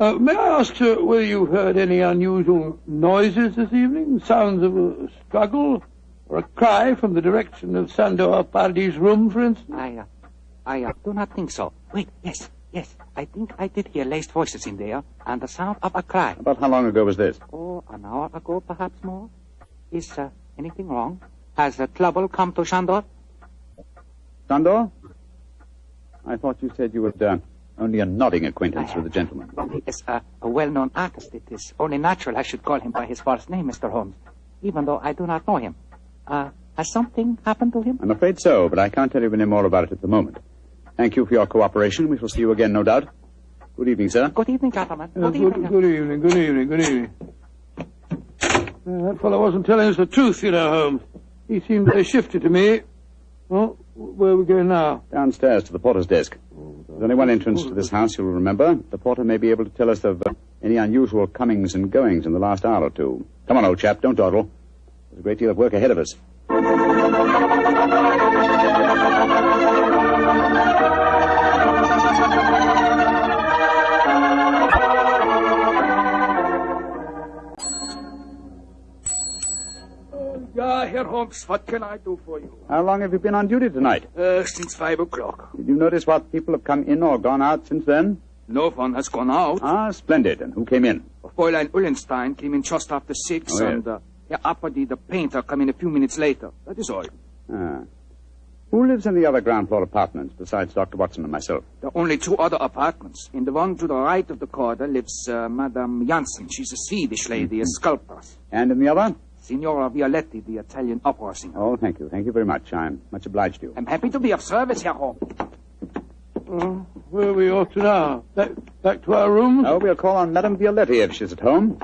G: May I ask, sir, whether you heard any unusual noises this evening? Sounds of a struggle? Or a cry from the direction of Sandor Arpadi's room, for instance?
E: I do not think so. Wait, yes. Yes, I think I did hear laced voices in there and the sound of a cry.
H: About how long ago was this?
E: Oh, an hour ago, perhaps more. Is anything wrong? Has trouble come to Shandor?
H: Shandor? I thought you said you had only a nodding acquaintance with the gentleman.
E: He is a well-known artist. It is only natural I should call him by his first name, Mr. Holmes, even though I do not know him. Has something happened to him?
H: I'm afraid so, but I can't tell you any more about it at the moment. Thank you for your cooperation. We shall see you again, no doubt. Good evening, sir.
E: Good evening, gentlemen.
G: Good evening. That fellow wasn't telling us the truth, you know, Holmes. He seemed shifty to me. Well, where are we going now?
H: Downstairs to the porter's desk. There's only one entrance to this house, you'll remember. The porter may be able to tell us of any unusual comings and goings in the last hour or two. Come on, old chap, don't dawdle. There's a great deal of work ahead of us.
E: Herr Holmes, what can I do for you?
H: How long have you been on duty tonight?
E: Since 5 o'clock.
H: Did you notice what people have come in or gone out since then?
E: No one has gone out.
H: Ah, splendid. And who came in?
E: Fräulein Ullenstein came in just after 6,
H: yes.
E: And Herr Apperdy, the painter, came in a few minutes later. That is all.
H: Ah. Who lives in the other ground floor apartments besides Dr. Watson and myself?
E: There are only 2 other apartments. In the one to the right of the corridor lives Madame Janssen. She's a Swedish lady, a sculptress.
H: And in the other?
E: Signora Violetti, the Italian opera singer.
H: Oh, thank you. Thank you very much. I'm much obliged to you.
E: I'm happy to be of service, Herr Holmes.
G: Where are we off to now? Back to our room?
H: Oh, we'll call on Madame Violetti if she's at home.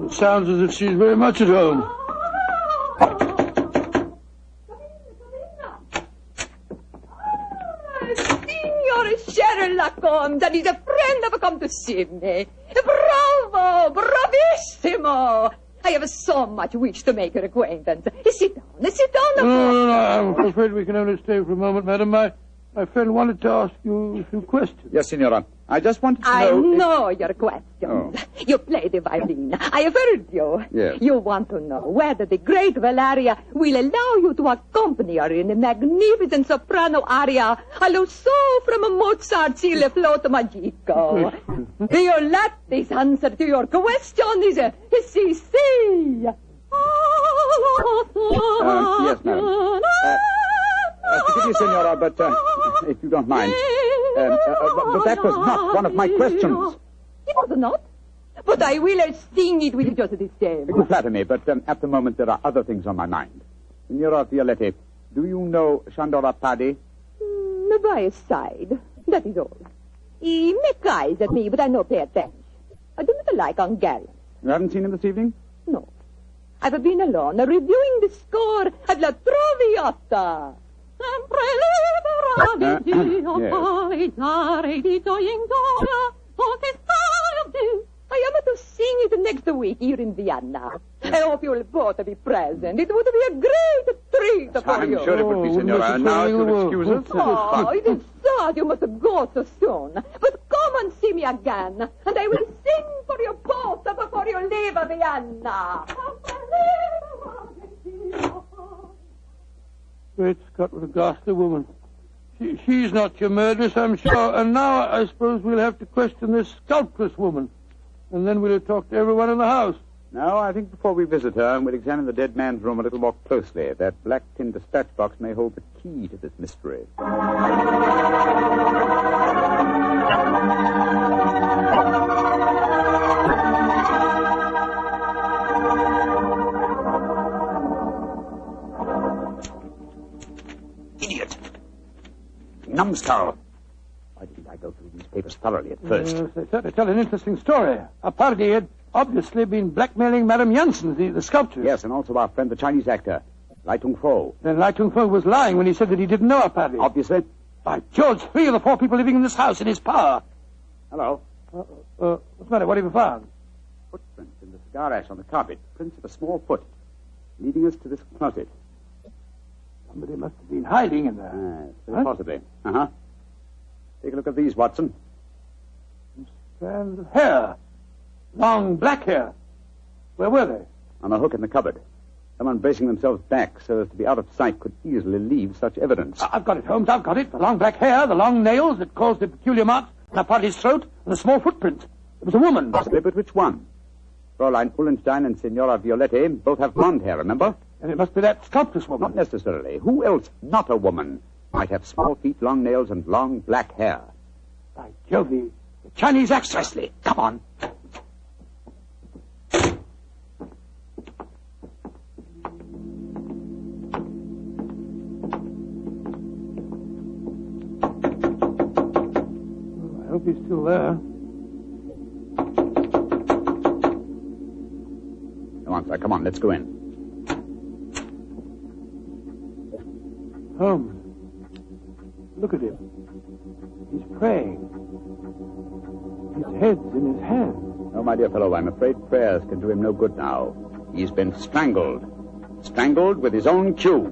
G: It sounds as if she's very much at home.
K: Sherlock Holmes, and he's a friend have come to see me. Bravo! Bravissimo! I have so much wish to make your acquaintance. Sit down.
G: No, I'm afraid we can only stay for a moment, madam. My friend wanted to ask you a few questions.
H: Yes, Signora. I just wanted to know...
K: I know your questions. Oh. You play the violin. I have heard you.
H: Yes.
K: You want to know whether the great Valeria will allow you to accompany her in a magnificent soprano aria allo so from Mozart's Il Flauto Magico. Violetti's answer to your question is si.
H: Yes, madam. Forgive me, Signora, but if you don't mind. But that was not one of my questions.
K: It was not. But I will sing it with you just the same.
H: You flatter me, but at the moment there are other things on my mind. Signora Violetti, do you know Shandor Paddy?
K: By his side. That is all. He make eyes at me, but I no pay attention. I do not like Hungarians.
H: You haven't seen him this evening?
K: No. I've been alone, reviewing the score at La Traviata. Sempre libera di Dio, parlare di gioia in gioia, che storia. I am to sing it next week here in Vienna. I hope you will both be present. It would be a great treat for you.
H: I'm sure it would be, Signora. Now, if you'll excuse us.
K: Oh, it is sad you must go so soon. But come and see me again, and I will sing for you both before you leave Vienna.
G: Great Scott, what a ghastly woman. She's not your murderess, I'm sure. And now I suppose we'll have to question this sculptress woman. And then we'll talk to everyone in the house.
H: No, I think before we visit her, we'll examine the dead man's room a little more closely. That black tin dispatch box may hold the key to this mystery.
E: Idiot.
H: Numbskull. Why didn't I go through these papers thoroughly at first?
G: They certainly tell an interesting story. Apparently had obviously been blackmailing Madame Janssen, the sculptor.
H: Yes, and also our friend, the Chinese actor, Lai Tung-fo.
G: Then Lai Tung-fo was lying when he said that he didn't know Apparently.
H: Obviously.
G: By George, 3 of the 4 people living in this house in his power.
H: Hello.
G: What's the matter? What have you found?
H: Footprints in the cigar ash on the carpet. Prints of a small foot. Leading us to this closet.
G: Somebody must have been hiding in there.
H: Yes, possibly. Uh-huh. Take a look at these, Watson.
G: Strands of hair. Long black hair. Where were they?
H: On a hook in the cupboard. Someone bracing themselves back so as to be out of sight could easily leave such evidence.
G: I've got it, Holmes, I've got it. The long black hair, the long nails that caused the peculiar marks on her party's throat, and the small footprint. It was a woman.
H: Possibly, but which one? Fräulein Ullenstein and Signora Violette both have blonde hair, remember?
G: And it must be that sculptress woman.
H: Not necessarily. Who else, not a woman, might have small feet, long nails, and long black hair?
G: By Jove, the Chinese acts precisely. Come on. I hope he's still there.
H: Come on, sir. Come on. Let's go in.
G: Holmes, look at him. He's praying. His head's in his hand.
H: No, my dear fellow, I'm afraid prayers can do him no good now. He's been strangled. Strangled with his own cue.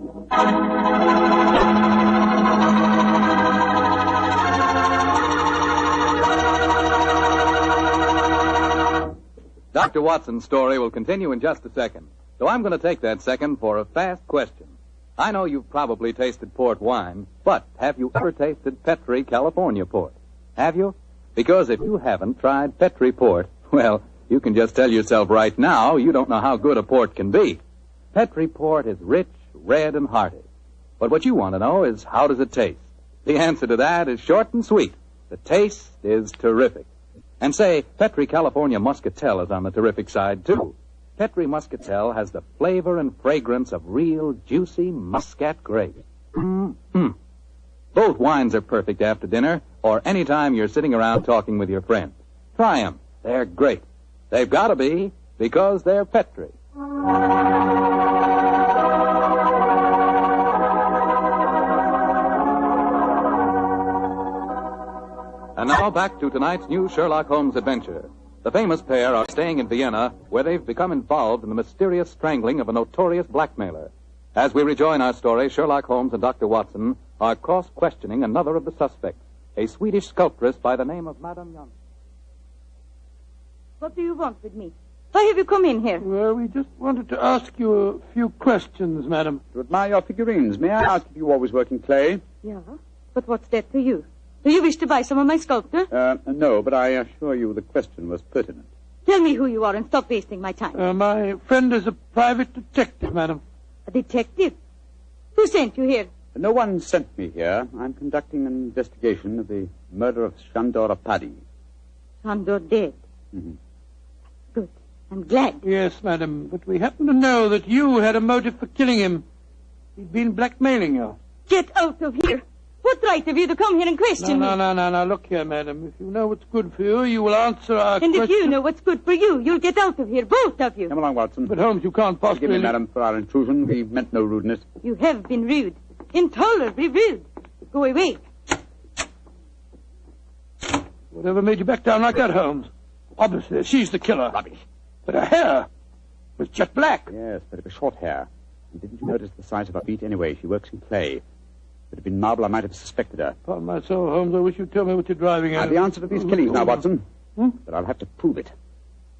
N: Dr. Watson's story will continue in just a second. So I'm going to take that second for a fast question. I know you've probably tasted port wine, but have you ever tasted Petri California port? Have you? Because if you haven't tried Petri port, well, you can just tell yourself right now you don't know how good a port can be. Petri port is rich, red, and hearty. But what you want to know is, how does it taste? The answer to that is short and sweet. The taste is terrific. And say, Petri California Muscatel is on the terrific side, too. Petri Muscatel has the flavor and fragrance of real, juicy Muscat grapes. Both wines are perfect after dinner or any time you're sitting around talking with your friends. Try them. They're great. They've got to be, because they're Petri. And now back to tonight's new Sherlock Holmes adventure. The famous pair are staying in Vienna, where they've become involved in the mysterious strangling of a notorious blackmailer. As we rejoin our story, Sherlock Holmes and Dr. Watson are cross-questioning another of the suspects, a Swedish sculptress by the name of Madame Jan.
B: What do you want with me? Why have you come in here?
G: Well, we just wanted to ask you a few questions, madam.
H: To admire your figurines, may I ask if you always work in clay?
B: Yeah, but what's that to you? Do you wish to buy some of my sculpture?
H: No, but I assure you the question was pertinent.
B: Tell me who you are and stop wasting my time.
G: My friend is a private detective, madam.
B: A detective? Who sent you here?
H: No one sent me here. I'm conducting an investigation of the murder of Shandor Paddy.
B: Shandor dead?
H: Mm-hmm.
B: Good. I'm glad.
G: Yes, madam, but we happen to know that you had a motive for killing him. He'd been blackmailing you.
B: Get out of here. What right have you to come here and question me?
G: No. Look here, madam. If you know what's good for you, you will answer our question.
B: And if you know what's good for you, you'll get out of here, both of you.
H: Come along, Watson.
G: But, Holmes, you can't possibly...
H: Forgive me, madam, for our intrusion. We meant no rudeness.
B: You have been rude. Intolerably rude. Go away.
G: Whatever made you back down like that, Holmes? Obviously, she's the killer.
H: Rubbish.
G: But her hair was jet black.
H: Yes, but it was short hair. And didn't you notice the size of her feet? Anyway, she works in clay. If it had been marble, I might have suspected her.
G: Upon my soul, Holmes, I wish you'd tell me what you're driving at.
H: I have the answer to these killings now, Watson. But I'll have to prove it.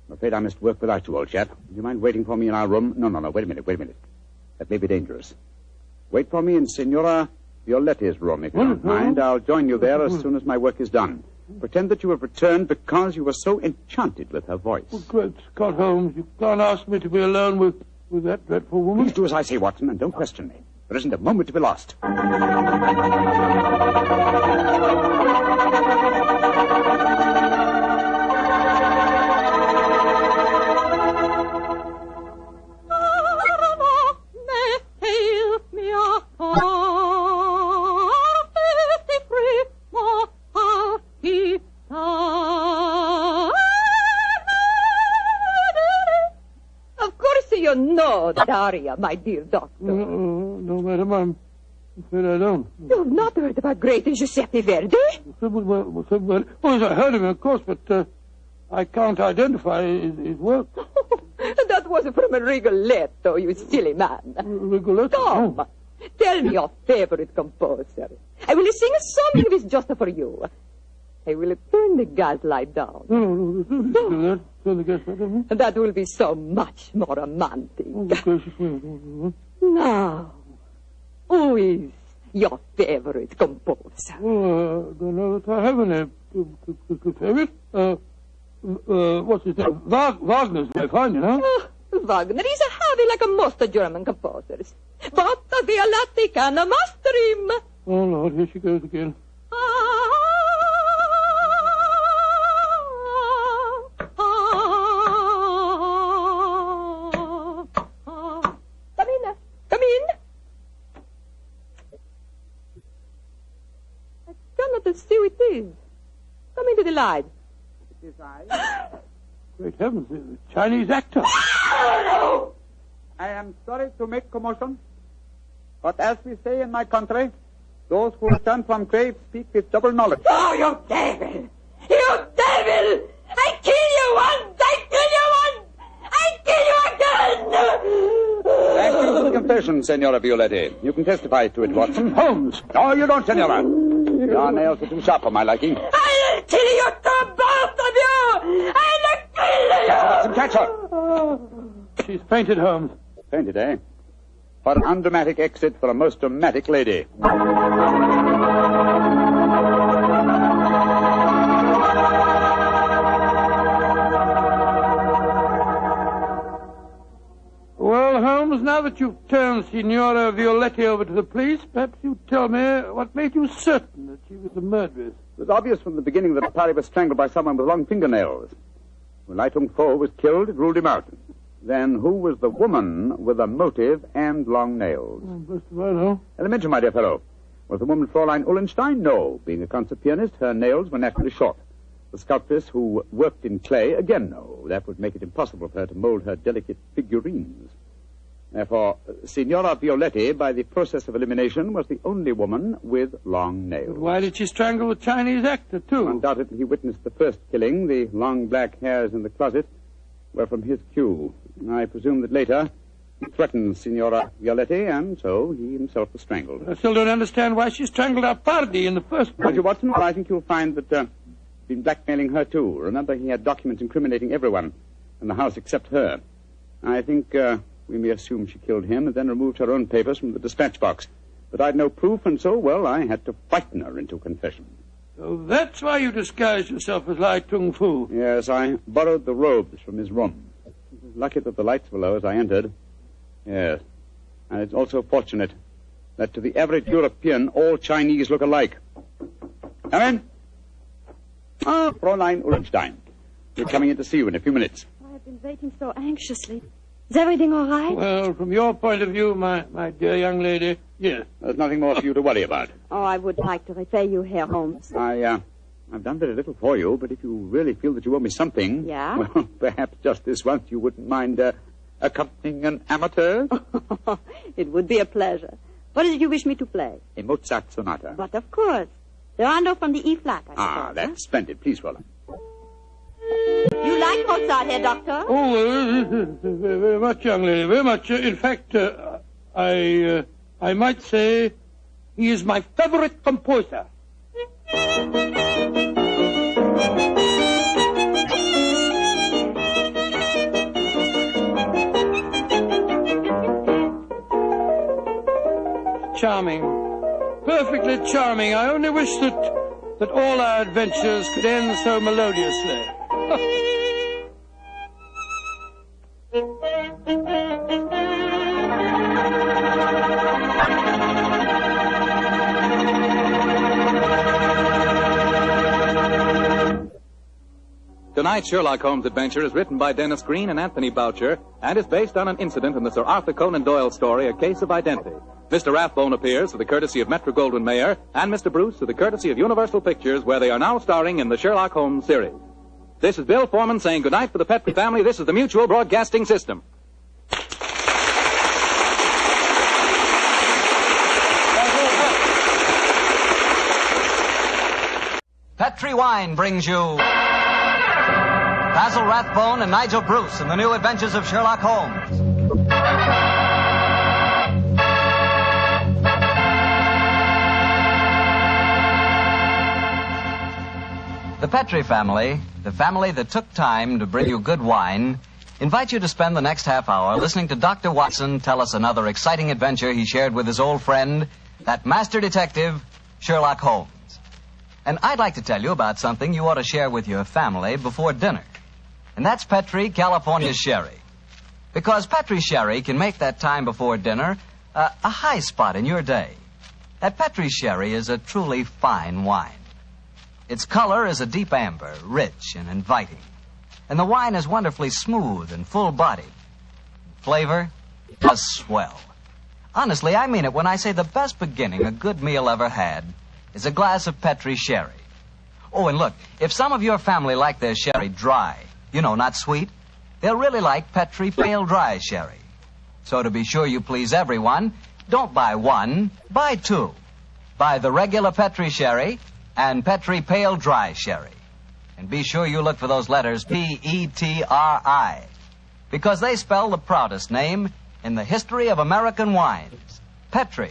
H: I'm afraid I must work without you, old chap. Do you mind waiting for me in our room? No. Wait a minute. That may be dangerous. Wait for me in Signora Violette's room, if you don't mind. I'll join you there as soon as my work is done. Pretend that you have returned because you were so enchanted with her voice.
G: Oh, great Scott, Holmes, you can't ask me to be alone with that dreadful woman.
H: Please do as I say, Watson, and don't question me. There isn't a moment to be lost.
K: You know that aria, my dear doctor.
G: No, madam, I'm afraid I don't.
K: You've not heard about great Giuseppe Verdi?
G: Oh, yes, I heard of him, of course, but I can't identify his work.
K: That was from a Rigoletto, you silly man.
G: Rigoletto?
K: Come, tell me your favorite composer. I will sing a song of his just for you. I will turn the gas light down.
G: No, turn the gas light on?
K: That will be so much more romantic.
G: Oh, good gracious me.
K: Now, who is your favorite composer?
G: Oh, I don't know that I have any favorite. What's his name? Wagner's very fine, you know.
K: Oh, Wagner is a heavy like most German composers. But the Violatti can master him.
G: Oh, Lord, here she goes again.
K: Come in. I cannot see who it is. Come into the light.
U: It is I.
G: Great heavens, the Chinese actor.
U: I am sorry to make commotion, but as we say in my country, those who return from grave speak with double knowledge.
K: Oh, you devil! You devil! I kill you once! I kill you once! I kill you again!
H: Thank you for the confession, Senora Violetti. You can testify to it, Watson. Holmes! No, you don't, Senora. Your nails are too sharp for my liking.
K: I'll kill you to both of you! I'll kill you!
H: Watson, catch her!
G: She's fainted, Holmes.
H: Fainted, eh? What an undramatic exit for a most dramatic lady.
G: Well, Holmes, now that you've turned Signora Violetti over to the police, perhaps you'd tell me what made you certain that she was the murderess.
H: It was obvious from the beginning that Parry was strangled by someone with long fingernails. When Lai Tung Fo was killed, it ruled him out. Then who was the woman with a motive and long nails?
G: First of all, no.
H: Elementary, my dear fellow. Was the woman Fräulein Ullenstein? No. Being a concert pianist, her nails were naturally short. The sculptress who worked in clay? Again, no. That would make it impossible for her to mold her delicate figurines. Therefore, Signora Violetti, by the process of elimination, was the only woman with long nails.
G: But why did she strangle the Chinese actor, too?
H: Undoubtedly, he witnessed the first killing. The long black hairs in the closet were from his cue. I presume that later he threatened Signora Violetti, and so he himself was strangled.
G: I still don't understand why she strangled our party in the first place.
H: Don't you, Watson? Well, I think you'll find that he'd been blackmailing her, too. Remember, he had documents incriminating everyone in the house except her. I think we may assume she killed him and then removed her own papers from the dispatch box. But I'd no proof, and so, well, I had to frighten her into confession.
G: So that's why you disguised yourself as Lai Tung Fu.
H: Yes, I borrowed the robes from his room. It was lucky that the lights were low as I entered. Yes. And it's also fortunate that to the average European, all Chinese look alike. Come in. Ah, Fräulein Ullenstein. We're coming in to see you in a few minutes.
B: I've been waiting so anxiously. Is everything all right?
G: Well, from your point of view, my dear young lady, yes.
H: There's nothing more for you to worry about.
B: Oh, I would like to repay you, Herr Holmes.
H: I've done very little for you, but if you really feel that you owe me something...
B: Yeah?
H: Well, perhaps just this once you wouldn't mind accompanying an amateur?
B: It would be a pleasure. What is it you wish me to play?
H: A Mozart sonata.
B: But of course. The rondo from the E-flat, I suppose.
H: That's splendid. Please, Fräulein.
B: You like Mozart, Herr Doctor?
G: Oh, very much, young lady, very much. In fact, I might say he is my favorite composer. Charming. Perfectly charming. I only wish that all our adventures could end so melodiously.
N: Tonight's Sherlock Holmes adventure is written by Dennis Green and Anthony Boucher and is based on an incident in the Sir Arthur Conan Doyle story, A Case of Identity. Mr. Rathbone appears for the courtesy of Metro-Goldwyn-Mayer and Mr. Bruce for the courtesy of Universal Pictures, where they are now starring in the Sherlock Holmes series. This is Bill Foreman saying goodnight for the Petrie family. This is the Mutual Broadcasting System.
F: Petrie Wine brings you Basil Rathbone and Nigel Bruce in the new adventures of Sherlock Holmes. The Petri family, the family that took time to bring you good wine, invite you to spend the next half hour listening to Dr. Watson tell us another exciting adventure he shared with his old friend, that master detective, Sherlock Holmes. And I'd like to tell you about something you ought to share with your family before dinner. And that's Petri California Sherry. Because Petri Sherry can make that time before dinner a high spot in your day. That Petri Sherry is a truly fine wine. Its color is a deep amber, rich and inviting. And the wine is wonderfully smooth and full-bodied. Flavor, a swell. Honestly, I mean it when I say the best beginning a good meal ever had is a glass of Petri Sherry. Oh, and look, if some of your family like their sherry dry, you know, not sweet, they'll really like Petri Pale Dry Sherry. So to be sure you please everyone, don't buy one, buy two. Buy the regular Petri Sherry and Petri Pale Dry Sherry. And be sure you look for those letters P-E-T-R-I, because they spell the proudest name in the history of American wines, Petri.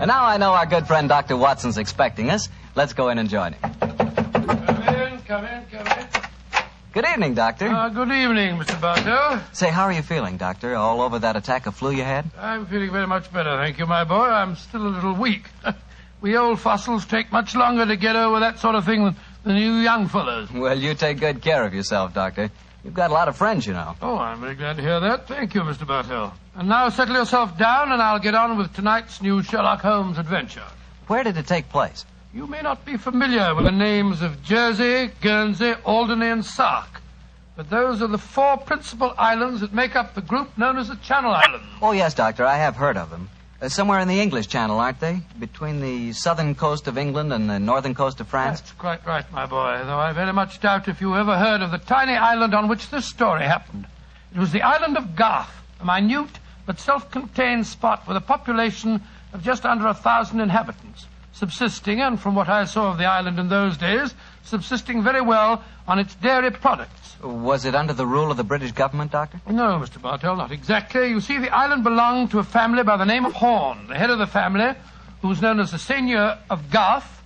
F: And now I know our good friend Dr. Watson's expecting us. Let's go in and join him.
Q: Come in.
F: Good evening, Doctor.
Q: Good evening, Mr. Bartell.
F: Say, how are you feeling, Doctor? All over that attack of flu you had?
Q: I'm feeling very much better, thank you, my boy. I'm still a little weak. We old fossils take much longer to get over that sort of thing than you young fellows.
F: Well, you take good care of yourself, Doctor. You've got a lot of friends, you know.
Q: Oh, I'm very glad to hear that. Thank you, Mr. Bartell. And now settle yourself down, and I'll get on with tonight's new Sherlock Holmes adventure.
F: Where did it take place?
Q: You may not be familiar with the names of Jersey, Guernsey, Alderney, and Sark, but those are the four principal islands that make up the group known as the Channel Islands.
F: Oh, yes, Doctor, I have heard of them. Somewhere in the English Channel, aren't they? Between the southern coast of England and the northern coast of France?
Q: That's quite right, my boy, though I very much doubt if you ever heard of the tiny island on which this story happened. It was the island of Garth, a minute but self-contained spot with a population of just under 1,000 inhabitants, subsisting, and from what I saw of the island in those days, subsisting very well on its dairy products.
F: Was it under the rule of the British government, Doctor?
Q: No, Mr. Bartell, not exactly. You see, the island belonged to a family by the name of Horn. The head of the family, who was known as the Seigneur of Garth,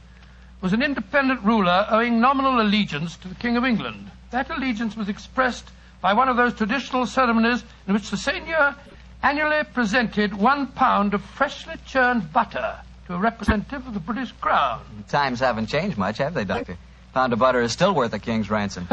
Q: was an independent ruler owing nominal allegiance to the King of England. That allegiance was expressed by one of those traditional ceremonies in which the Seigneur annually presented 1 pound of freshly churned butter to a representative of the British Crown.
F: Times haven't changed much, have they, Doctor? Pound of butter is still worth a king's ransom.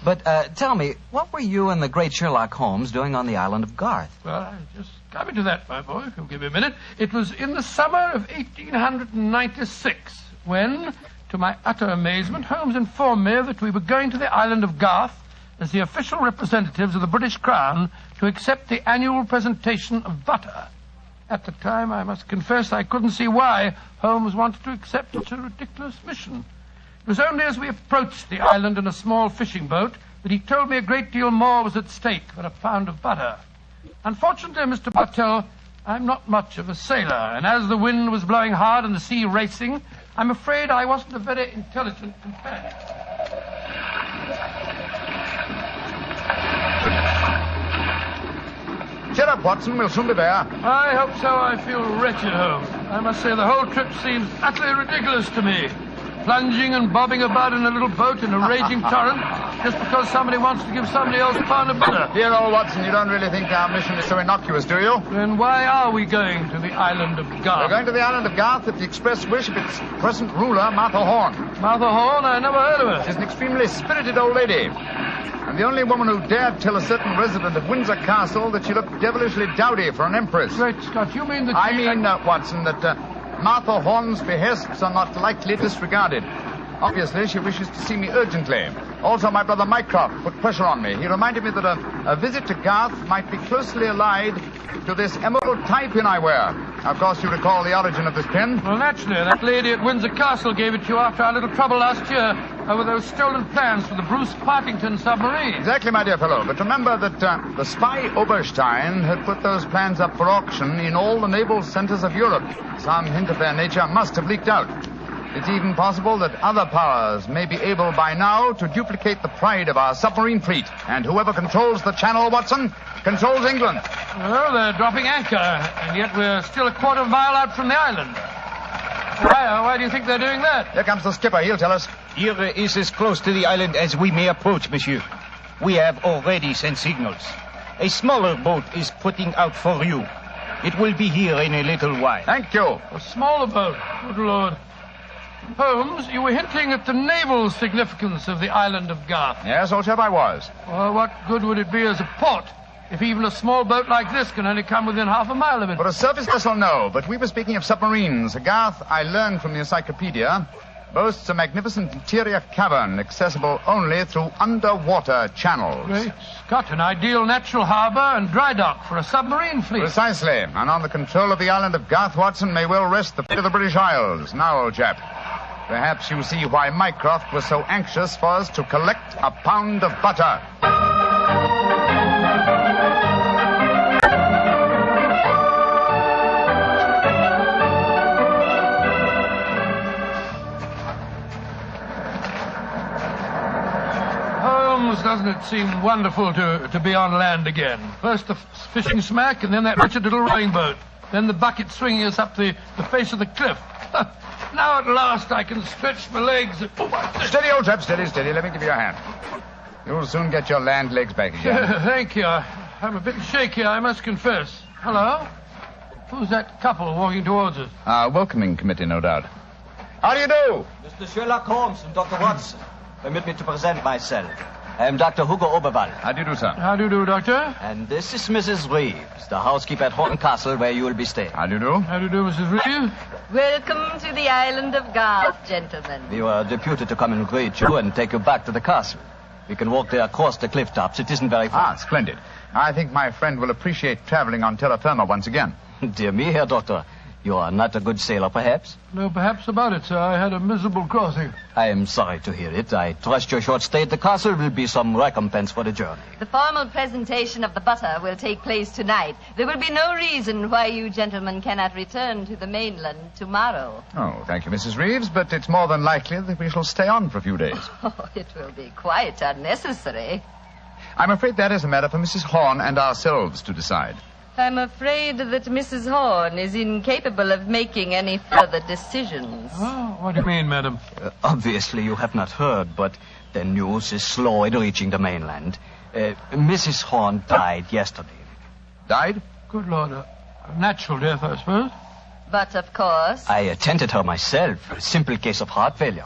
F: But tell me, what were you and the great Sherlock Holmes doing on the island of Garth?
Q: Well, I just coming to that, my boy, if you'll give me a minute. It was in the summer of 1896 when, to my utter amazement, Holmes informed me that we were going to the island of Garth as the official representatives of the British Crown to accept the annual presentation of butter. At the time, I must confess, I couldn't see why Holmes wanted to accept such a ridiculous mission. It was only as we approached the island in a small fishing boat that he told me a great deal more was at stake than 1 pound of butter. Unfortunately, Mr. Bartell, I'm not much of a sailor, and as the wind was blowing hard and the sea racing, I'm afraid I wasn't a very intelligent companion.
H: Cheer up, Watson. We'll soon be there.
Q: I hope so. I feel wretched, Holmes. I must say the whole trip seems utterly ridiculous to me. Plunging and bobbing about in a little boat in a raging torrent just because somebody wants to give somebody else a pound of butter.
H: Dear old Watson, you don't really think our mission is so innocuous, do you?
Q: Then why are we going to the island of Garth?
H: We're going to the island of Garth at the express wish of its present ruler, Martha Horn.
Q: Martha Horn? I never heard of her.
H: She's an extremely spirited old lady, and the only woman who dared tell a certain resident of Windsor Castle that she looked devilishly dowdy for an empress.
Q: Great Scott, you mean that
H: I mean, Watson, that Martha Horn's behests are not lightly disregarded. Obviously, she wishes to see me urgently. Also, my brother Mycroft put pressure on me. He reminded me that a visit to Garth might be closely allied to this emerald tie pin I wear. Of course, you recall the origin of this pin.
Q: Well, naturally. That lady at Windsor Castle gave it to you after our little trouble last year over those stolen plans for the Bruce Partington submarine.
H: Exactly, my dear fellow. But remember that the spy Oberstein had put those plans up for auction in all the naval centers of Europe. Some hint of their nature must have leaked out. It's even possible that other powers may be able by now to duplicate the pride of our submarine fleet. And whoever controls the channel, Watson, controls England.
Q: Well, they're dropping anchor, and yet we're still a quarter of a mile out from the island. Why do you think they're doing that?
H: Here comes the skipper. He'll tell us.
D: Here is as close to the island as we may approach, monsieur. We have already sent signals. A smaller boat is putting out for you. It will be here in a little while.
H: Thank you.
Q: A smaller boat. Good Lord. Holmes, you were hinting at the naval significance of the island of Garth.
H: Yes, old chap, I was.
Q: Well, what good would it be as a port if even a small boat like this can only come within half a mile of it?
H: For a surface vessel, no. But we were speaking of submarines. Garth, I learned from the encyclopedia, boasts a magnificent interior cavern accessible only through underwater channels.
Q: Great Scott, an ideal natural harbor and dry dock for a submarine fleet.
H: Precisely. And on the control of the island of Garth, Watson, may well rest the fate of the British Isles. Now, old chap, perhaps you see why Mycroft was so anxious for us to collect a pound of butter.
Q: Doesn't it seem wonderful to be on land again? First the fishing smack, and then that wretched little rowing boat. Then the bucket swinging us up the face of the cliff. Now at last I can stretch my legs.
H: Steady, old chap, steady, steady. Let me give you a hand. You'll soon get your land legs back again.
Q: Thank you. I'm a bit shaky, I must confess. Hello? Who's that couple walking towards us?
H: Our welcoming committee, no doubt. How do you do?
V: Mr. Sherlock Holmes and Dr. Watson. Permit me to present myself.
F: I am Dr. Hugo Oberwald.
H: How do you do, sir?
Q: How do you do, Doctor?
F: And this is Mrs. Reeves, the housekeeper at Horton Castle, where you will be staying.
H: How do you do?
Q: How do you do, Mrs. Reeves?
W: Welcome to the island of Garth, gentlemen.
F: We were deputed to come and greet you and take you back to the castle. We can walk there across the cliff tops. It isn't very far.
H: Splendid. I think my friend will appreciate traveling on terra firma once again.
F: Dear me, Herr Doctor. You are not a good sailor, perhaps?
Q: No, perhaps about it, sir. I had a miserable crossing.
F: I am sorry to hear it. I trust your short stay at the castle will be some recompense for the journey.
W: The formal presentation of the butter will take place tonight. There will be no reason why you gentlemen cannot return to the mainland tomorrow.
H: Oh, thank you, Mrs. Reeves, but it's more than likely that we shall stay on for a few days.
W: Oh, it will be quite unnecessary.
H: I'm afraid that is a matter for Mrs. Horn and ourselves to decide.
W: I'm afraid that Mrs. Horn is incapable of making any further decisions.
Q: Oh, what do you mean, madam?
F: Obviously, you have not heard, but the news is slow in reaching the mainland. Mrs. Horn died yesterday.
H: Died?
Q: Good Lord, a natural death, I suppose.
W: But, of course...
F: I attended her myself. A simple case of heart failure.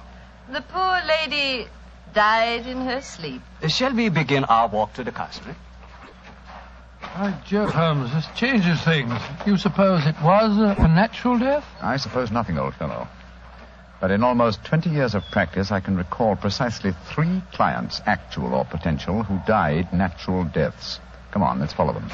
W: The poor lady died in her sleep.
F: Shall we begin our walk to the castle?
Q: By Jove, Holmes, this changes things. You suppose it was a natural death?
H: I suppose nothing, old fellow. But in almost 20 years of practice, I can recall precisely 3 clients, actual or potential, who died natural deaths. Come on, let's follow them.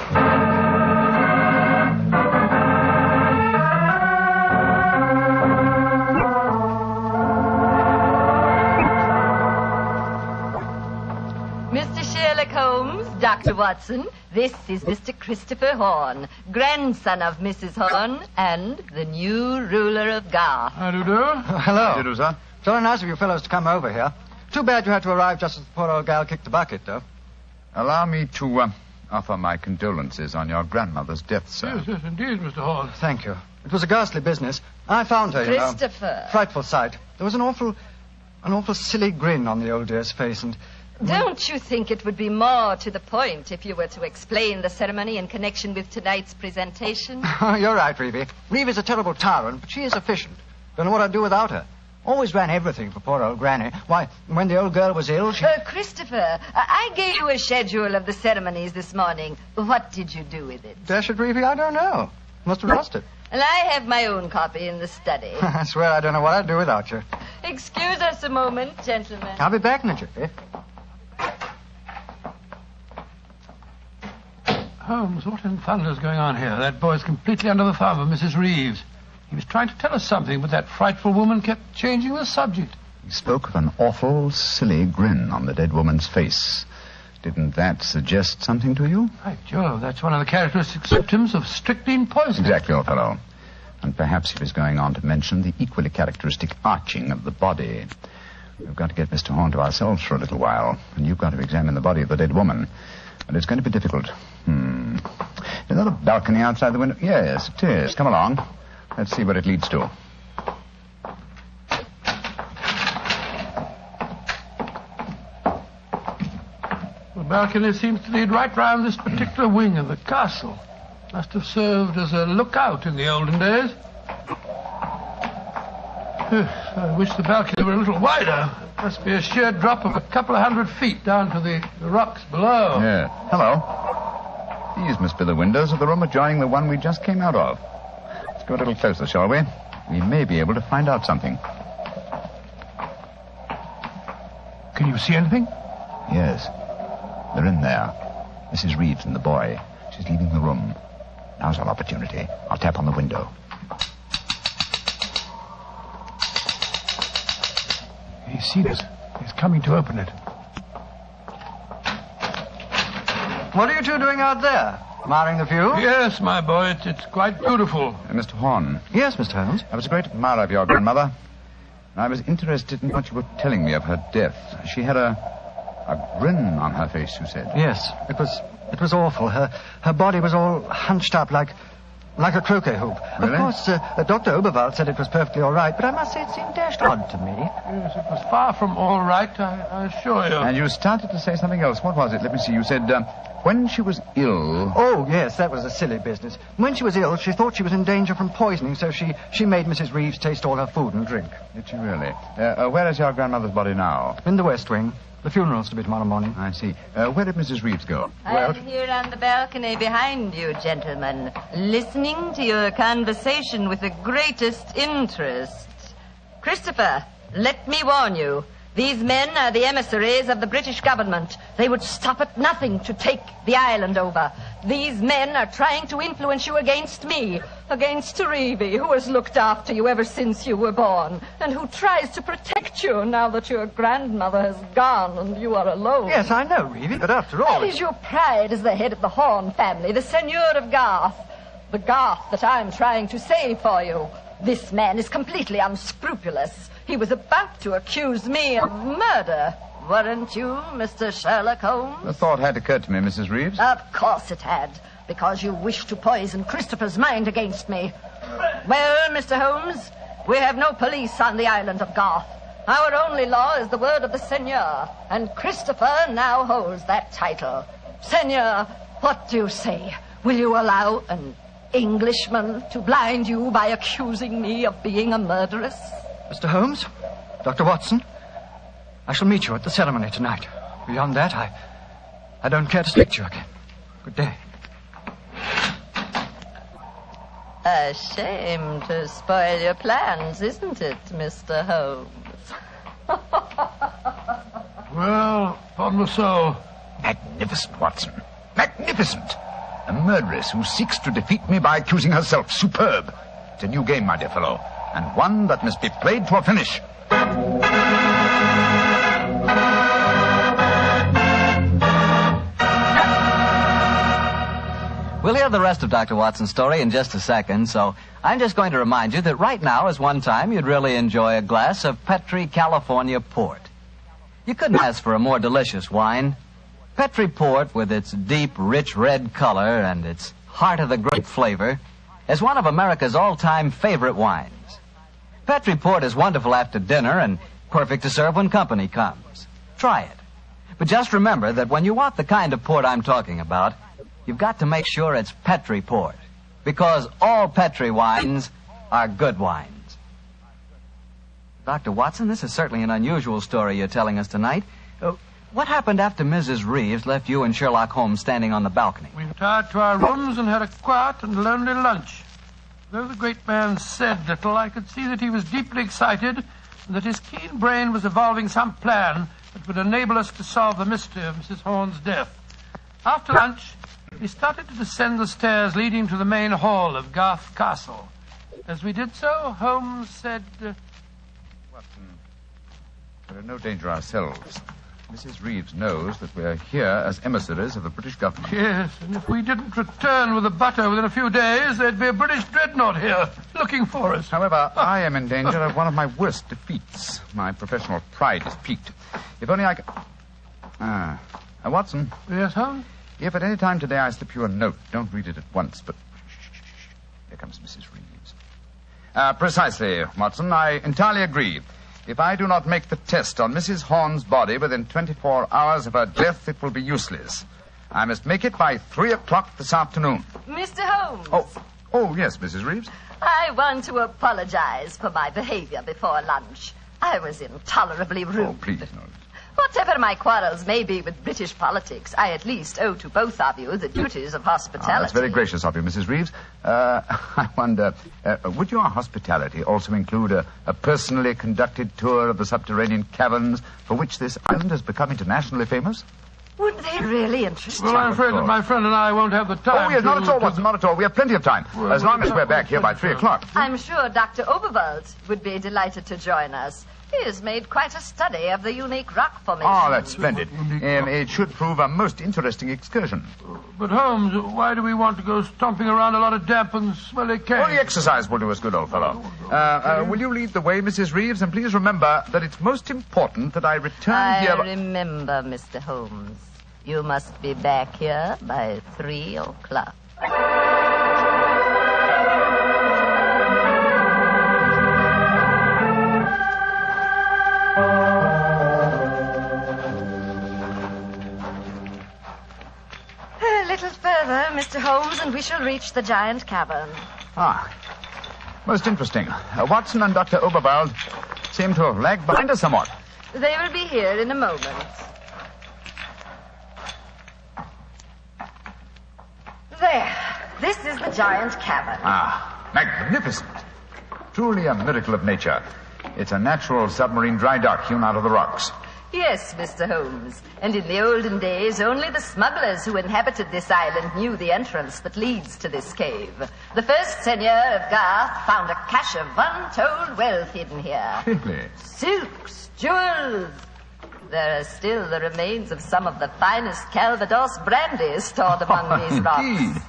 W: Mr. Sherlock Holmes, Dr. Watson, this is Mr. Christopher Horn, grandson of Mrs. Horn and the new ruler of Garth.
Q: How do you do?
O: Hello.
H: How do you do, sir?
O: Very nice of you fellows to come over here. Too bad you had to arrive just as the poor old gal kicked the bucket, though.
H: Allow me to offer my condolences on your grandmother's death, sir.
Q: Yes, indeed, Mr. Horn.
O: Thank you. It was a ghastly business. I found her, you know.
W: Christopher.
O: Frightful sight. There was an awful silly grin on the old dear's face, and...
W: Don't you think it would be more to the point if you were to explain the ceremony in connection with tonight's presentation?
O: You're right, Reevie. Reeve is a terrible tyrant, but she is efficient. Don't know what I'd do without her. Always ran everything for poor old Granny. Why, when the old girl was ill, she...
W: Christopher, I gave you a schedule of the ceremonies this morning. What did you do with it?
O: Dash it, Reevie, I don't know. Must have lost it.
W: And I have my own copy in the study.
O: I swear I don't know what I'd do without you.
W: Excuse us a moment, gentlemen.
O: I'll be back in a jiffy.
Q: Holmes, what in thunder's going on here? That boy's completely under the thumb of Mrs. Reeves. He was trying to tell us something, but that frightful woman kept changing the subject.
H: He spoke of an awful, silly grin on the dead woman's face. Didn't that suggest something to you?
Q: By Jove, that's one of the characteristic symptoms of strychnine poisoning.
H: Exactly, old fellow. And perhaps he was going on to mention the equally characteristic arching of the body. We've got to get Mr. Horn to ourselves for a little while, and you've got to examine the body of the dead woman. But it's going to be difficult. Is that a balcony outside the window? Yes, it is. Come along. Let's see what it leads to.
Q: The balcony seems to lead right round this particular wing of the castle. Must have served as a lookout in the olden days. I wish the balcony were a little wider. It must be a sheer drop of a couple of 100 feet down to the rocks below.
H: Yeah. Hello. These must be the windows of the room adjoining the one we just came out of. Let's go a little closer, shall we? We may be able to find out something.
Q: Can you see anything?
H: Yes. They're in there. Mrs. Reeves and the boy. She's leaving the room. Now's our opportunity. I'll tap on the window.
Q: He's seen us. He's coming to open it.
O: What are you two doing out there? Admiring the view?
Q: Yes, my boy. It's quite beautiful.
H: Mr. Horn.
O: Yes, Mr. Holmes?
H: I was a great admirer of your grandmother. And I was interested in what you were telling me of her death. She had a grin on her face, you said.
O: Yes. It was awful. Her body was all hunched up like a croquet hoop.
H: Really?
O: Of course, Dr. Oberwald said it was perfectly all right, but I must say it seemed dashed odd to me.
Q: Yes, it was far from all right, I assure you.
H: And you started to say something else. What was it? Let me see. You said, when she was ill...
O: Oh, yes, that was a silly business. When she was ill, she thought she was in danger from poisoning, so she made Mrs. Reeves taste all her food and drink.
H: Did she really? Where is your grandmother's body now?
O: In the West Wing. The funeral's to be tomorrow morning.
H: I see. Where did Mrs. Reeves go?
W: I'm here on the balcony behind you, gentlemen, listening to your conversation with the greatest interest. Christopher, let me warn you. These men are the emissaries of the British government. They would stop at nothing to take the island over. These men are trying to influence you against me, against Reevy, who has looked after you ever since you were born, and who tries to protect you now that your grandmother has gone and you are alone.
O: Yes, I know, Reevy, but after all...
W: That is your pride as the head of the Horn family, the Seigneur of Garth. The Garth that I'm trying to save for you. This man is completely unscrupulous. He was about to accuse me of murder. Weren't you, Mr. Sherlock Holmes?
H: The thought had occurred to me, Mrs. Reeves.
W: Of course it had, because you wished to poison Christopher's mind against me. Well, Mr. Holmes, we have no police on the island of Garth. Our only law is the word of the Seigneur, and Christopher now holds that title. Seigneur, what do you say? Will you allow an Englishman to blind you by accusing me of being a murderess?
O: Mr. Holmes, Dr. Watson, I shall meet you at the ceremony tonight. Beyond that, I don't care to speak to you again. Good day.
W: A shame to spoil your plans, isn't it, Mr. Holmes?
Q: Well, upon my soul.
H: Magnificent, Watson. Magnificent. A murderess who seeks to defeat me by accusing herself. Superb. It's a new game, my dear fellow, and one that must be played to a finish.
F: We'll hear the rest of Dr. Watson's story in just a second, so I'm just going to remind you that right now is one time you'd really enjoy a glass of Petri California Port. You couldn't ask for a more delicious wine. Petri Port, with its deep, rich red color and its heart-of-the-grape flavor, is one of America's all-time favorite wines. Petri Port is wonderful after dinner and perfect to serve when company comes. Try it. But just remember that when you want the kind of port I'm talking about, you've got to make sure it's Petri Port, because all Petri wines are good wines. Dr. Watson, this is certainly an unusual story you're telling us tonight. What happened after Mrs. Reeves left you and Sherlock Holmes standing on the balcony?
Q: We retired to our rooms and had a quiet and lonely lunch. Though the great man said little, I could see that he was deeply excited and that his keen brain was evolving some plan that would enable us to solve the mystery of Mrs. Horn's death. After lunch, we started to descend the stairs leading to the main hall of Garth Castle. As we did so, Holmes said...
H: Watson, we're in no danger ourselves. Mrs. Reeves knows that we're here as emissaries of the British government.
Q: Yes, and if we didn't return with the butter within a few days, there'd be a British dreadnought here looking for us.
H: However, I am in danger of one of my worst defeats. My professional pride is piqued. If only I could... Watson.
Q: Yes, Holmes?
H: If at any time today I slip you a note, don't read it at once, but... Here comes Mrs. Reeves. Precisely, Watson. I entirely agree. If I do not make the test on Mrs. Horn's body within 24 hours of her death, it will be useless. I must make it by 3 o'clock this afternoon.
W: Mr. Holmes.
H: Oh, yes, Mrs. Reeves.
W: I want to apologize for my behavior before lunch. I was intolerably rude.
H: Oh, please, no.
W: Whatever my quarrels may be with British politics, I at least owe to both of you the duties of hospitality.
H: That's very gracious of you, Mrs. Reeves. I wonder, would your hospitality also include a personally conducted tour of the subterranean caverns for which this island has become internationally famous?
W: Would they really interest you?
Q: Well, I'm afraid that my friend and I won't have the time.
H: Oh, yes, not at all, Watson, not at all. We have plenty of time, as long as we're back here by 3 o'clock.
W: I'm sure Dr. Oberwald would be delighted to join us. He has made quite a study of the unique rock formation.
H: Oh, that's splendid. It should prove a most interesting excursion.
Q: But, Holmes, why do we want to go stomping around a lot of damp and smelly caves?
H: Well, the exercise will do us good, old fellow. Will you lead the way, Mrs. Reeves? And please remember that it's most important that I return here...
W: I remember, Mr. Holmes. You must be back here by 3 o'clock. Mr. Holmes, and we shall reach the giant cavern.
H: Most interesting. Watson and Dr. Oberwald seem to have lagged behind us somewhat.
W: They will be here in a moment. There. This is the giant cavern.
H: Magnificent. Truly a miracle of nature. It's a natural submarine dry dock hewn out of the rocks.
W: Yes, Mr. Holmes. And in the olden days, only the smugglers who inhabited this island knew the entrance that leads to this cave. The first seigneur of Garth found a cache of untold wealth hidden here.
H: Really?
W: Silks, jewels. There are still the remains of some of the finest Calvados brandy stored among these rocks.
H: Indeed.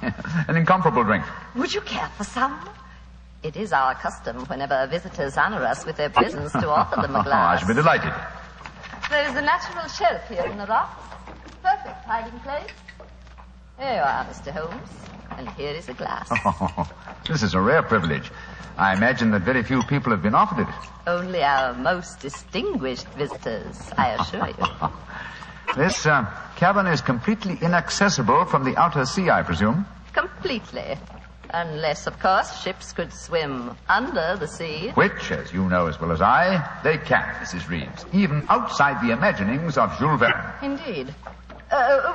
H: An incomparable drink.
W: Would you care for some? It is our custom whenever visitors honor us with their presence to offer them a glass.
H: I should be delighted.
W: There is a natural shelf here in the rocks. Perfect hiding place. Here you are, Mr. Holmes. And here is a glass.
H: This is a rare privilege. I imagine that very few people have been offered it.
W: Only our most distinguished visitors, I assure you.
H: This cavern is completely inaccessible from the outer sea, I presume?
W: Completely. Unless, of course, ships could swim under the sea.
H: Which, as you know as well as I, they can, Mrs. Reeves, even outside the imaginings of Jules Verne.
W: Indeed.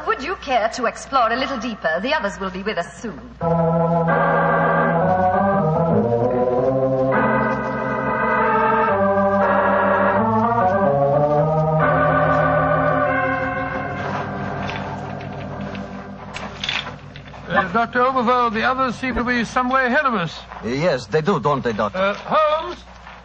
W: Would you care to explore a little deeper? The others will be with us soon.
Q: Dr. Oberwald, the others seem to be some way ahead of us.
V: Yes, they do, don't they, Doctor?
Q: Holmes?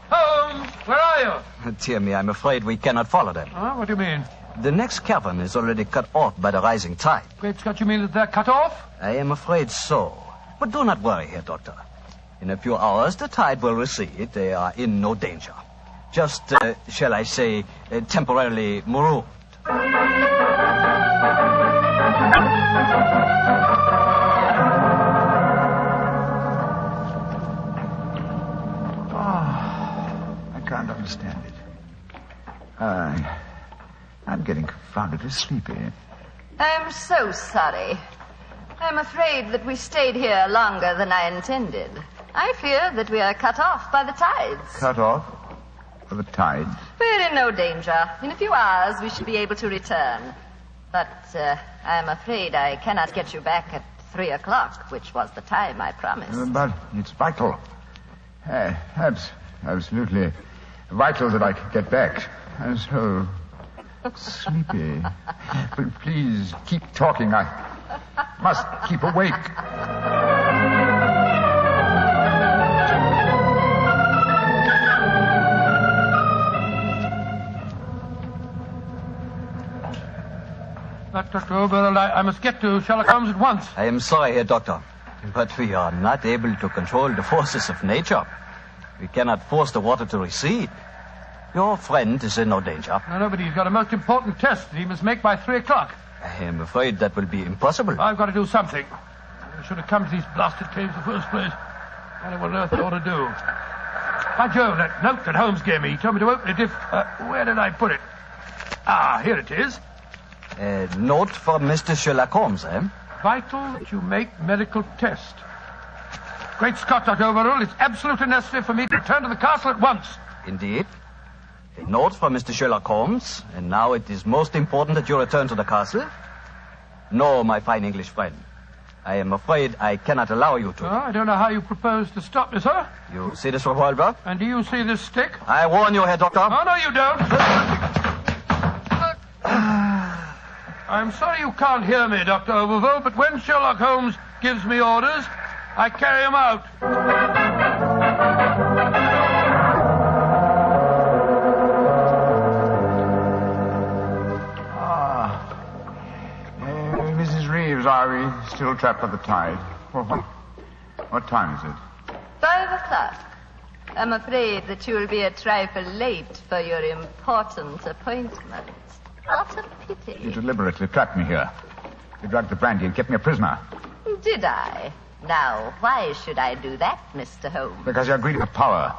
Q: Holmes, where are you?
V: Dear me, I'm afraid we cannot follow them.
Q: What do you mean?
V: The next cavern is already cut off by the rising tide.
Q: Great Scott, you mean that they're cut off?
V: I am afraid so. But do not worry here, Doctor. In a few hours, the tide will recede. They are in no danger. Just, shall I say, temporarily marooned.
H: I can't understand it. I'm getting confoundedly sleepy.
W: I'm so sorry. I'm afraid that we stayed here longer than I intended. I fear that we are cut off by the tides.
H: Cut off? By the tides?
W: We're in no danger. In a few hours, we should be able to return. But I'm afraid I cannot get you back at 3 o'clock, which was the time I promised.
H: But it's vital. Absolutely vital that I can get back. I'm so sleepy. But please keep talking. I must keep awake.
Q: But, Dr. Oberl, I must get to Sherlock Holmes at once.
V: I am sorry, Herr Doctor, but we are not able to control the forces of nature. We cannot force the water to recede. Your friend is in no danger.
Q: No, but he's got a most important test that he must make by 3 o'clock.
V: I am afraid that will be impossible.
Q: I've got to do something. I should have come to these blasted caves in the first place. I don't know what on earth I ought to do. By Jove, that note that Holmes gave me, he told me to open it if... where did I put it? Ah, here it is.
V: A note from Mr. Sherlock Holmes, eh?
Q: Vital that you make medical test. Great Scott, Dr. Overall, it's absolutely necessary for me to return to the castle at once.
V: Indeed. A note from Mr. Sherlock Holmes, and now it is most important that you return to the castle. No, my fine English friend. I am afraid I cannot allow you to.
Q: Oh, I don't know how you propose to stop me, sir.
V: You see this revolver?
Q: And do you see this stick?
V: I warn you, Herr Doctor.
Q: Oh, no, you don't. I'm sorry you can't hear me, Dr. Overville, but when Sherlock Holmes gives me orders, I carry them out.
H: Mrs. Reeves, are we still trapped by the tide? What time is it?
W: 5 o'clock. I'm afraid that you will be a trifle late for your important appointment. What a pity.
H: You deliberately trapped me here. You drugged the brandy and kept me a prisoner.
W: Did I? Now, why should I do that, Mr. Holmes?
H: Because you're greedy for power.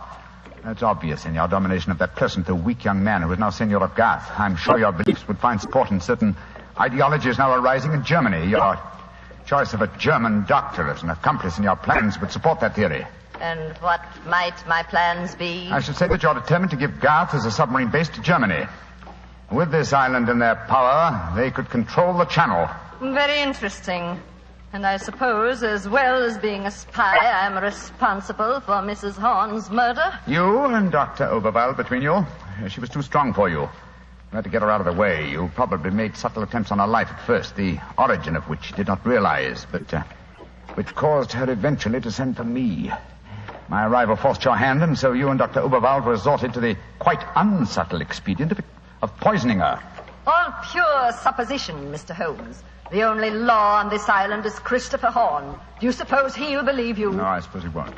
H: That's obvious in your domination of that pleasant though weak young man who is now Seigneur of Gath. I'm sure your beliefs would find support in certain ideologies now arising in Germany. Your choice of a German doctor as an accomplice in your plans would support that theory.
W: And what might my plans be?
H: I should say that you're determined to give Gath as a submarine base to Germany. With this island in their power, they could control the channel.
W: Very interesting. And I suppose, as well as being a spy, I'm responsible for Mrs. Horn's murder?
H: You and Dr. Oberwald between you. She was too strong for you. You had to get her out of the way. You probably made subtle attempts on her life at first, the origin of which you did not realize, but which caused her eventually to send for me. My arrival forced your hand, and so you and Dr. Oberwald resorted to the quite unsubtle expedient of poisoning her.
W: All pure supposition, Mr. Holmes. The only law on this island is Christopher Horn. Do you suppose he'll believe you?
H: No, I suppose he won't.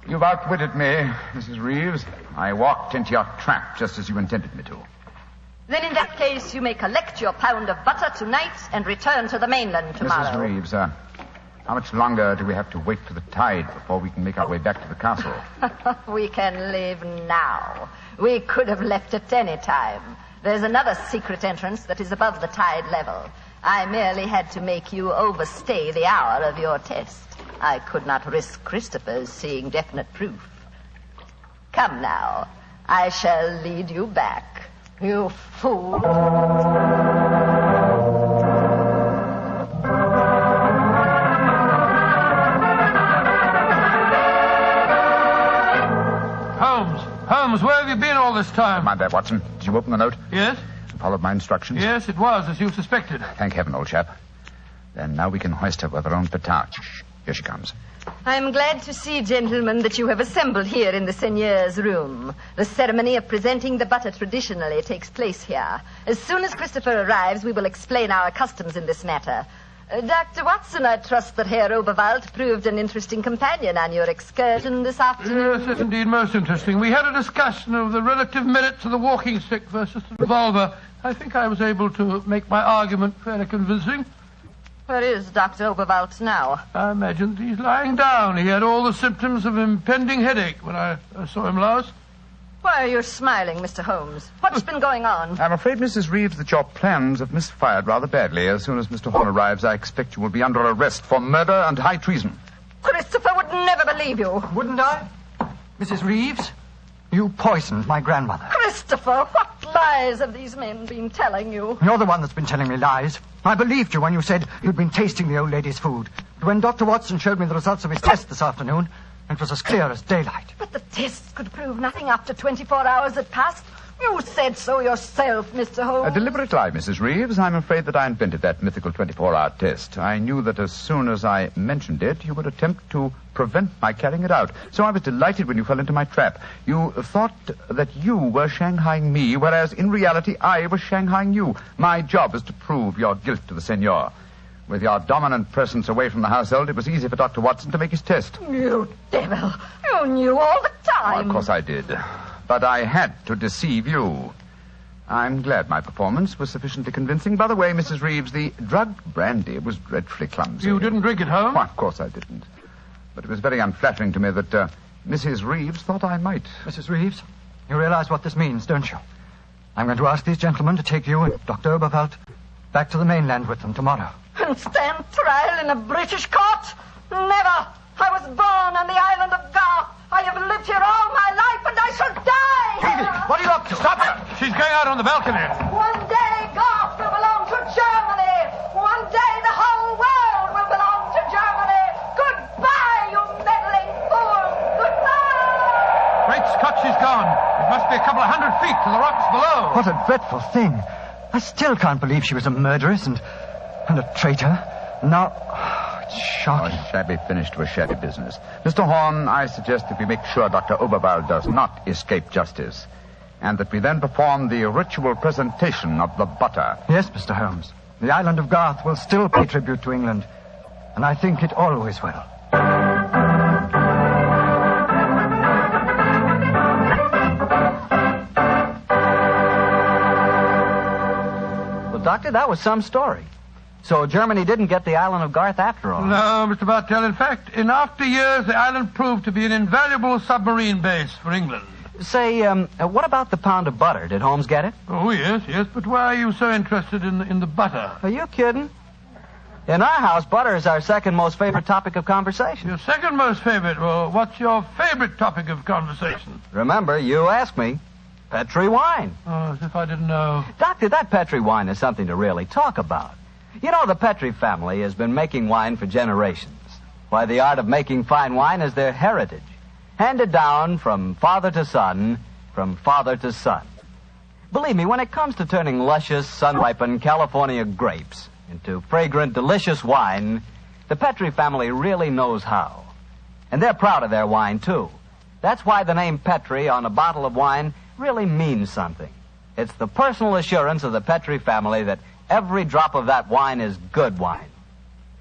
H: You've outwitted me, Mrs. Reeves. I walked into your trap just as you intended me to.
W: Then in that case, you may collect your pound of butter tonight and return to the mainland tomorrow.
H: Mrs. Reeves, how much longer do we have to wait for the tide before we can make our way back to the castle?
W: We can leave now. We could have left at any time. There's another secret entrance that is above the tide level. I merely had to make you overstay the hour of your test. I could not risk Christopher's seeing definite proof. Come now. I shall lead you back. You fool.
Q: Holmes, where have you been all this time?
H: Mind that, Watson. Did you open the note?
Q: Yes.
H: Followed my instructions?
Q: Yes, it was, as you suspected.
H: Thank heaven, old chap. Then now we can hoist her with her own petard. Here she comes.
W: I'm glad to see, gentlemen, that you have assembled here in the seigneur's room. The ceremony of presenting the butter traditionally takes place here. As soon as Christopher arrives, we will explain our customs in this matter. Dr. Watson, I trust that Herr Oberwald proved an interesting companion on your excursion this afternoon.
Q: Yes, indeed, most interesting. We had a discussion of the relative merits of the walking stick versus the revolver. I think I was able to make my argument fairly convincing.
W: Where is Dr. Oberwald now?
Q: I imagine he's lying down. He had all the symptoms of impending headache when I saw him last.
W: Why are you smiling, Mr. Holmes? What's been going on?
H: I'm afraid, Mrs. Reeves, that your plans have misfired rather badly. As soon as Mr. Horn arrives, I expect you will be under arrest for murder and high treason.
W: Christopher would never believe you.
V: Wouldn't I? Mrs. Reeves, you poisoned my grandmother.
W: Christopher, what lies have these men been telling you?
V: You're the one that's been telling me lies. I believed you when you said you'd been tasting the old lady's food. But when Dr. Watson showed me the results of his test this afternoon, it was as clear as daylight.
W: But the tests could prove nothing after 24 hours had passed. You said so yourself, Mr. Holmes.
H: A deliberate lie, Mrs. Reeves. I'm afraid that I invented that mythical 24-hour test. I knew that as soon as I mentioned it, you would attempt to prevent my carrying it out. So I was delighted when you fell into my trap. You thought that you were shanghaiing me, whereas in reality I was shanghaiing you. My job is to prove your guilt to the senor. With your dominant presence away from the household, it was easy for Dr. Watson to make his test.
W: You devil. You knew all the time.
H: Well, of course I did. But I had to deceive you. I'm glad my performance was sufficiently convincing. By the way, Mrs. Reeves, the drugged brandy was dreadfully clumsy.
G: You didn't drink it home?
H: Why, of course I didn't. But it was very unflattering to me that Mrs. Reeves thought I might.
O: Mrs. Reeves, you realize what this means, don't you? I'm going to ask these gentlemen to take you and Dr. Oberwald back to the mainland with them tomorrow.
W: And stand trial in a British court? Never. I was born on the island of Garth. I have lived here all my life, and I shall die.
G: Edith, what are you up to? Stop her. She's going out on the balcony.
W: One day, Garth will belong to Germany. One day, the whole world will belong to Germany. Goodbye, you meddling fool. Goodbye.
G: Great Scott, she's gone. It must be a couple of 100 feet to the rocks below.
O: What a dreadful thing. I still can't believe she was a murderess and a traitor. Now, it's shocking.
H: A shabby finish to a shabby business. Mr. Horn, I suggest that we make sure Dr. Oberwald does not escape justice, and that we then perform the ritual presentation of the butter.
O: Yes, Mr. Holmes. The island of Garth will still pay tribute to England, and I think it always will.
V: Well, Doctor, that was some story. So Germany didn't get the island of Garth after all.
Q: No, Mr. Bartell. In fact, in after years, the island proved to be an invaluable submarine base for England.
V: Say, what about the pound of butter? Did Holmes get it?
Q: Oh, yes. But why are you so interested in the butter?
V: Are you kidding? In our house, butter is our second most favorite topic of conversation.
Q: Your second most favorite? Well, what's your favorite topic of conversation?
V: Remember, you asked me. Petri wine.
Q: Oh, as if I didn't know.
V: Doctor, that Petri wine is something to really talk about. You know, the Petri family has been making wine for generations. Why, the art of making fine wine is their heritage, handed down from father to son, from father to son. Believe me, when it comes to turning luscious, sun-ripened California grapes into fragrant, delicious wine, the Petri family really knows how. And they're proud of their wine, too. That's why the name Petri on a bottle of wine really means something. It's the personal assurance of the Petri family that every drop of that wine is good wine.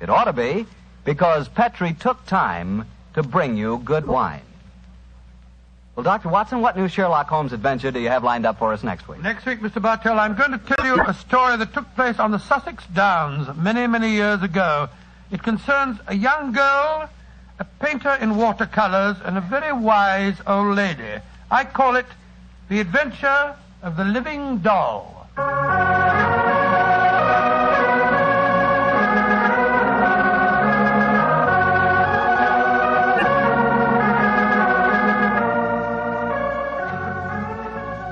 V: It ought to be, because Petri took time to bring you good wine. Well, Dr. Watson, what new Sherlock Holmes adventure do you have lined up for us next week?
Q: Next week, Mr. Bartell, I'm going to tell you a story that took place on the Sussex Downs many, many years ago. It concerns a young girl, a painter in watercolors, and a very wise old lady. I call it The Adventure of the Living Doll.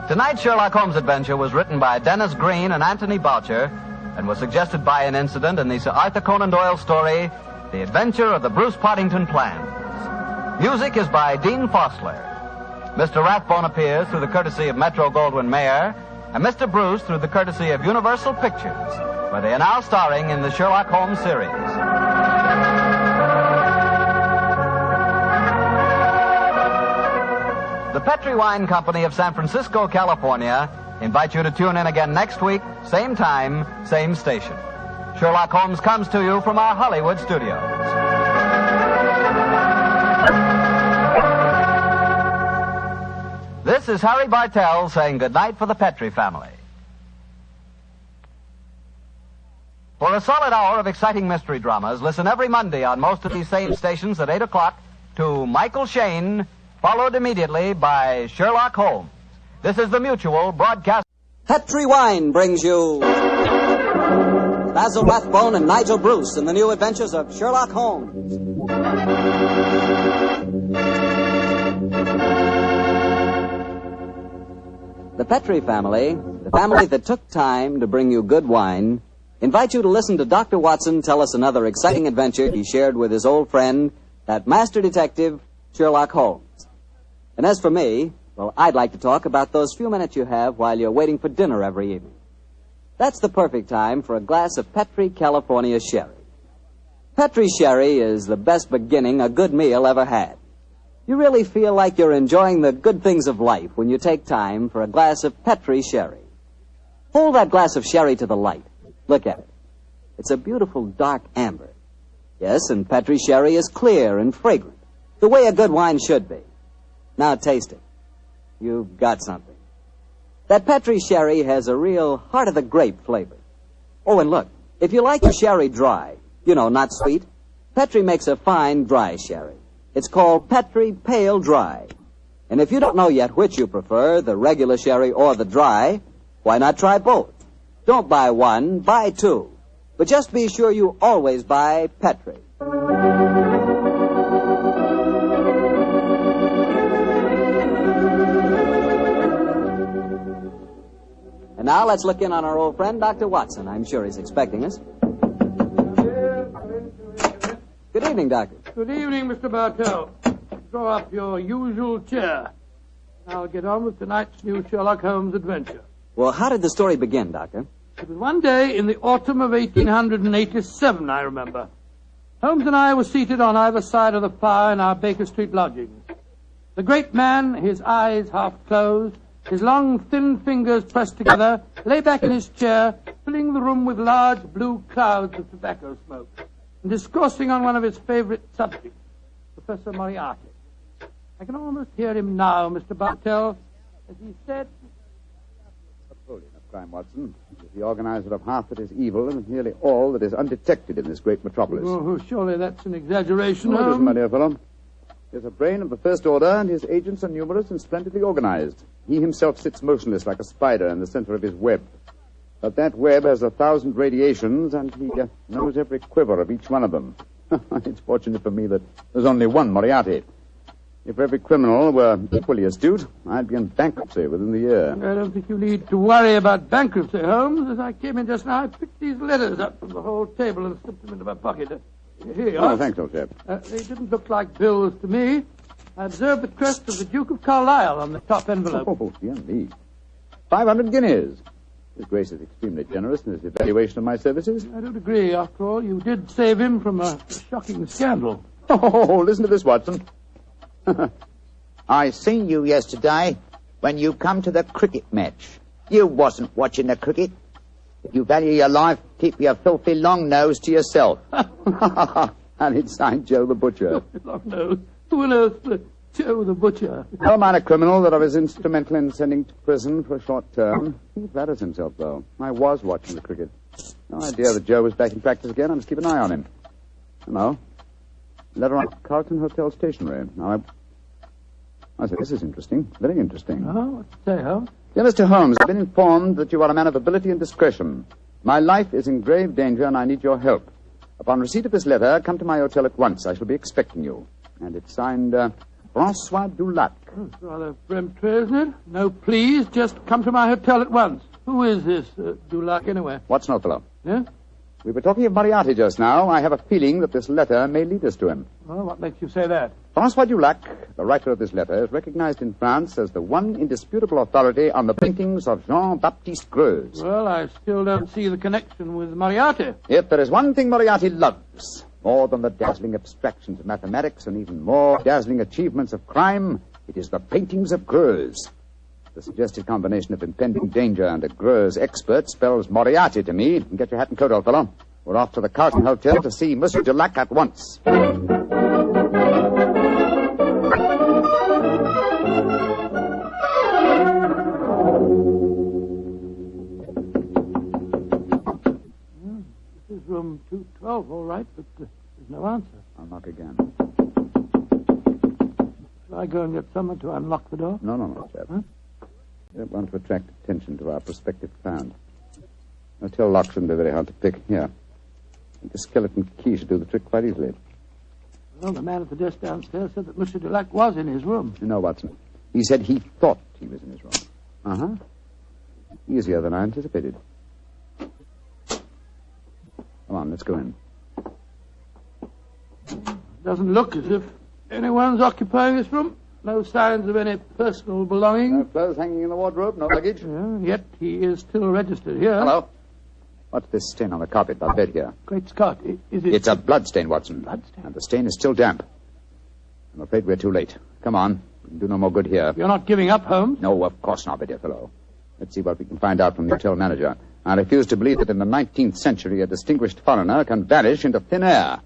V: Tonight's Sherlock Holmes adventure was written by Dennis Green and Anthony Boucher and was suggested by an incident in the Sir Arthur Conan Doyle story, The Adventure of the Bruce Poddington Plans. Music is by Dean Fosler. Mr. Rathbone appears through the courtesy of Metro-Goldwyn-Mayer, and Mr. Bruce through the courtesy of Universal Pictures, where they are now starring in the Sherlock Holmes series. The Petri Wine Company of San Francisco, California, invite you to tune in again next week, same time, same station. Sherlock Holmes comes to you from our Hollywood studios. This is Harry Bartell saying goodnight for the Petri family. For a solid hour of exciting mystery dramas, listen every Monday on most of these same stations at 8 o'clock to Michael Shayne, followed immediately by Sherlock Holmes. This is the Mutual Broadcast.
F: Petri Wine brings you Basil Rathbone and Nigel Bruce in the new adventures of Sherlock Holmes. The Petri family, the family that took time to bring you good wine, invite you to listen to Dr. Watson tell us another exciting adventure he shared with his old friend, that master detective, Sherlock Holmes. And as for me, Well, I'd like to talk about those few minutes you have while you're waiting for dinner every evening. That's the perfect time for a glass of Petri California Sherry. Petri Sherry is the best beginning a good meal ever had. You really feel like you're enjoying the good things of life when you take time for a glass of Petri Sherry. Hold that glass of sherry to the light. Look at it. It's a beautiful dark amber. Yes, and Petri Sherry is clear and fragrant, the way a good wine should be. Now taste it. You've got something. That Petri Sherry has a real heart-of-the-grape flavor. Oh, and look, if you like your sherry dry, you know, not sweet, Petri makes a fine dry sherry. It's called Petri Pale Dry. And if you don't know yet which you prefer, the regular sherry or the dry, why not try both? Don't buy one, buy two. But just be sure you always buy Petri. And now let's look in on our old friend, Dr. Watson. I'm sure he's expecting us. Good evening, Doctor.
G: Good evening, Mr. Bartell. Draw up your usual chair. I'll get on with tonight's new Sherlock Holmes adventure.
F: Well, how did the story begin, Doctor?
G: It was one day in the autumn of 1887, I remember. Holmes and I were seated on either side of the fire in our Baker Street lodgings. The great man, his eyes half closed, his long, thin fingers pressed together, lay back in his chair, filling the room with large blue clouds of tobacco smoke, and discoursing on one of his favorite subjects, Professor Moriarty. I can almost hear him now, Mr. Bartell, as he said...
M: Napoleon of crime, Watson, is the organizer of half that is evil and nearly all that is undetected in this great metropolis.
G: Oh, surely that's an exaggeration,
M: No, it
G: Holmes.
M: isn't, my dear fellow. He has a brain of the first order, and his agents are numerous and splendidly organized. He himself sits motionless like a spider in the center of his web. But that web has 1,000 radiations, and he knows every quiver of each one of them. It's fortunate for me that there's only one Moriarty. If every criminal were equally astute, I'd be in bankruptcy within the year.
G: I don't think you need to worry about bankruptcy, Holmes. As I came in just now, I picked these letters up from the whole table and slipped them into my pocket. Here you are.
M: Oh, thanks, old chap.
G: They didn't look like bills to me. I observed the crest of the Duke of Carlisle on the top envelope.
M: Oh, dear me. 500 guineas. His Grace is extremely generous in his evaluation of my services.
G: I don't agree. After all, you did save him from a shocking scandal.
M: Oh, listen to this, Watson.
A: I seen you yesterday when you come to the cricket match. You wasn't watching the cricket. If you value your life, keep your filthy long nose to yourself.
M: And it's signed Joe the Butcher.
G: Long nose. Who on earth, Joe the Butcher?
M: No minor criminal that I was instrumental in sending to prison for a short term. He flatters himself, though. I was watching the cricket. No idea that Joe was back in practice again. I must keep an eye on him. No. Letter on Carlton Hotel stationery. Now, I say, this is interesting. Very interesting.
G: Oh, what's it say, Holmes?
M: Dear Mr. Holmes, I've been informed that you are a man of ability and discretion. My life is in grave danger, and I need your help. Upon receipt of this letter, come to my hotel at once. I shall be expecting you. And it's signed, Francois Dulac.
G: Oh, it's rather peremptory, isn't it? No, please, just come to my hotel at once. Who is this Dulac, anyway?
M: What's no, fellow?
G: Yeah?
M: We were talking of Moriarty just now. I have a feeling that this letter may lead us to him.
G: Well, what makes you say that?
M: Francois Dulac, the writer of this letter, is recognized in France as the one indisputable authority on the paintings of Jean-Baptiste Greuze.
G: Well, I still don't see the connection with Moriarty.
M: If there is one thing Moriarty loves, more than the dazzling abstractions of mathematics and even more dazzling achievements of crime, it is the paintings of Greuze. The suggested combination of impending danger and a Greuze expert spells Moriarty to me. Get your hat and coat, old fellow. We're off to the Carlton Hotel to see Monsieur Dulac at once.
G: This is room 212, all right, but there's no answer.
M: I'll knock again.
G: Shall I go and get someone to unlock the door?
M: No, chap. Huh? We don't want to attract attention to our prospective client. Hotel lock shouldn't be very hard to pick. Here. I think the skeleton key should do the trick quite easily.
G: Well, the man at the desk downstairs said that Monsieur Dulac was in his room.
M: You know, Watson, he said he thought he was in his room. Uh-huh. Easier than I anticipated. Come on, let's go in.
G: Doesn't look as if anyone's occupying this room. no signs of any personal belongings.
H: No clothes hanging in the wardrobe, no luggage.
G: Yet he is still registered here.
H: Hello. What's this stain on the carpet by the bed here?
G: Great Scott, is it...
H: It's a blood stain, Watson.
G: Blood stain?
H: And the stain is still damp. I'm afraid we're too late. Come on. We can do no more good here.
G: You're not giving up, Holmes?
H: No, of course not, my dear fellow. Let's see what we can find out from the hotel manager. I refuse to believe that in the 19th century a distinguished foreigner can vanish into thin air.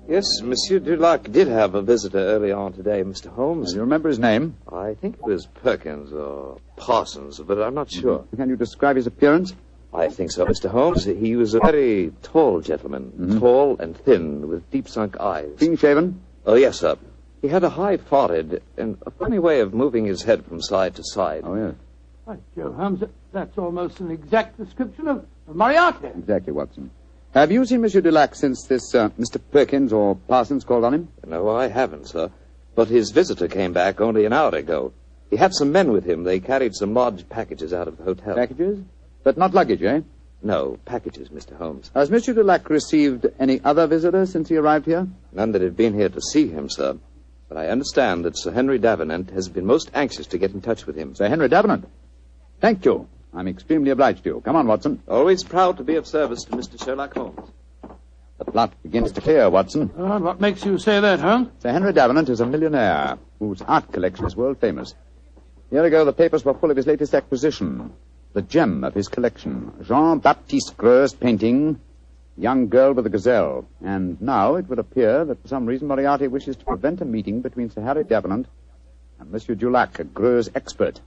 C: Yes, Monsieur Dulac did have a visitor early on today, Mr. Holmes.
H: Do you remember his name?
C: I think it was Perkins or Parsons, but I'm not sure.
H: Can you describe his appearance?
C: I think so, Mr. Holmes. He was a very tall gentleman, tall and thin, with deep-sunk eyes.
H: Clean-shaven?
C: Oh, yes, sir. He had a high forehead and a funny way of moving his head from side to side.
H: Oh, yes.
G: By Joe, Holmes, that's almost an exact description of Moriarty.
H: Exactly, Watson. Have you seen Monsieur Dulac since this Mr. Perkins or Parsons called on him?
C: No, I haven't, sir. But his visitor came back only an hour ago. He had some men with him. They carried some large packages out of the hotel.
H: Packages? But not luggage, eh?
C: No, packages, Mr. Holmes.
H: Has Monsieur Dulac received any other visitors since he arrived here?
C: None that have been here to see him, sir. But I understand that Sir Henry Davenant has been most anxious to get in touch with him.
H: Sir Henry Davenant? Thank you. I'm extremely obliged to you. Come on, Watson.
C: Always proud to be of service to Mr. Sherlock Holmes.
H: The plot begins to clear, Watson.
G: What makes you say that, huh?
H: Sir Henry Davenant is a millionaire whose art collection is world famous. A year ago, the papers were full of his latest acquisition, the gem of his collection, Jean-Baptiste Greux's painting, Young Girl with a Gazelle. And now it would appear that for some reason Moriarty wishes to prevent a meeting between Sir Harry Davenant and Monsieur Dulac, a Greux's expert.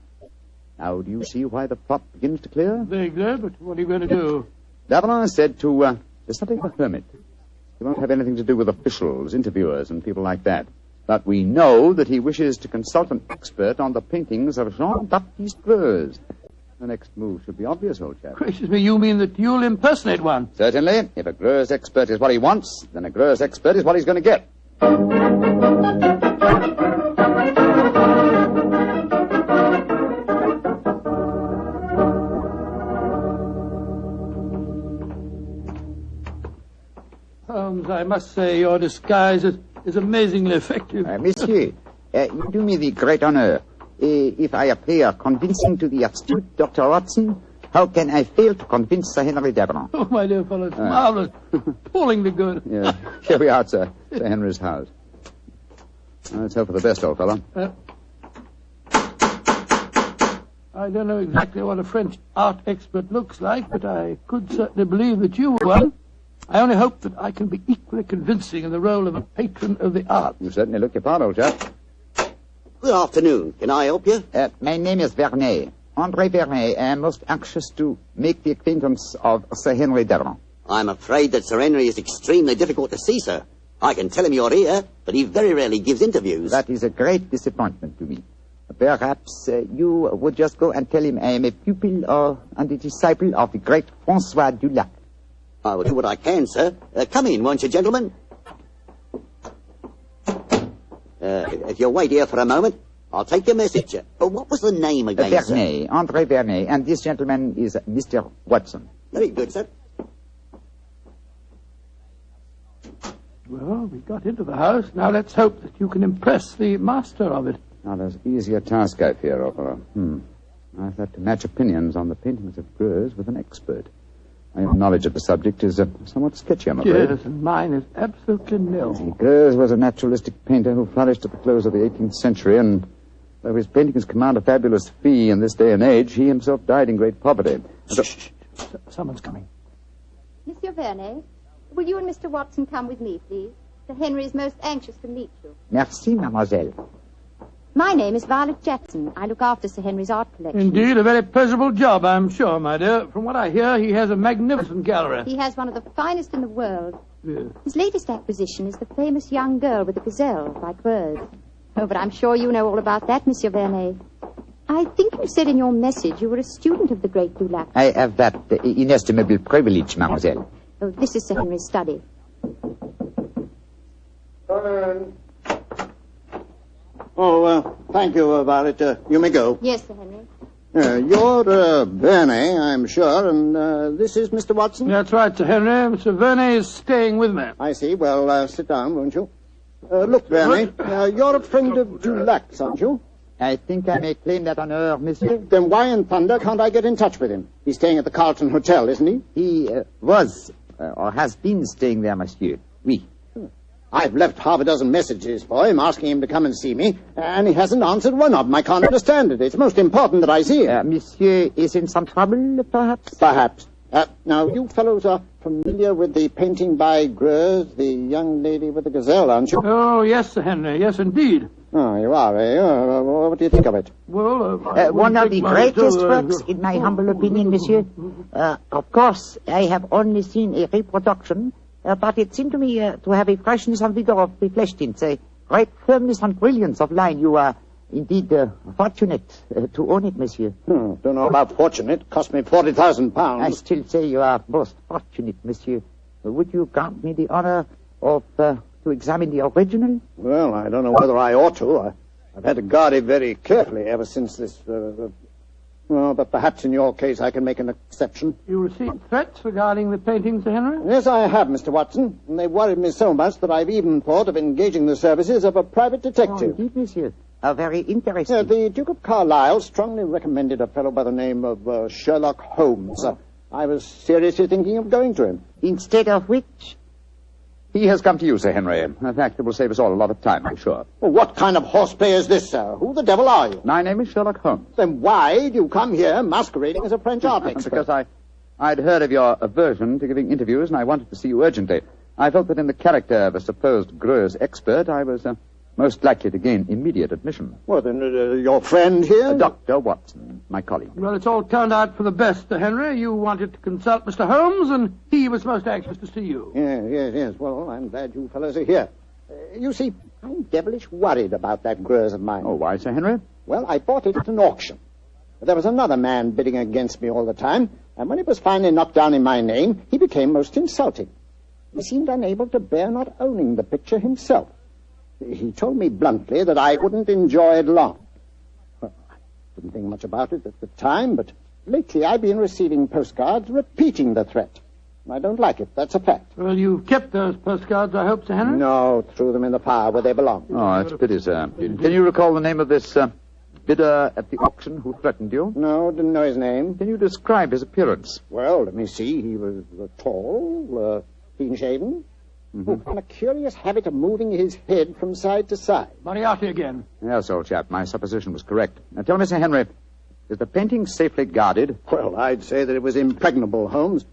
H: Now, do you see why the plot begins to clear?
G: Vaguely, but what are you going to do?
H: Davenant has said to there's something of a hermit. He won't have anything to do with officials, interviewers, and people like that. But we know that he wishes to consult an expert on the paintings of Jean-Baptiste Greux. The next move should be obvious, old chap.
G: Gracious me, you mean that you'll impersonate one?
H: Certainly. If a Greux expert is what he wants, then a Greux expert is what he's going to get.
G: Holmes, I must say your disguise is amazingly effective.
A: Monsieur, you do me the great honor. If I appear convincing to the astute Dr. Watson, how can I fail to convince Sir Henry Davenant?
G: Oh, my dear fellow, it's marvelous. Appallingly good.
H: Yeah. Here we are, sir. Sir Henry's house. Let's hope for the best, old fellow.
G: I don't know exactly what a French art expert looks like, but I could certainly believe that you were one. I only hope that I can be equally convincing in the role of a patron of the arts.
H: You certainly look your part, old chap.
J: Good afternoon. Can I help you?
A: My name is Vernet. André Vernet. I am most anxious to make the acquaintance of Sir Henry Davenant.
J: I'm afraid that Sir Henry is extremely difficult to see, sir. I can tell him you're here, but he very rarely gives interviews.
A: That is a great disappointment to me. Perhaps you would just go and tell him I am a pupil and a disciple of the great Francois Dulac.
J: I will do what I can, sir. Come in, won't you, gentlemen? If you'll wait here for a moment, I'll take your message. What was the name again,
A: Vernet,
J: sir?
A: André Vernet, and this gentleman is Mr. Watson.
J: Very good, sir.
G: Well, we got into the house. Now let's hope that you can impress the master of it.
H: Now, there's easier task, I fear, old fellow. I've had to match opinions on the paintings of Greux with an expert. My knowledge of the subject is somewhat sketchy, I'm afraid.
G: Yes, and mine is absolutely nil.
H: Greux was a naturalistic painter who flourished at the close of the 18th century, and though his paintings command a fabulous fee in this day and age, he himself died in great poverty.
G: Shh. Someone's coming.
P: Monsieur Vernet, will you and Mr. Watson come with me, please? Sir Henry is most anxious to meet you.
A: Merci, mademoiselle.
P: My name is Violet Jackson. I look after Sir Henry's art collection.
G: Indeed, a very pleasurable job, I'm sure, my dear. From what I hear, he has a magnificent gallery.
P: He has one of the finest in the world.
G: Yes.
P: His latest acquisition is the famous young girl with the gazelle by Greux. Oh, but I'm sure you know all about that, Monsieur Vernet. I think you said in your message you were a student of the great Dulac.
A: I have that inestimable privilege, mademoiselle.
P: Oh, this is Sir Henry's study.
J: Come in. Oh, thank you, Violet. You may go.
P: Yes, Sir Henry.
U: You're Verney, I'm sure, and this is Mr. Watson?
G: That's right, Sir Henry. Mr. Verney is staying with me.
U: I see. Well, sit down, won't you? Look, Verney, you're a friend of Dulac's, aren't you?
A: I think I may claim that honor, monsieur.
U: Then why in thunder can't I get in touch with him? He's staying at the Carlton Hotel, isn't he?
A: He was, or has been staying there, monsieur. Oui.
U: I've left half a dozen messages for him, asking him to come and see me, and he hasn't answered one of them. I can't understand it. It's most important that I see him.
A: Monsieur is in some trouble, perhaps?
U: Perhaps. Now, you fellows are familiar with the painting by Greuze, the young lady with the Gazelle, aren't you?
G: Oh, yes, Sir Henry. Yes, indeed.
U: Oh, you are, eh? What do you think of it?
G: Well,
A: one of the greatest works, in my humble opinion, monsieur. Of course, I have only seen a reproduction, but it seemed to me to have a freshness of vigor of the flesh tints, a great firmness and brilliance of line. You are indeed fortunate to own it, monsieur.
U: Don't know about fortunate. Cost me £40,000.
A: I still say you are most fortunate, monsieur. Would you grant me the honor of to examine the original?
U: Well, I don't know whether I ought to. I've had to guard it very carefully ever since this... well, but perhaps in your case I can make an exception.
G: You received threats regarding the painting, Sir Henry?
U: Yes, I have, Mr. Watson. And they worried me so much that I've even thought of engaging the services of a private detective.
A: Oh, indeed, monsieur. Very interesting.
U: The Duke of Carlisle strongly recommended a fellow by the name of Sherlock Holmes. I was seriously thinking of going to him.
A: Instead of which...
H: He has come to you, Sir Henry. In fact, it will save us all a lot of time, I'm sure.
U: Well, what kind of horseplay is this, sir? Who the devil are you?
H: My name is Sherlock Holmes.
U: Then why do you come here masquerading as a French art expert?
H: Because I'd heard of your aversion to giving interviews, and I wanted to see you urgently. I felt that in the character of a supposed Greuze expert, I was most likely to gain immediate admission.
U: Well, then, your friend here?
H: Dr. Watson, my colleague.
G: Well, it's all turned out for the best, Sir Henry. You wanted to consult Mr. Holmes, and he was most anxious to see you.
U: Yes. Well, I'm glad you fellows are here. You see, I'm devilish worried about that Greuze of mine.
H: Oh, why, Sir Henry?
U: Well, I bought it at an auction. There was another man bidding against me all the time, and when it was finally knocked down in my name, he became most insulting. He seemed unable to bear not owning the picture himself. He told me bluntly that I wouldn't enjoy it long. Well, I didn't think much about it at the time, but lately I've been receiving postcards repeating the threat. I don't like it, that's a fact.
G: Well, you've kept those postcards, I hope, Sir Henry?
U: No, threw them in the fire where they belong.
H: Oh, that's a pity, sir. Can you recall the name of this bidder at the auction who threatened you?
U: No, didn't know his name.
H: Can you describe his appearance?
U: Well, let me see. He was tall, clean-shaven, and a curious habit of moving his head from side to side.
G: Moriarty again.
H: Yes, old chap, my supposition was correct. Now, tell me, Sir Henry, is the painting safely guarded?
U: Well, I'd say that it was impregnable, Holmes.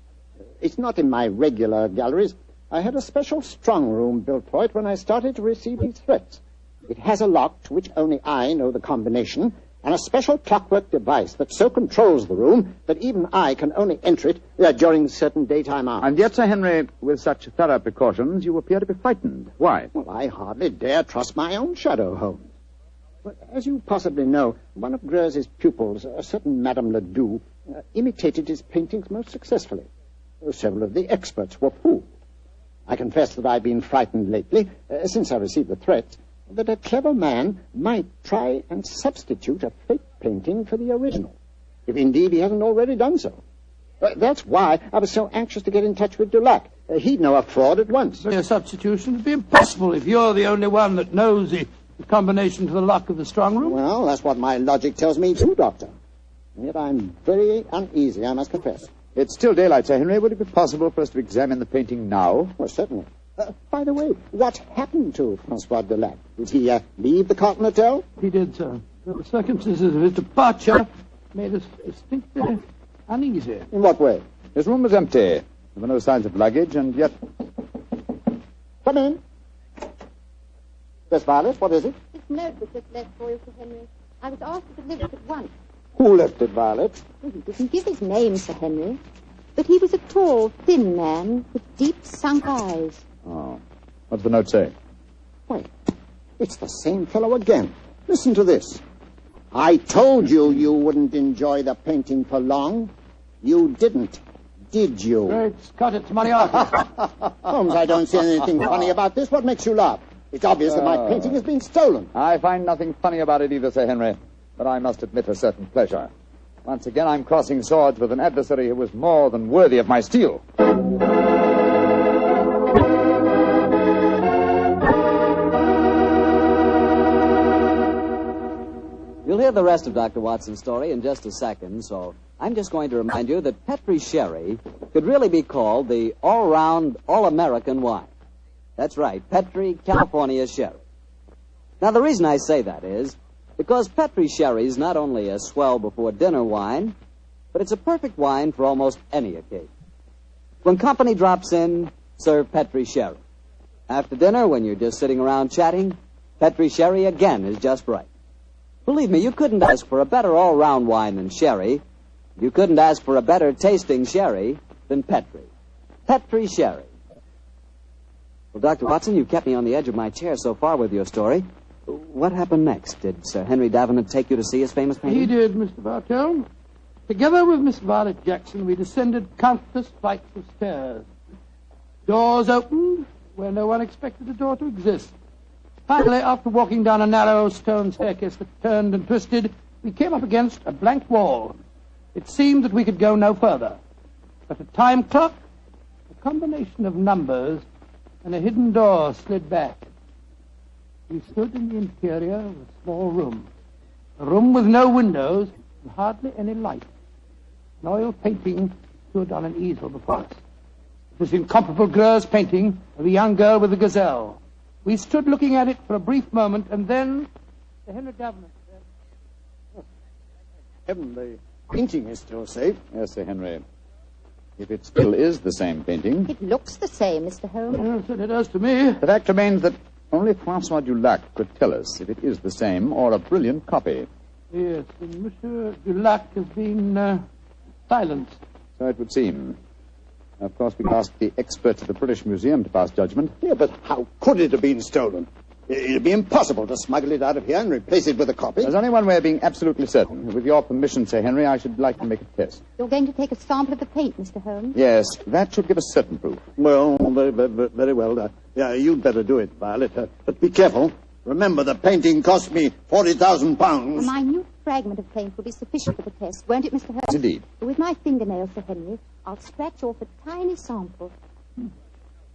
U: It's not in my regular galleries. I had a special strong room built for it when I started to receive these threats. It has a lock to which only I know the combination, and a special clockwork device that so controls the room that even I can only enter it during certain daytime hours.
H: And yet, Sir Henry, with such thorough precautions, you appear to be frightened. Why?
U: Well, I hardly dare trust my own shadow, Holmes. But as you possibly know, one of Greuze's pupils, a certain Madame Ledoux, imitated his paintings most successfully. Several of the experts were fooled. I confess that I've been frightened lately, since I received the threat, that a clever man might try and substitute a fake painting for the original, if indeed he hasn't already done so. That's why I was so anxious to get in touch with Dulac. He'd know a fraud at once.
G: A substitution would be impossible if you're the only one that knows the combination to the lock of the strong room.
U: Well, that's what my logic tells me too, Doctor. And yet I'm very uneasy, I must confess.
H: It's still daylight, Sir Henry. Would it be possible for us to examine the painting now?
U: Well, certainly. By the way, what happened to Francois Dulac? Did he leave the Carlton Hotel?
G: He did, sir. The circumstances of his departure made us distinctly uneasy.
U: In what way?
H: His room was empty. There were no signs of luggage, and yet...
U: Come in. Miss Violet, what is it?
P: This note was just left for you, Sir Henry. I was asked to deliver it at once.
U: Who left it, Violet?
P: Well, he didn't give his name, Sir Henry. But he was a tall, thin man with deep, sunk eyes.
H: Oh. What's the note say?
U: Wait. It's the same fellow again. Listen to this. I told you you wouldn't enjoy the painting for long. You didn't, did you?
G: Great Scott, it's Moriarty.
U: Holmes, I don't see anything funny about this. What makes you laugh? It's obvious that my painting has been stolen.
H: I find nothing funny about it either, Sir Henry. But I must admit a certain pleasure. Once again, I'm crossing swords with an adversary who was more than worthy of my steel.
F: You'll hear the rest of Dr. Watson's story in just a second, so I'm just going to remind you that Petri Sherry could really be called the all-round, all-American wine. That's right, Petri California Sherry. Now, the reason I say that is because Petri Sherry is not only a swell before dinner wine, but it's a perfect wine for almost any occasion. When company drops in, serve Petri Sherry. After dinner, when you're just sitting around chatting, Petri Sherry again is just right. Believe me, you couldn't ask for a better all-round wine than Sherry. You couldn't ask for a better tasting Sherry than Petri. Petri Sherry. Well, Dr. Watson, you've kept me on the edge of my chair so far with your story. What happened next? Did Sir Henry Davenant take you to see his famous painting?
G: He did, Mr. Bartell. Together with Miss Violet Jackson, we descended countless flights of stairs. Doors opened where no one expected a door to exist. Finally, after walking down a narrow stone staircase that turned and twisted, we came up against a blank wall. It seemed that we could go no further. But a time clock, a combination of numbers, and a hidden door slid back. We stood in the interior of a small room. A room with no windows and hardly any light. An oil painting stood on an easel before us. It was the incomparable Greuze painting of a young girl with a gazelle. We stood looking at it for a brief moment, and then Sir Henry Davenant said,
M: Heaven, the painting is still safe.
H: Yes, Sir Henry. If it still is the same painting.
P: It looks the same, Mr. Holmes.
G: Yes, it does to me.
H: The fact remains that only Francois Dulac could tell us if it is the same or a brilliant copy.
G: Yes, and Monsieur Dulac has been silenced.
H: So it would seem. Of course, we asked the experts at the British Museum to pass judgment.
U: Yeah, but how could it have been stolen? It'd be impossible to smuggle it out of here and replace it with a copy.
H: There's only one way of being absolutely certain. With your permission, Sir Henry, I should like to make a test.
P: You're going to take a sample of the paint, Mr. Holmes?
H: Yes, that should give us certain proof.
U: Well, very well. Yeah, you'd better do it, Violet. But be careful. Remember, the painting cost me £40,000.
P: A minute fragment of paint will be sufficient for the test, won't it, Mr. Holmes?
H: Yes, indeed.
P: With my fingernails, Sir Henry, I'll scratch off a tiny sample.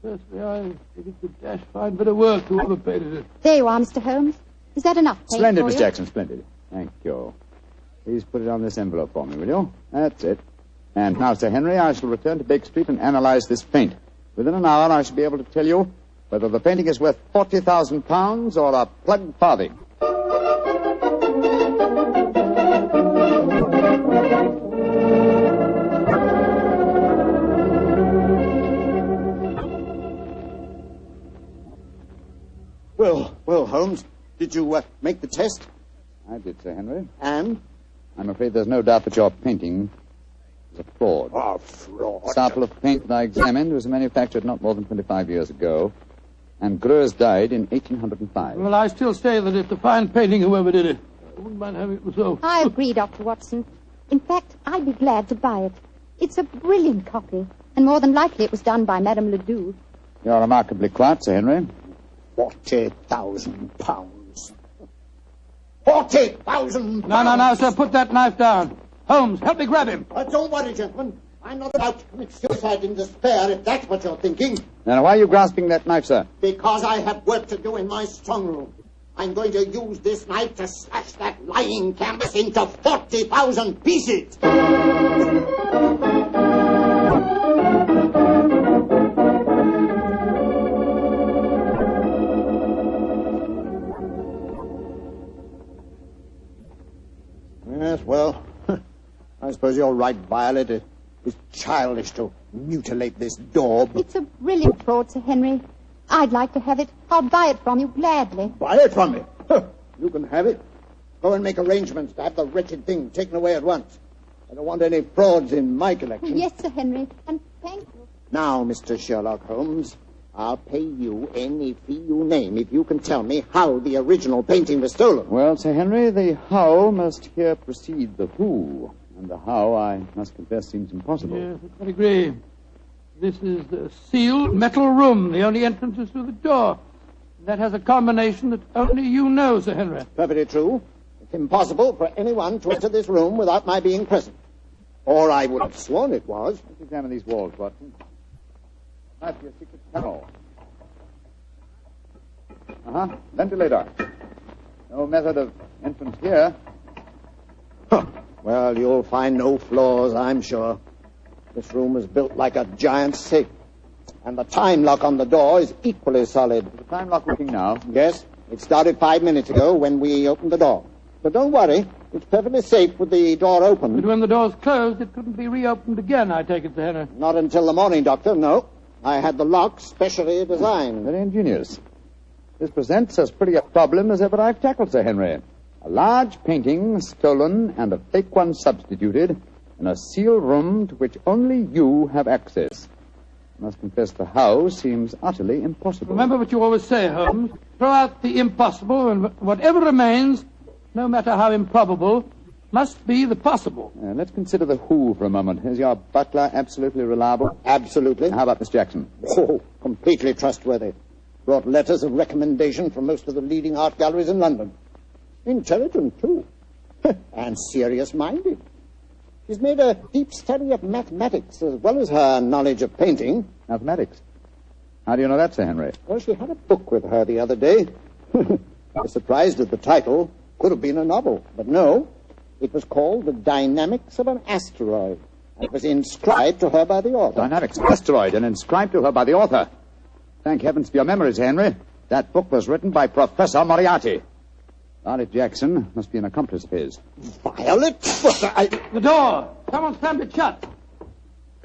G: Firstly, I think it's a dash fine bit of work, whoever painted it.
P: There you are, Mr. Holmes. Is that enough paint
H: Splendid,
P: for
H: Miss
P: you?
H: Jackson, splendid. Thank you. Please put it on this envelope for me, will you? That's it. And now, Sir Henry, I shall return to Baker Street and analyze this paint. Within an hour, I shall be able to tell you whether the painting is worth £40,000 or a plug farthing.
U: Well, Holmes, did you make the test?
H: I did, Sir Henry.
U: And?
H: I'm afraid there's no doubt that your painting is a fraud.
U: Oh, fraud.
H: The sample of paint that I examined was manufactured not more than 25 years ago, and Greuze died in 1805.
G: Well, I still say that it's a fine painting, whoever did it. I wouldn't mind having it myself.
P: I agree, Dr. Watson. In fact, I'd be glad to buy it. It's a brilliant copy, and more than likely it was done by Madame Ledoux.
H: You're remarkably quiet, Sir Henry.
U: £40,000. £40,000!
G: No, sir, put that knife down. Holmes, help me grab him.
U: Don't worry, gentlemen. I'm not about to commit suicide in despair, if that's what you're thinking.
H: Now, why are you grasping that knife, sir?
U: Because I have work to do in my strong room. I'm going to use this knife to slash that lying canvas into 40,000 pieces. Yes, well, I suppose you're right, Violet. It is childish to mutilate this daub.
P: It's a brilliant fraud, Sir Henry. I'd like to have it. I'll buy it from you gladly.
U: Buy it from me? You can have it. Go and make arrangements to have the wretched thing taken away at once. I don't want any frauds in my collection.
P: Yes, Sir Henry, and thank you.
U: Now, Mr. Sherlock Holmes, I'll pay you any fee you name if you can tell me how the original painting was stolen.
H: Well, Sir Henry, the how must here precede the who. And the how, I must confess, seems impossible.
G: Yes, I agree. This is the sealed metal room. The only entrance is through the door. That has a combination that only you know, Sir Henry.
U: Perfectly true.
I: It's impossible for anyone to enter this room without my being present. Or I would have sworn it was.
H: Let's examine these walls, Watson. Might be a secret tunnel. Ventilator. No method of entrance here.
I: Well, you'll find no flaws, I'm sure. This room is built like a giant safe. And the time lock on the door is equally solid.
H: Is the time lock working now?
I: Yes. It started 5 minutes ago when we opened the door. But don't worry. It's perfectly safe with the door open.
G: But when the door's closed, it couldn't be reopened again, I take it, Sir Henry.
I: Not until the morning, Doctor, no. I had the lock specially designed.
H: Very ingenious. This presents as pretty a problem as ever I've tackled, Sir Henry. A large painting stolen and a fake one substituted in a sealed room to which only you have access. I must confess the how seems utterly impossible.
G: Remember what you always say, Holmes. Throw out the impossible, and whatever remains, no matter how improbable, must be the possible.
H: Let's consider the who for a moment. Is your butler absolutely reliable?
I: Absolutely.
H: How about Miss Jackson?
I: Oh, completely trustworthy. Brought letters of recommendation from most of the leading art galleries in London. Intelligent, too. And serious-minded. She's made a deep study of mathematics as well as her knowledge of painting.
H: Mathematics? How do you know that, Sir Henry?
I: Well, she had a book with her the other day. I was surprised at the title. Could have been a novel, but no. It was called The Dynamics of an Asteroid. It was inscribed to her by the author.
H: Dynamics of an Asteroid, and inscribed to her by the author. Thank heavens for your memories, Henry. That book was written by Professor Moriarty. Violet Jackson must be an accomplice of his.
I: Violet?
G: The door! Someone slammed it shut.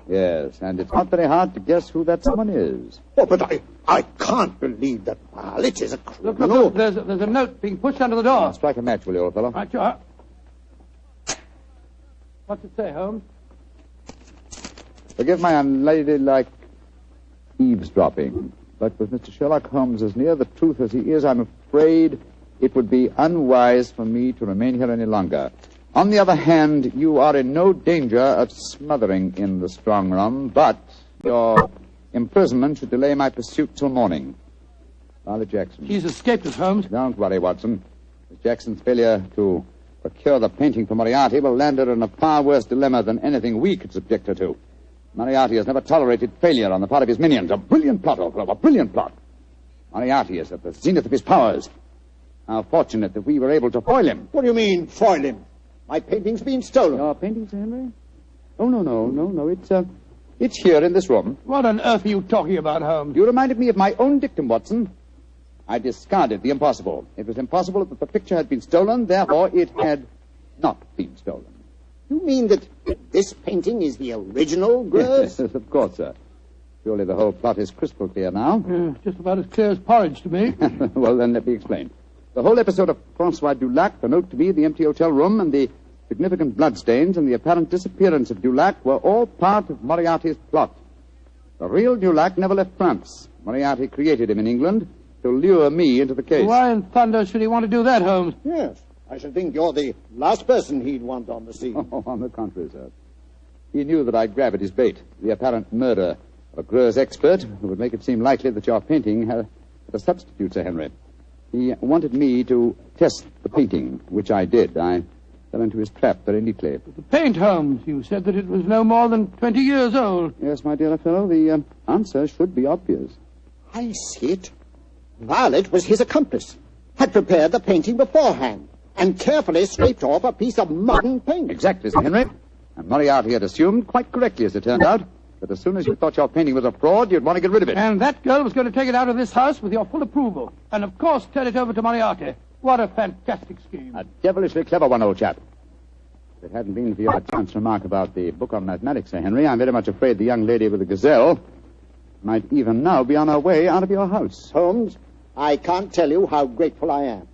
H: Yes, and it's not very hard to guess who that someone is.
I: Oh, but I can't believe that Violet is a criminal.
G: Look, there's a note being pushed under the door.
H: Now, strike a match, will you, old fellow?
G: Right, you are. What's it say, Holmes?
H: Forgive my unladylike eavesdropping, but with Mr. Sherlock Holmes as near the truth as he is, I'm afraid it would be unwise for me to remain here any longer. On the other hand, you are in no danger of smothering in the strong room, but your imprisonment should delay my pursuit till morning. Violet Jackson.
G: He's escaped us, Holmes.
H: Don't worry, Watson. Miss Jackson's failure to procure the painting for Moriarty will land her in a far worse dilemma than anything we could subject her to. Moriarty has never tolerated failure on the part of his minions. A brilliant plot, old fellow, a brilliant plot. Moriarty is at the zenith of his powers. How fortunate that we were able to foil him.
I: What do you mean, foil him? My painting's been stolen.
H: Your painting, Sir Henry? Oh, no. It's here in this room.
G: What on earth are you talking about, Holmes?
H: You reminded me of my own dictum, Watson. I discarded the impossible. It was impossible that the picture had been stolen, therefore it had not been stolen.
I: You mean that this painting is the original, Grose?
H: Yes, of course, sir. Surely the whole plot is crystal clear now.
G: Just about as clear as porridge to me.
H: Well, then, let me explain. The whole episode of Francois Dulac, the note to me, the empty hotel room, and the significant bloodstains and the apparent disappearance of Dulac were all part of Moriarty's plot. The real Dulac never left France. Moriarty created him in England to lure me into the case.
G: Why in thunder should he want to do that, Holmes?
I: Yes, I should think you're the last person he'd want on the scene.
H: Oh, on the contrary, sir. He knew that I'd grab at his bait, the apparent murder of a Greuze expert who would make it seem likely that your painting had a substitute, Sir Henry. He wanted me to test the painting, which I did. I fell into his trap very neatly.
G: The paint, Holmes, you said that it was no more than 20 years old.
H: Yes, my dear fellow, the answer should be obvious.
I: I see it. Violet was his accomplice, had prepared the painting beforehand, and carefully scraped off a piece of modern paint.
H: Exactly, Sir Henry. And Moriarty had assumed, quite correctly as it turned out, that as soon as you thought your painting was a fraud, you'd want to get rid of it.
G: And that girl was going to take it out of this house with your full approval. And, of course, turn it over to Moriarty. What a fantastic scheme.
H: A devilishly clever one, old chap. If it hadn't been for your chance remark about the book on mathematics, Sir Henry, I'm very much afraid the young lady with the Gazelle might even now be on her way out of your house.
I: Holmes, I can't tell you how grateful I am.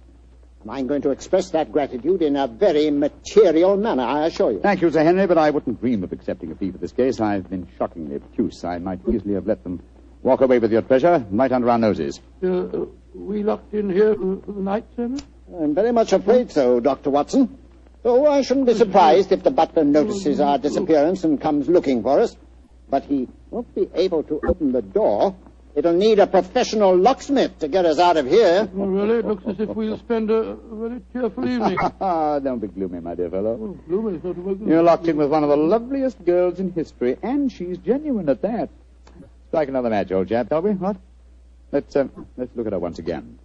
I: And I'm going to express that gratitude in a very material manner, I assure you.
H: Thank you, Sir Henry, but I wouldn't dream of accepting a fee for this case. I've been shockingly obtuse. I might easily have let them walk away with your treasure right under our noses.
G: We locked in here for the night, sir?
I: I'm very much afraid so, Dr. Watson. Though I shouldn't be surprised if the butler notices our disappearance and comes looking for us. But he won't be able to open the door It'll need a professional locksmith to get us out of here.
G: Oh, really? It looks as if we'll spend a very cheerful evening.
H: Don't be gloomy, my dear fellow.
G: Oh, gloomy is not a word.
H: You're locked in with one of the loveliest girls in history, and she's genuine at that. Strike another match, old chap, shall we? What? Let's look at her once again.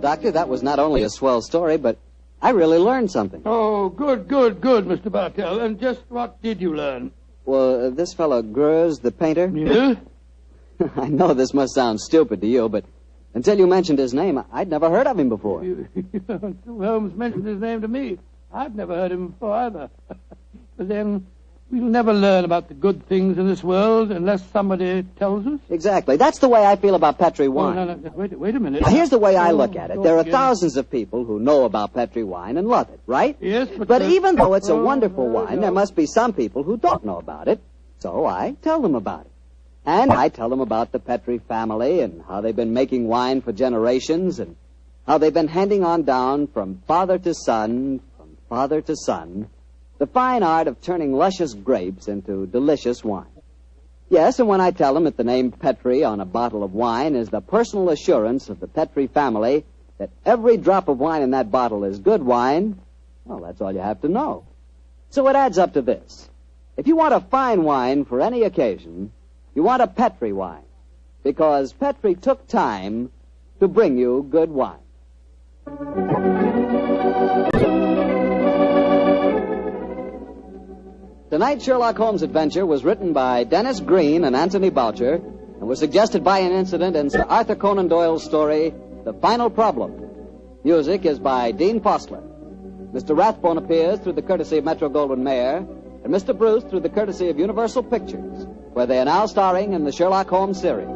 F: Doctor, that was not only a swell story, but I really learned something.
G: Oh, good, Mr. Bartell. And just what did you learn?
F: Well, this fellow Greuze, the painter...
G: Yeah?
F: I know this must sound stupid to you, but until you mentioned his name, I'd never heard of him before.
G: Holmes mentioned his name to me. I've never heard him before either. But then... we'll never learn about the good things in this world unless somebody tells us.
F: Exactly. That's the way I feel about Petri wine.
G: Oh, no. Wait a minute.
F: Now, here's the way I look at it. There are thousands of people who know about Petri wine and love it, right?
G: Yes,
F: but even though it's a wonderful wine, there must be some people who don't know about it. So I tell them about it. And I tell them about the Petri family and how they've been making wine for generations and how they've been handing on down from father to son, the fine art of turning luscious grapes into delicious wine. Yes, and when I tell them that the name Petri on a bottle of wine is the personal assurance of the Petri family that every drop of wine in that bottle is good wine, well, that's all you have to know. So it adds up to this. If you want a fine wine for any occasion, you want a Petri wine, because Petri took time to bring you good wine. Tonight's Sherlock Holmes adventure was written by Dennis Green and Anthony Boucher and was suggested by an incident in Sir Arthur Conan Doyle's story, The Final Problem. Music is by Dean Fossler. Mr. Rathbone appears through the courtesy of Metro-Goldwyn-Mayer, and Mr. Bruce through the courtesy of Universal Pictures, where they are now starring in the Sherlock Holmes series.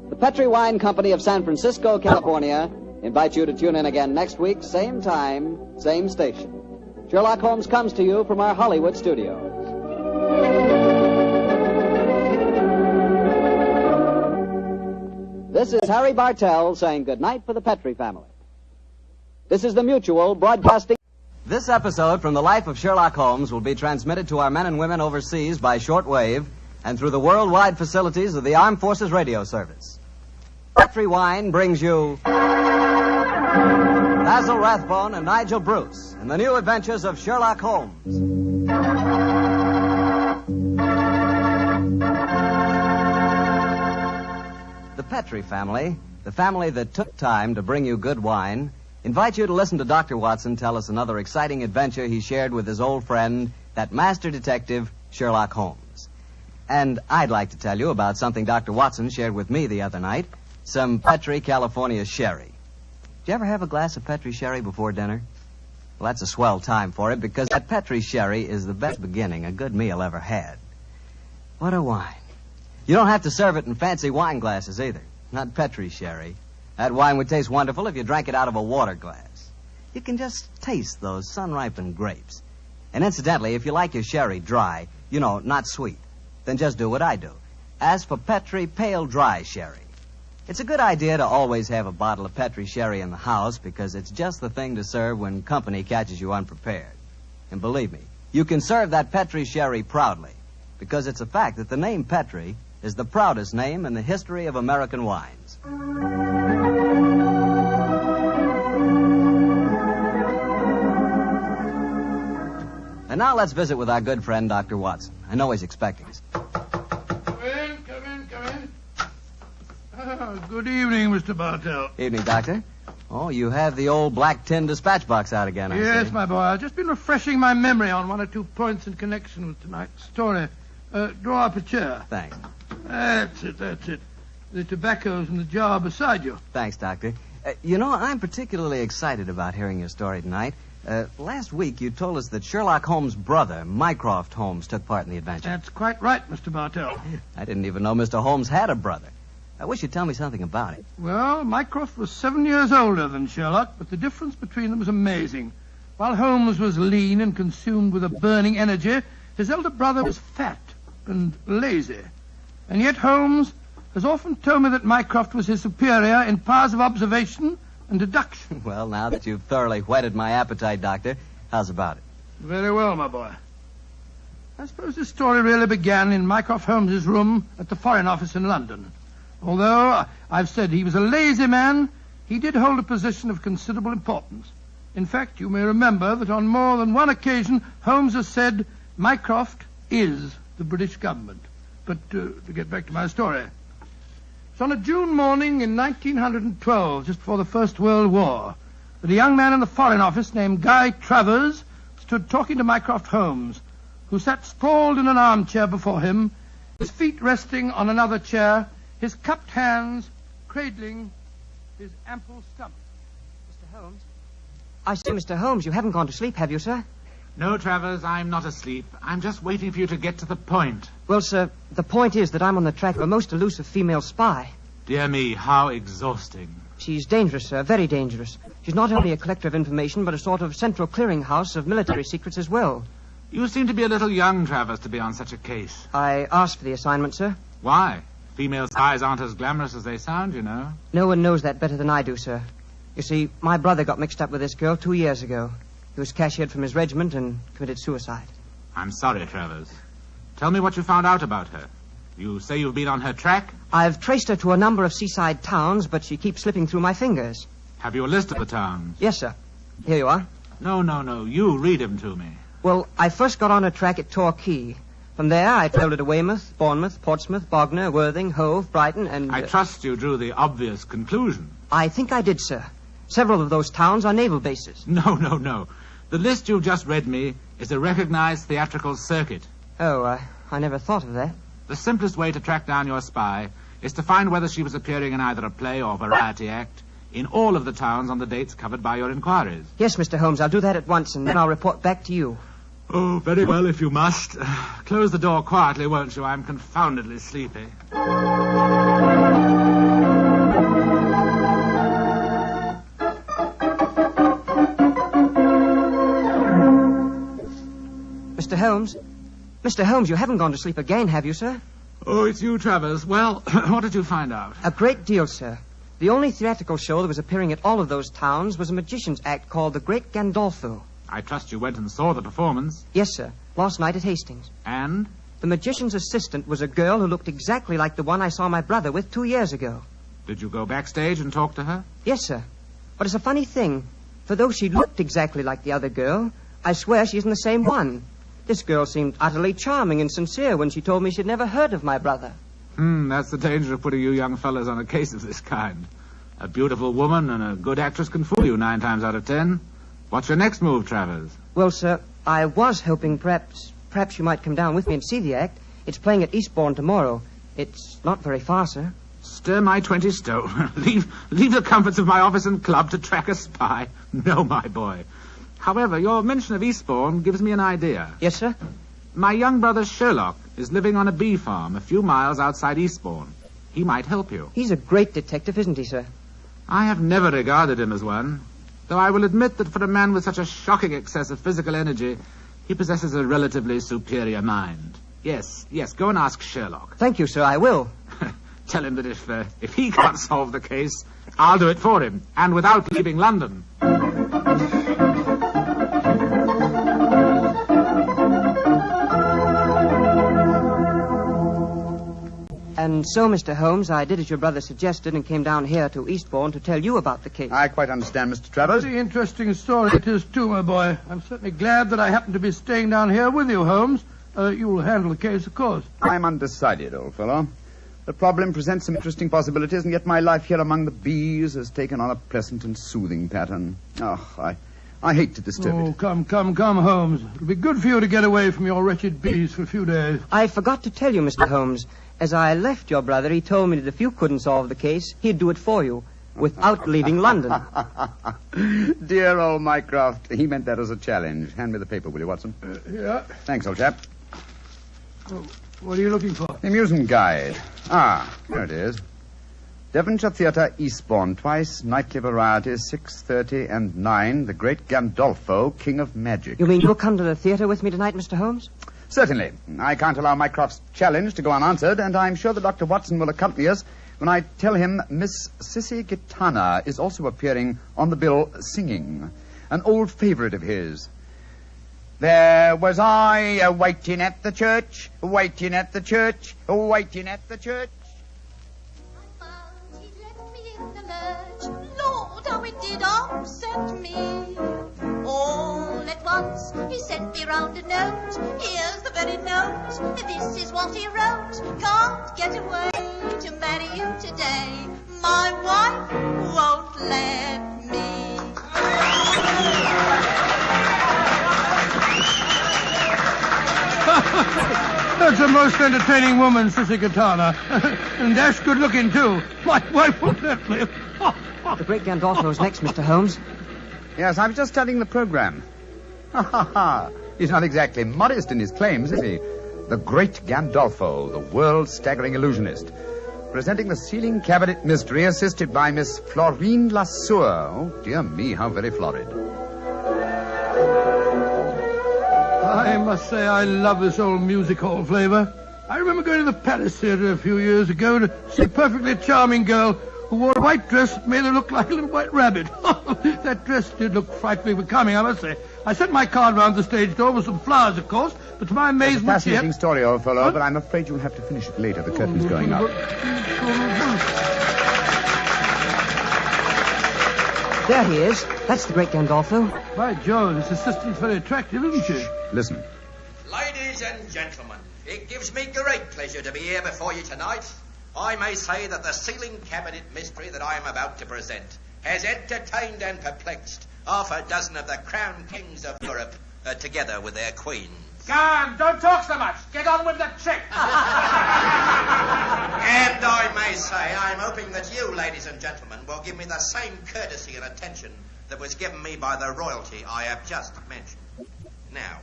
F: The Petri Wine Company of San Francisco, California, invite you to tune in again next week, same time, same station. Sherlock Holmes comes to you from our Hollywood studios. This is Harry Bartell saying goodnight for the Petri family. This is the Mutual Broadcasting. This episode from the life of Sherlock Holmes will be transmitted to our men and women overseas by shortwave and through the worldwide facilities of the Armed Forces Radio Service. Petri Wine brings you Basil Rathbone and Nigel Bruce in the new adventures of Sherlock Holmes. The Petri family, the family that took time to bring you good wine, invite you to listen to Dr. Watson tell us another exciting adventure he shared with his old friend, that master detective, Sherlock Holmes. And I'd like to tell you about something Dr. Watson shared with me the other night, some Petri California sherry. Did you ever have a glass of Petri sherry before dinner? Well, that's a swell time for it, because that Petri sherry is the best beginning a good meal ever had. What a wine. You don't have to serve it in fancy wine glasses either. Not Petri sherry. That wine would taste wonderful if you drank it out of a water glass. You can just taste those sun-ripened grapes. And incidentally, if you like your sherry dry, not sweet, then just do what I do. Ask for Petri Pale Dry Sherry. It's a good idea to always have a bottle of Petri sherry in the house because it's just the thing to serve when company catches you unprepared. And believe me, you can serve that Petri sherry proudly because it's a fact that the name Petri is the proudest name in the history of American wines. And now let's visit with our good friend, Dr. Watson. I know he's expecting us.
Q: Come in. Good evening, Mr. Bartell.
F: Evening, Doctor. Oh, you have the old black tin dispatch box out again, I see.
Q: Yes, my boy. I've just been refreshing my memory on one or two points in connection with tonight's story. Draw up a chair.
F: Thanks.
Q: That's it. The tobacco's in the jar beside you.
F: Thanks, Doctor. I'm particularly excited about hearing your story tonight. Last week, you told us that Sherlock Holmes' brother, Mycroft Holmes, took part in the adventure.
Q: That's quite right, Mr. Bartell.
F: I didn't even know Mr. Holmes had a brother. I wish you'd tell me something about it.
Q: Well, Mycroft was 7 years older than Sherlock, but the difference between them was amazing. While Holmes was lean and consumed with a burning energy, his elder brother was fat and lazy. And yet Holmes has often told me that Mycroft was his superior in powers of observation and deduction.
V: Well, now that you've thoroughly whetted my appetite, Doctor, how's about it?
Q: Very well, my boy. I suppose this story really began in Mycroft Holmes's room at the Foreign Office in London. Although I've said he was a lazy man, he did hold a position of considerable importance. In fact, you may remember that on more than one occasion, Holmes has said, Mycroft is the British government. But to get back to my story. It's on a June morning in 1912, just before the First World War, that a young man in the Foreign Office named Guy Travers stood talking to Mycroft Holmes, who sat sprawled in an armchair before him, his feet resting on another chair, his cupped hands cradling his ample stomach.
R: Mr. Holmes? I say, Mr. Holmes, you haven't gone to sleep, have you, sir?
S: No, Travers, I'm not asleep. I'm just waiting for you to get to the point.
R: Well, sir, the point is that I'm on the track of a most elusive female spy.
S: Dear me, how exhausting.
R: She's dangerous, sir, very dangerous. She's not only a collector of information, but a sort of central clearinghouse of military secrets as well.
S: You seem to be a little young, Travers, to be on such a case.
R: I asked for the assignment, sir.
S: Why? Female spies aren't as glamorous as they sound, you know.
R: No one knows that better than I do, sir. You see, my brother got mixed up with this girl 2 years ago. He was cashiered from his regiment and committed suicide.
S: I'm sorry, Travers. Tell me what you found out about her. You say you've been on her track?
R: I've traced her to a number of seaside towns, but she keeps slipping through my fingers.
S: Have you a list of the towns?
R: Yes, sir. Here you are.
S: No. You read them to me.
R: Well, I first got on her track at Torquay. From there, I trailed her to Weymouth, Bournemouth, Portsmouth, Bognor, Worthing, Hove, Brighton, and...
S: I trust you drew the obvious conclusion.
R: I think I did, sir. Several of those towns are naval bases.
S: No. The list you've just read me is a recognized theatrical circuit.
R: Oh, I never thought of that.
S: The simplest way to track down your spy is to find whether she was appearing in either a play or variety act in all of the towns on the dates covered by your inquiries.
R: Yes, Mr. Holmes, I'll do that at once, and then I'll report back to you.
S: Oh, very well, if you must. Close the door quietly, won't you? I'm confoundedly sleepy.
R: Mr. Holmes? Mr. Holmes, you haven't gone to sleep again, have you, sir?
S: Oh, it's you, Travers. Well, what did you find out?
R: A great deal, sir. The only theatrical show that was appearing at all of those towns was a magician's act called The Great Gandolfo.
S: I trust you went and saw the performance.
R: Yes, sir. Last night at Hastings.
S: And?
R: The magician's assistant was a girl who looked exactly like the one I saw my brother with 2 years ago.
S: Did you go backstage and talk to her?
R: Yes, sir. But it's a funny thing. For though she looked exactly like the other girl, I swear she isn't the same one. This girl seemed utterly charming and sincere when she told me she'd never heard of my brother.
S: That's the danger of putting you young fellas on a case of this kind. A beautiful woman and a good actress can fool you 9 times out of 10. What's your next move, Travers?
R: Well, sir, I was hoping perhaps you might come down with me and see the act. It's playing at Eastbourne tomorrow. It's not very far, sir.
S: Stir my 20 stone. Leave the comforts of my office and club to track a spy. No, my boy. However, your mention of Eastbourne gives me an idea.
R: Yes, sir?
S: My young brother Sherlock is living on a bee farm a few miles outside Eastbourne. He might help you.
R: He's a great detective, isn't he, sir?
S: I have never regarded him as one. Though I will admit that for a man with such a shocking excess of physical energy, he possesses a relatively superior mind. Yes, go and ask Sherlock.
R: Thank you, sir, I will.
S: Tell him that if he can't solve the case, I'll do it for him, and without leaving London.
R: And so, Mr. Holmes, I did as your brother suggested and came down here to Eastbourne to tell you about the case.
M: I quite understand, Mr. Travers.
Q: Very interesting story it is, too, my boy. I'm certainly glad that I happen to be staying down here with you, Holmes. You will handle the case, of course.
M: I'm undecided, old fellow. The problem presents some interesting possibilities, and yet my life here among the bees has taken on a pleasant and soothing pattern. Oh, I hate to disturb it.
Q: Oh, come, Holmes. It'll be good for you to get away from your wretched bees for a few days.
R: I forgot to tell you, Mr. Holmes. As I left your brother, he told me that if you couldn't solve the case, he'd do it for you, without leaving London.
M: Dear old Mycroft, he meant that as a challenge. Hand me the paper, will you, Watson?
Q: Yeah.
M: Thanks, old chap.
Q: Oh, what are you looking for?
M: The amusement guide. Here it is. Devonshire Theatre, Eastbourne, twice, nightly varieties, 6:30 and 9, The Great Gandolfo, King of Magic.
R: You mean you'll come to the theatre with me tonight, Mr. Holmes?
M: Certainly. I can't allow Mycroft's challenge to go unanswered, and I'm sure that Dr. Watson will accompany us when I tell him Miss Sissy Gitana is also appearing on the bill singing, an old favorite of his. There was I waiting at the church, waiting at the church, waiting at the church.
E: Lord, how it did upset me. All at once, he sent me round a note. Here's the very note. This is what he wrote. Can't get away to marry you today. My wife won't let me.
Q: That's a most entertaining woman, Sissy Gitana. And dash good looking, too. My wife won't let me.
R: The great Gandolfo's next, Mr. Holmes.
M: Yes, I was just studying the program. Ha, ha, ha. He's not exactly modest in his claims, is he? The great Gandolfo, the world's staggering illusionist. Presenting the sealing cabinet mystery, assisted by Miss Florine Lasseur. Oh, dear me, how very florid.
Q: I must say I love this old music hall flavor. I remember going to the Palace Theatre a few years ago to see a perfectly charming girl who wore a white dress that made her look like a little white rabbit. That dress did look frightfully becoming, I must say. I sent my card round the stage door with some flowers, of course, but to my amazement...
M: It's a fascinating story, old fellow, but I'm afraid you'll have to finish it later. The curtain's going up.
R: There he is. That's the great Gandolfo.
Q: By Jove, this assistant's very attractive, isn't she?
M: Listen.
L: Ladies and gentlemen, it gives me great pleasure to be here before you tonight. I may say that the sealing cabinet mystery that I am about to present has entertained and perplexed half a dozen of the crown kings of Europe, together with their queens.
S: Come, don't talk so much. Get on with the trick.
L: And I may say, I'm hoping that you, ladies and gentlemen, will give me the same courtesy and attention that was given me by the royalty I have just mentioned. Now,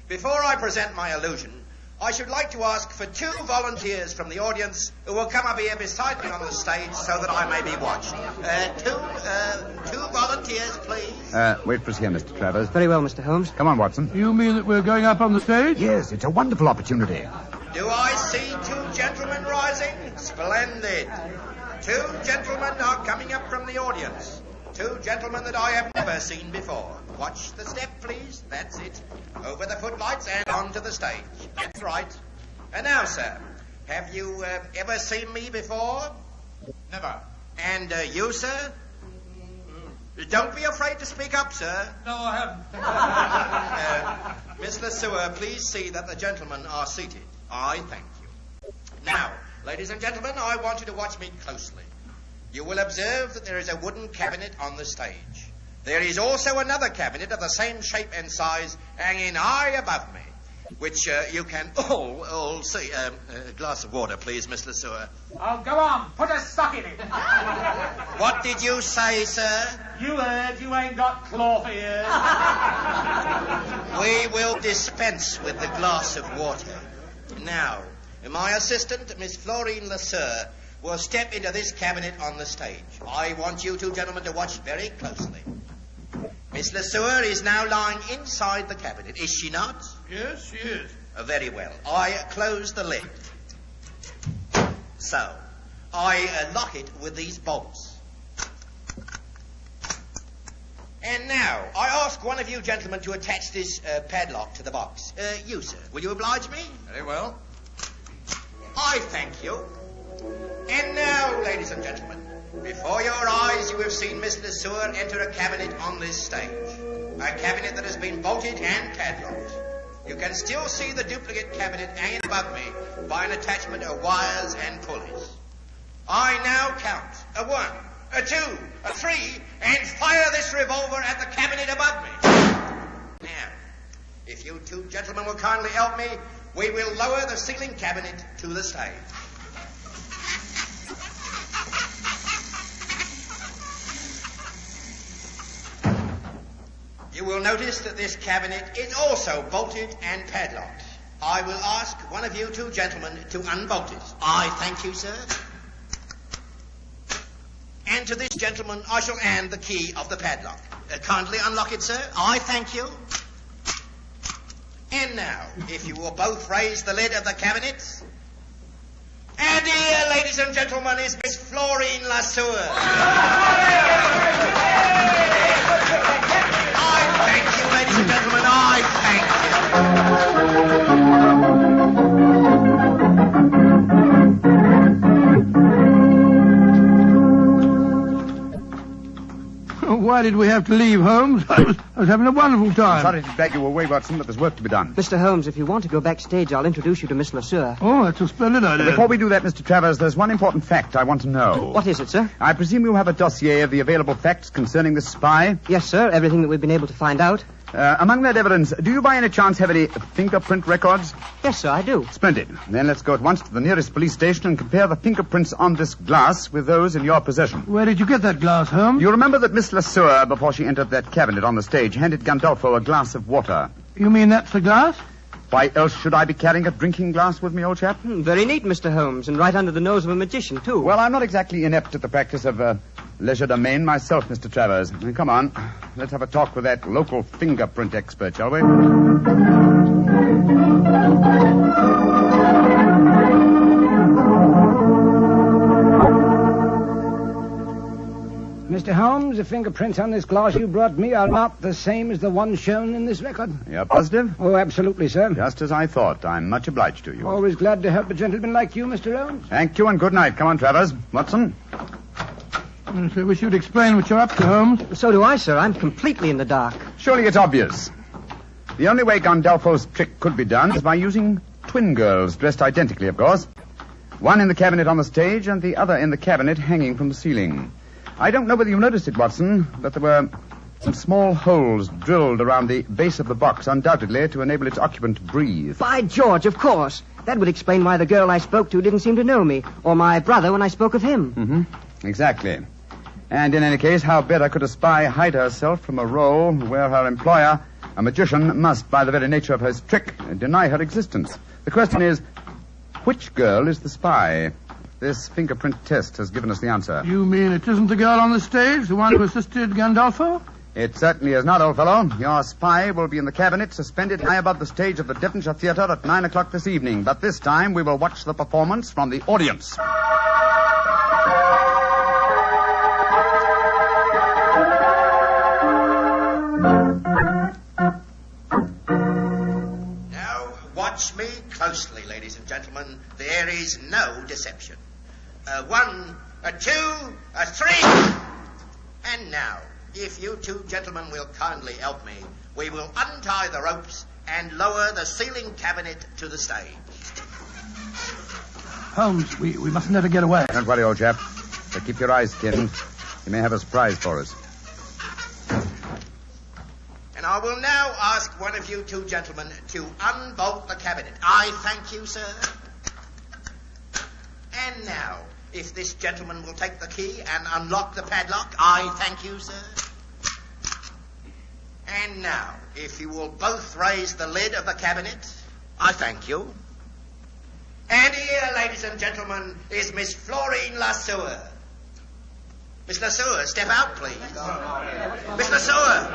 L: before I present my illusion, I should like to ask for 2 volunteers from the audience who will come up here beside me on the stage so that I may be watched. Two volunteers, please.
M: Wait for us here, Mr. Travers.
R: Very well, Mr. Holmes.
M: Come on, Watson.
Q: You mean that we're going up on the stage?
M: Yes, it's a wonderful opportunity.
L: Do I see 2 gentlemen rising? Splendid. 2 gentlemen are coming up from the audience. 2 gentlemen that I have never seen before. Watch the step, please. That's it. Over the footlights and onto the stage. That's right. And now, sir, have you ever seen me before?
Q: Never.
L: And you, sir? Don't be afraid to speak up, sir.
Q: No, I
L: haven't. Miss Lasseur, please see that the gentlemen are seated. I thank you. Now, ladies and gentlemen, I want you to watch me closely. You will observe that there is a wooden cabinet on the stage. There is also another cabinet of the same shape and size hanging high above me, which you can all see. A glass of water, please, Miss Lasseur.
S: Oh, go on. Put a sock in it.
L: What did you say, sir?
S: You heard. You ain't got cloth ears.
L: We will dispense with the glass of water. Now, my assistant, Miss Florine Lasseur, will step into this cabinet on the stage. I want you 2 gentlemen to watch very closely. Miss Lasseur is now lying inside the cabinet, is she not?
Q: Yes, she is.
L: Very well. I close the lid. So, I lock it with these bolts. And now, I ask one of you gentlemen to attach this padlock to the box. You, sir, will you oblige me?
Q: Very well.
L: I thank you. And now, ladies and gentlemen, before your eyes you have seen Miss Lasseur enter a cabinet on this stage. A cabinet that has been bolted and padlocked. You can still see the duplicate cabinet hanging above me by an attachment of wires and pulleys. I now count a 1, a 2, a 3, and fire this revolver at the cabinet above me. Now, if you 2 gentlemen will kindly help me, we will lower the ceiling cabinet to the stage. You will notice that this cabinet is also bolted and padlocked. I will ask one of you 2 gentlemen to unbolt it. I thank you, sir. And to this gentleman I shall hand the key of the padlock. Kindly unlock it, sir. I thank you. And now, if you will both raise the lid of the cabinet. And here, ladies and gentlemen, is Miss Florine Lesueur. I thank you, ladies and gentlemen, I thank you.
G: Why did we have to leave, Holmes? I was having a wonderful time.
H: Sorry to drag you away, Watson, but there's work to be done.
R: Mr. Holmes, if you want to go backstage, I'll introduce you to Miss Lesueur.
G: Oh, that's a splendid idea.
H: Before we do that, Mr. Travers, there's one important fact I want to know.
R: What is it, sir?
H: I presume you have a dossier of the available facts concerning this spy?
R: Yes, sir. Everything that we've been able to find out.
H: Among that evidence, do you by any chance have any fingerprint records?
R: Yes, sir, I do.
H: Splendid. Then let's go at once to the nearest police station and compare the fingerprints on this glass with those in your possession.
G: Where did you get that glass, Holmes?
H: You remember that Miss Lesueur, before she entered that cabinet on the stage, handed Gandolfo a glass of water.
G: You mean that's the glass?
H: Why else should I be carrying a drinking glass with me, old chap?
R: Very neat, Mr. Holmes, and right under the nose of a magician, too.
H: Well, I'm not exactly inept at the practice of legerdemain myself, Mr. Travers. Come on, let's have a talk with that local fingerprint expert, shall we?
B: Mr. Holmes, the fingerprints on this glass you brought me are not the same as the ones shown in this record.
H: You're positive?
B: Oh, absolutely, sir.
H: Just as I thought. I'm much obliged to you.
B: Always glad to help a gentleman like you, Mr. Holmes.
H: Thank you and good night. Come on, Travers. Watson?
G: I wish you'd explain what you're up to, Holmes.
R: So do I, sir. I'm completely in the dark.
H: Surely it's obvious. The only way Gandolfo's trick could be done is by using twin girls, dressed identically, of course. One in the cabinet on the stage and the other in the cabinet hanging from the ceiling. I don't know whether you noticed it, Watson, but there were some small holes drilled around the base of the box, undoubtedly to enable its occupant to breathe.
R: By George, of course. That would explain why the girl I spoke to didn't seem to know me, or my brother when I spoke of him.
H: Mm-hmm. Exactly. And in any case, how better could a spy hide herself from a role where her employer, a magician, must, by the very nature of his trick, deny her existence? The question is, which girl is the spy? This fingerprint test has given us the answer.
G: You mean it isn't the girl on the stage, the one who assisted Gandolfo?
H: It certainly is not, old fellow. Your spy will be in the cabinet, suspended high above the stage of the Devonshire Theatre at 9 o'clock this evening. But this time we will watch the performance from the audience.
L: Now, watch me closely, ladies and gentlemen. There is no deception. 1, 2, 3. And now, if you two gentlemen will kindly help me, we will untie the ropes and lower the ceiling cabinet to the stage.
G: Holmes, we mustn't let her get away.
H: Don't worry, old chap. But keep your eyes skinned. He may have a surprise for us.
L: And I will now ask one of you two gentlemen to unbolt the cabinet. I thank you, sir. And now, if this gentleman will take the key and unlock the padlock, I thank you, sir. And now, if you will both raise the lid of the cabinet, I thank you. And here, ladies and gentlemen, is Miss Florine Lesueur. Miss Lesueur, step out, please. Miss Lesueur,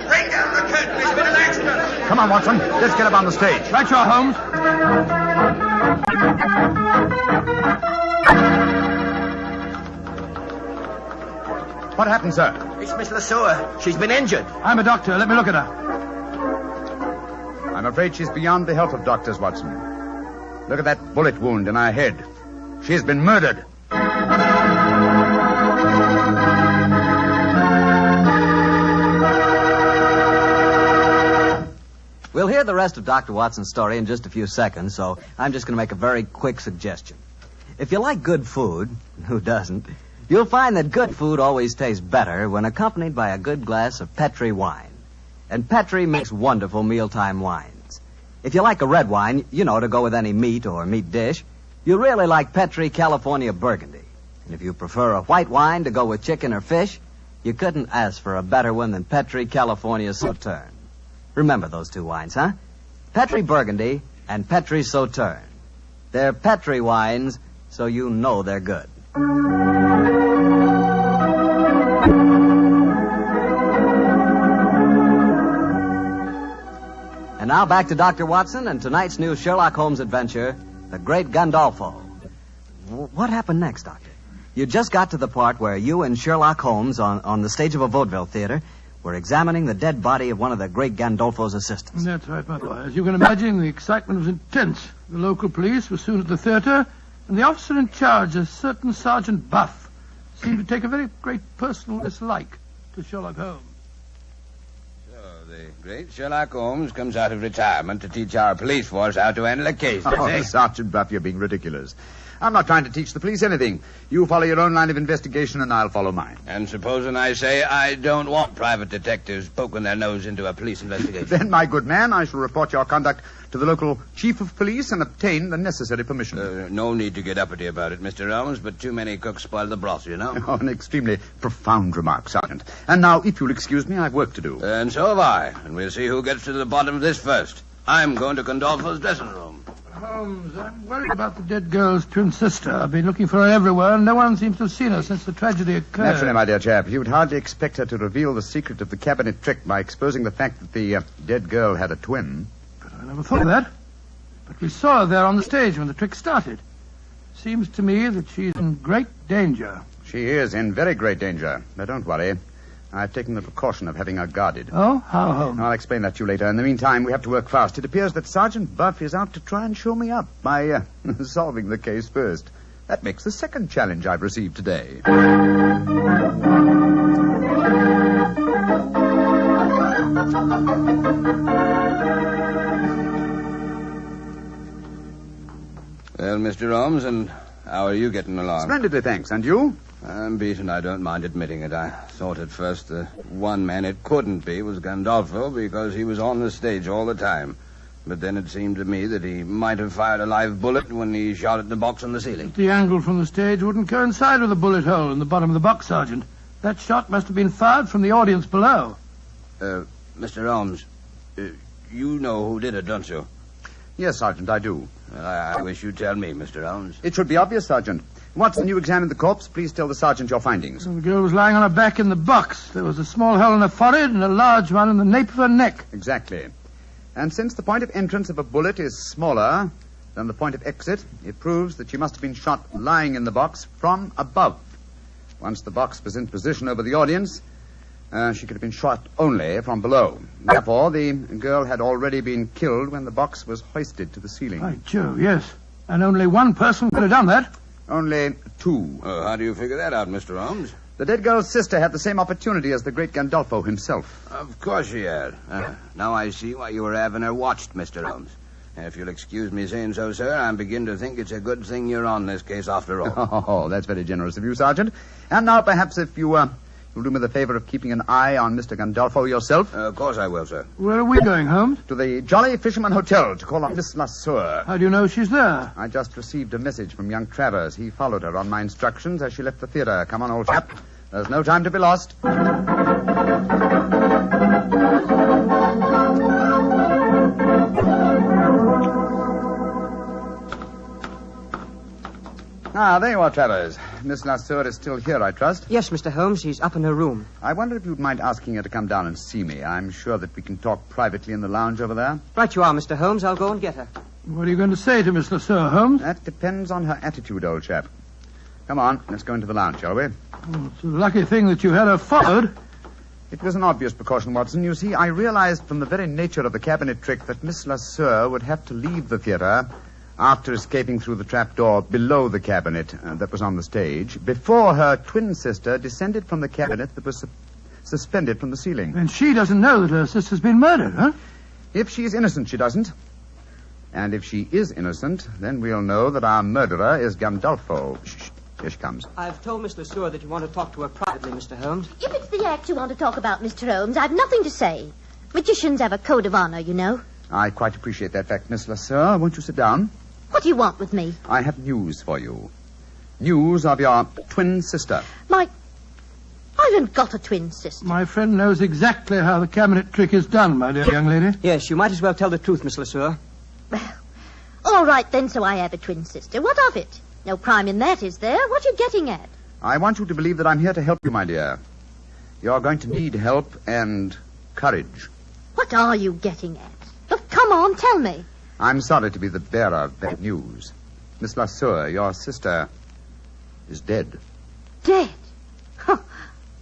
L: bring down the curtain. There's been an accident.
H: Come on, Watson. Let's get up on the stage.
G: Right, you are, Holmes.
H: What happened, sir?
L: It's Miss Lesueur. She's been injured.
G: I'm a doctor. Let me look at her.
H: I'm afraid she's beyond the help of doctors, Watson. Look at that bullet wound in her head. She's been murdered.
F: We'll hear the rest of Dr. Watson's story in just a few seconds, so I'm just going to make a very quick suggestion. If you like good food, who doesn't, you'll find that good food always tastes better when accompanied by a good glass of Petri wine. And Petri makes wonderful mealtime wines. If you like a red wine, you know, to go with any meat or meat dish, you'll really like Petri California Burgundy. And if you prefer a white wine to go with chicken or fish, you couldn't ask for a better one than Petri California Sauterne. Remember those two wines, huh? Petri Burgundy and Petri Sauterne. They're Petri wines, so you know they're good. And now back to Dr. Watson and tonight's new Sherlock Holmes adventure, The Great Gandolfo. What happened next, Doctor? You just got to the part where you and Sherlock Holmes, on the stage of a vaudeville theater, were examining the dead body of one of the great Gandolfo's assistants.
G: That's right, my boy. As you can imagine, the excitement was intense. The local police were soon at the theater, and the officer in charge, a certain Sergeant Buff, seemed to take a very great personal dislike to Sherlock Holmes.
K: The great Sherlock Holmes comes out of retirement to teach our police force how to handle a case, does he?
H: Sergeant Buff, you're being ridiculous. I'm not trying to teach the police anything. You follow your own line of investigation, and I'll follow mine.
K: And supposing I say I don't want private detectives poking their nose into a police investigation?
H: Then, my good man, I shall report your conduct to the local chief of police and obtain the necessary permission.
K: No need to get uppity about it, Mr. Holmes, but too many cooks spoil the broth, you know.
H: Oh, an extremely profound remark, Sergeant. And now, if you'll excuse me, I've work to do.
K: And so have I. And we'll see who gets to the bottom of this first. I'm going to Gandolfo's dressing room.
G: Holmes, I'm worried about the dead girl's twin sister. I've been looking for her everywhere, and no one seems to have seen her since the tragedy occurred.
H: Naturally, my dear chap. You would hardly expect her to reveal the secret of the cabinet trick by exposing the fact that the dead girl had a twin.
G: But I never thought of that. But we saw her there on the stage when the trick started. Seems to me that she's in great danger.
H: She is in very great danger. Now, don't worry. I've taken the precaution of having her guarded.
G: Oh? How, Holmes?
H: I'll explain that to you later. In the meantime, we have to work fast. It appears that Sergeant Buff is out to try and show me up by solving the case first. That makes the second challenge I've received today.
K: Well, Mr. Holmes, and how are you getting along?
H: Splendidly, thanks. And you?
K: I'm beaten. I don't mind admitting it. I thought at first the one man it couldn't be was Gandolfo because he was on the stage all the time. But then it seemed to me that he might have fired a live bullet when he shot at the box on the ceiling.
G: The angle from the stage wouldn't coincide with the bullet hole in the bottom of the box, Sergeant. That shot must have been fired from the audience below.
K: Mr. Holmes, you know who did it, don't you?
H: Yes, Sergeant, I do.
K: Well, I wish you'd tell me, Mr. Holmes.
H: It should be obvious, Sergeant. Watson, you examined the corpse. Please tell the sergeant your findings.
G: Well, the girl was lying on her back in the box. There was a small hole in her forehead and a large one in the nape of her neck.
H: Exactly. And since the point of entrance of a bullet is smaller than the point of exit, it proves that she must have been shot lying in the box from above. Once the box was in position over the audience, she could have been shot only from below. Therefore, the girl had already been killed when the box was hoisted to the ceiling.
G: By Jove, yes. And only one person could have done that.
H: Only two.
K: How do you figure that out, Mr. Holmes?
H: The dead girl's sister had the same opportunity as the great Gandolfo himself.
K: Of course she had. Now I see why you were having her watched, Mr. Holmes. And if you'll excuse me saying so, sir, I'm beginning to think it's a good thing you're on this case after all.
H: Oh, that's very generous of you, Sergeant. And now, perhaps, if you'll do me the favor of keeping an eye on Mr. Gandolfo yourself.
K: Of course I will, sir.
G: Where are we going, Holmes?
H: To the Jolly Fisherman Hotel to call on Miss Lasseur.
G: How do you know she's there?
H: I just received a message from young Travers. He followed her on my instructions as she left the theater. Come on, old chap. There's no time to be lost. There you are, Travers. Miss Lasseur is still here, I trust?
R: Yes, Mr. Holmes. She's up in her room.
H: I wonder if you'd mind asking her to come down and see me. I'm sure that we can talk privately in the lounge over there.
R: Right you are, Mr. Holmes. I'll go and get her.
G: What are you going to say to Miss Lasseur, Holmes?
H: That depends on her attitude, old chap. Come on, let's go into the lounge, shall we?
G: Oh, it's a lucky thing that you had her followed.
H: It was an obvious precaution, Watson. You see, I realized from the very nature of the cabinet trick that Miss Lasseur would have to leave the theater after escaping through the trapdoor below the cabinet that was on the stage, before her twin sister descended from the cabinet that was suspended from the ceiling.
G: And she doesn't know that her sister's been murdered, huh?
H: If she's innocent, she doesn't. And if she is innocent, then we'll know that our murderer is Gandolfo. Shh. Here she comes.
R: I've told Miss Lasseur that you want to talk to her privately, Mr. Holmes.
E: If it's the act you want to talk about, Mr. Holmes, I've nothing to say. Magicians have a code of honor, you know.
H: I quite appreciate that fact, Miss Lasseur. Won't you sit down?
E: What do you want with me?
H: I have news for you. News of your twin sister.
E: I haven't got a twin sister.
G: My friend knows exactly how the cabinet trick is done, my dear young lady.
R: Yes, you might as well tell the truth, Miss Lasseur.
E: Well, all right then, so I have a twin sister. What of it? No crime in that, is there? What are you getting at?
H: I want you to believe that I'm here to help you, my dear. You're going to need help and courage.
E: What are you getting at? Of
D: Come on, tell me.
H: I'm sorry to be the bearer of bad news. Miss Lesueur, your sister is dead.
D: Dead? Huh.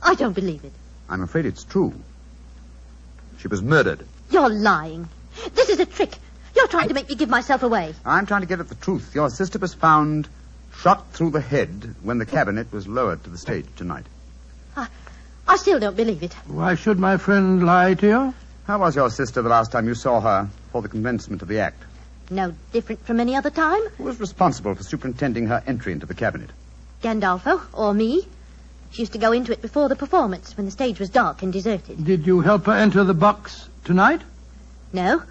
D: I don't believe it.
H: I'm afraid it's true. She was murdered.
D: You're lying. This is a trick. You're trying to make me give myself away.
H: I'm trying to get at the truth. Your sister was found shot through the head when the cabinet was lowered to the stage tonight.
D: I still don't believe it.
G: Why should my friend lie to you?
H: How was your sister the last time you saw her for the commencement of the act?
D: No different from any other time.
H: Who was responsible for superintending her entry into the cabinet?
D: Gandolfo, or me. She used to go into it before the performance, when the stage was dark and deserted.
G: Did you help her enter the box tonight?
D: No.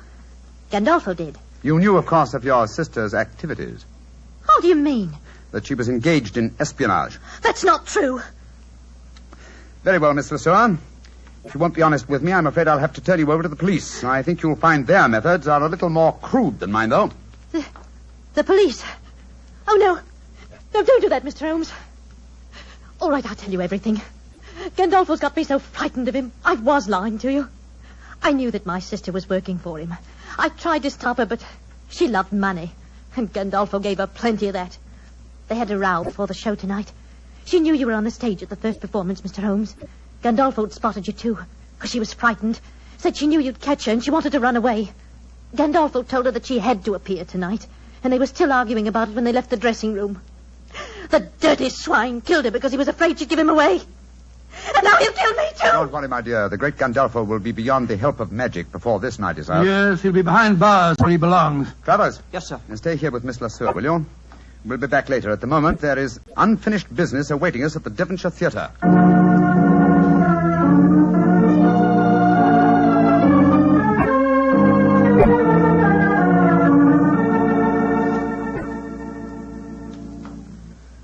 D: Gandolfo did.
H: You knew, of course, of your sister's activities.
D: How do you mean?
H: That she was engaged in espionage.
D: That's not true.
H: Very well, Miss Lesueur. If you won't be honest with me, I'm afraid I'll have to turn you over to the police. I think you'll find their methods are a little more crude than mine, though.
D: The police? Oh, no. No, don't do that, Mr. Holmes. All right, I'll tell you everything. Gandolfo's got me so frightened of him. I was lying to you. I knew that my sister was working for him. I tried to stop her, but she loved money. And Gandolfo gave her plenty of that. They had a row before the show tonight. She knew you were on the stage at the first performance, Mr. Holmes. Gandolfo had spotted you, too, because she was frightened. Said she knew you'd catch her, and she wanted to run away. Gandolfo told her that she had to appear tonight, and they were still arguing about it when they left the dressing room. The dirty swine killed her because he was afraid she'd give him away. And now he'll kill me, too!
H: Don't worry, my dear. The great Gandolfo will be beyond the help of magic before this night is out.
G: Yes, he'll be behind bars where he belongs.
H: Travers.
R: Yes, sir.
H: Now stay here with Miss Lesueur, will you? We'll be back later. At the moment, there is unfinished business awaiting us at the Devonshire Theatre.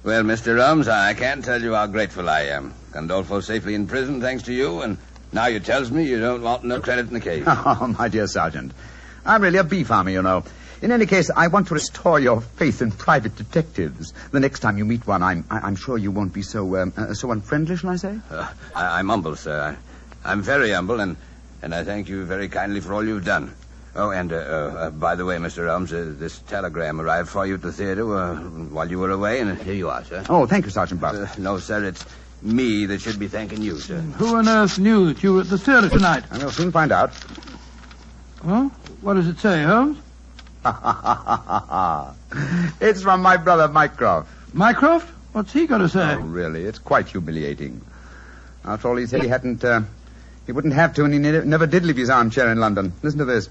K: Well, Mr. Holmes, I can't tell you how grateful I am. Gandolfo's safely in prison thanks to you, and now you tells me you don't want no credit in the case.
H: Oh, my dear Sergeant. I'm really a bee farmer, you know. In any case, I want to restore your faith in private detectives. The next time you meet one, I'm sure you won't be so unfriendly, shall I say?
K: I'm humble, sir. I'm very humble, and I thank you very kindly for all you've done. Oh, and by the way, Mr. Holmes, this telegram arrived for you at the theater while you were away, and here you are, sir.
H: Oh, thank you, Sergeant Buck.
K: No, sir, it's me that should be thanking you, sir.
G: Who on earth knew that you were at the theater tonight?
H: I will soon find out.
G: Well, what does it say, Holmes?
H: It's from my brother, Mycroft.
G: Mycroft? What's he got to say?
H: Oh, really? It's quite humiliating. After all, he said he wouldn't have to, and he never did leave his armchair in London. Listen to this.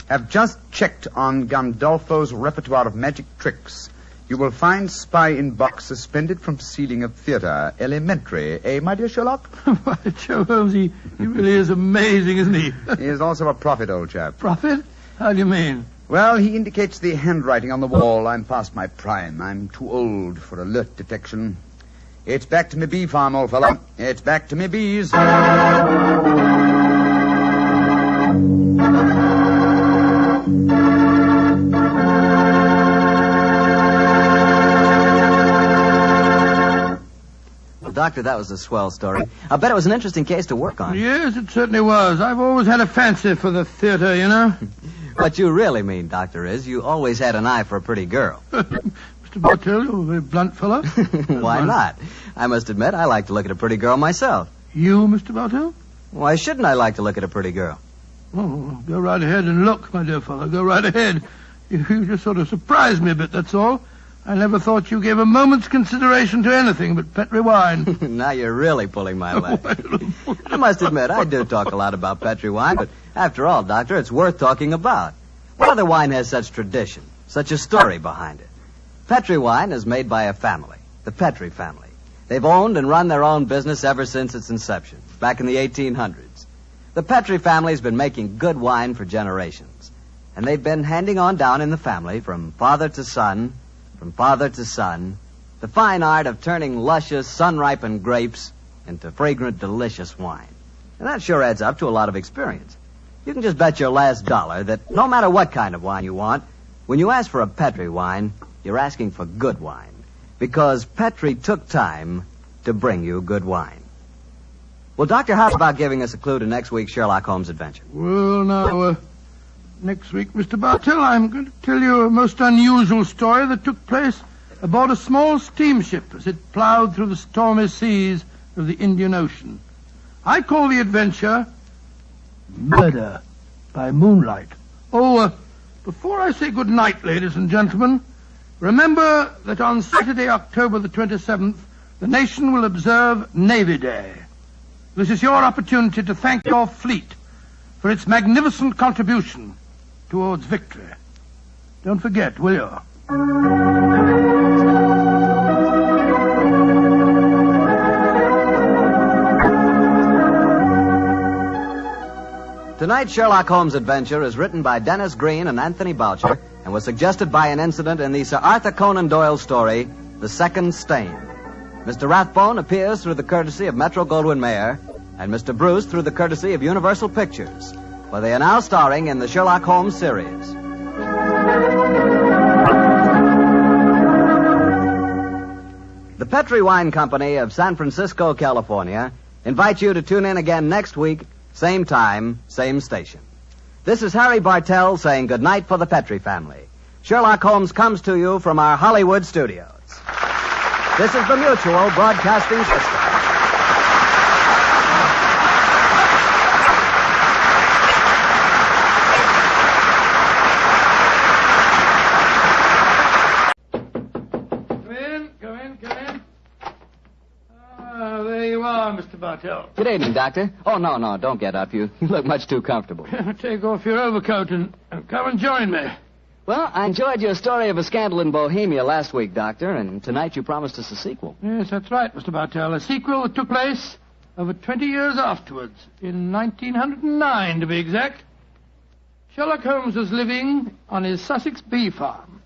H: Have just checked on Gandolfo's repertoire of magic tricks. You will find spy in box suspended from ceiling of theater. Elementary. Eh, my dear Sherlock?
G: Why, Joe Holmes, he really is amazing, isn't he?
H: He is also a prophet, old chap.
G: Prophet? How do you mean?
H: Well, he indicates the handwriting on the wall. I'm past my prime. I'm too old for alert detection. It's back to me bee farm, old fellow. It's back to me bees.
V: Doctor, that was a swell story. I bet it was an interesting case to work on.
G: Yes, it certainly was. I've always had a fancy for the theater, you know.
V: What you really mean, Doctor, is you always had an eye for a pretty girl.
G: Mr. Bartell, you're a very blunt fellow.
V: Why not? I must admit, I like to look at a pretty girl myself.
G: You, Mr. Bartell?
V: Why shouldn't I like to look at a pretty girl?
G: Oh, go right ahead and look, my dear fellow. Go right ahead. You just sort of surprised me a bit, that's all. I never thought you gave a moment's consideration to anything but Petri wine.
V: Now you're really pulling my leg. I must admit, I do talk a lot about Petri wine, but after all, Doctor, it's worth talking about. What other wine has such tradition, such a story behind it? Petri wine is made by a family, the Petri family. They've owned and run their own business ever since its inception, back in the 1800s. The Petri family's been making good wine for generations, and they've been handing on down in the family from father to son, the fine art of turning luscious, sun-ripened grapes into fragrant, delicious wine. And that sure adds up to a lot of experience. You can just bet your last dollar that no matter what kind of wine you want, when you ask for a Petri wine, you're asking for good wine. Because Petri took time to bring you good wine. Well, Doctor, how about giving us a clue to next week's Sherlock Holmes adventure?
G: Well, now,
Q: Next week, Mr. Bartell, I'm going to tell you a most unusual story that took place aboard a small steamship as it ploughed through the stormy seas of the Indian Ocean. I call the adventure Murder by Moonlight. Before I say good night, ladies and gentlemen, remember that on Saturday, October the 27th, the nation will observe Navy Day. This is your opportunity to thank your fleet for its magnificent contribution towards victory. Don't forget, will you?
V: Tonight's Sherlock Holmes adventure is written by Dennis Green and Anthony Boucher and was suggested by an incident in the Sir Arthur Conan Doyle story, The Second Stain. Mr. Rathbone appears through the courtesy of Metro-Goldwyn-Mayer and Mr. Bruce through the courtesy of Universal Pictures, where they are now starring in the Sherlock Holmes series. The Petri Wine Company of San Francisco, California, invites you to tune in again next week, same time, same station. This is Harry Bartell saying goodnight for the Petri family. Sherlock Holmes comes to you from our Hollywood studios. This is the Mutual Broadcasting System.
Q: Mr. Bartell.
F: Good evening, Doctor. Oh, no, don't get up. You look much too comfortable.
Q: Take off your overcoat and come and join me.
F: Well, I enjoyed your story of a scandal in Bohemia last week, Doctor, and tonight you promised us a sequel.
Q: Yes, that's right, Mr. Bartell. A sequel that took place over 20 years afterwards, in 1909 to be exact. Sherlock Holmes was living on his Sussex bee farm.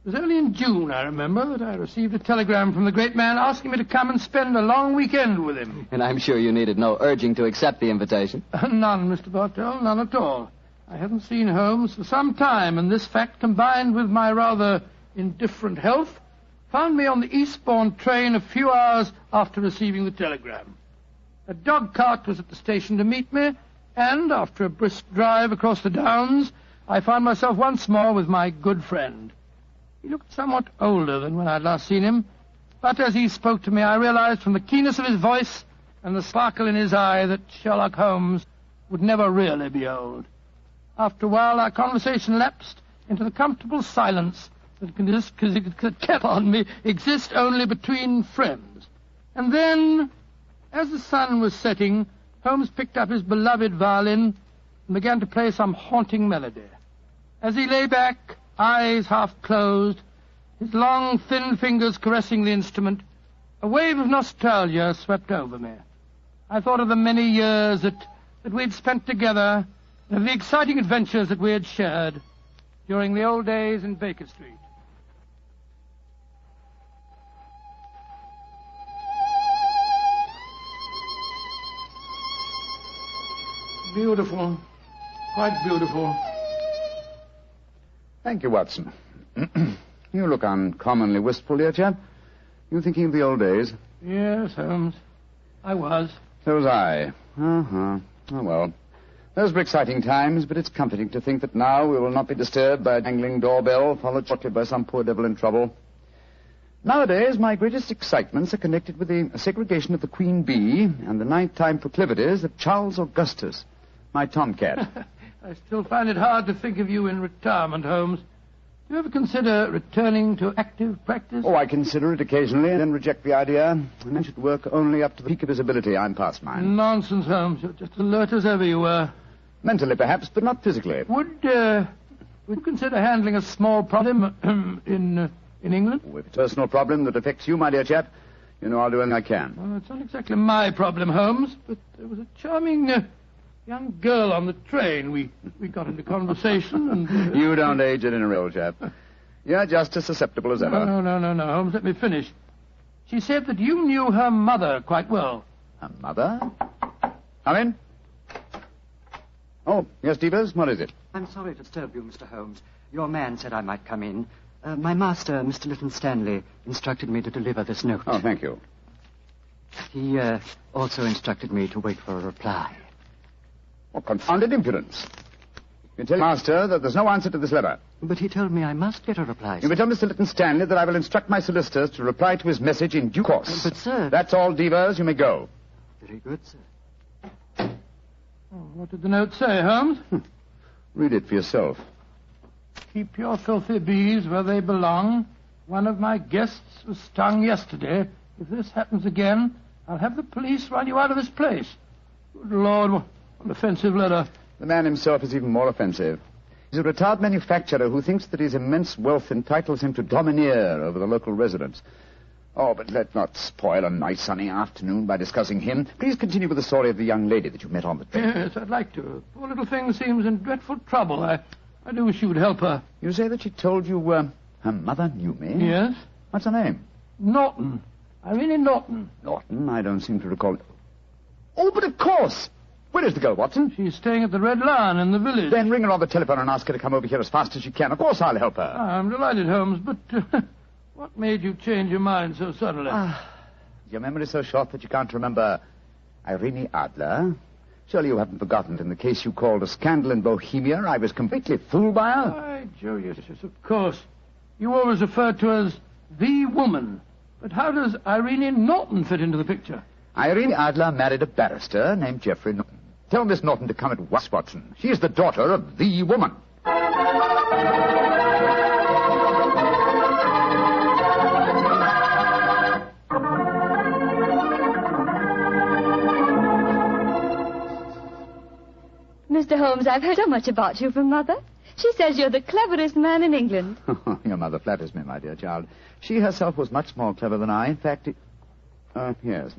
Q: It was only in June, I remember, that I received a telegram from the great man asking me to come and spend a long weekend with him.
F: And I'm sure you needed no urging to accept the invitation.
Q: None, Mr. Bartell, none at all. I hadn't seen Holmes for some time, and this fact, combined with my rather indifferent health, found me on the eastbourne train a few hours after receiving the telegram. A dog cart was at the station to meet me, and after a brisk drive across the downs, I found myself once more with my good friend. He looked somewhat older than when I'd last seen him, but as he spoke to me, I realized from the keenness of his voice and the sparkle in his eye that Sherlock Holmes would never really be old. After a while, our conversation lapsed into the comfortable silence that can exist only between friends. And then, as the sun was setting, Holmes picked up his beloved violin and began to play some haunting melody. As he lay back, eyes half closed, his long, thin fingers caressing the instrument, a wave of nostalgia swept over me. I thought of the many years that we'd spent together, and of the exciting adventures that we had shared during the old days in Baker Street. Beautiful. Quite beautiful.
H: Thank you, Watson. You look uncommonly wistful, dear chap. You thinking of the old days?
Q: Yes, Holmes. I was.
H: So was I. Oh, well. Those were exciting times, but it's comforting to think that now we will not be disturbed by a jangling doorbell, followed shortly by some poor devil in trouble. Nowadays, my greatest excitements are connected with the segregation of the queen bee and the nighttime proclivities of Charles Augustus, my tomcat.
Q: I still find it hard to think of you in retirement, Holmes. Do you ever consider returning to active practice?
H: Oh, I consider it occasionally, and then reject the idea. And I should work only up to the peak of his ability. I'm past mine.
Q: Nonsense, Holmes. You're just alert as ever you were.
H: Mentally, perhaps, but not physically.
Q: Would you consider handling a small problem in England?
H: Oh, if it's a personal problem that affects you, my dear chap, you know I'll do anything I can.
Q: Well, it's not exactly my problem, Holmes, but there was a charming young girl on the train. We got into conversation and...
H: You don't age it in a real chap. You're just as susceptible as ever.
Q: No, Holmes, let me finish. She said that you knew her mother quite well.
H: Her mother? Come in. Oh, yes, Devers, what is it?
R: I'm sorry to disturb you, Mr. Holmes. Your man said I might come in. My master, Mr. Lytton Stanley, instructed me to deliver this note.
H: Oh, thank you.
R: He also instructed me to wait for a reply.
H: What confounded impudence. You can tell Master that there's no answer to this letter.
O: But he told me I must get a reply,
H: You
O: sir.
H: may tell Mr. Lytton Stanley that I will instruct my solicitors to reply to his message in due course.
O: But, sir...
H: That's all, Devers. You may go.
O: Very good, sir.
Q: Oh, what did the note say, Holmes?
H: Read it for yourself.
Q: Keep your filthy bees where they belong. One of my guests was stung yesterday. If this happens again, I'll have the police run you out of this place. Good Lord, what an offensive letter.
H: The man himself is even more offensive. He's a retired manufacturer who thinks that his immense wealth entitles him to domineer over the local residents. Oh, but let's not spoil a nice sunny afternoon by discussing him. Please continue with the story of the young lady that you met on the train.
Q: Yes, I'd like to. Poor little thing seems in dreadful trouble. I do wish you would help her.
H: You say that she told you her mother knew me?
Q: Yes.
H: What's her name?
Q: Norton. Irene Norton.
H: Norton? I don't seem to recall it. Oh, but of course! Where is the girl, Watson?
Q: She's staying at the Red Lion in the village.
H: Then ring her on the telephone and ask her to come over here as fast as she can. Of course I'll help her.
Q: I'm delighted, Holmes, but what made you change your mind so suddenly?
H: Your memory so short that you can't remember Irene Adler? Surely you haven't forgotten that in the case you called a scandal in Bohemia, I was completely fooled by her?
Q: Why, Joe, yes, of course. You always refer to her as the woman. But how does Irene Norton fit into the picture?
H: Irene Adler married a barrister named Geoffrey Norton. Tell Miss Norton to come at once, Watson. She is the daughter of the woman.
N: Mr. Holmes, I've heard so much about you from Mother. She says you're the cleverest man in England.
H: Your mother flatters me, my dear child. She herself was much more clever than I. In fact, yes.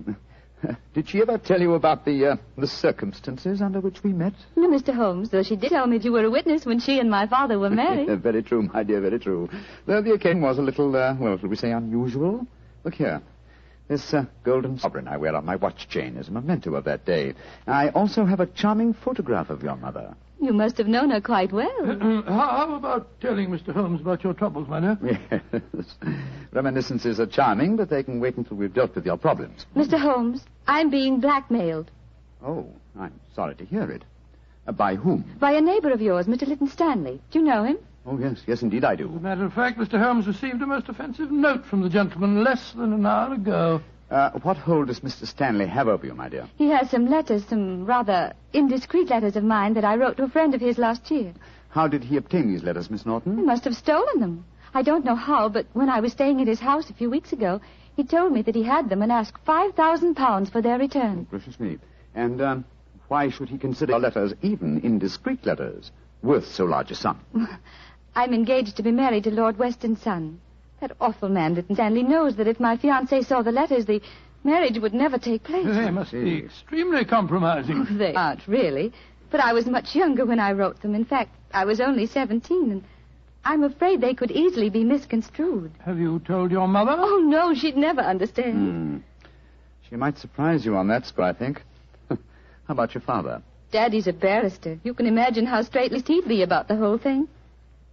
H: Did she ever tell you about the circumstances under which we met?
N: No, Mr. Holmes, though she did tell me that you were a witness when she and my father were married.
H: Very true, my dear, very true. Though the occasion was a little, well, shall we say unusual? Look here. This golden sovereign I wear on my watch chain is a memento of that day. I also have a charming photograph of your mother.
N: You must have known her quite well.
Q: How about telling Mr. Holmes about your troubles, my dear?
H: Yes. Reminiscences are charming, but they can wait until we've dealt with your problems.
N: Mr. Holmes, I'm being blackmailed.
H: Oh, I'm sorry to hear it. By whom?
N: By a neighbor of yours, Mr. Lytton Stanley. Do you know him?
H: Oh, yes, indeed I do.
Q: As a matter of fact, Mr. Holmes received a most offensive note from the gentleman less than an hour ago.
H: What hold does Mr. Stanley have over you, my dear?
N: He has some letters, some rather indiscreet letters of mine that I wrote to a friend of his last year.
H: How did he obtain these letters, Miss Norton?
N: He must have stolen them. I don't know how, but when I was staying at his house a few weeks ago, he told me that he had them and asked £5,000 for their return.
H: Gracious me. And why should he consider your letters, even indiscreet letters, worth so large a sum?
N: I'm engaged to be married to Lord Weston's son. That awful man, Lytton Stanley, knows that if my fiancé saw the letters, the marriage would never take place.
Q: They must be extremely compromising.
N: Oh, they aren't, really. But I was much younger when I wrote them. In fact, I was only 17, and I'm afraid they could easily be misconstrued.
Q: Have you told your mother?
N: Oh, no, she'd never understand.
H: She might surprise you on that score, I think. How about your father?
N: Daddy's a barrister. You can imagine how straight-laced he'd be about the whole thing.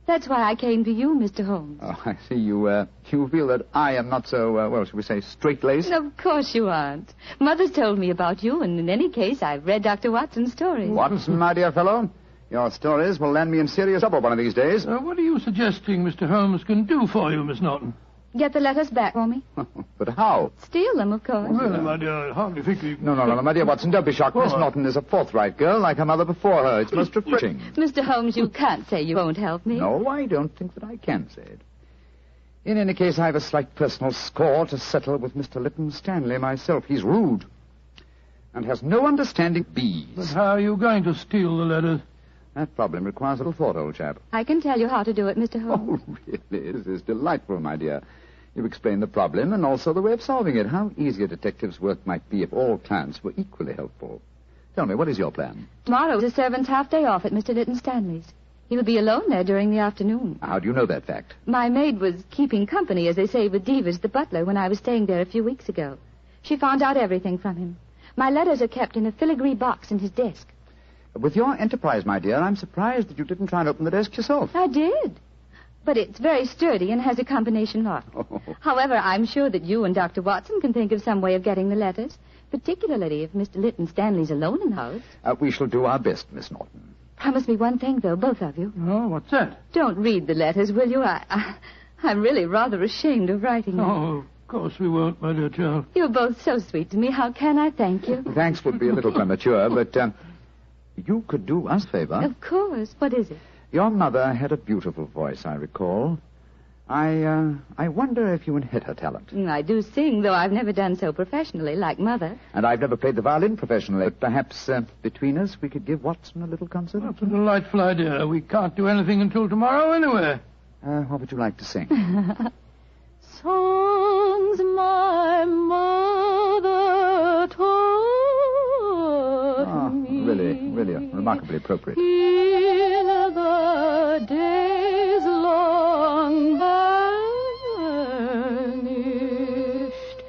N: That's why I came to you, Mr. Holmes.
H: Oh, I see. You feel that I am not so, well, shall we say, straight-laced?
N: Of course you aren't. Mother's told me about you, and in any case, I've read Dr. Watson's stories.
H: Watson, my dear fellow, your stories will land me in serious trouble one of these days.
Q: What are you suggesting Mr. Holmes can do for you, Miss Norton?
N: Get the letters back for me.
H: But how?
N: Steal them, of course.
Q: Really, my dear, I hardly think you...
H: No, my dear Watson, don't be shocked. Miss Norton is a forthright girl, like her mother before her. It's most refreshing.
N: Mr. Holmes, you can't say you won't help me.
H: No, I don't think that I can say it. In any case, I have a slight personal score to settle with Mr. Lytton Stanley myself. He's rude and has no understanding of bees.
Q: But how are you going to steal the letters?
H: That problem requires a little thought, old chap.
N: I can tell you how to do it, Mr. Holmes.
H: Oh, really? This is delightful, my dear. You've explained the problem and also the way of solving it. How easy a detective's work might be if all clients were equally helpful. Tell me, what is your plan?
N: Tomorrow's the servant's half-day off at Mr. Lytton Stanley's. He'll be alone there during the afternoon.
H: How do you know that fact?
N: My maid was keeping company, as they say, with Devers, the butler, when I was staying there a few weeks ago. She found out everything from him. My letters are kept in a filigree box in his desk.
H: With your enterprise, my dear, I'm surprised that you didn't try and open the desk yourself.
N: I did. But it's very sturdy and has a combination lock.
H: Oh.
N: However, I'm sure that you and Dr. Watson can think of some way of getting the letters, particularly if Mr. Lytton Stanley's alone in the house.
H: We shall do our best, Miss Norton.
N: Promise me one thing, though, both of you.
G: Oh, what's that?
N: Don't read the letters, will you? I'm really rather ashamed of writing them.
G: Oh, of course we won't, my dear child.
N: You're both so sweet to me. How can I thank you?
H: Thanks would be a little premature, but you could do us a favor.
N: Of course. What is it?
H: Your mother had a beautiful voice, I recall. I wonder if you inherit her talent.
N: I do sing, though I've never done so professionally like Mother.
H: And I've never played the violin professionally. But perhaps between us we could give Watson a little concert?
G: That's a delightful idea. We can't do anything until tomorrow anyway.
H: What would you like to sing?
D: Songs my mother taught me.
H: Really remarkably appropriate.
D: In the days long vanished,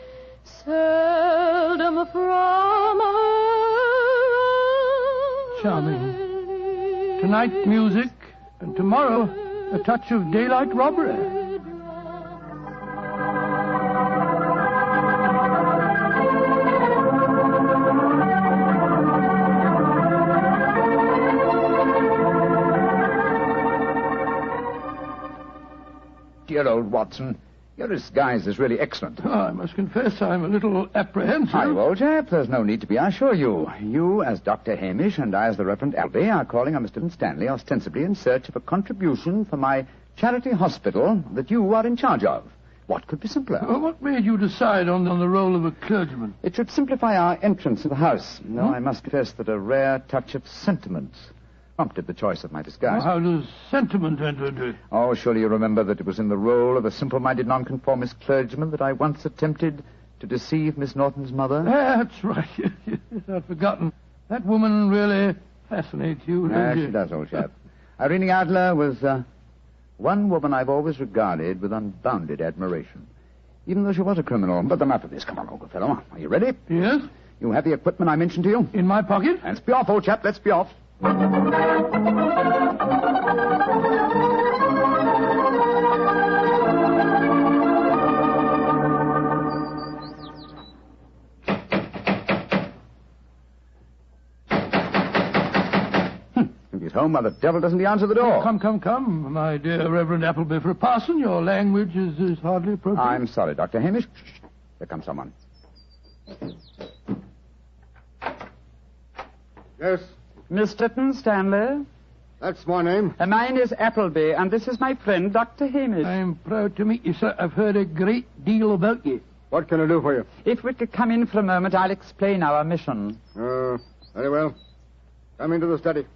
D: seldom from her.
G: Charming. Tonight, music, and tomorrow, a touch of daylight robbery.
H: Dear old Watson, your disguise is really excellent.
G: Oh, I must confess I'm a little apprehensive.
H: Hi, old chap. There's no need to be, I assure you. You, as Dr. Hamish, and I, as the Reverend Albee, are calling on Mr. Stanley ostensibly in search of a contribution for my charity hospital that you are in charge of. What could be simpler?
G: Well, what made you decide on the role of a clergyman?
H: It should simplify our entrance to the house, though I must confess that a rare touch of sentiment prompted the choice of my disguise.
G: Well, how does sentiment enter into it?
H: Oh, surely you remember that it was in the role of a simple-minded nonconformist clergyman that I once attempted to deceive Miss Norton's mother.
G: That's right. Yes, I'd forgotten. That woman really fascinates you, doesn't
H: She does, old chap. Irene Adler was one woman I've always regarded with unbounded admiration, even though she was a criminal. But enough of this. Come on, old fellow. Are you ready?
G: Yes.
H: You have the equipment I mentioned to you?
G: In my pocket.
H: Let's be off, old chap. Let's be off. If he's home, why the devil doesn't he answer the door?
G: Oh, come, my dear Reverend Appleby. For a parson, your language is hardly appropriate.
H: I'm sorry, Dr. Hamish. Shh. There comes someone.
C: Yes?
T: Mr. Stanley?
C: That's my name.
T: Mine is Appleby, and this is my friend, Dr. Hamish.
G: I'm proud to meet you, sir. I've heard a great deal about you.
C: What can I do for you?
T: If we could come in for a moment, I'll explain our mission.
C: Very well. Come into the study.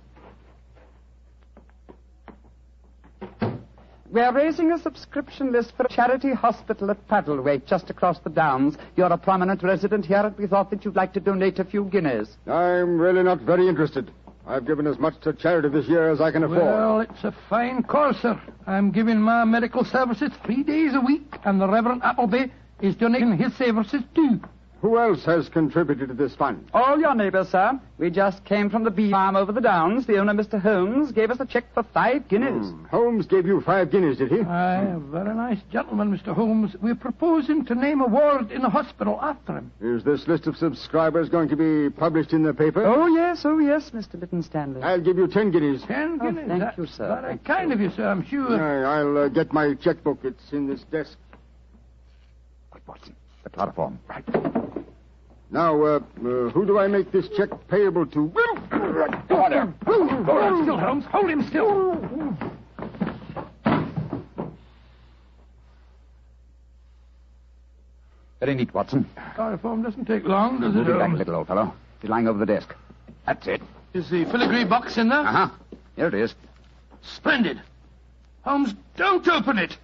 T: We're raising a subscription list for a charity hospital at Paddlewaite, just across the Downs. You're a prominent resident here, and we thought that you'd like to donate a few guineas.
C: I'm really not very interested. I've given as much to charity this year as I can afford.
G: Well, it's a fine cause, sir. I'm giving my medical services 3 days a week, and the Reverend Appleby is donating his services too.
C: Who else has contributed to this fund?
T: All your neighbours, sir. We just came from the bee farm over the Downs. The owner, Mr. Holmes, gave us a cheque for 5 guineas.
C: Holmes gave you 5 guineas, did he?
G: Aye, a very nice gentleman, Mr. Holmes. We're proposing to name a ward in the hospital after him.
C: Is this list of subscribers going to be published in the paper?
T: Oh, yes, Mr. Lytton Stanley.
C: I'll give you 10 guineas.
G: 10 guineas?
T: Thank you, sir.
G: Very kind of you, sir, I'm sure.
C: I'll get my checkbook. It's in this desk.
H: Watson, the chloroform.
C: Right. Now, who do I make this check payable to?
G: Go on there. Hold him still, Holmes. Hold him still.
H: Very neat, Watson.
G: Chloroform doesn't take long, does it,
H: Move it back a
G: Holmes?
H: little, old fellow. It's lying over the desk. That's it.
G: Is the filigree box in there?
H: Uh-huh. Here it is.
G: Splendid. Holmes, don't open it.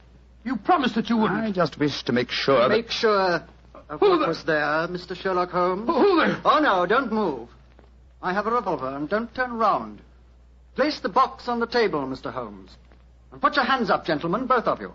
G: You promised that you wouldn't.
H: I just wish to make sure that...
O: Make sure of what was there, Mr. Sherlock Holmes.
G: Who there?
O: Oh, no, don't move. I have a revolver, and don't turn round. Place the box on the table, Mr. Holmes. And put your hands up, gentlemen, both of you.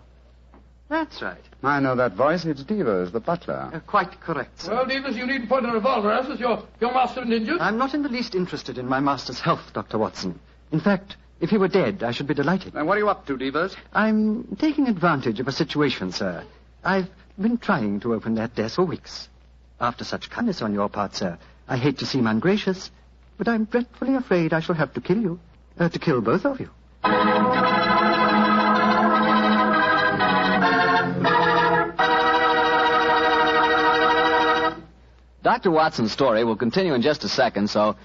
O: That's right.
H: I know that voice. It's Devers, the butler.
O: Quite correct, sir.
G: Well, Devers, you needn't point a revolver at us. Your master been injured?
O: I'm not in the least interested in my master's health, Dr. Watson. In fact, if he were dead, I should be delighted.
H: And what are you up to, Devers?
O: I'm taking advantage of a situation, sir. I've been trying to open that desk for weeks. After such kindness on your part, sir, I hate to seem ungracious, but I'm dreadfully afraid I shall have to kill you. to kill both of you.
F: Dr. Watson's story will continue in just a second, so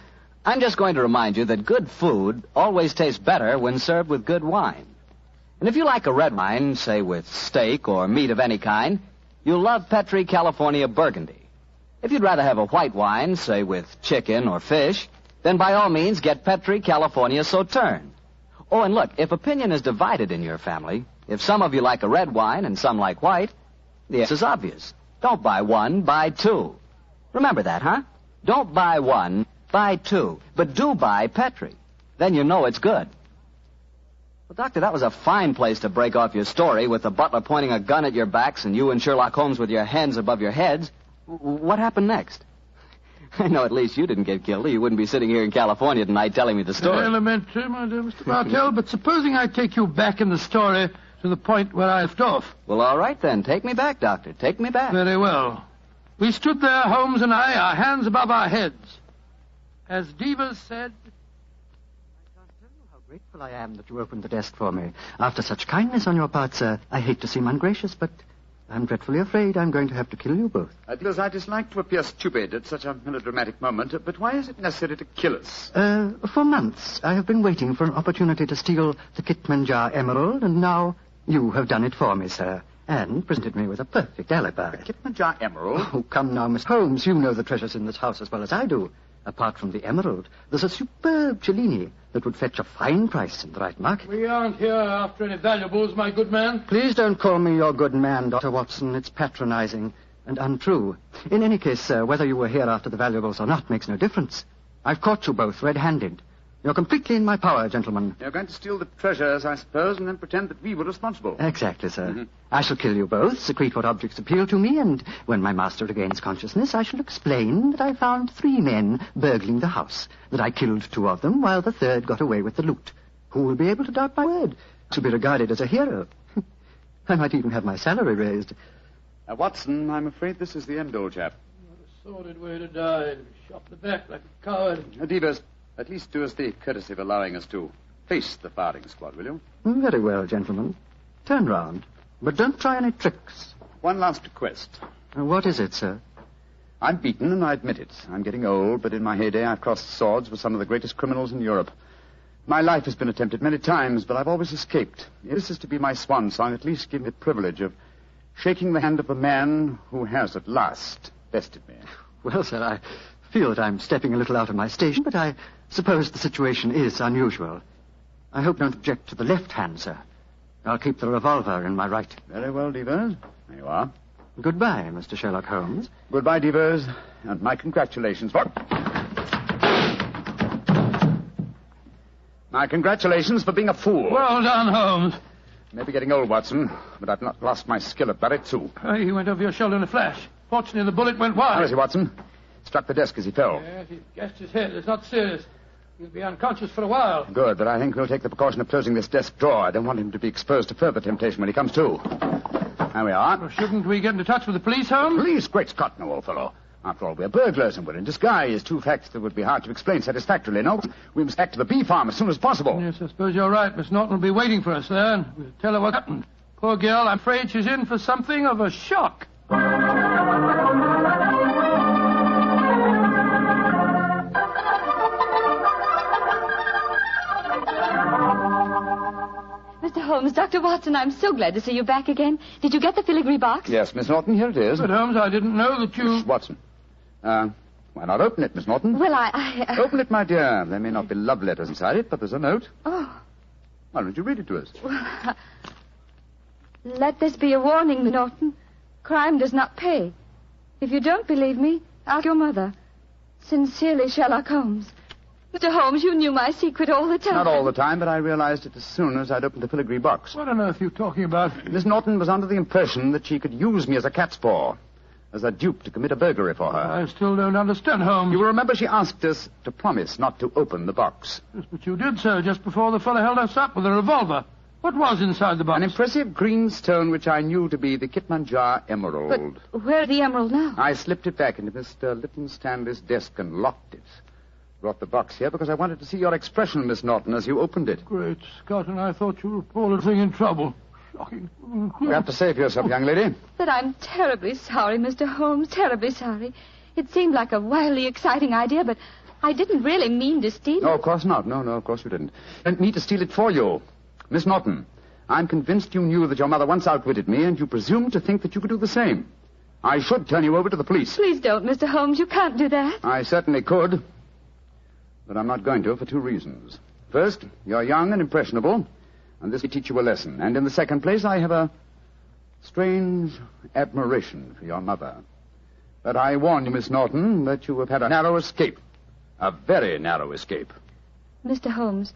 F: I'm just going to remind you that good food always tastes better when served with good wine. And if you like a red wine, say with steak or meat of any kind, you'll love Petri California Burgundy. If you'd rather have a white wine, say with chicken or fish, then by all means get Petri California Sauterne. Oh, and look, if opinion is divided in your family, if some of you like a red wine and some like white, the answer is obvious. Don't buy one, buy two. Remember that, huh? Don't buy one, buy two. But do buy Petri. Then you know it's good. Well, Doctor, that was a fine place to break off your story with the butler pointing a gun at your backs and you and Sherlock Holmes with your hands above your heads. What happened next? I know at least you didn't get killed, or you wouldn't be sitting here in California tonight telling me the story.
Q: Elementary, my dear Mr. Bartell, but supposing I take you back in the story to the point where I left off.
F: Well, all right then. Take me back, Doctor. Take me back.
Q: Very well. We stood there, Holmes and I, our hands above our heads. As Divas said...
O: How grateful I am that you opened the desk for me. After such kindness on your part, sir, I hate to seem ungracious, but I'm dreadfully afraid I'm going to have to kill you both.
H: Because I dislike to appear stupid at such a melodramatic moment, but why is it necessary to kill us?
O: For months, I have been waiting for an opportunity to steal the Kitmanjar emerald, and now you have done it for me, sir, and presented me with a perfect alibi.
H: The Kitmanjar emerald?
O: Oh, come now, Miss Holmes, you know the treasures in this house as well as I do. Apart from the emerald, there's a superb Cellini that would fetch a fine price in the right market.
Q: We aren't here after any valuables, my good man.
O: Please don't call me your good man, Dr. Watson. It's patronizing and untrue. In any case, sir, whether you were here after the valuables or not makes no difference. I've caught you both red-handed. You're completely in my power, gentlemen.
H: You're going to steal the treasures, I suppose, and then pretend that we were responsible.
O: Exactly, sir. I shall kill you both, secrete what objects appeal to me, and when my master regains consciousness, I shall explain that I found 3 men burgling the house, that I killed 2 of them, while the third got away with the loot. Who will be able to doubt my word? To be regarded as a hero. I might even have my salary raised.
H: Watson, I'm afraid this is the end, old chap.
Q: What a sordid way to die. Shot in the back like a coward.
H: Divas, at least do us the courtesy of allowing us to face the firing squad, will you?
O: Very well, gentlemen. Turn round. But don't try any tricks.
H: One last request.
O: What is it, sir?
H: I'm beaten, and I admit it. I'm getting old, but in my heyday I crossed swords with some of the greatest criminals in Europe. My life has been attempted many times, but I've always escaped. If this is to be my swan song, at least give me the privilege of shaking the hand of the man who has at last bested me.
O: Well, sir, I feel that I'm stepping a little out of my station, but I suppose the situation is unusual. I hope you don't object to the left hand, sir. I'll keep the revolver in my right.
H: Very well, Devers. There you are.
O: Goodbye, Mr. Sherlock Holmes.
H: Goodbye, Devers, and my congratulations for... My congratulations for being a fool.
Q: Well done, Holmes.
H: Maybe getting old, Watson, but I've not lost my skill at that, too.
Q: He went over your shoulder in a flash. Fortunately, the bullet went wide.
H: How is he, Watson? Struck the desk as he fell.
Q: Yes, he gashed his head. It's not serious. He'll be unconscious for a while.
H: Good, but I think we'll take the precaution of closing this desk drawer. I don't want him to be exposed to further temptation when he comes to. There we are.
Q: Well, shouldn't we get into touch with the police, Holmes?
H: Police? Great Scott, no, old fellow. After all, we're burglars and we're in disguise. 2 facts that would be hard to explain satisfactorily. No, we must back to the bee farm as soon as possible.
Q: Yes, I suppose you're right. Miss Norton will be waiting for us there, and we'll tell her what happened. Poor girl, I'm afraid she's in for something of a shock.
N: Mr. Holmes, Dr. Watson, I'm so glad to see you back again. Did you get the filigree box?
H: Yes, Miss Norton, here it is.
Q: But, Holmes, I didn't know that you...
H: Watson. Why not open it, Miss Norton?
N: Well, I...
H: Open it, my dear. There may not be love letters inside it, but there's a note.
N: Oh.
H: Why don't you read it to us?
N: Well, let this be a warning, Miss Norton. Crime does not pay. If you don't believe me, ask your mother. Sincerely, Sherlock Holmes. Mr. Holmes, you knew my secret all the time.
H: Not all the time, but I realized it as soon as I'd opened the filigree box.
Q: What on earth are you talking about?
H: Miss Norton was under the impression that she could use me as a cat's paw, as a dupe to commit a burglary for her.
Q: I still don't understand, Holmes.
H: You will remember she asked us to promise not to open the box.
Q: Yes, but you did so just before the fellow held us up with a revolver. What was inside the box?
H: An impressive green stone which I knew to be the Kitmanjar emerald.
N: But where's the emerald now?
H: I slipped it back into Mr. Lytton Stanley's desk and locked it. Brought the box here because I wanted to see your expression, Miss Norton, as you opened it.
Q: Great Scott, and I thought you were poor little thing in trouble. Shocking.
H: You have to say for yourself, young lady.
N: That I'm terribly sorry, Mr. Holmes, terribly sorry. It seemed like a wildly exciting idea, but I didn't really mean to steal it.
H: No, of course not. No, of course you didn't. I didn't mean to steal it for you. Miss Norton, I'm convinced you knew that your mother once outwitted me, and you presumed to think that you could do the same. I should turn you over to the police.
N: Please don't, Mr. Holmes. You can't do that.
H: I certainly could. But I'm not going to for 2 reasons. First, you're young and impressionable, and this will teach you a lesson. And in the second place, I have a strange admiration for your mother. But I warn you, Miss Norton, that you have had a narrow escape. A very narrow escape.
N: Mr. Holmes,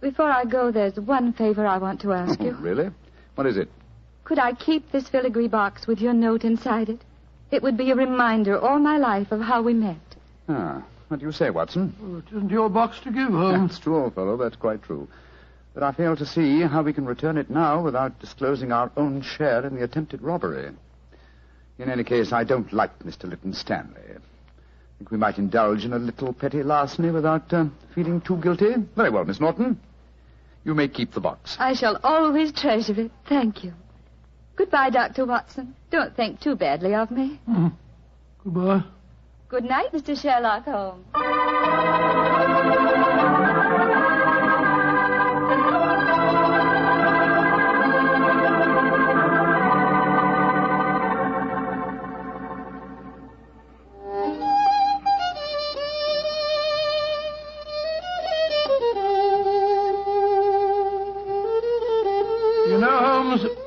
N: before I go, there's one favor I want to ask you.
H: Really? What is it?
N: Could I keep this filigree box with your note inside it? It would be a reminder all my life of how we met.
H: Ah, what do you say, Watson?
Q: Well, it isn't your box to give, Holmes.
H: That's true, old fellow. That's quite true. But I fail to see how we can return it now without disclosing our own share in the attempted robbery. In any case, I don't like Mr. Lytton Stanley. I think we might indulge in a little petty larceny without feeling too guilty. Very well, Miss Norton. You may keep the box.
N: I shall always treasure it. Thank you. Goodbye, Dr. Watson. Don't think too badly of me.
Q: Goodbye.
N: Good night, Mr. Sherlock Holmes.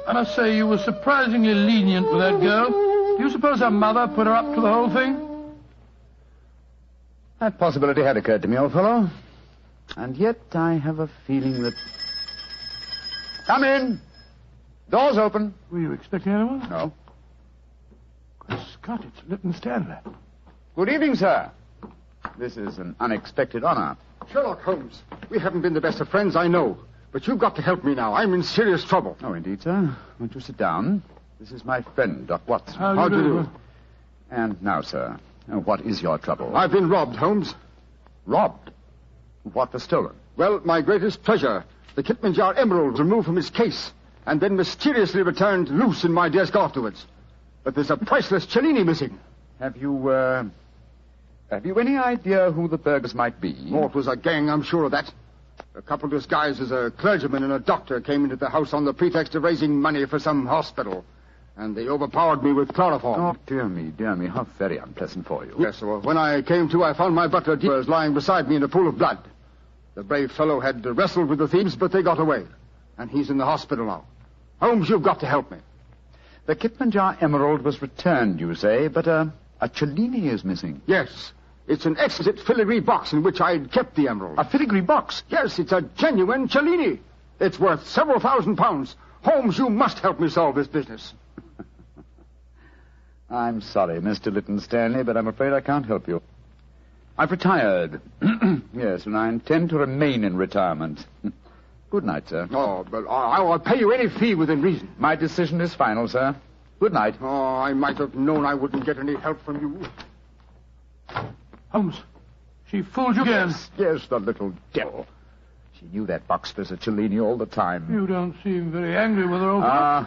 Q: I must say you were surprisingly lenient with that girl. Do you suppose her mother put her up to the whole thing?
H: That possibility had occurred to me, old fellow. And yet I have a feeling that... Come in. Door's open.
Q: Were you expecting anyone?
H: No.
Q: Good Scott, it's Lytton Stanley.
H: Good evening, sir. This is an unexpected honor.
C: Sherlock Holmes, we haven't been the best of friends, I know. But you've got to help me now. I'm in serious trouble.
H: Oh, indeed, sir. Won't you sit down? This is my friend, Doc Watson.
C: How do you do?
H: And now, sir, what is your trouble?
C: I've been robbed, Holmes.
H: Robbed? What was stolen?
C: Well, my greatest pleasure. The Kidman Jar emerald removed from his case and then mysteriously returned loose in my desk afterwards. But there's a priceless Cellini missing.
H: Have you any idea who the burglars might be?
C: Oh, it was a gang, I'm sure of that. A couple disguised as a clergyman and a doctor came into the house on the pretext of raising money for some hospital. And they overpowered me with chloroform.
H: Oh, dear me. How very unpleasant for you.
C: Yes, well, when I came to, I found my butler was lying beside me in a pool of blood. The brave fellow had wrestled with the thieves, but they got away. And he's in the hospital now. Holmes, you've got to help me.
H: The Kidman Jar emerald was returned, you say, but a Cellini is missing.
C: Yes. It's an exquisite filigree box in which I'd kept the emerald.
H: A filigree box?
C: Yes, it's a genuine Cellini. It's worth several £1,000s. Holmes, you must help me solve this business.
H: I'm sorry, Mr. Lytton Stanley, but I'm afraid I can't help you. I've retired. Yes, and I intend to remain in retirement. Good night, sir.
C: Oh, but I'll pay you any fee within reason.
H: My decision is final, sir. Good night.
C: Oh, I might have known I wouldn't get any help from you.
Q: Holmes, she fooled you again.
H: Yes, the little devil. She knew that box was a Cellini all the time.
Q: You don't seem very angry with her, old fellow.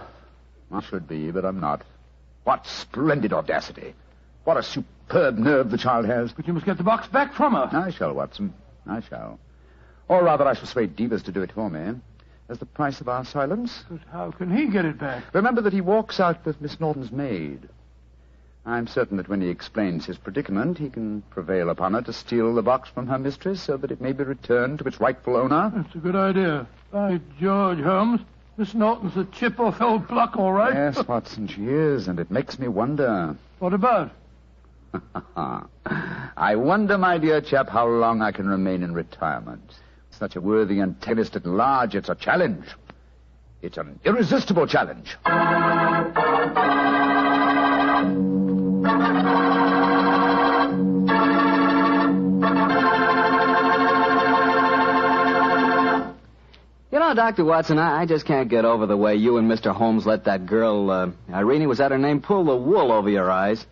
H: I should be, but I'm not. What splendid audacity. What a superb nerve the child has.
Q: But you must get the box back from her.
H: I shall, Watson. I shall. Or rather, I shall persuade Divas to do it for me. As the price of our silence.
Q: But how can he get it back?
H: Remember that he walks out with Miss Norton's maid. I'm certain that when he explains his predicament, he can prevail upon her to steal the box from her mistress so that it may be returned to its rightful owner.
Q: That's a good idea. By George, Holmes, Miss Norton's a chip off old pluck, all right.
H: Yes, Watson, she is, and it makes me wonder.
Q: What about?
H: I wonder, my dear chap, how long I can remain in retirement. Such a worthy antagonist at large, it's a challenge. It's an irresistible challenge.
F: You know, Dr. Watson, I just can't get over the way you and Mr. Holmes let that girl, Irene, was that her name, pull the wool over your eyes.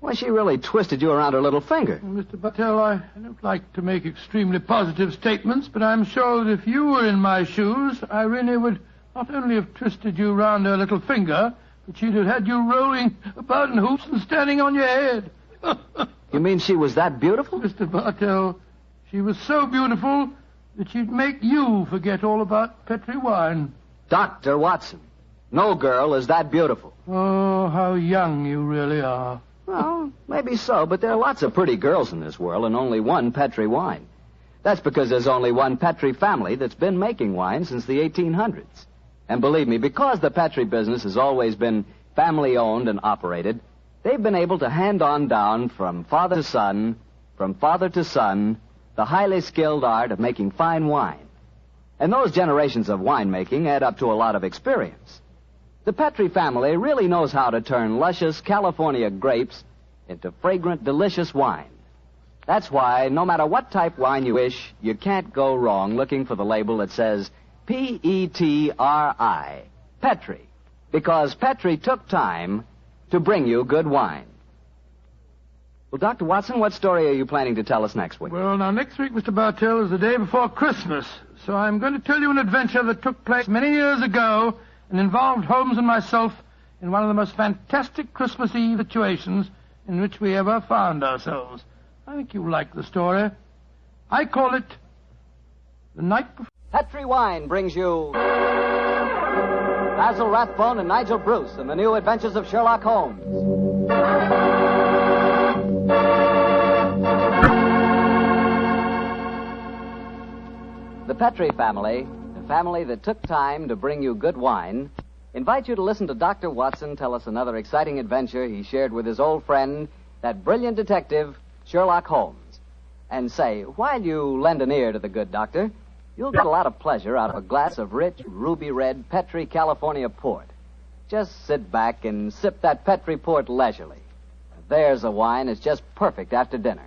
V: Why, she really twisted you around her little finger.
Q: Well, Mr. Bartell, I don't like to make extremely positive statements, but I'm sure that if you were in my shoes, Irene would not only have twisted you round her little finger, but she'd have had you rolling about in hoops and standing on your head.
V: You mean she was that beautiful?
Q: Mr. Bartell, she was so beautiful that she'd make you forget all about Petri wine.
V: Dr. Watson, no girl is that beautiful.
Q: Oh, how young you really are.
V: Well, maybe so, but there are lots of pretty girls in this world and only one Petri wine. That's because there's only one Petri family that's been making wine since the 1800s. And believe me, because the Petri business has always been family-owned and operated, they've been able to hand on down from father to son, the highly skilled art of making fine wine. And those generations of winemaking add up to a lot of experience. The Petri family really knows how to turn luscious California grapes into fragrant, delicious wine. That's why, no matter what type wine you wish, you can't go wrong looking for the label that says P-E-T-R-I, Petri, because Petri took time to bring you good wine. Well, Dr. Watson, what story are you planning to tell us next week?
Q: Well, now, next week, Mr. Bartell, is the day before Christmas, so I'm going to tell you an adventure that took place many years ago and involved Holmes and myself in one of the most fantastic Christmas Eve situations in which we ever found ourselves. I think you'll like the story. I call it The Night Before...
V: Petri Wine brings you Basil Rathbone and Nigel Bruce in the new adventures of Sherlock Holmes. The Petri family, the family that took time to bring you good wine, invite you to listen to Dr. Watson tell us another exciting adventure he shared with his old friend, that brilliant detective, Sherlock Holmes. And say, while you lend an ear to the good doctor, you'll get a lot of pleasure out of a glass of rich, ruby-red Petri California port. Just sit back and sip that Petri port leisurely. There's a wine that's just perfect after dinner.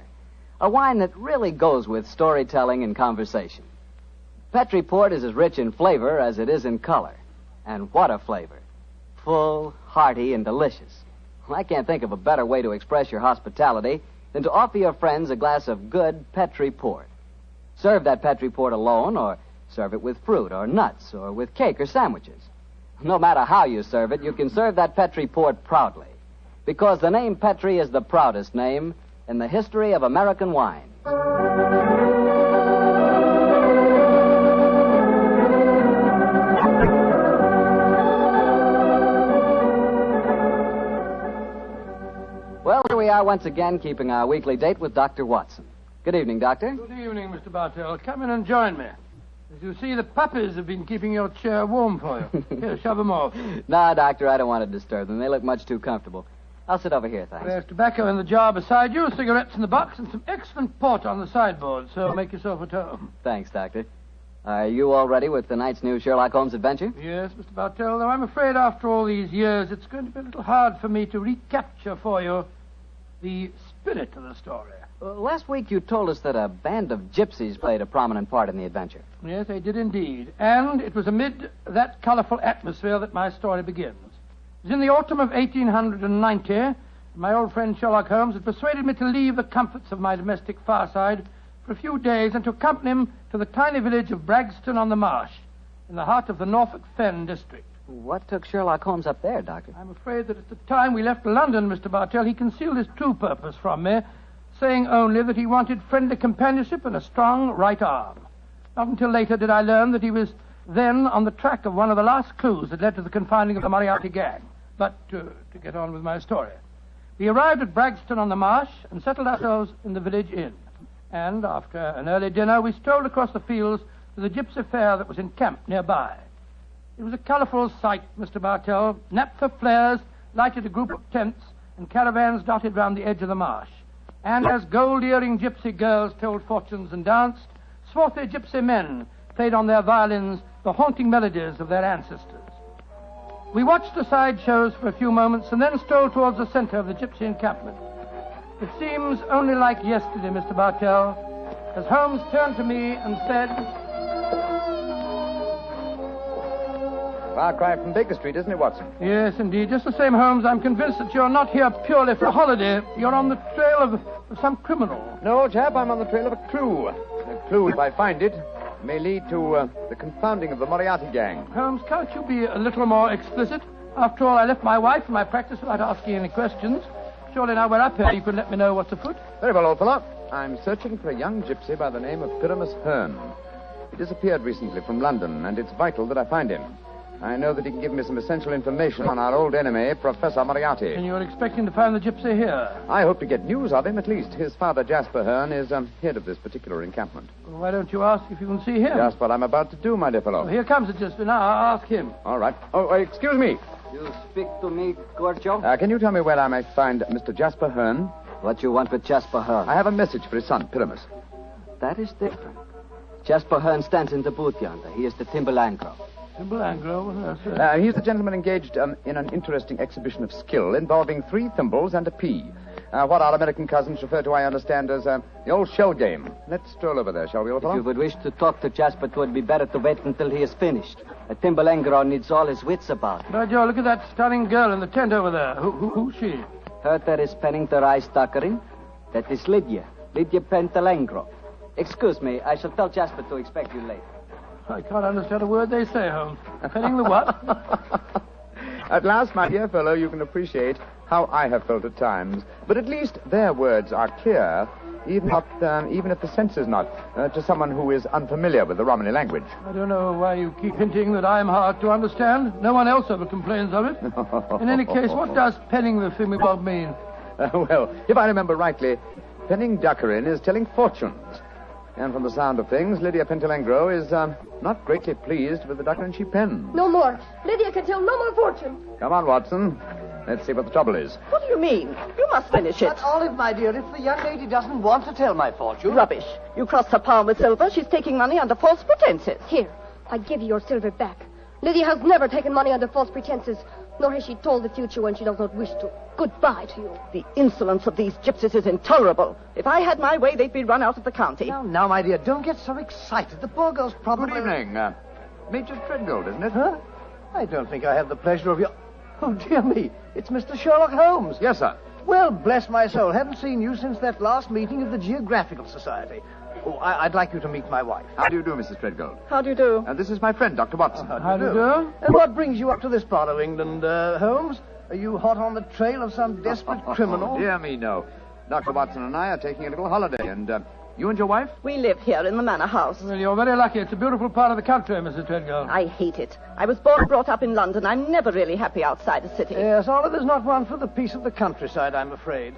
V: A wine that really goes with storytelling and conversation. Petri port is as rich in flavor as it is in color. And what a flavor. Full, hearty, and delicious. Well, I can't think of a better way to express your hospitality than to offer your friends a glass of good Petri port. Serve that Petri port alone, or serve it with fruit or nuts, or with cake or sandwiches. No matter how you serve it, you can serve that Petri port proudly, because the name Petri is the proudest name in the history of American wine. Well, here we are once again, keeping our weekly date with Dr. Watson. Good evening, Doctor.
Q: Good evening, Mr. Bartell. Come in and join me. As you see, the puppies have been keeping your chair warm for you. Here, shove them off.
V: No, Doctor, I don't want to disturb them. They look much too comfortable. I'll sit over here, thanks.
Q: There's tobacco in the jar beside you, cigarettes in the box, and some excellent port on the sideboard, so make yourself at home.
V: Thanks, Doctor. Are you all ready with tonight's new Sherlock Holmes adventure?
Q: Yes, Mr. Bartell, though I'm afraid after all these years, it's going to be a little hard for me to recapture for you the spirit of the story.
V: Last week you told us that a band of gypsies played a prominent part in the adventure.
Q: Yes, they did indeed. And it was amid that colorful atmosphere that my story begins. It was in the autumn of 1890. My old friend Sherlock Holmes had persuaded me to leave the comforts of my domestic fireside for a few days and to accompany him to the tiny village of Bragston-on-the-Marsh, in the heart of the Norfolk Fen district.
V: What took Sherlock Holmes up there, Doctor?
Q: I'm afraid that at the time we left London, Mr. Bartell, he concealed his true purpose from me, saying only that he wanted friendly companionship and a strong right arm. Not until later did I learn that he was then on the track of one of the last clues that led to the confining of the Moriarty gang. But to get on with my story. We arrived at Bragston-on-the-Marsh and settled ourselves in the village inn. And after an early dinner, we strolled across the fields to the gypsy fair that was encamped nearby. It was a colorful sight, Mr. Bartell. Naphtha flares lighted a group of tents, and caravans dotted round the edge of the marsh. And as gold-earring gypsy girls told fortunes and danced, swarthy gypsy men played on their violins the haunting melodies of their ancestors. We watched the side shows for a few moments and then strolled towards the center of the gypsy encampment. It seems only like yesterday, Mr. Bartell, as Holmes turned to me and said...
H: Far cry from Baker Street, isn't it, Watson?
Q: Yes, indeed. Just the same, Holmes, I'm convinced that you're not here purely for a holiday. You're on the trail of some criminal.
H: No, chap, I'm on the trail of a clue. A clue, if I find it, may lead to the confounding of the Moriarty gang.
Q: Holmes, can't you be a little more explicit? After all, I left my wife and my practice without asking any questions. Surely now we're up here, you can let me know what's afoot.
H: Very well, old fellow. I'm searching for a young gypsy by the name of Pyramus Hearn. He disappeared recently from London, and it's vital that I find him. I know that he can give me some essential information on our old enemy, Professor Moriarty.
Q: And you're expecting to find the gypsy here?
H: I hope to get news of him, at least. His father, Jasper Hearn, is head of this particular encampment.
Q: Well, why don't you ask if you can see him?
H: Just what I'm about to do, my dear fellow.
Q: Well, here comes the gypsy. Now, I'll ask him.
H: All right. Oh, excuse me.
F: You speak to me, Gorgio?
H: Can you tell me where I may find Mr. Jasper Hearn?
F: What you want with Jasper Hearn?
H: I have a message for his son, Pyramus.
F: That is different. Jasper Hearn stands in the booth yonder. He is the Timberlangro.
Q: Timberlangro?
H: He's the gentleman engaged in an interesting exhibition of skill involving 3 thimbles and a pea. What our American cousins refer to, I understand, as the old shell game. Let's stroll over there, shall we, old fellow?
F: If you would wish to talk to Jasper, it would be better to wait until he is finished. A Timberlangro needs all his wits about him.
Q: Now, Joe, look at that stunning girl in the tent over there. Who's she?
F: Her that is penning the rice tuckering. That is Lydia Pentalangro. Excuse me, I shall tell Jasper to expect you later.
Q: I can't understand a word they say, Holmes. Penning the what?
H: At last, my dear fellow, you can appreciate how I have felt at times. But at least their words are clear, even if the sense is not, to someone who is unfamiliar with the Romany language.
Q: I don't know why you keep hinting that I'm hard to understand. No one else ever complains of it. In any case, what does penning the thingamabob mean?
H: Well, if I remember rightly, penning duckerin is telling fortunes. And from the sound of things, Lydia Pentalangro is not greatly pleased with the duckerin she pens.
A: No more. Lydia can tell no more fortune.
H: Come on, Watson. Let's see what the trouble is.
J: What do you mean? You must finish it.
W: But, Olive, my dear, if the young lady doesn't want to tell my fortune...
J: Rubbish. You crossed her palm with silver. She's taking money under false pretenses.
A: Here, I give you your silver back. Lydia has never taken money under false pretenses, nor has she told the future when she does not wish to. Goodbye to you.
J: The insolence of these gypsies is intolerable. If I had my way, they'd be run out of the county.
W: Now, my dear, don't get so excited. The poor girl's probably...
H: Good evening. Major Treadgold, isn't it?
W: Huh? I don't think I have the pleasure of your... Oh, dear me. It's Mr. Sherlock Holmes.
H: Yes, sir.
W: Well, bless my soul. Haven't seen you since that last meeting of the Geographical Society. Oh, I'd like you to meet my wife.
H: How do you do, Mrs. Treadgold?
J: How do you do?
H: This is my friend, Dr. Watson.
W: How do you do? And what brings you up to this part of England, Holmes? Are you hot on the trail of some desperate criminal?
H: Oh, dear me, no. Dr. Watson and I are taking a little holiday, and you and your wife?
J: We live here in the manor house.
Q: Well, you're very lucky. It's a beautiful part of the country, Mrs. Treadgold.
J: I hate it. I was born and brought up in London. I'm never really happy outside a city.
W: Yes, Oliver's not one for the peace of the countryside, I'm afraid.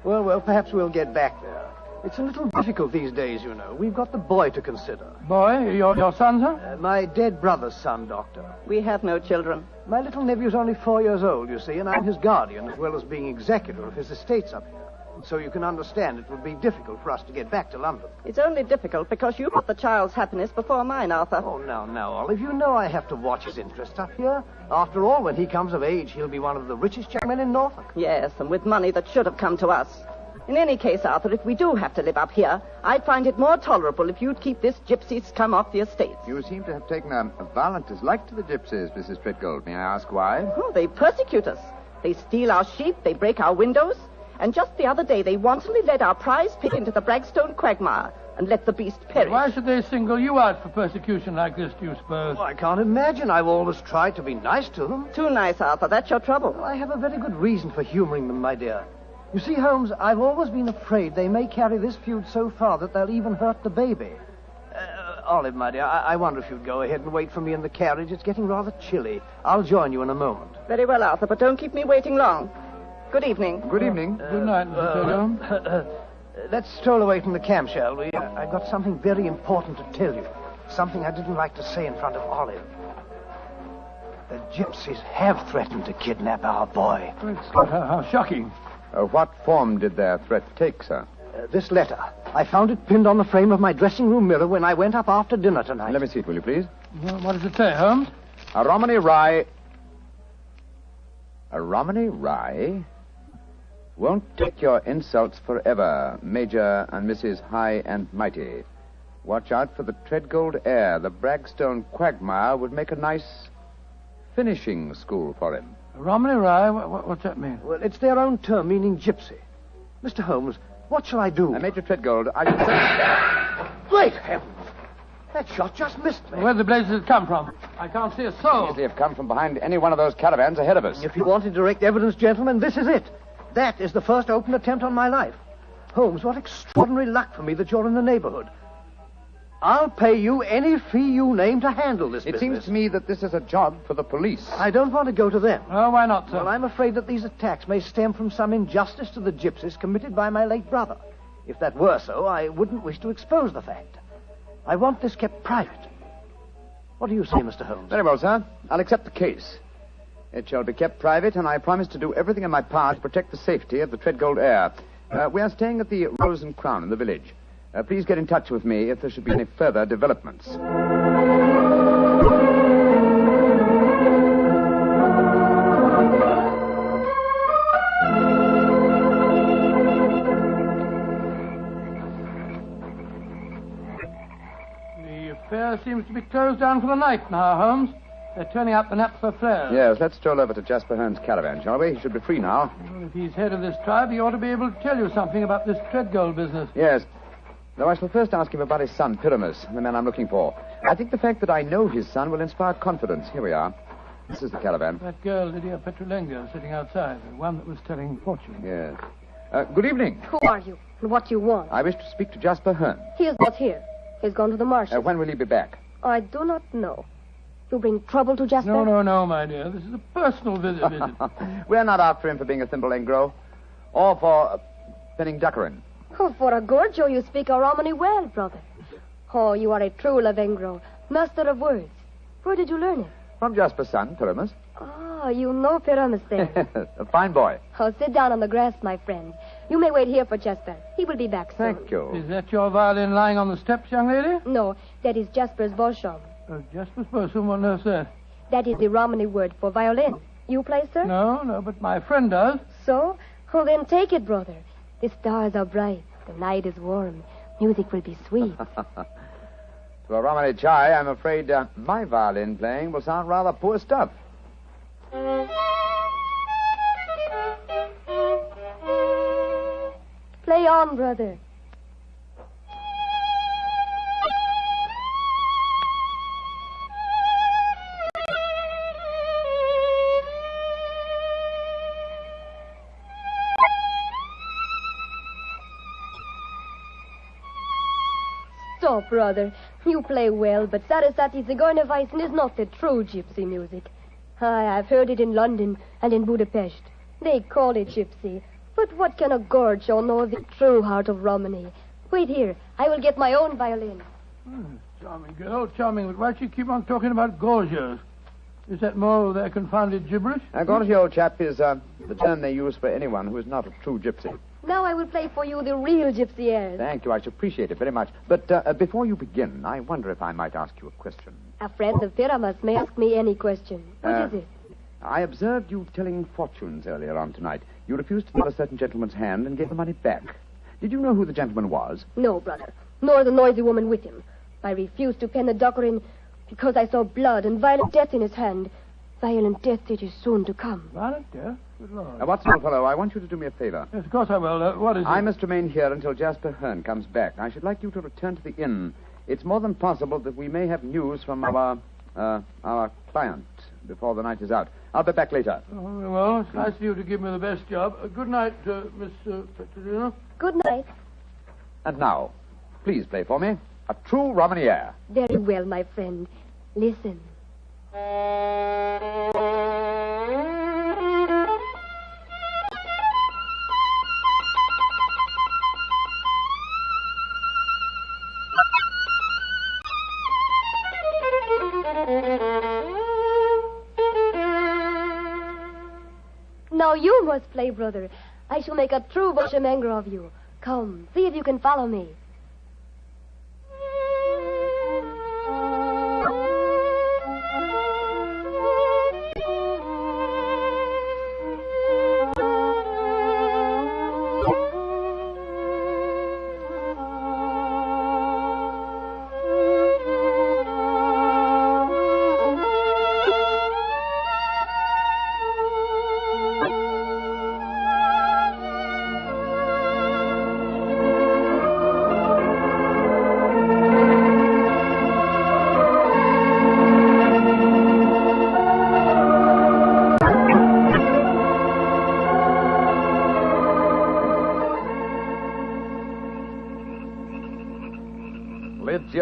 W: Well, perhaps we'll get back there. It's a little difficult these days, you know. We've got the boy to consider.
Q: Boy? Your son, sir?
W: My dead brother's son, Doctor.
J: We have no children.
W: My little nephew's only 4 years old, you see, and I'm his guardian as well as being executor of his estates up here. So you can understand it would be difficult for us to get back to London.
J: It's only difficult because you put the child's happiness before mine, Arthur.
W: Oh, now, Olive, you know I have to watch his interest up here. After all, when he comes of age, he'll be one of the richest young men in Norfolk.
J: Yes, and with money that should have come to us. In any case, Arthur, if we do have to live up here, I'd find it more tolerable if you'd keep this gypsy scum off the estates.
H: You seem to have taken a violent dislike to the gypsies, Mrs. Treadgold. May I ask why?
J: Oh, they persecute us. They steal our sheep, they break our windows, and just the other day they wantonly led our prize pig into the Bragstone quagmire and let the beast perish.
Q: Why should they single you out for persecution like this, do you suppose?
W: Well, I can't imagine. I've always tried to be nice to them.
J: Too nice, Arthur. That's your trouble.
W: Well, I have a very good reason for humoring them, my dear. You see, Holmes, I've always been afraid they may carry this feud so far that they'll even hurt the baby. Olive, my dear, I wonder if you'd go ahead and wait for me in the carriage. It's getting rather chilly. I'll join you in a moment.
J: Very well, Arthur, but don't keep me waiting long. Good evening.
H: Good evening.
Q: Good night, Mr. Treadgold.
W: Let's stroll away from the camp, shall we? I've got something very important to tell you. Something I didn't like to say in front of Olive. The gypsies have threatened to kidnap our boy.
Q: How shocking.
H: What form did their threat take, sir?
W: This letter. I found it pinned on the frame of my dressing room mirror when I went up after dinner tonight.
H: Let me see it, will you, please?
Q: Well, what does it say, Holmes?
H: A Romany Rye... A Romany Rye? Won't take your insults forever, Major and Mrs. High and Mighty. Watch out for the Treadgold heir. The Bragstone quagmire would make a nice finishing school for him.
Q: Romney Rye? What's that mean?
W: Well, it's their own term, meaning gypsy. Mr. Holmes, what shall I do?
H: Major Treadgold, I should say...
W: Great heavens! That shot just missed me.
Q: Where the blazes had come from? I can't see a soul.
H: Easily have come from behind any one of those caravans ahead of us.
W: If you wanted direct evidence, gentlemen, this is it. That is the first open attempt on my life. Holmes, what extraordinary luck for me that you're in the neighborhood. I'll pay you any fee you name to handle this business.
H: It seems to me that this is a job for the police.
W: I don't want to go to them.
Q: Oh, why not, sir?
W: Well, I'm afraid that these attacks may stem from some injustice to the gypsies committed by my late brother. If that were so, I wouldn't wish to expose the fact. I want this kept private. What do you say, Mr. Holmes?
H: Very well, sir. I'll accept the case. It shall be kept private, and I promise to do everything in my power to protect the safety of the Treadgold heir. We are staying at the Rose and Crown in the village. Please get in touch with me if there should be any further developments.
Q: The affair seems to be closed down for the night now, Holmes. They're turning out the naphtha flares.
H: Yes, let's stroll over to Jasper Hearn's caravan, shall we? He should be free now.
Q: Well, if he's head of this tribe, he ought to be able to tell you something about this Treadgold business.
H: Yes. Though I shall first ask him about his son, Pyramus, the man I'm looking for. I think the fact that I know his son will inspire confidence. Here we are. This is the caravan.
Q: That girl, Lydia Petrolengo, sitting outside, the one that was telling fortunes.
H: Yes. Good evening.
A: Who are you, and what do you want?
H: I wish to speak to Jasper Hearn.
A: He is not here. He's gone to the marshes.
H: When will he be back?
A: I do not know. You bring trouble to Jasper?
Q: No, my dear. This is a personal visit.
H: We're not after him for being a thimble engro, or for penning duckerin.
A: Oh, for a Gorgio, you speak a Romany well, brother. Oh, you are a true Lavengro, master of words. Where did you learn it?
H: From Jasper's son, Pyramus.
A: Ah, you know Pyramus then.
H: A fine boy.
A: Oh, sit down on the grass, my friend. You may wait here for Jasper. He will be back soon.
H: Thank you.
Q: Is that your violin lying on the steps, young lady?
A: No, that is Jasper's Bolshom.
Q: Oh, Jasper's Bolshom, what knows that?
A: That is the Romany word for violin. You play, sir?
Q: No, but my friend does.
A: So? Oh, then take it, brother. The stars are bright. The night is warm. Music will be sweet.
H: To a Romany chai, I'm afraid my violin playing will sound rather poor stuff.
A: Play on, brother. Stop, brother. You play well, but Sarasate Zigeunerweisen is not the true gypsy music. I've heard it in London and in Budapest. They call it gypsy. But what can a Gorgio know of the true heart of Romany? Wait here. I will get my own violin.
Q: Charming girl, charming. But why do you keep on talking about Gorgios? Is that more of their confounded gibberish?
H: Gorgio, old chap, is the term they use for anyone who is not a true gypsy.
A: Now I will play for you the real gypsy airs.
H: Thank you. I should appreciate it very much. But before you begin, I wonder if I might ask you a question.
A: A friend of Pyramus may ask me any question. What is it?
H: I observed you telling fortunes earlier on tonight. You refused to give a certain gentleman's hand and gave the money back. Did you know who the gentleman was?
A: No, brother. Nor the noisy woman with him. I refused to pen the duckerin because I saw blood and violent death in his hand. Violent death it is soon to come.
Q: Violent death? Good Lord.
H: Watson, old fellow, I want you to do me a favor.
Q: Yes, of course I will. What is it?
H: I must remain here until Jasper Hearn comes back. I should like you to return to the inn. It's more than possible that we may have news from our client before the night is out. I'll be back later.
Q: Oh, well, it's nice of you to give me the best job. Good night, Miss Petrolina.
A: Good night.
H: And now, please play for me a true Romany air.
A: Very well, my friend. Listen. Now you must play, brother. I shall make a true Bolshemangro of you. Come, see if you can follow me.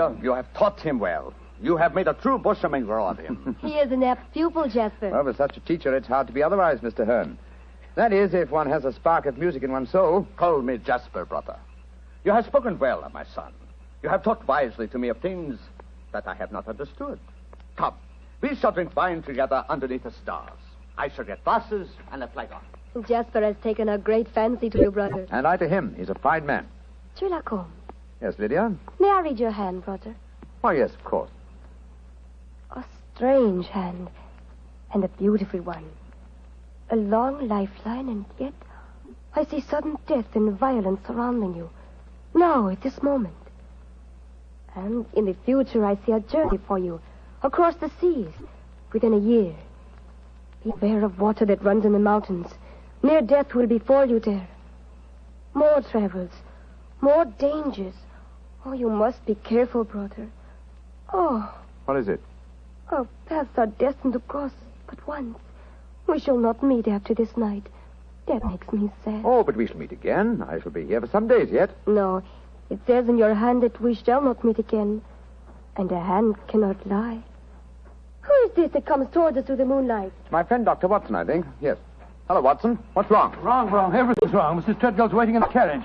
H: Lydia, you have taught him well. You have made a true bushmaker of him.
A: He is an apt pupil, Jasper.
H: Well, with such a teacher, it's hard to be otherwise, Mr. Hearn. That is, if one has a spark of music in one's soul. Call me Jasper, brother. You have spoken well of my son. You have taught wisely to me of things that I have not understood. Come, we shall drink wine together underneath the stars. I shall get glasses and a flagon.
A: Jasper has taken a great fancy to you, brother.
H: And I to him. He's a fine man.
A: Sherlock Holmes,
H: Yes, Lydia?
A: may I read your hand, brother?
H: Oh, yes, of course.
A: A strange hand, and a beautiful one. A long lifeline, and yet I see sudden death and violence surrounding you. Now, at this moment. And in the future, I see a journey for you, across the seas, within a year. Beware of water that runs in the mountains. Near death will befall you there. More travels, more dangers. Oh, you must be careful, brother. Oh,
H: What is it?
A: our paths are destined to cross but once. We shall not meet after this night. That makes me sad.
H: Oh, but we shall meet again. I shall be here for some days yet.
A: No, it says in your hand that we shall not meet again. And a hand cannot lie. Who is this that comes toward us through the moonlight?
H: It's my friend, Dr. Watson, I think. Yes. Hello, Watson. What's wrong?
Q: Wrong. Everything's wrong. Mrs. Treadgold's waiting in the carriage.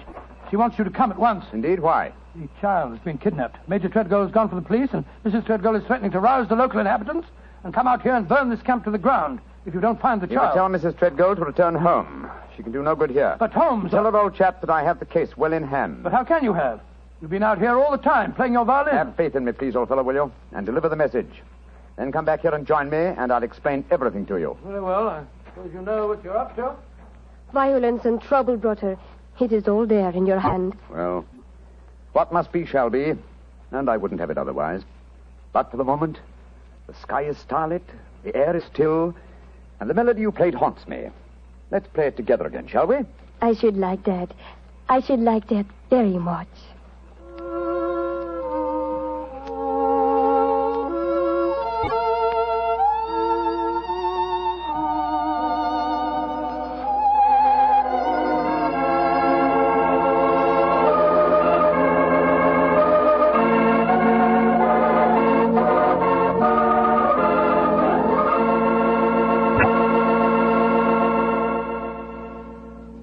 Q: She wants you to come at once.
H: Indeed, why?
Q: The child has been kidnapped. Major Treadgold has gone for the police, and Mrs. Treadgold is threatening to rouse the local inhabitants and come out here and burn this camp to the ground if you don't find the
H: You will
Q: child.
H: tell Mrs. Treadgold to return home. She can do no good here.
Q: But Holmes...
H: Tell her, old chap, that I have the case well in hand.
Q: But how can you have? You've been out here all the time playing your violin.
H: Have faith in me, please, old fellow, will you? And deliver the message. Then come back here and join me, and I'll explain everything to you.
Q: Very well. I suppose you know what you're up to.
A: Violence and trouble, brother. It is all there in your hand.
H: Well, what must be shall be, and I wouldn't have it otherwise. But for the moment, the sky is starlit, the air is still, and the melody you played haunts me. Let's play it together again, shall we?
A: I should like that. I should like that very much.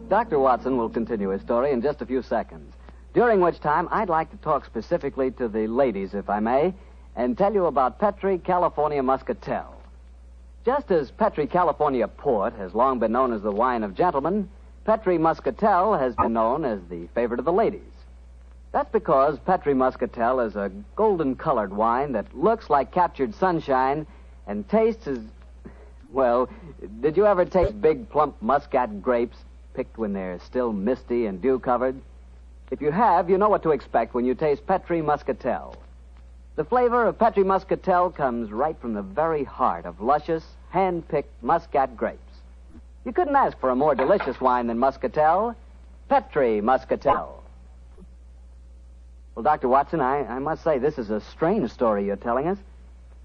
F: Dr. Watson will continue his story in just a few seconds, during which time I'd like to talk specifically to the ladies, if I may, and tell you about Petri California Muscatel. Just as Petri California Port has long been known as the wine of gentlemen, Petri Muscatel has been known as the favorite of the ladies. That's because Petri Muscatel is a golden-colored wine that looks like captured sunshine and tastes as... Well, did you ever taste big, plump muscat grapes picked when they're still misty and dew-covered? If you have, you know what to expect when you taste Petri Muscatel. The flavor of Petri Muscatel comes right from the very heart of luscious, hand-picked muscat grapes. You couldn't ask for a more delicious wine than Muscatel. Petri Muscatel. Well, Dr. Watson, I must say this is a strange story you're telling us.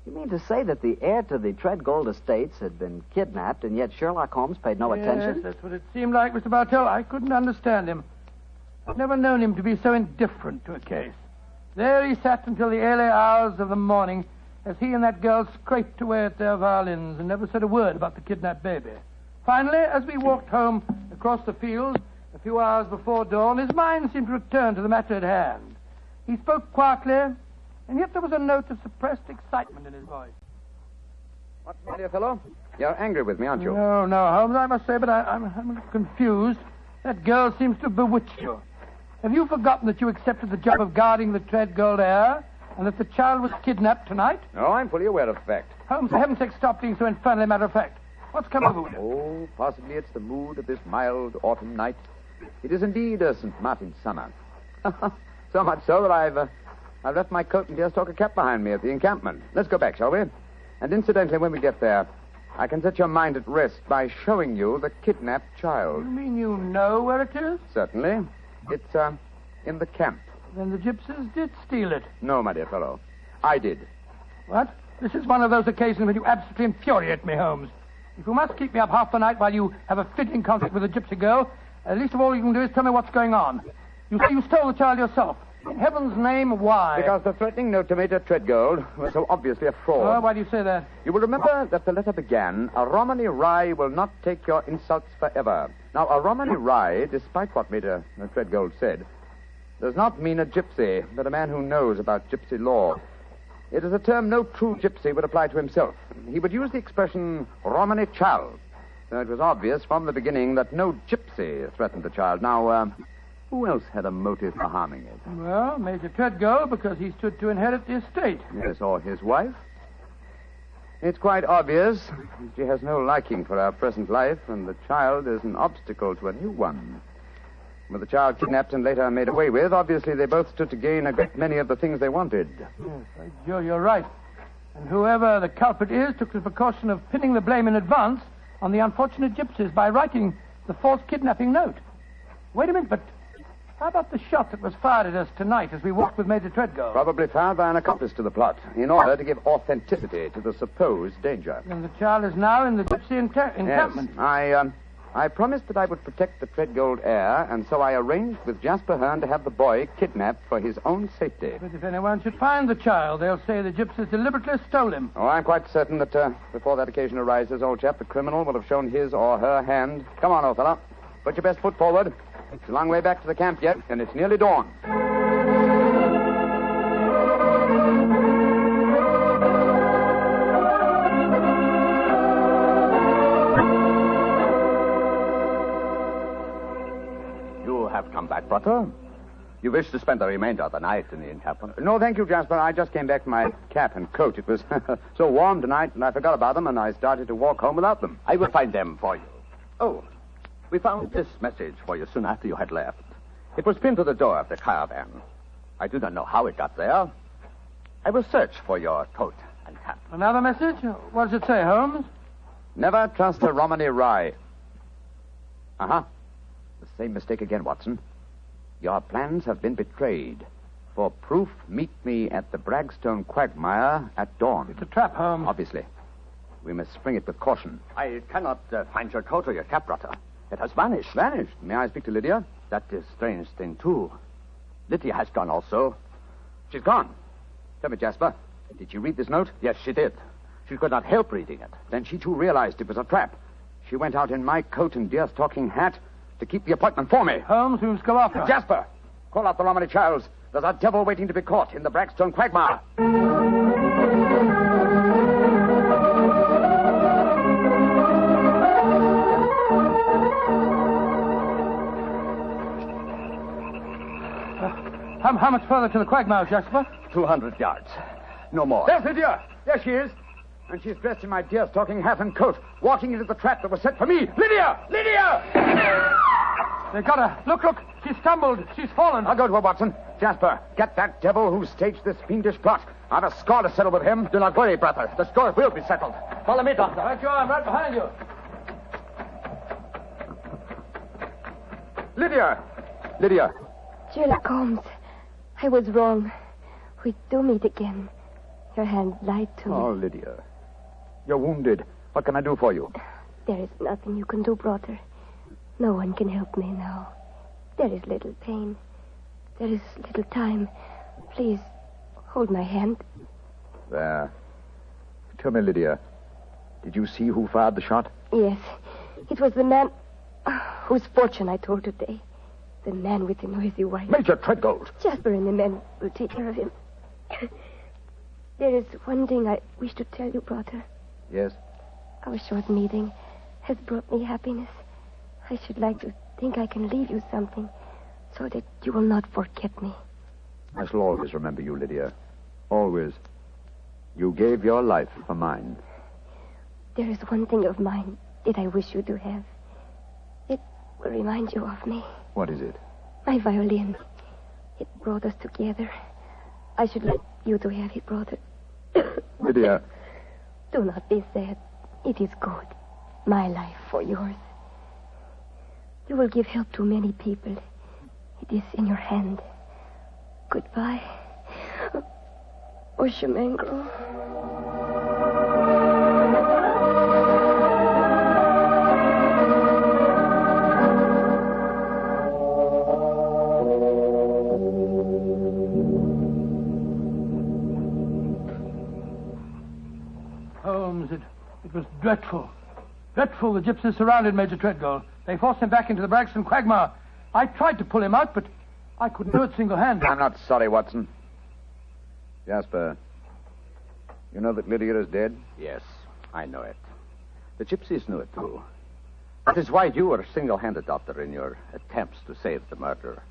F: You mean to say that the heir to the Treadgold estates had been kidnapped, and yet Sherlock Holmes paid no attention?
Q: Yes, that's what it seemed like, Mr. Bartell. I couldn't understand him. I've never known him to be so indifferent to a case. There he sat until the early hours of the morning as he and that girl scraped away at their violins and never said a word about the kidnapped baby. Finally, as we walked home across the fields a few hours before dawn, his mind seemed to return to the matter at hand. He spoke quietly, and yet there was a note of suppressed excitement in his voice.
H: What's my dear fellow? You're angry with me, aren't you?
Q: No, Holmes, I must say, but I'm confused. That girl seems to have bewitched you. Have you forgotten that you accepted the job of guarding the Treadgold heir, and that the child was kidnapped tonight?
H: No, I'm fully aware of the fact.
Q: Holmes, for heaven's sake, stop being so infernally matter-of-fact. What's come over you?
H: Oh, possibly it's the mood of this mild autumn night. It is indeed a St. Martin's summer. So much so that I've left my coat and deerstalker cap behind me at the encampment. Let's go back, shall we? And incidentally, when we get there, I can set your mind at rest by showing you the kidnapped child.
Q: You mean you know where it is?
H: Certainly. It's, in the camp.
Q: Then the gypsies did steal it.
H: No, my dear fellow. I did.
Q: What? This is one of those occasions when you absolutely infuriate me, Holmes. If you must keep me up half the night while you have a fitting conflict with a gypsy girl, least of all you can do is tell me what's going on. You say you stole the child yourself. In heaven's name, why?
H: Because the threatening note to Major Treadgold was so obviously a fraud.
Q: Oh, why do you say that?
H: You will remember that the letter began, "A Romany Rye will not take your insults forever." Now, a Romany Rye, despite what Major Treadgold said, does not mean a gypsy, but a man who knows about gypsy law. It is a term no true gypsy would apply to himself. He would use the expression Romany child. So it was obvious from the beginning that no gypsy threatened the child. Now, who else had a motive for harming it?
Q: Well, Major Treadgold, because he stood to inherit the estate.
H: Yes, or his wife. It's quite obvious. She has no liking for our present life, and the child is an obstacle to a new one. With the child kidnapped and later made away with, obviously they both stood to gain a great many of the things they wanted.
Q: Yes, Joe, you're right. And whoever the culprit is took the precaution of pinning the blame in advance on the unfortunate gypsies by writing the false kidnapping note. Wait a minute, but how about the shot that was fired at us tonight as we walked with Major Treadgold?
H: Probably fired by an accomplice to the plot, in order to give authenticity to the supposed danger.
Q: And the child is now in the gypsy encampment.
H: Yes, I promised that I would protect the Treadgold heir, and so I arranged with Jasper Hearn to have the boy kidnapped for his own safety.
Q: But if anyone should find the child, they'll say the gypsies deliberately stole him.
H: Oh, I'm quite certain that before that occasion arises, old chap, the criminal will have shown his or her hand. Come on, old fellow. Put your best foot forward. It's a long way back to the camp yet, and it's nearly dawn.
I: Come back, brother. You wish to spend the remainder of the night in the encampment?
H: No, thank you, Jasper. I just came back to my cap and coat. It was so warm tonight, and I forgot about them, and I started to walk home without them.
I: I will find them for you. Oh, we found this message for you soon after you had left. It was pinned to the door of the caravan. I do not know how it got there. I will search for your coat and cap.
Q: Another message? What does it say, Holmes?
H: Never trust a Romany Rye. Uh-huh. The same mistake again, Watson. Your plans have been betrayed. For proof, meet me at the Bragstone quagmire at dawn.
Q: It's a trap, Holmes.
H: Obviously. We must spring it with caution.
I: I cannot find your coat or your cap, brother. It has vanished.
H: Vanished? May I speak to Lydia?
I: That is a strange thing, too. Lydia has gone also.
H: She's gone. Tell me, Jasper, did she read this note?
I: Yes, she did. She could not help reading it.
H: Then she, too, realized it was a trap. She went out in my coat and deerstalking hat to keep the appointment for me.
Q: Holmes, we must go after her.
H: Jasper, call out the Romany Childs. There's a devil waiting to be caught in the Bragstone quagmire.
Q: How much further to the quagmire, Jasper?
I: 200 yards. No more.
H: There's Lydia. There she is. And she's dressed in my deerstalking hat and coat, walking into the trap that was set for me. Lydia! Lydia!
Q: They got her. Look. She stumbled. She's fallen.
H: I'll go to her, Watson. Jasper, get that devil who staged this fiendish plot. I've a score to settle with him.
I: Do not worry, brother. The score will be settled. Follow me, doctor.
Q: Right, Joe. I'm right behind you.
H: Lydia.
A: Sherlock Holmes, I was wrong. We do meet again. Your hand lied to me.
H: Oh, Lydia. You're wounded. What can I do for you?
A: There is nothing you can do, brother. No one can help me now. There is little pain. There is little time. Please, hold my hand.
H: There. Tell me, Lydia, did you see who fired the shot?
A: Yes. It was the man whose fortune I told today. The man with the noisy wife.
H: Major Treadgold.
A: Jasper and the men will take care of him. There is one thing I wish to tell you, brother.
H: Yes?
A: Our short meeting has brought me happiness. I should like to think I can leave you something so that you will not forget me.
H: I shall always remember you, Lydia. Always. You gave your life for mine.
A: There is one thing of mine that I wish you to have. It will remind you of me.
H: What is it?
A: My violin. It brought us together. I should like you to have it, brother.
H: Lydia.
A: Do not be sad. It is good. My life for yours. You will give help to many people. It is in your hand. Goodbye. Oshimengro.
Q: It was dreadful. Dreadful. The gypsies surrounded Major Treadgold. They forced him back into the Braxton quagmire. I tried to pull him out, but I couldn't do it single-handed.
H: I'm not sorry, Watson. Jasper, you know that Lydia is dead?
I: Yes, I know it. The gypsies knew it, too. That is why you were single-handed, Doctor, in your attempts to save the murderer.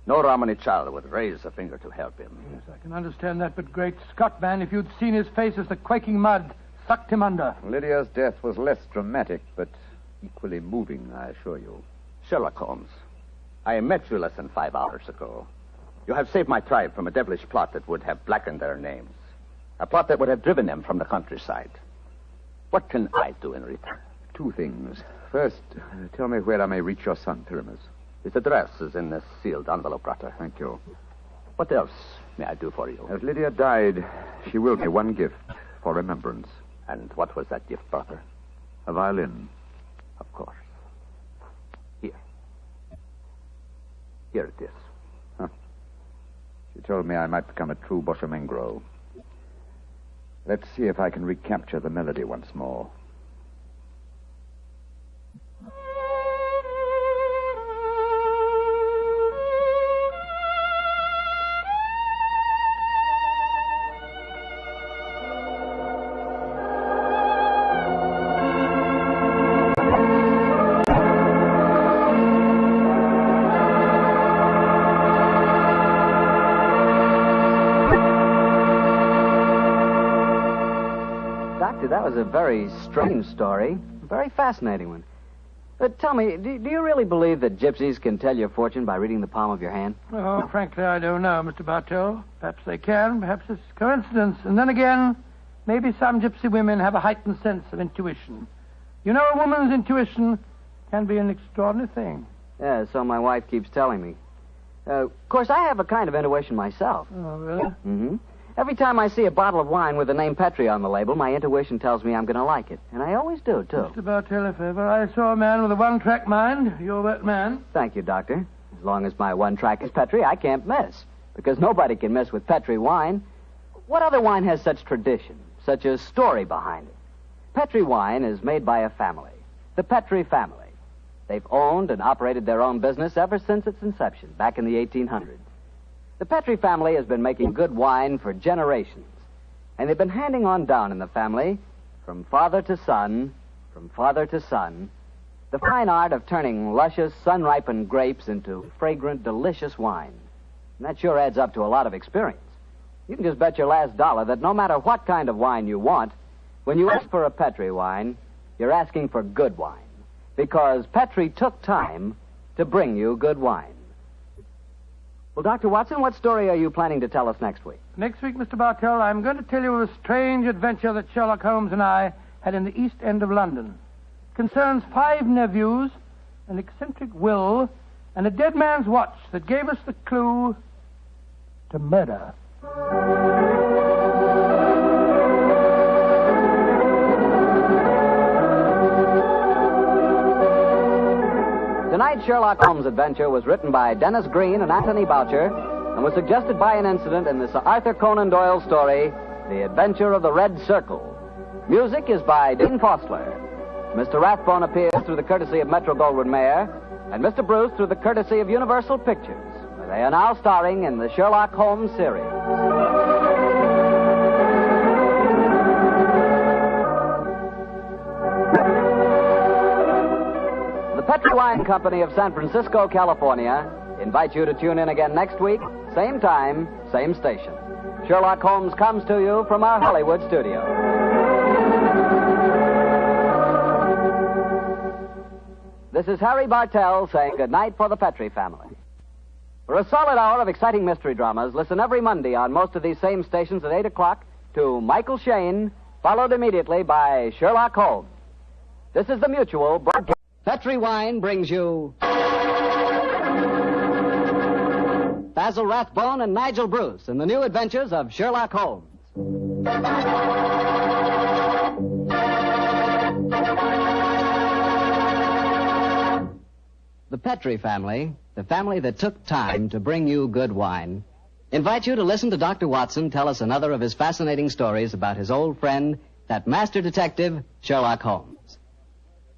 I: No Romany child would raise a finger to help him.
Q: Yes, I can understand that, but great Scott, man, if you'd seen his face as the quaking mud sucked him under.
H: Lydia's death was less dramatic, but equally moving, I assure you.
I: Sherlock Holmes, I met you less than 5 hours ago. You have saved my tribe from a devilish plot that would have blackened their names. A plot that would have driven them from the countryside. What can I do in return?
H: 2 things. First, tell me where I may reach your son, Pyramus.
I: His address is in this sealed envelope, Doctor.
H: Thank you.
I: What else may I do for you?
H: As Lydia died, she willed me one gift for remembrance.
I: And what was that gift, brother?
H: A violin.
I: Of course. Here. Here it is.
H: Huh. She told me I might become a true Boshamengro. Let's see if I can recapture the melody once more.
V: That was a very strange story. A very fascinating one. But tell me, do you really believe that gypsies can tell your fortune by reading the palm of your hand?
Q: Oh, frankly, I don't know, Mr. Bartell. Perhaps they can. Perhaps it's coincidence. And then again, maybe some gypsy women have a heightened sense of intuition. You know, a woman's intuition can be an extraordinary thing.
V: Yeah, so my wife keeps telling me. Of course, I have a kind of intuition myself.
Q: Oh, really?
V: Mm-hmm. Every time I see a bottle of wine with the name Petri on the label, my intuition tells me I'm going to like it. And I always do, too.
Q: Mr. Bartell, if ever I saw a man with a one-track mind, you're that man.
V: Thank you, Doctor. As long as my one track is Petri, I can't miss. Because nobody can miss with Petri wine. What other wine has such tradition, such a story behind it? Petri wine is made by a family, the Petri family. They've owned and operated their own business ever since its inception, back in the 1800s. The Petri family has been making good wine for generations, and they've been handing on down in the family, from father to son, the fine art of turning luscious, sun-ripened grapes into fragrant, delicious wine. And that sure adds up to a lot of experience. You can just bet your last dollar that no matter what kind of wine you want, when you ask for a Petri wine, you're asking for good wine, because Petri took time to bring you good wine. Well, Dr. Watson, what story are you planning to tell us next week?
Q: Next week, Mr. Bartell, I'm going to tell you of a strange adventure that Sherlock Holmes and I had in the East End of London. It concerns 5 nephews, an eccentric will, and a dead man's watch that gave us the clue to murder.
V: Tonight's Sherlock Holmes adventure was written by Dennis Green and Anthony Boucher and was suggested by an incident in the Sir Arthur Conan Doyle story, The Adventure of the Red Circle. Music is by Dean Fostler. Mr. Rathbone appears through the courtesy of Metro-Goldwyn-Mayer, and Mr. Bruce through the courtesy of Universal Pictures, where they are now starring in the Sherlock Holmes series. Petri Wine Company of San Francisco, California, invites you to tune in again next week, same time, same station. Sherlock Holmes comes to you from our Hollywood studio. This is Harry Bartell saying goodnight for the Petri family. For a solid hour of exciting mystery dramas, listen every Monday on most of these same stations at 8 o'clock to Michael Shayne, followed immediately by Sherlock Holmes. This is the Mutual broadcast. Petri Wine brings you Basil Rathbone and Nigel Bruce in the new adventures of Sherlock Holmes. The Petri family, the family that took time to bring you good wine, invite you to listen to Dr. Watson tell us another of his fascinating stories about his old friend,
F: that master detective, Sherlock Holmes.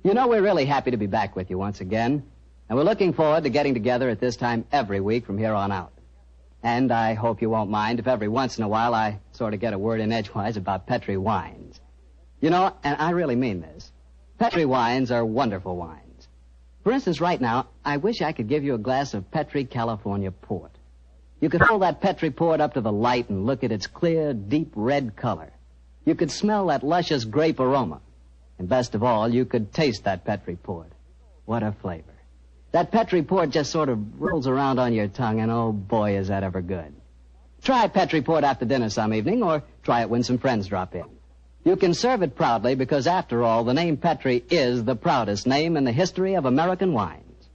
F: You know, we're really happy to be back with you once again, and we're looking forward to getting together at this time every week from here on out. And I hope you won't mind if every once in a while I sort of get a word in edgewise about Petri wines. You know, and I really mean this, Petri wines are wonderful wines. For instance, right now, I wish I could give you a glass of Petri California port. You could hold that Petri port up to the light and look at its clear, deep red color. You could smell that luscious grape aroma. And best of all, you could taste that Petri port. What a flavor. That Petri port just sort of rolls around on your tongue, and oh boy, is that ever good. Try Petri port after dinner some evening, or try it when some friends drop in. You can serve it proudly because, after all, the name Petri is the proudest name in the history of American wines.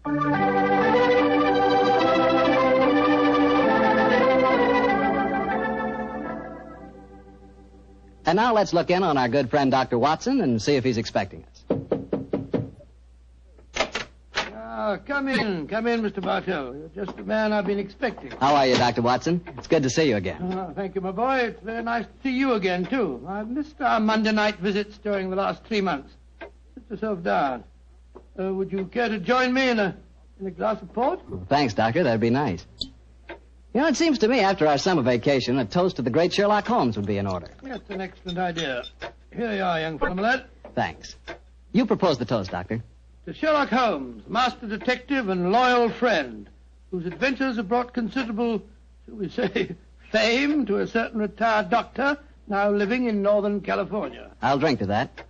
F: And now let's look in on our good friend Dr. Watson and see if he's expecting us.
Q: Come in, Mr. Bartell. You're just the man I've been expecting.
F: How are you, Dr. Watson? It's good to see you again.
Q: Thank you, my boy. It's very nice to see you again, too. I've missed our Monday night visits during the last 3 months. Sit yourself down. Would you care to join me in a glass of port?
F: Well, thanks, Doctor. That'd be nice. You know, it seems to me after our summer vacation, a toast to the great Sherlock Holmes would be in order.
Q: That's an excellent idea. Here you are, young fellow, my lad.
F: Thanks. You propose the toast, Doctor.
Q: To Sherlock Holmes, master detective and loyal friend, whose adventures have brought considerable, shall we say, fame to a certain retired doctor now living in Northern California.
F: I'll drink to that.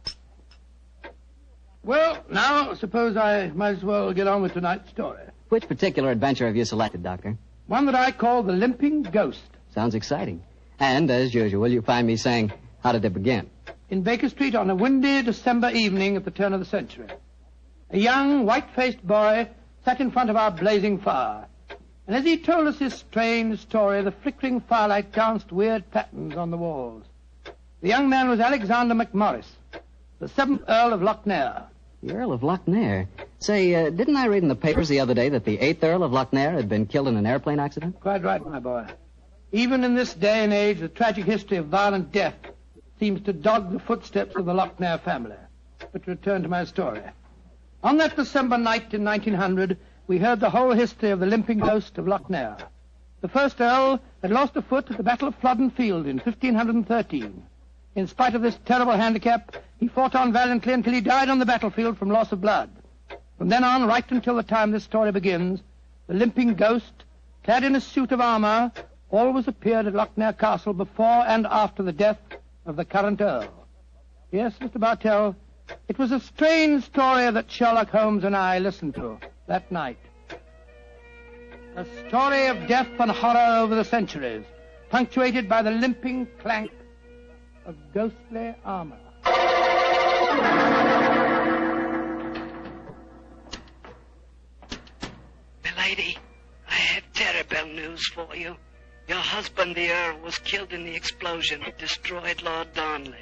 Q: Well, now, I suppose I might as well get on with tonight's story.
F: Which particular adventure have you selected, Doctor?
Q: One that I call the Limping Ghost.
F: Sounds exciting. And, as usual, you find me saying, how did it begin?
Q: In Baker Street on a windy December evening at the turn of the century. A young, white-faced boy sat in front of our blazing fire. And as he told us his strange story, the flickering firelight danced weird patterns on the walls. The young man was Alexander McMorris, the 7th Earl of Lochnair.
F: The Earl of Lochnair? Say, didn't I read in the papers the other day that the 8th Earl of Lochnair had been killed in an airplane accident?
Q: Quite right, my boy. Even in this day and age, the tragic history of violent death seems to dog the footsteps of the Lochnair family. But to return to my story. On that December night in 1900, we heard the whole history of the Limping Ghost of Lochnair. The first Earl had lost a foot at the Battle of Flodden Field in 1513. In spite of this terrible handicap, he fought on valiantly until he died on the battlefield from loss of blood. From then on, right until the time this story begins, the Limping Ghost, clad in a suit of armor, always appeared at Lochnair Castle before and after the death of the current Earl. Yes, Mr. Bartell, it was a strange story that Sherlock Holmes and I listened to that night. A story of death and horror over the centuries, punctuated by the limping clank of ghostly armor.
M: Milady, I have terrible news for you. Your husband, the Earl, was killed in the explosion that destroyed Lord Darnley.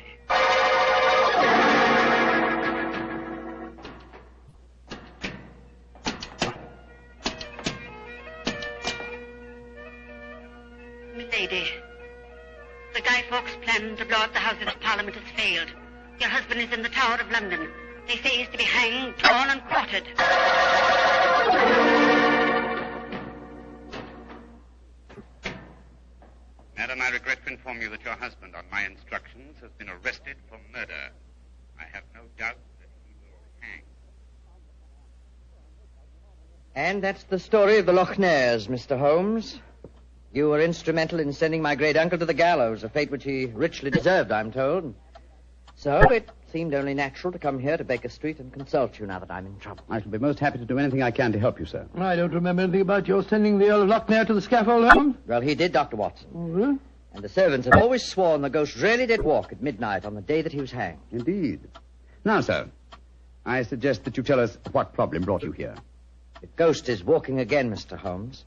P: Milady, the Guy Fawkes plan to blow up the Houses of Parliament has failed. Your husband is in the Tower of London. They say he's to be hanged, torn and quartered.
U: Madam, I regret to inform you that your husband, on my instructions, has been arrested for murder. I have no doubt that he will hang.
R: And that's the story of the Lochnairs, Mr. Holmes. You were instrumental in sending my great uncle to the gallows, a fate which he richly deserved, I'm told. So it seemed only natural to come here to Baker Street and consult you now that I'm in trouble.
H: I shall be most happy to do anything I can to help you, sir.
Q: I don't remember anything about your sending the Earl of Lochnair to the scaffold, Holmes.
R: Well, he did, Dr. Watson.
Q: Mm-hmm.
R: And the servants have always sworn the ghost really did walk at midnight on the day that he was hanged.
H: Indeed. Now, sir, I suggest that you tell us what problem brought you here.
R: The ghost is walking again, Mr. Holmes.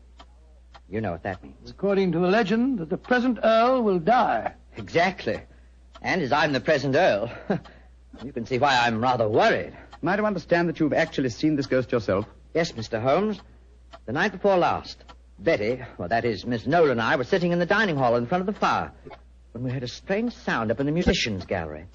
R: You know what that means.
Q: According to the legend, that the present Earl will die.
R: Exactly. And as I'm the present Earl, you can see why I'm rather worried.
H: Am I to understand that you've actually seen this ghost yourself?
R: Yes, Mr. Holmes. The night before last, Betty, well, that is, Miss Nolan and I were sitting in the dining hall in front of the fire when we heard a strange sound up in the musicians' gallery.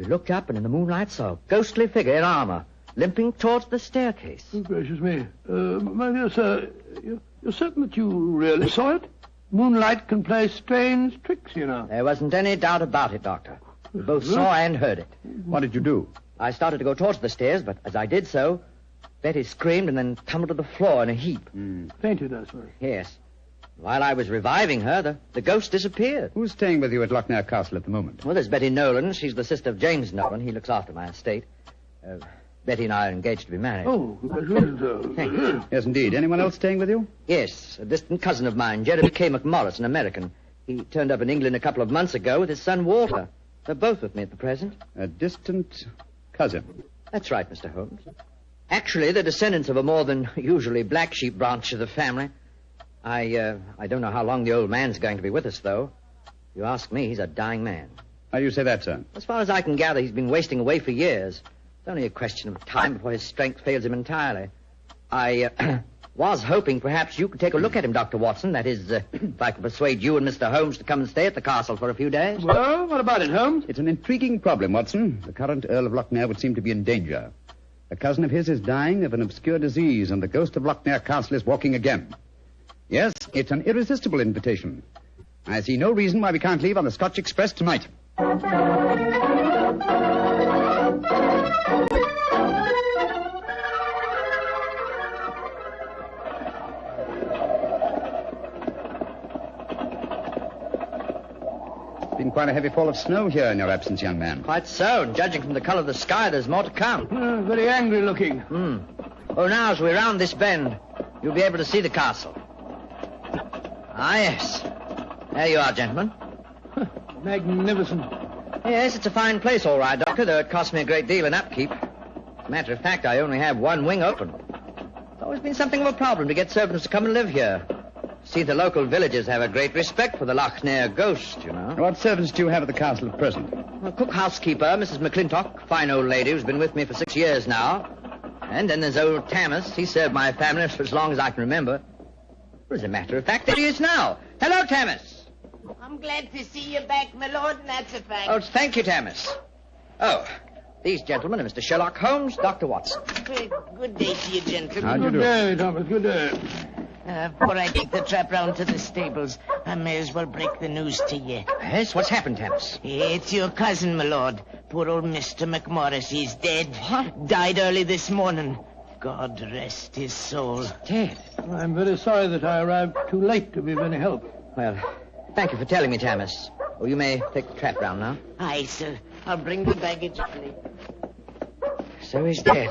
R: We looked up and in the moonlight saw a ghostly figure in armor, limping towards the staircase.
Q: Oh, gracious me. My dear sir, you're certain that you really saw it? Moonlight can play strange tricks, you know.
R: There wasn't any doubt about it, Doctor. We both saw and heard it.
H: What did you do?
R: I started to go towards the stairs, but as I did so, Betty screamed and then tumbled to the floor in a heap.
Q: Fainted, I suppose.
R: Yes. While I was reviving her, the ghost disappeared.
H: Who's staying with you at Lochnair Castle at the moment?
R: Well, there's Betty Nolan. She's the sister of James Nolan. He looks after my estate. Betty and I are engaged to be married.
Q: Oh, congratulations.
H: Yes, indeed. Anyone else staying with you?
R: Yes, a distant cousin of mine, Jeremy K. McMorris, an American. He turned up in England a couple of months ago with his son Walter. They're both with me at the present.
H: A distant cousin?
R: That's right, Mr. Holmes. Actually, they're descendants of a more than usually black sheep branch of the family. I don't know how long the old man's going to be with us, though. If you ask me, he's a dying man.
H: How do you say that, sir?
R: As far as I can gather, he's been wasting away for years. It's only a question of time before his strength fails him entirely. I was hoping perhaps you could take a look at him, Dr. Watson. That is, if I could persuade you and Mr. Holmes to come and stay at the castle for a few days.
Q: Well, what about it, Holmes?
H: It's an intriguing problem, Watson. The current Earl of Lochnair would seem to be in danger. A cousin of his is dying of an obscure disease, and the ghost of Lochnair Castle is walking again. Yes, it's an irresistible invitation. I see no reason why we can't leave on the Scotch Express tonight. It's been quite a heavy fall of snow here in your absence, young man.
R: Quite so, and judging from the colour of the sky, there's more to come.
Q: Very angry looking.
R: Oh, now, as we round this bend, you'll be able to see the castle. Ah, yes. There you are, gentlemen.
Q: Magnificent.
R: Yes, it's a fine place, all right, Doctor, though it cost me a great deal in upkeep. As a matter of fact, I only have one wing open. It's always been something of a problem to get servants to come and live here. See, the local villagers have a great respect for the Lochnair ghost, you know.
H: What servants do you have at the castle at present?
R: A cook housekeeper, Mrs. McClintock, fine old lady who's been with me for 6 years now. And then there's old Tammas. He served my family for as long as I can remember. Well, as a matter of fact, there he is now. Hello, Tammas.
B: I'm glad to see you back, my lord, and that's a fact.
R: Oh, thank you, Tammas. Oh, these gentlemen are Mr. Sherlock Holmes, Dr. Watson.
B: Good day to you, gentlemen.
H: How do you do?
Q: Good day, Thomas. Good day.
B: Before I take the trap round to the stables, I may as well break the news to you.
R: Yes, what's happened, Tammas?
B: It's your cousin, my lord. Poor old Mr. McMorris. He's dead. What? Died early this morning. God rest his soul.
R: Dead?
Q: I'm very sorry that I arrived too late to be of any help.
R: Well, thank you for telling me, Tammas. Oh, you may take the trap round now.
B: Aye, sir. I'll bring the baggage early.
R: So he's dead.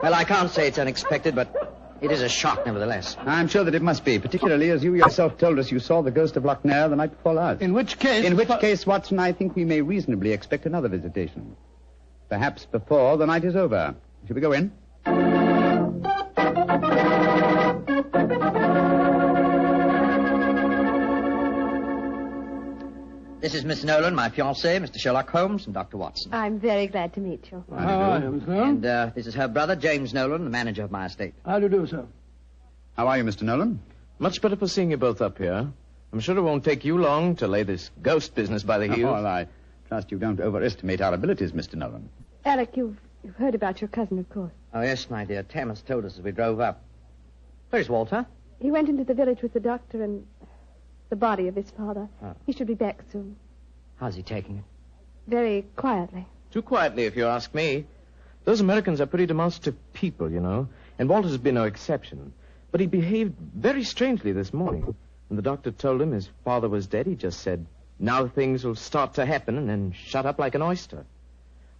R: Well, I can't say it's unexpected, but it is a shock nevertheless.
H: I'm sure that it must be, particularly as you yourself told us you saw the ghost of Lochnair the night before last.
Q: In which case,
H: Watson, I think we may reasonably expect another visitation. Perhaps before the night is over. Shall we go in?
R: This is Miss Nolan, my fiancé, Mr. Sherlock Holmes, and Dr. Watson.
A: I'm very glad to meet you.
R: And this is her brother, James Nolan, the manager of my estate.
Q: How do you do, sir?
H: How are you, Mr. Nolan?
L: Much better for seeing you both up here. I'm sure it won't take you long to lay this ghost business by the heels.
H: Oh, well, I trust you don't overestimate our abilities, Mr. Nolan.
A: Alec, you've heard about your cousin, of course.
R: Oh, yes, my dear. Tammas told us as we drove up. Where's Walter?
A: He went into the village with the doctor and the body of his father.
R: Oh.
A: He should be back soon.
R: How's he taking it?
A: Very quietly.
L: Too quietly, if you ask me. Those Americans are pretty demonstrative people, you know, and Walter's been no exception. But he behaved very strangely this morning. When the doctor told him his father was dead, he just said, now things will start to happen, and then shut up like an oyster.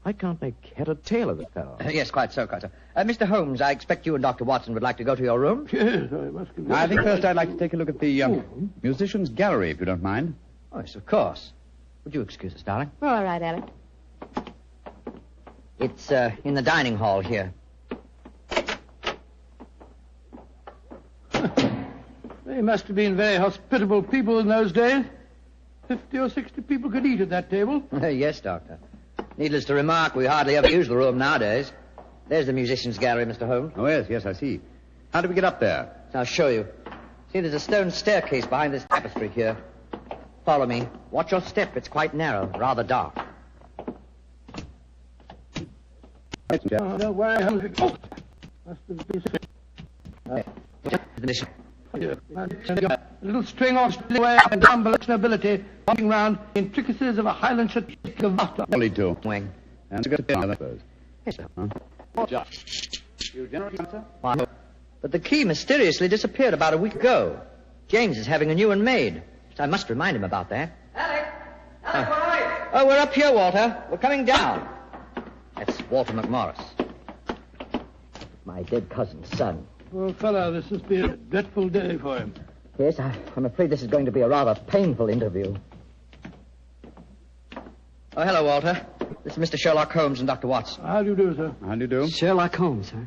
L: I can't make head or tail of the fellow.
R: Yes, quite so, quite so. Mr. Holmes, I expect you and Dr. Watson would like to go to your room.
Q: Yes, I must go.
H: I think first I'd like to take a look at the musicians' gallery, if you don't mind.
R: Oh, yes, of course. Would you excuse us, darling?
A: All right, Alec.
R: It's in the dining hall here.
Q: They must have been very hospitable people in those days. 50 or 60 people could eat at that table.
R: Yes, Doctor. Needless to remark, we hardly ever use the room nowadays. There's the musicians' gallery, Mr. Holmes.
H: Oh, yes, I see. How do we get up there?
R: I'll show you. See, there's a stone staircase behind this tapestry here. Follow me. Watch your step. It's quite narrow, rather dark.
Q: Don't worry, Holmes. Oh! Must have been... A little string off way up and down below nobility, walking round the intricacies of a Highland ship of laughter.
H: Only two.
R: Wing.
H: And you got a pin, I suppose.
R: Yes, sir.
H: Huh? You generally answer?
R: Why? But the key mysteriously disappeared about a week ago. James is having a new one made. So I must remind him about that.
P: Alec! Alec, boy!
R: Oh, we're up here, Walter. We're coming down. That's Walter McMorris. My dead cousin's son.
Q: Poor fellow, this has been a dreadful day for him.
R: Yes, I'm afraid this is going to be a rather painful interview. Oh, hello, Walter. This is Mr. Sherlock Holmes and Dr. Watson.
Q: How do you do, sir?
H: How do you do?
V: Sherlock Holmes, huh?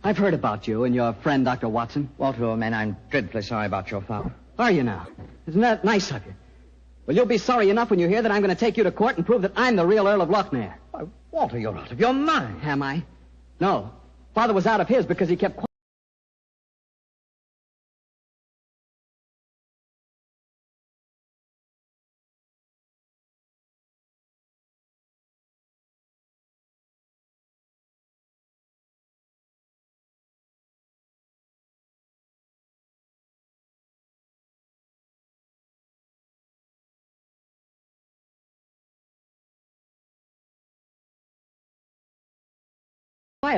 V: I've heard about you and your friend, Dr. Watson.
R: Walter, old man, I'm dreadfully sorry about your father.
V: Are you now? Isn't that nice of you? Well, you'll be sorry enough when you hear that I'm going to take you to court and prove that I'm the real Earl of Lochnair.
R: Why, Walter, you're out of your mind.
V: Am I? No. Father was out of his because he kept quiet.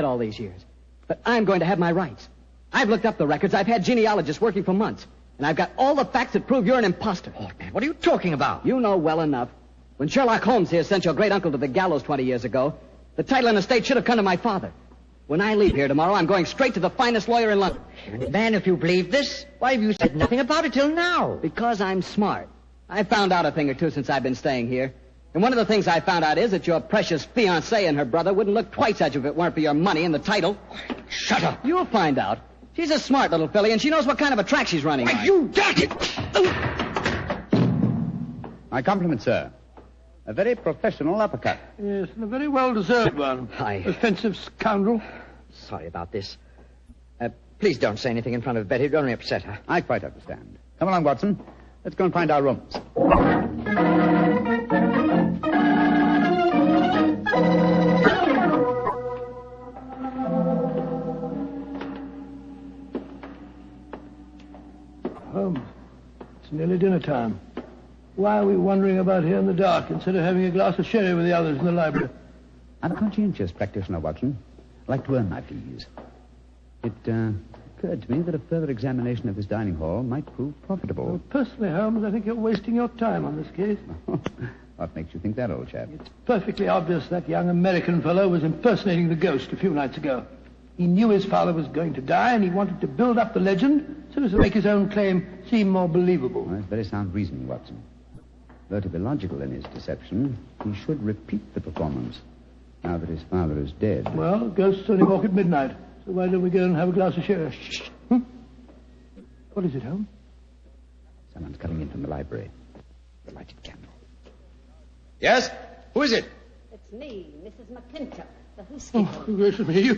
V: All these years. But I'm going to have my rights. I've looked up the records. I've had genealogists working for months. And I've got all the facts that prove you're an imposter.
R: Oh, man, what are you talking about?
V: You know well enough. When Sherlock Holmes here sent your great-uncle to the gallows 20 years ago, the title and estate should have come to my father. When I leave here tomorrow, I'm going straight to the finest lawyer in London.
R: Man, if you believe this, why have you said nothing about it till now?
V: Because I'm smart. I've found out a thing or two since I've been staying here. And one of the things I found out is that your precious fiancée and her brother wouldn't look twice at you if it weren't for your money and the title.
R: Shut up.
V: You'll find out. She's a smart little filly, and she knows what kind of a track she's running on.
R: You got it!
H: My compliments, sir. A very professional uppercut.
Q: Yes, and a very well-deserved one. Offensive scoundrel.
R: Sorry about this. Please don't say anything in front of Betty. It'll only upset her.
H: I quite understand. Come along, Watson. Let's go and find our rooms.
Q: Holmes, it's nearly dinner time. Why are we wandering about here in the dark instead of having a glass of sherry with the others in the library?
H: I'm a conscientious practitioner, Watson. I like to earn my fees. It occurred to me that a further examination of this dining hall might prove profitable.
Q: Well, personally, Holmes, I think you're wasting your time on this case.
H: What makes you think that, old chap?
Q: It's perfectly obvious that young American fellow was impersonating the ghost a few nights ago. He knew his father was going to die, and he wanted to build up the legend so as to make his own claim seem more believable.
H: Well, that's very sound reasoning, Watson. Though to be logical in his deception, he should repeat the performance now that his father is dead.
Q: Well, ghosts only walk at midnight, so why don't we go and have a glass of sherry? Shh. What is it, Holmes?
H: Someone's coming in from the library. The lighted candle.
E: Yes? Who is it?
K: It's me, Mrs. McClintock, the whiskey.
Q: Oh, gracious me, you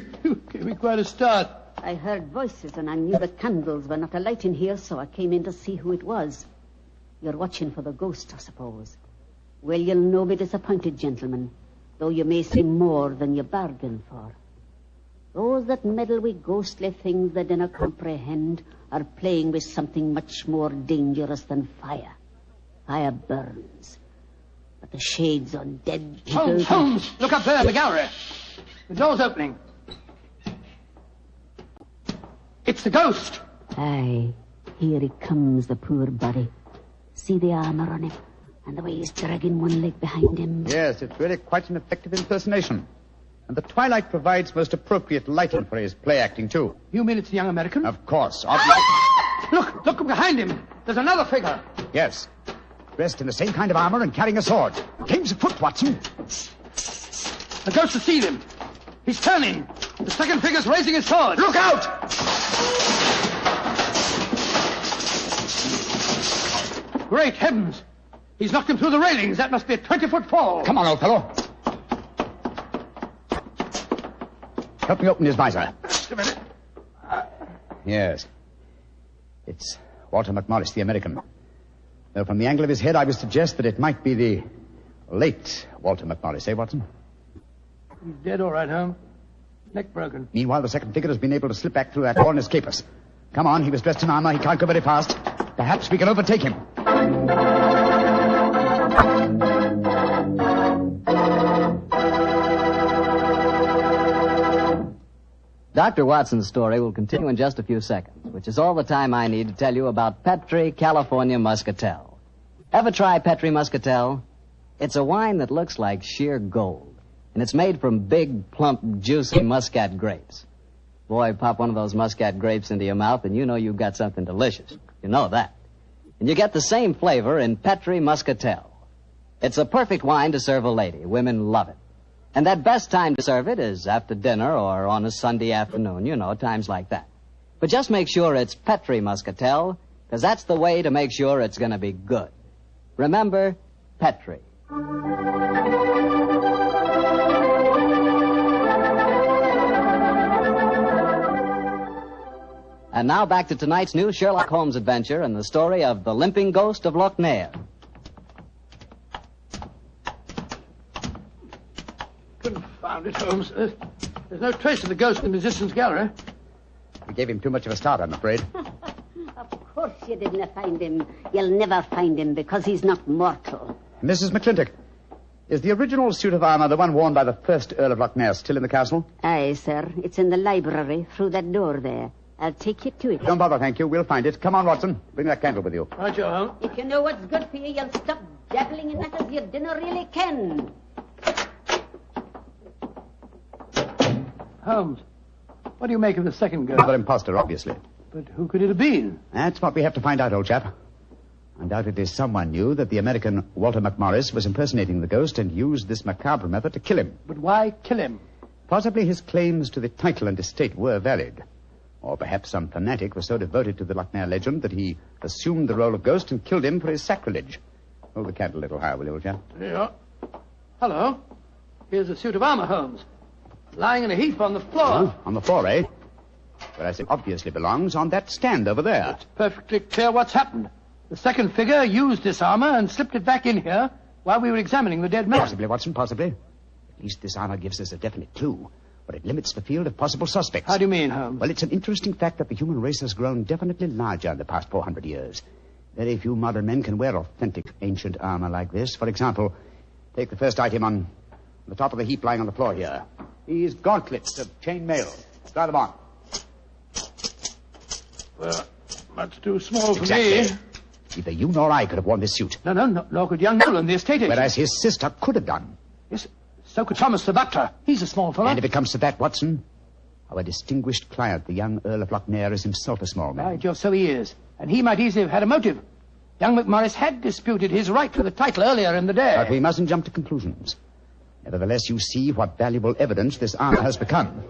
Q: gave me quite a start.
K: I heard voices and I knew the candles were not alight in here, so I came in to see who it was. You're watching for the ghost, I suppose. Well, you'll no be disappointed, gentlemen, though you may see more than you bargained for. Those that meddle with ghostly things they dinna comprehend are playing with something much more dangerous than fire. Fire burns. But the shades on dead people...
Q: Holmes! Look up there in the gallery. The door's opening. It's the ghost.
K: Aye, here he comes, the poor body. See the armor on him, and the way he's dragging one leg behind him.
H: Yes, it's really quite an effective impersonation. And the twilight provides most appropriate lighting for his play acting, too.
Q: You mean it's the young American?
H: Of course.
Q: Look behind him. There's another figure.
H: Yes. Dressed in the same kind of armor and carrying a sword. Game's afoot, Watson.
Q: The ghost has seen him. He's turning. The second figure's raising his sword.
H: Look out!
Q: Great heavens. He's knocked him through the railings. That must be a 20-foot fall.
H: Come on, old fellow. Help me open his visor.
Q: Just a minute.
H: Yes. It's Walter McMorris, the American. Though from the angle of his head, I would suggest that it might be the late Walter McMorris, eh, Watson?
Q: He's dead, all right, Holmes. Neck broken.
H: Meanwhile, the second figure has been able to slip back through that door and escape us. Come on, he was dressed in armor. He can't go very fast. Perhaps we can overtake him.
F: Dr. Watson's story will continue in just a few seconds, which is all the time I need to tell you about Petri California Muscatel. Ever try Petri Muscatel? It's a wine that looks like sheer gold, and it's made from big, plump, juicy Muscat grapes. Boy, pop one of those Muscat grapes into your mouth, and you know you've got something delicious. You know that. And you get the same flavor in Petri Muscatel. It's a perfect wine to serve a lady. Women love it. And that best time to serve it is after dinner or on a Sunday afternoon, you know, times like that. But just make sure it's Petri Muscatel, because that's the way to make sure it's going to be good. Remember, Petri. And now back to tonight's new Sherlock Holmes adventure and the story of the Limping Ghost of Loch Ness.
Q: Confound it, Holmes. There's no trace of the ghost in the musician's gallery.
H: We gave him too much of a start, I'm afraid.
K: Of course you didn't find him. You'll never find him because he's not mortal.
H: Mrs. McClintock, is the original suit of armor, the one worn by the first Earl of Loch Ness, still in the castle?
K: Aye, sir. It's in the library through that door there. I'll take you to it.
H: Don't bother, thank you. We'll find it. Come on, Watson. Bring that candle with you.
Q: Right, Joe.
K: If you know what's good for you, you'll stop dabbling in matters you dinner really can.
Q: Holmes, what do you make of the second ghost?
H: Another imposter, obviously.
Q: But who could it have been?
H: That's what we have to find out, old chap. Undoubtedly someone knew that the American Walter McMorris was impersonating the ghost and used this macabre method to kill him.
Q: But why kill him?
H: Possibly his claims to the title and estate were valid. Or perhaps some fanatic was so devoted to the Loch Ness legend that he assumed the role of ghost and killed him for his sacrilege. Hold the candle a little higher, will you, old chap?
Q: There you are. Hello. Here's a suit of armor, Holmes. Lying in a heap on the floor.
H: Oh, on the floor, eh? Whereas it obviously belongs on that stand over there.
Q: It's perfectly clear what's happened. The second figure used this armor and slipped it back in here while we were examining the dead man.
H: Possibly, Watson, possibly. At least this armor gives us a definite clue. But it limits the field of possible suspects.
Q: How do you mean, Holmes?
H: Well, it's an interesting fact that the human race has grown definitely larger in the past 400 years. Very few modern men can wear authentic ancient armor like this. For example, take the first item on the top of the heap lying on the floor here. These gauntlets of chain mail. Try them on.
Q: Well, much too small for
H: exactly.
Q: me.
H: Neither you nor I could have worn this suit.
Q: No, nor could young Nolan, the estate agent.
H: Whereas his sister could have done.
Q: Yes, so could Thomas the butler. He's a small fellow.
H: And if it comes to that, Watson, our distinguished client, the young Earl of Loch Ness, is himself a small man.
Q: By Jove, so he is. And he might easily have had a motive. Young McMorris had disputed his right to the title earlier in the day.
H: But we mustn't jump to conclusions. Nevertheless, you see what valuable evidence this armor has become.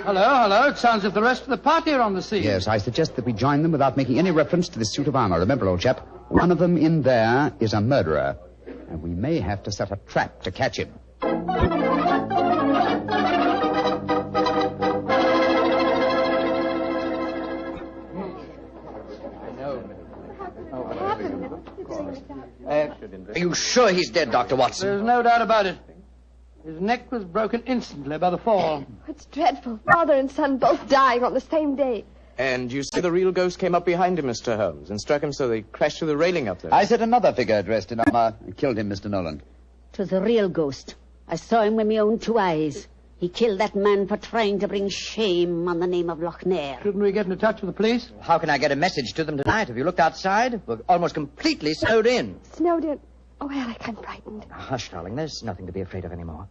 Q: Hello. It sounds as if the rest of the party are on the scene.
H: Yes, I suggest that we join them without making any reference to this suit of armor. Remember, old chap, one of them in there is a murderer. And we may have to set a trap to catch him.
R: Are you sure he's dead, Dr. Watson?
Q: There's no doubt about it. His neck was broken instantly by the fall.
A: It's dreadful. Father and son both dying on the same day.
L: And you say the real ghost came up behind him, Mr. Holmes, and struck him so they crashed through the railing up there.
H: I said another figure dressed in armor killed him, Mr. Nolan.
K: 'Twas a real ghost. I saw him with my own two eyes. He killed that man for trying to bring shame on the name of Loch Ness.
Q: Shouldn't we get into touch with the police?
R: How can I get a message to them tonight? Have you looked outside? We're almost completely snowed in.
A: Snowed in? Oh, Alec, I'm frightened.
R: Hush, darling. There's nothing to be afraid of anymore.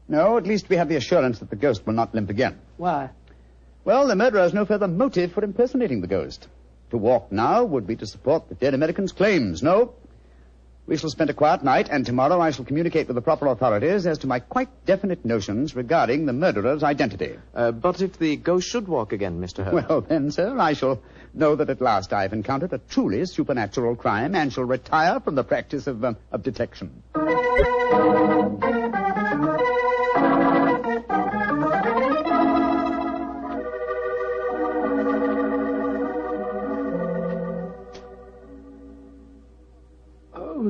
H: No, at least we have the assurance that the ghost will not limp again.
Q: Why?
H: Well, the murderer has no further motive for impersonating the ghost. To walk now would be to support the dead American's claims. No. We shall spend a quiet night, and tomorrow I shall communicate with the proper authorities as to my quite definite notions regarding the murderer's identity.
L: But if the ghost should walk again, Mr. Holmes?
H: Well, then, sir, I shall know that at last I've encountered a truly supernatural crime and shall retire from the practice of detection.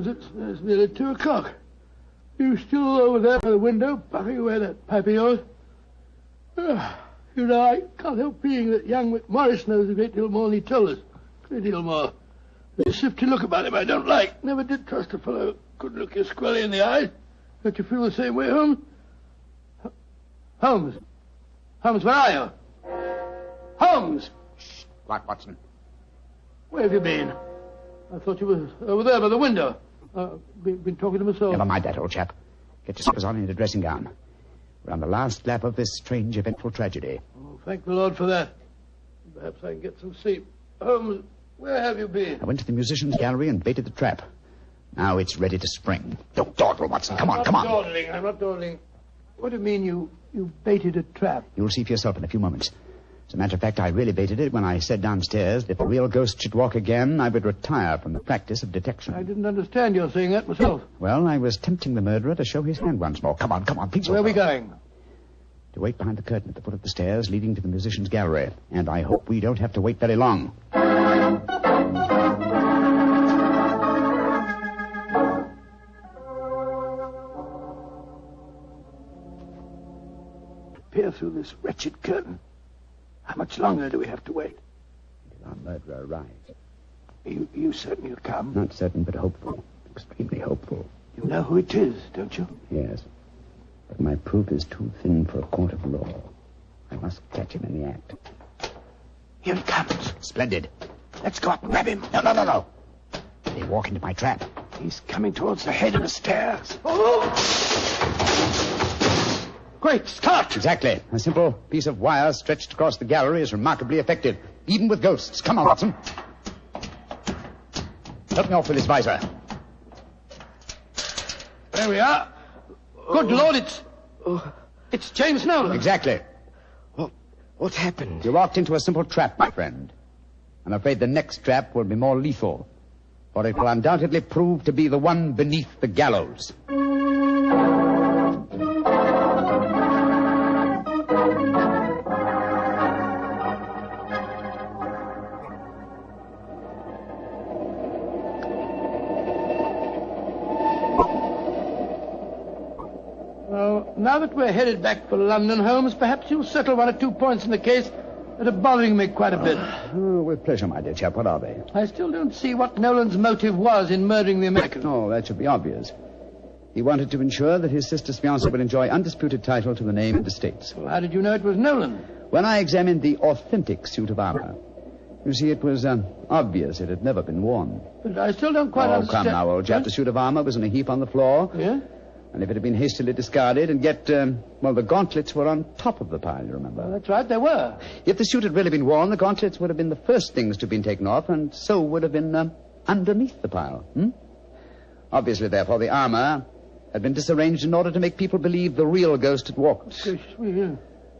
Q: It's nearly 2 o'clock. You still over there by the window, puffing away that pipe of yours? You know, I can't help feeling that young McMorris knows a great deal more than he told us. A great deal more. There's a shifty look about him I don't like. Never did trust a fellow who could look you squarely in the eye. Don't you feel the same way, Holmes? Holmes? Holmes, where are you? Holmes!
H: Shh. Quiet, Watson.
Q: Where have you been? I thought you were over there by the window. Been talking to myself.
H: Never mind that, old chap. Get your slippers on and a dressing gown. We're on the last lap of this strange, eventful tragedy.
Q: Oh, thank the Lord for that. Perhaps I can get some sleep. Holmes, where have you been?
H: I went to the musician's gallery and baited the trap. Now it's ready to spring. Don't dawdle, Watson. Come on.
Q: I'm not dawdling. What do you mean you baited a trap?
H: You'll see for yourself in a few moments. As a matter of fact, I really baited it when I said downstairs that if the real ghost should walk again, I would retire from the practice of detection.
Q: I didn't understand your saying that myself.
H: Well, I was tempting the murderer to show his hand once more. Come on, please.
Q: Where are we going?
H: To wait behind the curtain at the foot of the stairs leading to the musician's gallery. And I hope we don't have to wait very long.
Q: Peer through this wretched curtain. How much longer do we have to wait?
H: Until our murderer arrives.
Q: You certain he'll come?
H: Not certain, but hopeful. Extremely hopeful.
Q: You know who it is, don't you?
H: Yes. But my proof is too thin for a court of law. I must catch him in the act.
Q: Here he comes.
H: Splendid.
Q: Let's go up and grab him.
H: No. They walk into my trap.
Q: He's coming towards the head of the stairs. Oh! Great Scott!
H: Exactly. A simple piece of wire stretched across the gallery is remarkably effective, even with ghosts. Come on, Watson. Help me off with this visor.
Q: There we are. Good Lord, it's James Nolan.
H: Exactly.
B: What happened?
H: You walked into a simple trap, my friend. I'm afraid the next trap will be more lethal, for it will undoubtedly prove to be the one beneath the gallows.
Q: Now that we're headed back for London, Holmes, perhaps you'll settle one or two points in the case that are bothering me quite a bit.
H: Oh, with pleasure, my dear chap. What are they?
Q: I still don't see what Nolan's motive was in murdering the American.
H: Oh, that should be obvious. He wanted to ensure that his sister's fiancé would enjoy undisputed title to the name and estates.
Q: Well, how did you know it was Nolan?
H: When I examined the authentic suit of armor, you see, it was obvious it had never been worn.
Q: But I still don't quite understand.
H: Oh, come now, old chap. The suit of armor was in a heap on the floor.
Q: Yeah?
H: And if it had been hastily discarded, and yet, the gauntlets were on top of the pile, you remember?
Q: Well, that's right, they were.
H: If the suit had really been worn, the gauntlets would have been the first things to have been taken off, and so would have been underneath the pile. Obviously, therefore, the armor had been disarranged in order to make people believe the real ghost had walked.
Q: Yeah.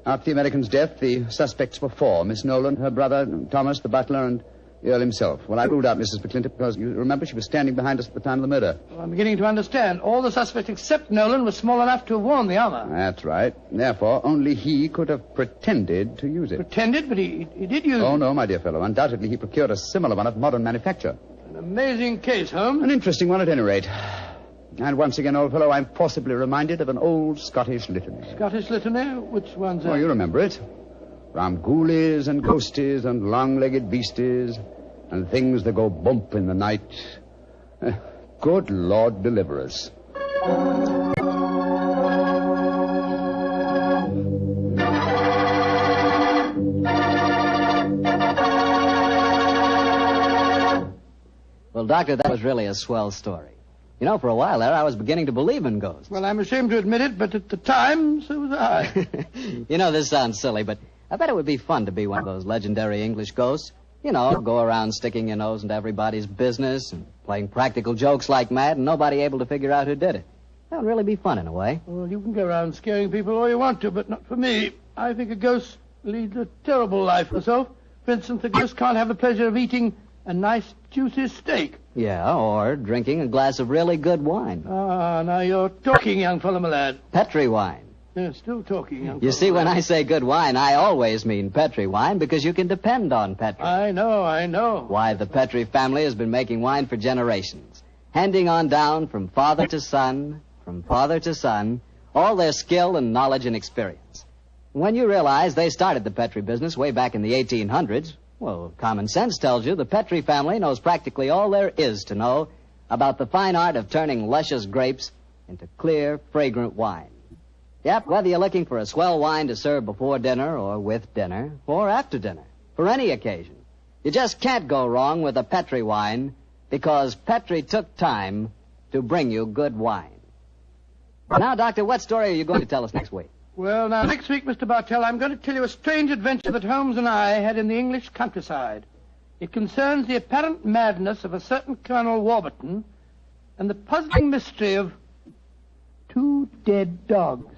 H: After the American's death, the suspects were four. Miss Nolan, her brother, Thomas, the butler, and the Earl himself. Well, I ruled out Mrs. McClintock because, you remember, she was standing behind us at the time of the murder.
Q: Well, I'm beginning to understand. All the suspects except Nolan were small enough to have worn the armor.
H: That's right. Therefore, only he could have pretended to use it.
Q: Pretended? But he did use it.
H: Oh, no, my dear fellow. Undoubtedly, he procured a similar one of modern manufacture.
Q: An amazing case, Holmes.
H: An interesting one, at any rate. And once again, old fellow, I'm forcibly reminded of an old Scottish litany.
Q: Scottish litany? Which one's that?
H: Oh, you remember it. From ghoulies and ghosties and long-legged beasties and things that go bump in the night. Good Lord deliver us.
F: Well, Doctor, that was really a swell story. You know, for a while there, I was beginning to believe in ghosts.
Q: Well, I'm ashamed to admit it, but at the time, so was I.
F: You know, this sounds silly, but I bet it would be fun to be one of those legendary English ghosts. You know, go around sticking your nose into everybody's business and playing practical jokes like mad and nobody able to figure out who did it. That would really be fun in a way.
Q: Well, you can go around scaring people all you want to, but not for me. I think a ghost leads a terrible life herself. For instance, a ghost can't have the pleasure of eating a nice, juicy steak.
F: Yeah, or drinking a glass of really good wine.
Q: Ah, now you're talking, young fellow, my lad.
F: Petri wine.
Q: Yeah, still talking, young fellow.
F: You see, when I say good wine, I always mean Petri wine because you can depend on Petri.
Q: I know.
F: Why, the Petri family has been making wine for generations, handing on down from father to son, all their skill and knowledge and experience. When you realize they started the Petri business way back in the 1800s, well, common sense tells you the Petri family knows practically all there is to know about the fine art of turning luscious grapes into clear, fragrant wine. Yep, whether you're looking for a swell wine to serve before dinner or with dinner or after dinner, for any occasion, you just can't go wrong with a Petri wine because Petri took time to bring you good wine. Now, Doctor, what story are you going to tell us next week?
G: Well, now, next week, Mr. Bartell, I'm going to tell you a strange adventure that Holmes and I had in the English countryside. It concerns the apparent madness of a certain Colonel Warburton and the puzzling mystery of 2 dead dogs.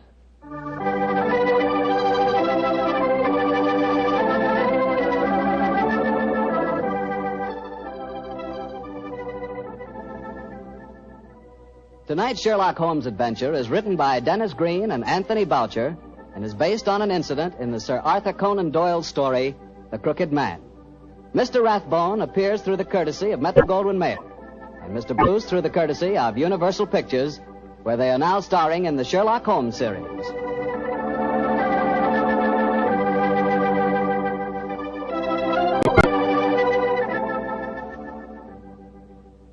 F: Tonight's Sherlock Holmes adventure is written by Dennis Green and Anthony Boucher and is based on an incident in the Sir Arthur Conan Doyle story, The Crooked Man. Mr. Rathbone appears through the courtesy of Metro-Goldwyn-Mayer, and Mr. Bruce through the courtesy of Universal Pictures, where they are now starring in the Sherlock Holmes series.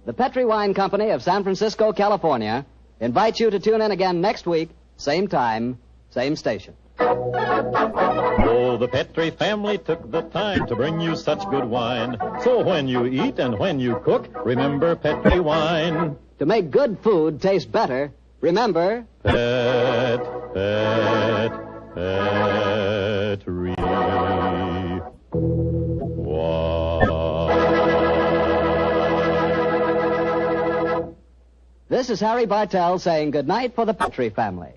F: The Petri Wine Company of San Francisco, California, invites you to tune in again next week, same time, same station.
D: Oh, the Petri family took the time to bring you such good wine. So when you eat and when you cook, remember Petri wine.
F: To make good food taste better, remember...
D: Petri wine.
F: This is Harry Bartell saying goodnight for the Petri family.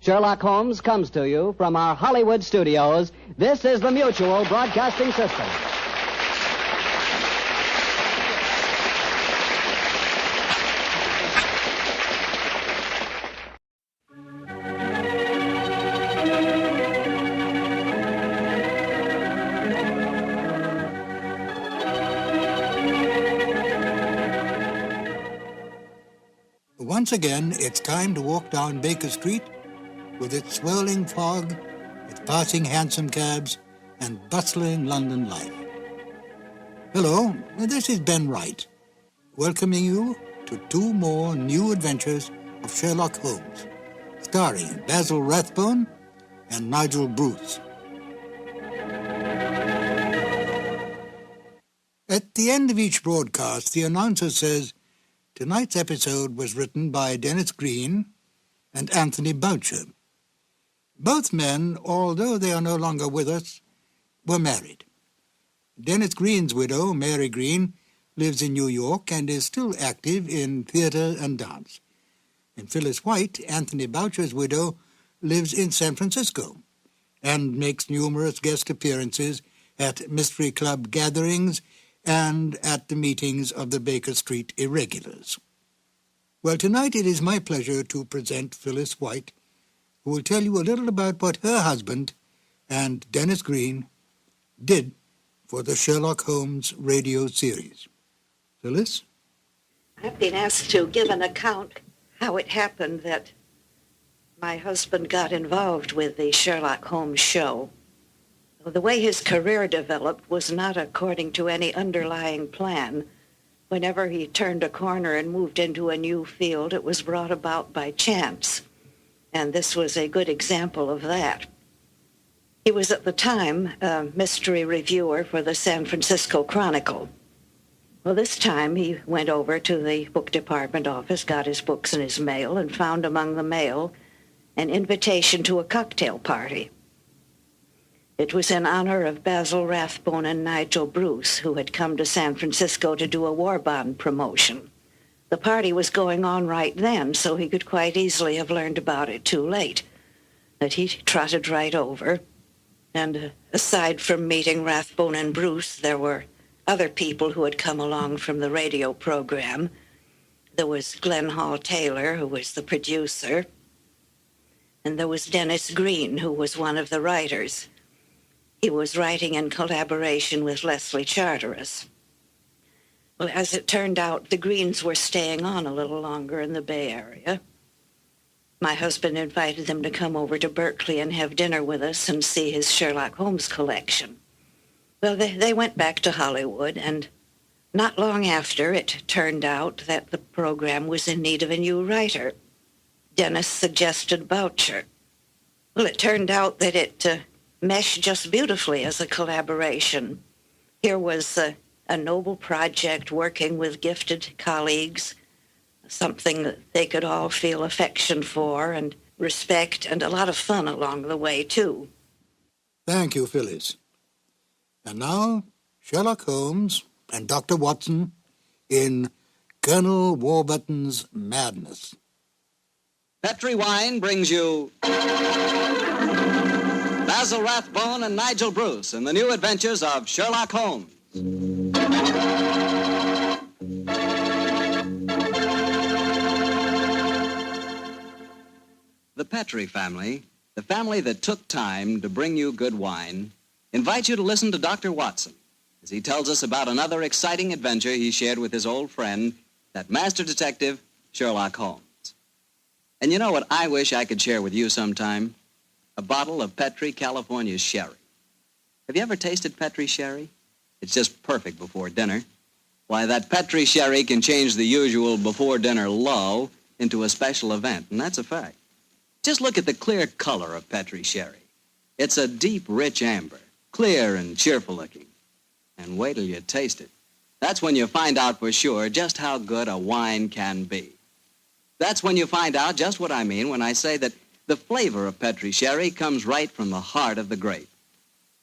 F: Sherlock Holmes comes to you from our Hollywood studios. This is the Mutual Broadcasting System.
S: Once again, it's time to walk down Baker Street with its swirling fog, its passing hansom cabs, and bustling London life. Hello, this is Ben Wright, welcoming you to 2 more new adventures of Sherlock Holmes, starring Basil Rathbone and Nigel Bruce. At the end of each broadcast, the announcer says, tonight's episode was written by Dennis Green and Anthony Boucher. Both men, although they are no longer with us, were married. Dennis Green's widow, Mary Green, lives in New York and is still active in theater and dance. And Phyllis White, Anthony Boucher's widow, lives in San Francisco and makes numerous guest appearances at Mystery Club gatherings and at the meetings of the Baker Street Irregulars. Well, tonight it is my pleasure to present Phyllis White, who will tell you a little about what her husband and Dennis Green did for the Sherlock Holmes radio series. Phyllis?
J: I've been asked to give an account how it happened that my husband got involved with the Sherlock Holmes show. The way his career developed was not according to any underlying plan. Whenever he turned a corner and moved into a new field, it was brought about by chance. And this was a good example of that. He was at the time a mystery reviewer for the San Francisco Chronicle. Well, this time he went over to the book department office, got his books in his mail, and found among the mail an invitation to a cocktail party. It was in honor of Basil Rathbone and Nigel Bruce, who had come to San Francisco to do a war bond promotion. The party was going on right then, so he could quite easily have learned about it too late. But he trotted right over, and aside from meeting Rathbone and Bruce, there were other people who had come along from the radio program. There was Glenn Hall Taylor, who was the producer, and there was Dennis Green, who was one of the writers. He was writing in collaboration with Leslie Charteris. Well, as it turned out, the Greens were staying on a little longer in the Bay Area. My husband invited them to come over to Berkeley and have dinner with us and see his Sherlock Holmes collection. Well, they went back to Hollywood, and not long after, it turned out that the program was in need of a new writer. Dennis suggested Boucher. Well, it turned out that it meshed just beautifully as a collaboration. Here was a noble project working with gifted colleagues, something that they could all feel affection for and respect, and a lot of fun along the way, too.
S: Thank you, Phyllis. And now, Sherlock Holmes and Dr. Watson in Colonel Warburton's Madness.
F: Petri Wine brings you Basil Rathbone and Nigel Bruce in the new adventures of Sherlock Holmes. The Petri family, the family that took time to bring you good wine, invites you to listen to Dr. Watson as he tells us about another exciting adventure he shared with his old friend, that master detective, Sherlock Holmes. And you know what I wish I could share with you sometime? A bottle of Petri California sherry. Have you ever tasted Petri sherry? It's just perfect before dinner. Why, that Petri sherry can change the usual before-dinner lull into a special event, and that's a fact. Just look at the clear color of Petri sherry. It's a deep, rich amber, clear and cheerful-looking. And wait till you taste it. That's when you find out for sure just how good a wine can be. That's when you find out just what I mean when I say that the flavor of Petri sherry comes right from the heart of the grape.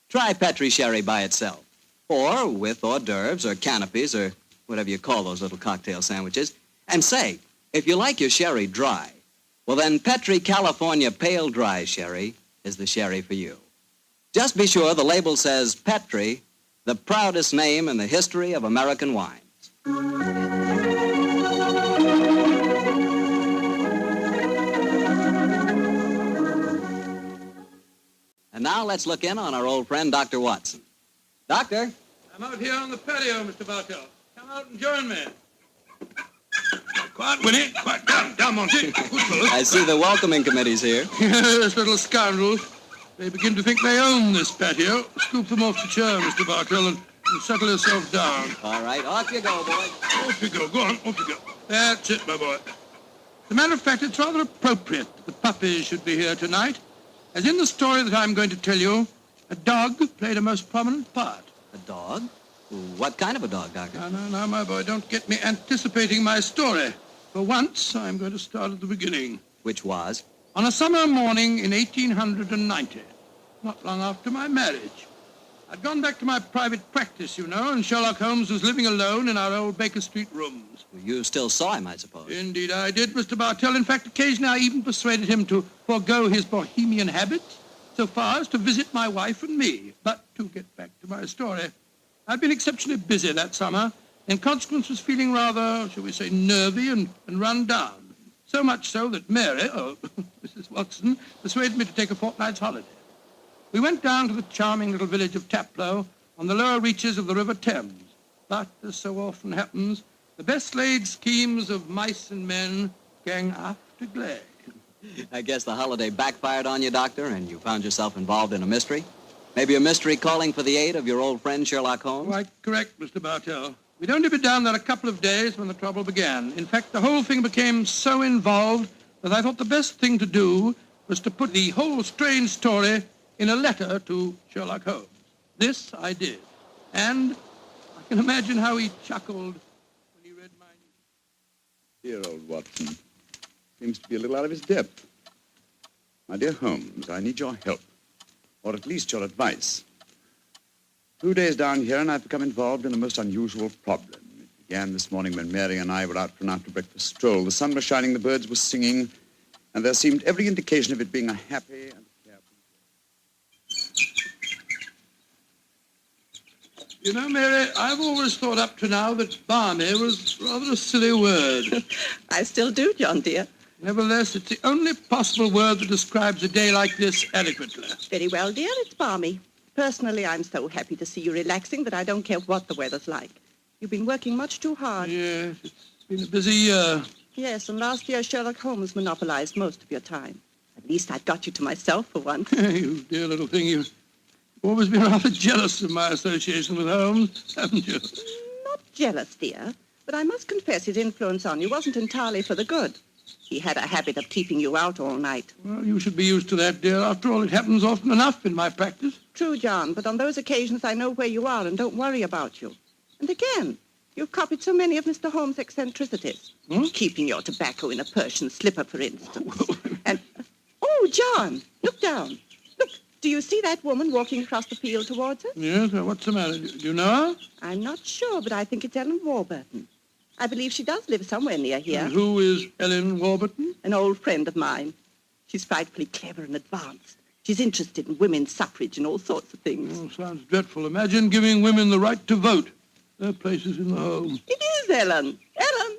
F: Try Petri sherry by itself, or with hors d'oeuvres or canopies or whatever you call those little cocktail sandwiches, and say, if you like your sherry dry, well then Petri California Pale Dry Sherry is the sherry for you. Just be sure the label says Petri, the proudest name in the history of American wines. And now let's look in on our old friend, Dr. Watson. Doctor?
Q: I'm out here on the patio, Mr. Bartell. Come out and join me. Quiet, Winnie. Quiet. Down, Monty. Good fellow.
F: I see the welcoming committee's here.
Q: Yes, little scoundrels. They begin to think they own this patio. Scoop them off the chair, Mr. Bartell, and settle yourself down.
F: All right, off you go, boy.
Q: Off you go. Go on, off you go. That's it, my boy. As a matter of fact, it's rather appropriate that the puppies should be here tonight. As in the story that I'm going to tell you, a dog played a most prominent part.
F: A dog? What kind of a dog, Doctor?
Q: No, my boy, don't get me anticipating my story. For once, I'm going to start at the beginning.
F: Which was?
Q: On a summer morning in 1890, not long after my marriage. I'd gone back to my private practice, you know, and Sherlock Holmes was living alone in our old Baker Street rooms.
F: You still saw him, I suppose.
Q: Indeed I did, Mr. Bartell. In fact, occasionally I even persuaded him to forego his bohemian habits so far as to visit my wife and me. But to get back to my story, I'd been exceptionally busy that summer. In consequence, was feeling rather, shall we say, nervy and run down. So much so that Mary, Mrs. Watson, persuaded me to take a fortnight's holiday. We went down to the charming little village of Taplow on the lower reaches of the River Thames. But, as so often happens, the best-laid schemes of mice and men gang after glade.
F: I guess the holiday backfired on you, Doctor, and you found yourself involved in a mystery? Maybe a mystery calling for the aid of your old friend Sherlock Holmes?
Q: Quite correct, Mr. Bartell. We'd only been down there a couple of days when the trouble began. In fact, the whole thing became so involved that I thought the best thing to do was to put the whole strange story in a letter to Sherlock Holmes. This I did. And I can imagine how he chuckled when he read my news.
H: Dear old Watson. Seems to be a little out of his depth. My dear Holmes, I need your help, or at least your advice. 2 days down here, and I've become involved in a most unusual problem. It began this morning when Mary and I were out for an after-breakfast stroll. The sun was shining, the birds were singing, and there seemed every indication of it being a happy and carefree.
Q: You know, Mary, I've always thought up to now that balmy was rather a silly word.
N: I still do, John, dear.
Q: Nevertheless, it's the only possible word that describes a day like this adequately.
N: Very well, dear, it's balmy. Personally, I'm so happy to see you relaxing that I don't care what the weather's like. You've been working much too hard.
Q: Yes, it's been a busy year.
N: Yes, and last year Sherlock Holmes monopolized most of your time. At least I've got you to myself for once.
Q: You dear little thing, you've always been rather jealous of my association with Holmes, haven't you?
N: Not jealous, dear, but I must confess his influence on you wasn't entirely for the good. He had a habit of keeping you out all night.
Q: Well, you should be used to that, dear. After all, it happens often enough in my practice.
N: True, John, but on those occasions I know where you are and don't worry about you. And again, you've copied so many of Mr. Holmes' eccentricities. Keeping your tobacco in a Persian slipper, for instance. And, oh, John, look down. Look, do you see that woman walking across the field towards us?
Q: Yes, what's the matter? Do you know her?
N: I'm not sure, but I think it's Ellen Warburton. I believe she does live somewhere near here.
Q: And who is Ellen Warburton?
N: An old friend of mine. She's frightfully clever and advanced. She's interested in women's suffrage and all sorts of things.
Q: Oh, sounds dreadful. Imagine giving women the right to vote. Their place is in the home.
N: It is Ellen. Ellen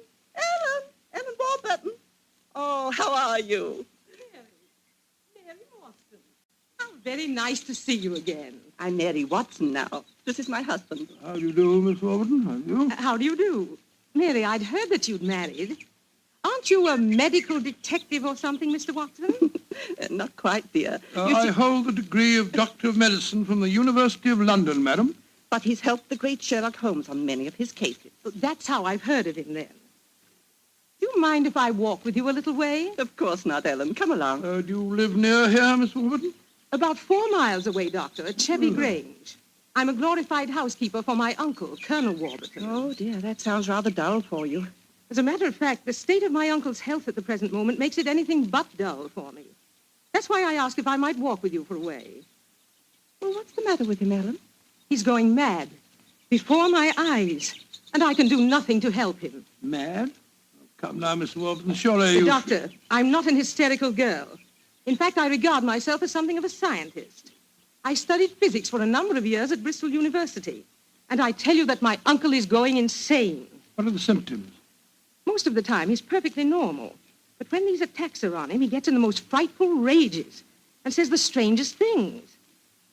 N: Warburton. Oh, how are you?
C: Mary Watson. How very nice to see you again.
N: I'm Mary Watson now. This is my husband.
Q: How do you do, Miss Warburton? How do you?
C: How do you do? Mary, I'd heard that you'd married. Aren't you a medical detective or something, Mr. Watson?
N: Not quite, dear.
Q: I hold the degree of Doctor of Medicine from the University of London, madam.
N: But he's helped the great Sherlock Holmes on many of his cases.
C: That's how I've heard of him, then. Do you mind if I walk with you a little way?
N: Of course not, Ellen. Come along.
Q: Do you live near here, Miss Warburton?
C: About 4 miles away, Doctor, at Chevy Grange. I'm a glorified housekeeper for my uncle, Colonel Warburton.
N: Oh, dear, that sounds rather dull for you.
C: As a matter of fact, the state of my uncle's health at the present moment makes it anything but dull for me. That's why I asked if I might walk with you for a way.
N: Well, what's the matter with him, Ellen?
C: He's going mad. Before my eyes. And I can do nothing to help him.
Q: Mad? Oh, come now, Miss Warburton, surely you...
C: Doctor, I'm not an hysterical girl. In fact, I regard myself as something of a scientist. I studied physics for a number of years at Bristol University. And I tell you that my uncle is going insane.
Q: What are the symptoms?
C: Most of the time, he's perfectly normal. But when these attacks are on him, he gets in the most frightful rages and says the strangest things.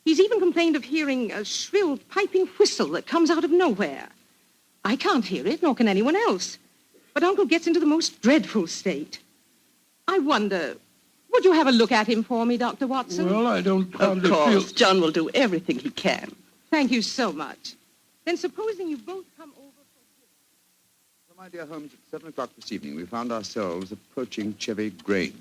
C: He's even complained of hearing a shrill, piping whistle that comes out of nowhere. I can't hear it, nor can anyone else. But Uncle gets into the most dreadful state. I wonder, would you have a look at him for me, Dr. Watson?
Q: Well, I don't
N: Of course, John will do everything he can.
C: Thank you so much. Then supposing you both come over...
H: My dear Holmes, at 7 o'clock this evening, we found ourselves approaching Chevy Grange.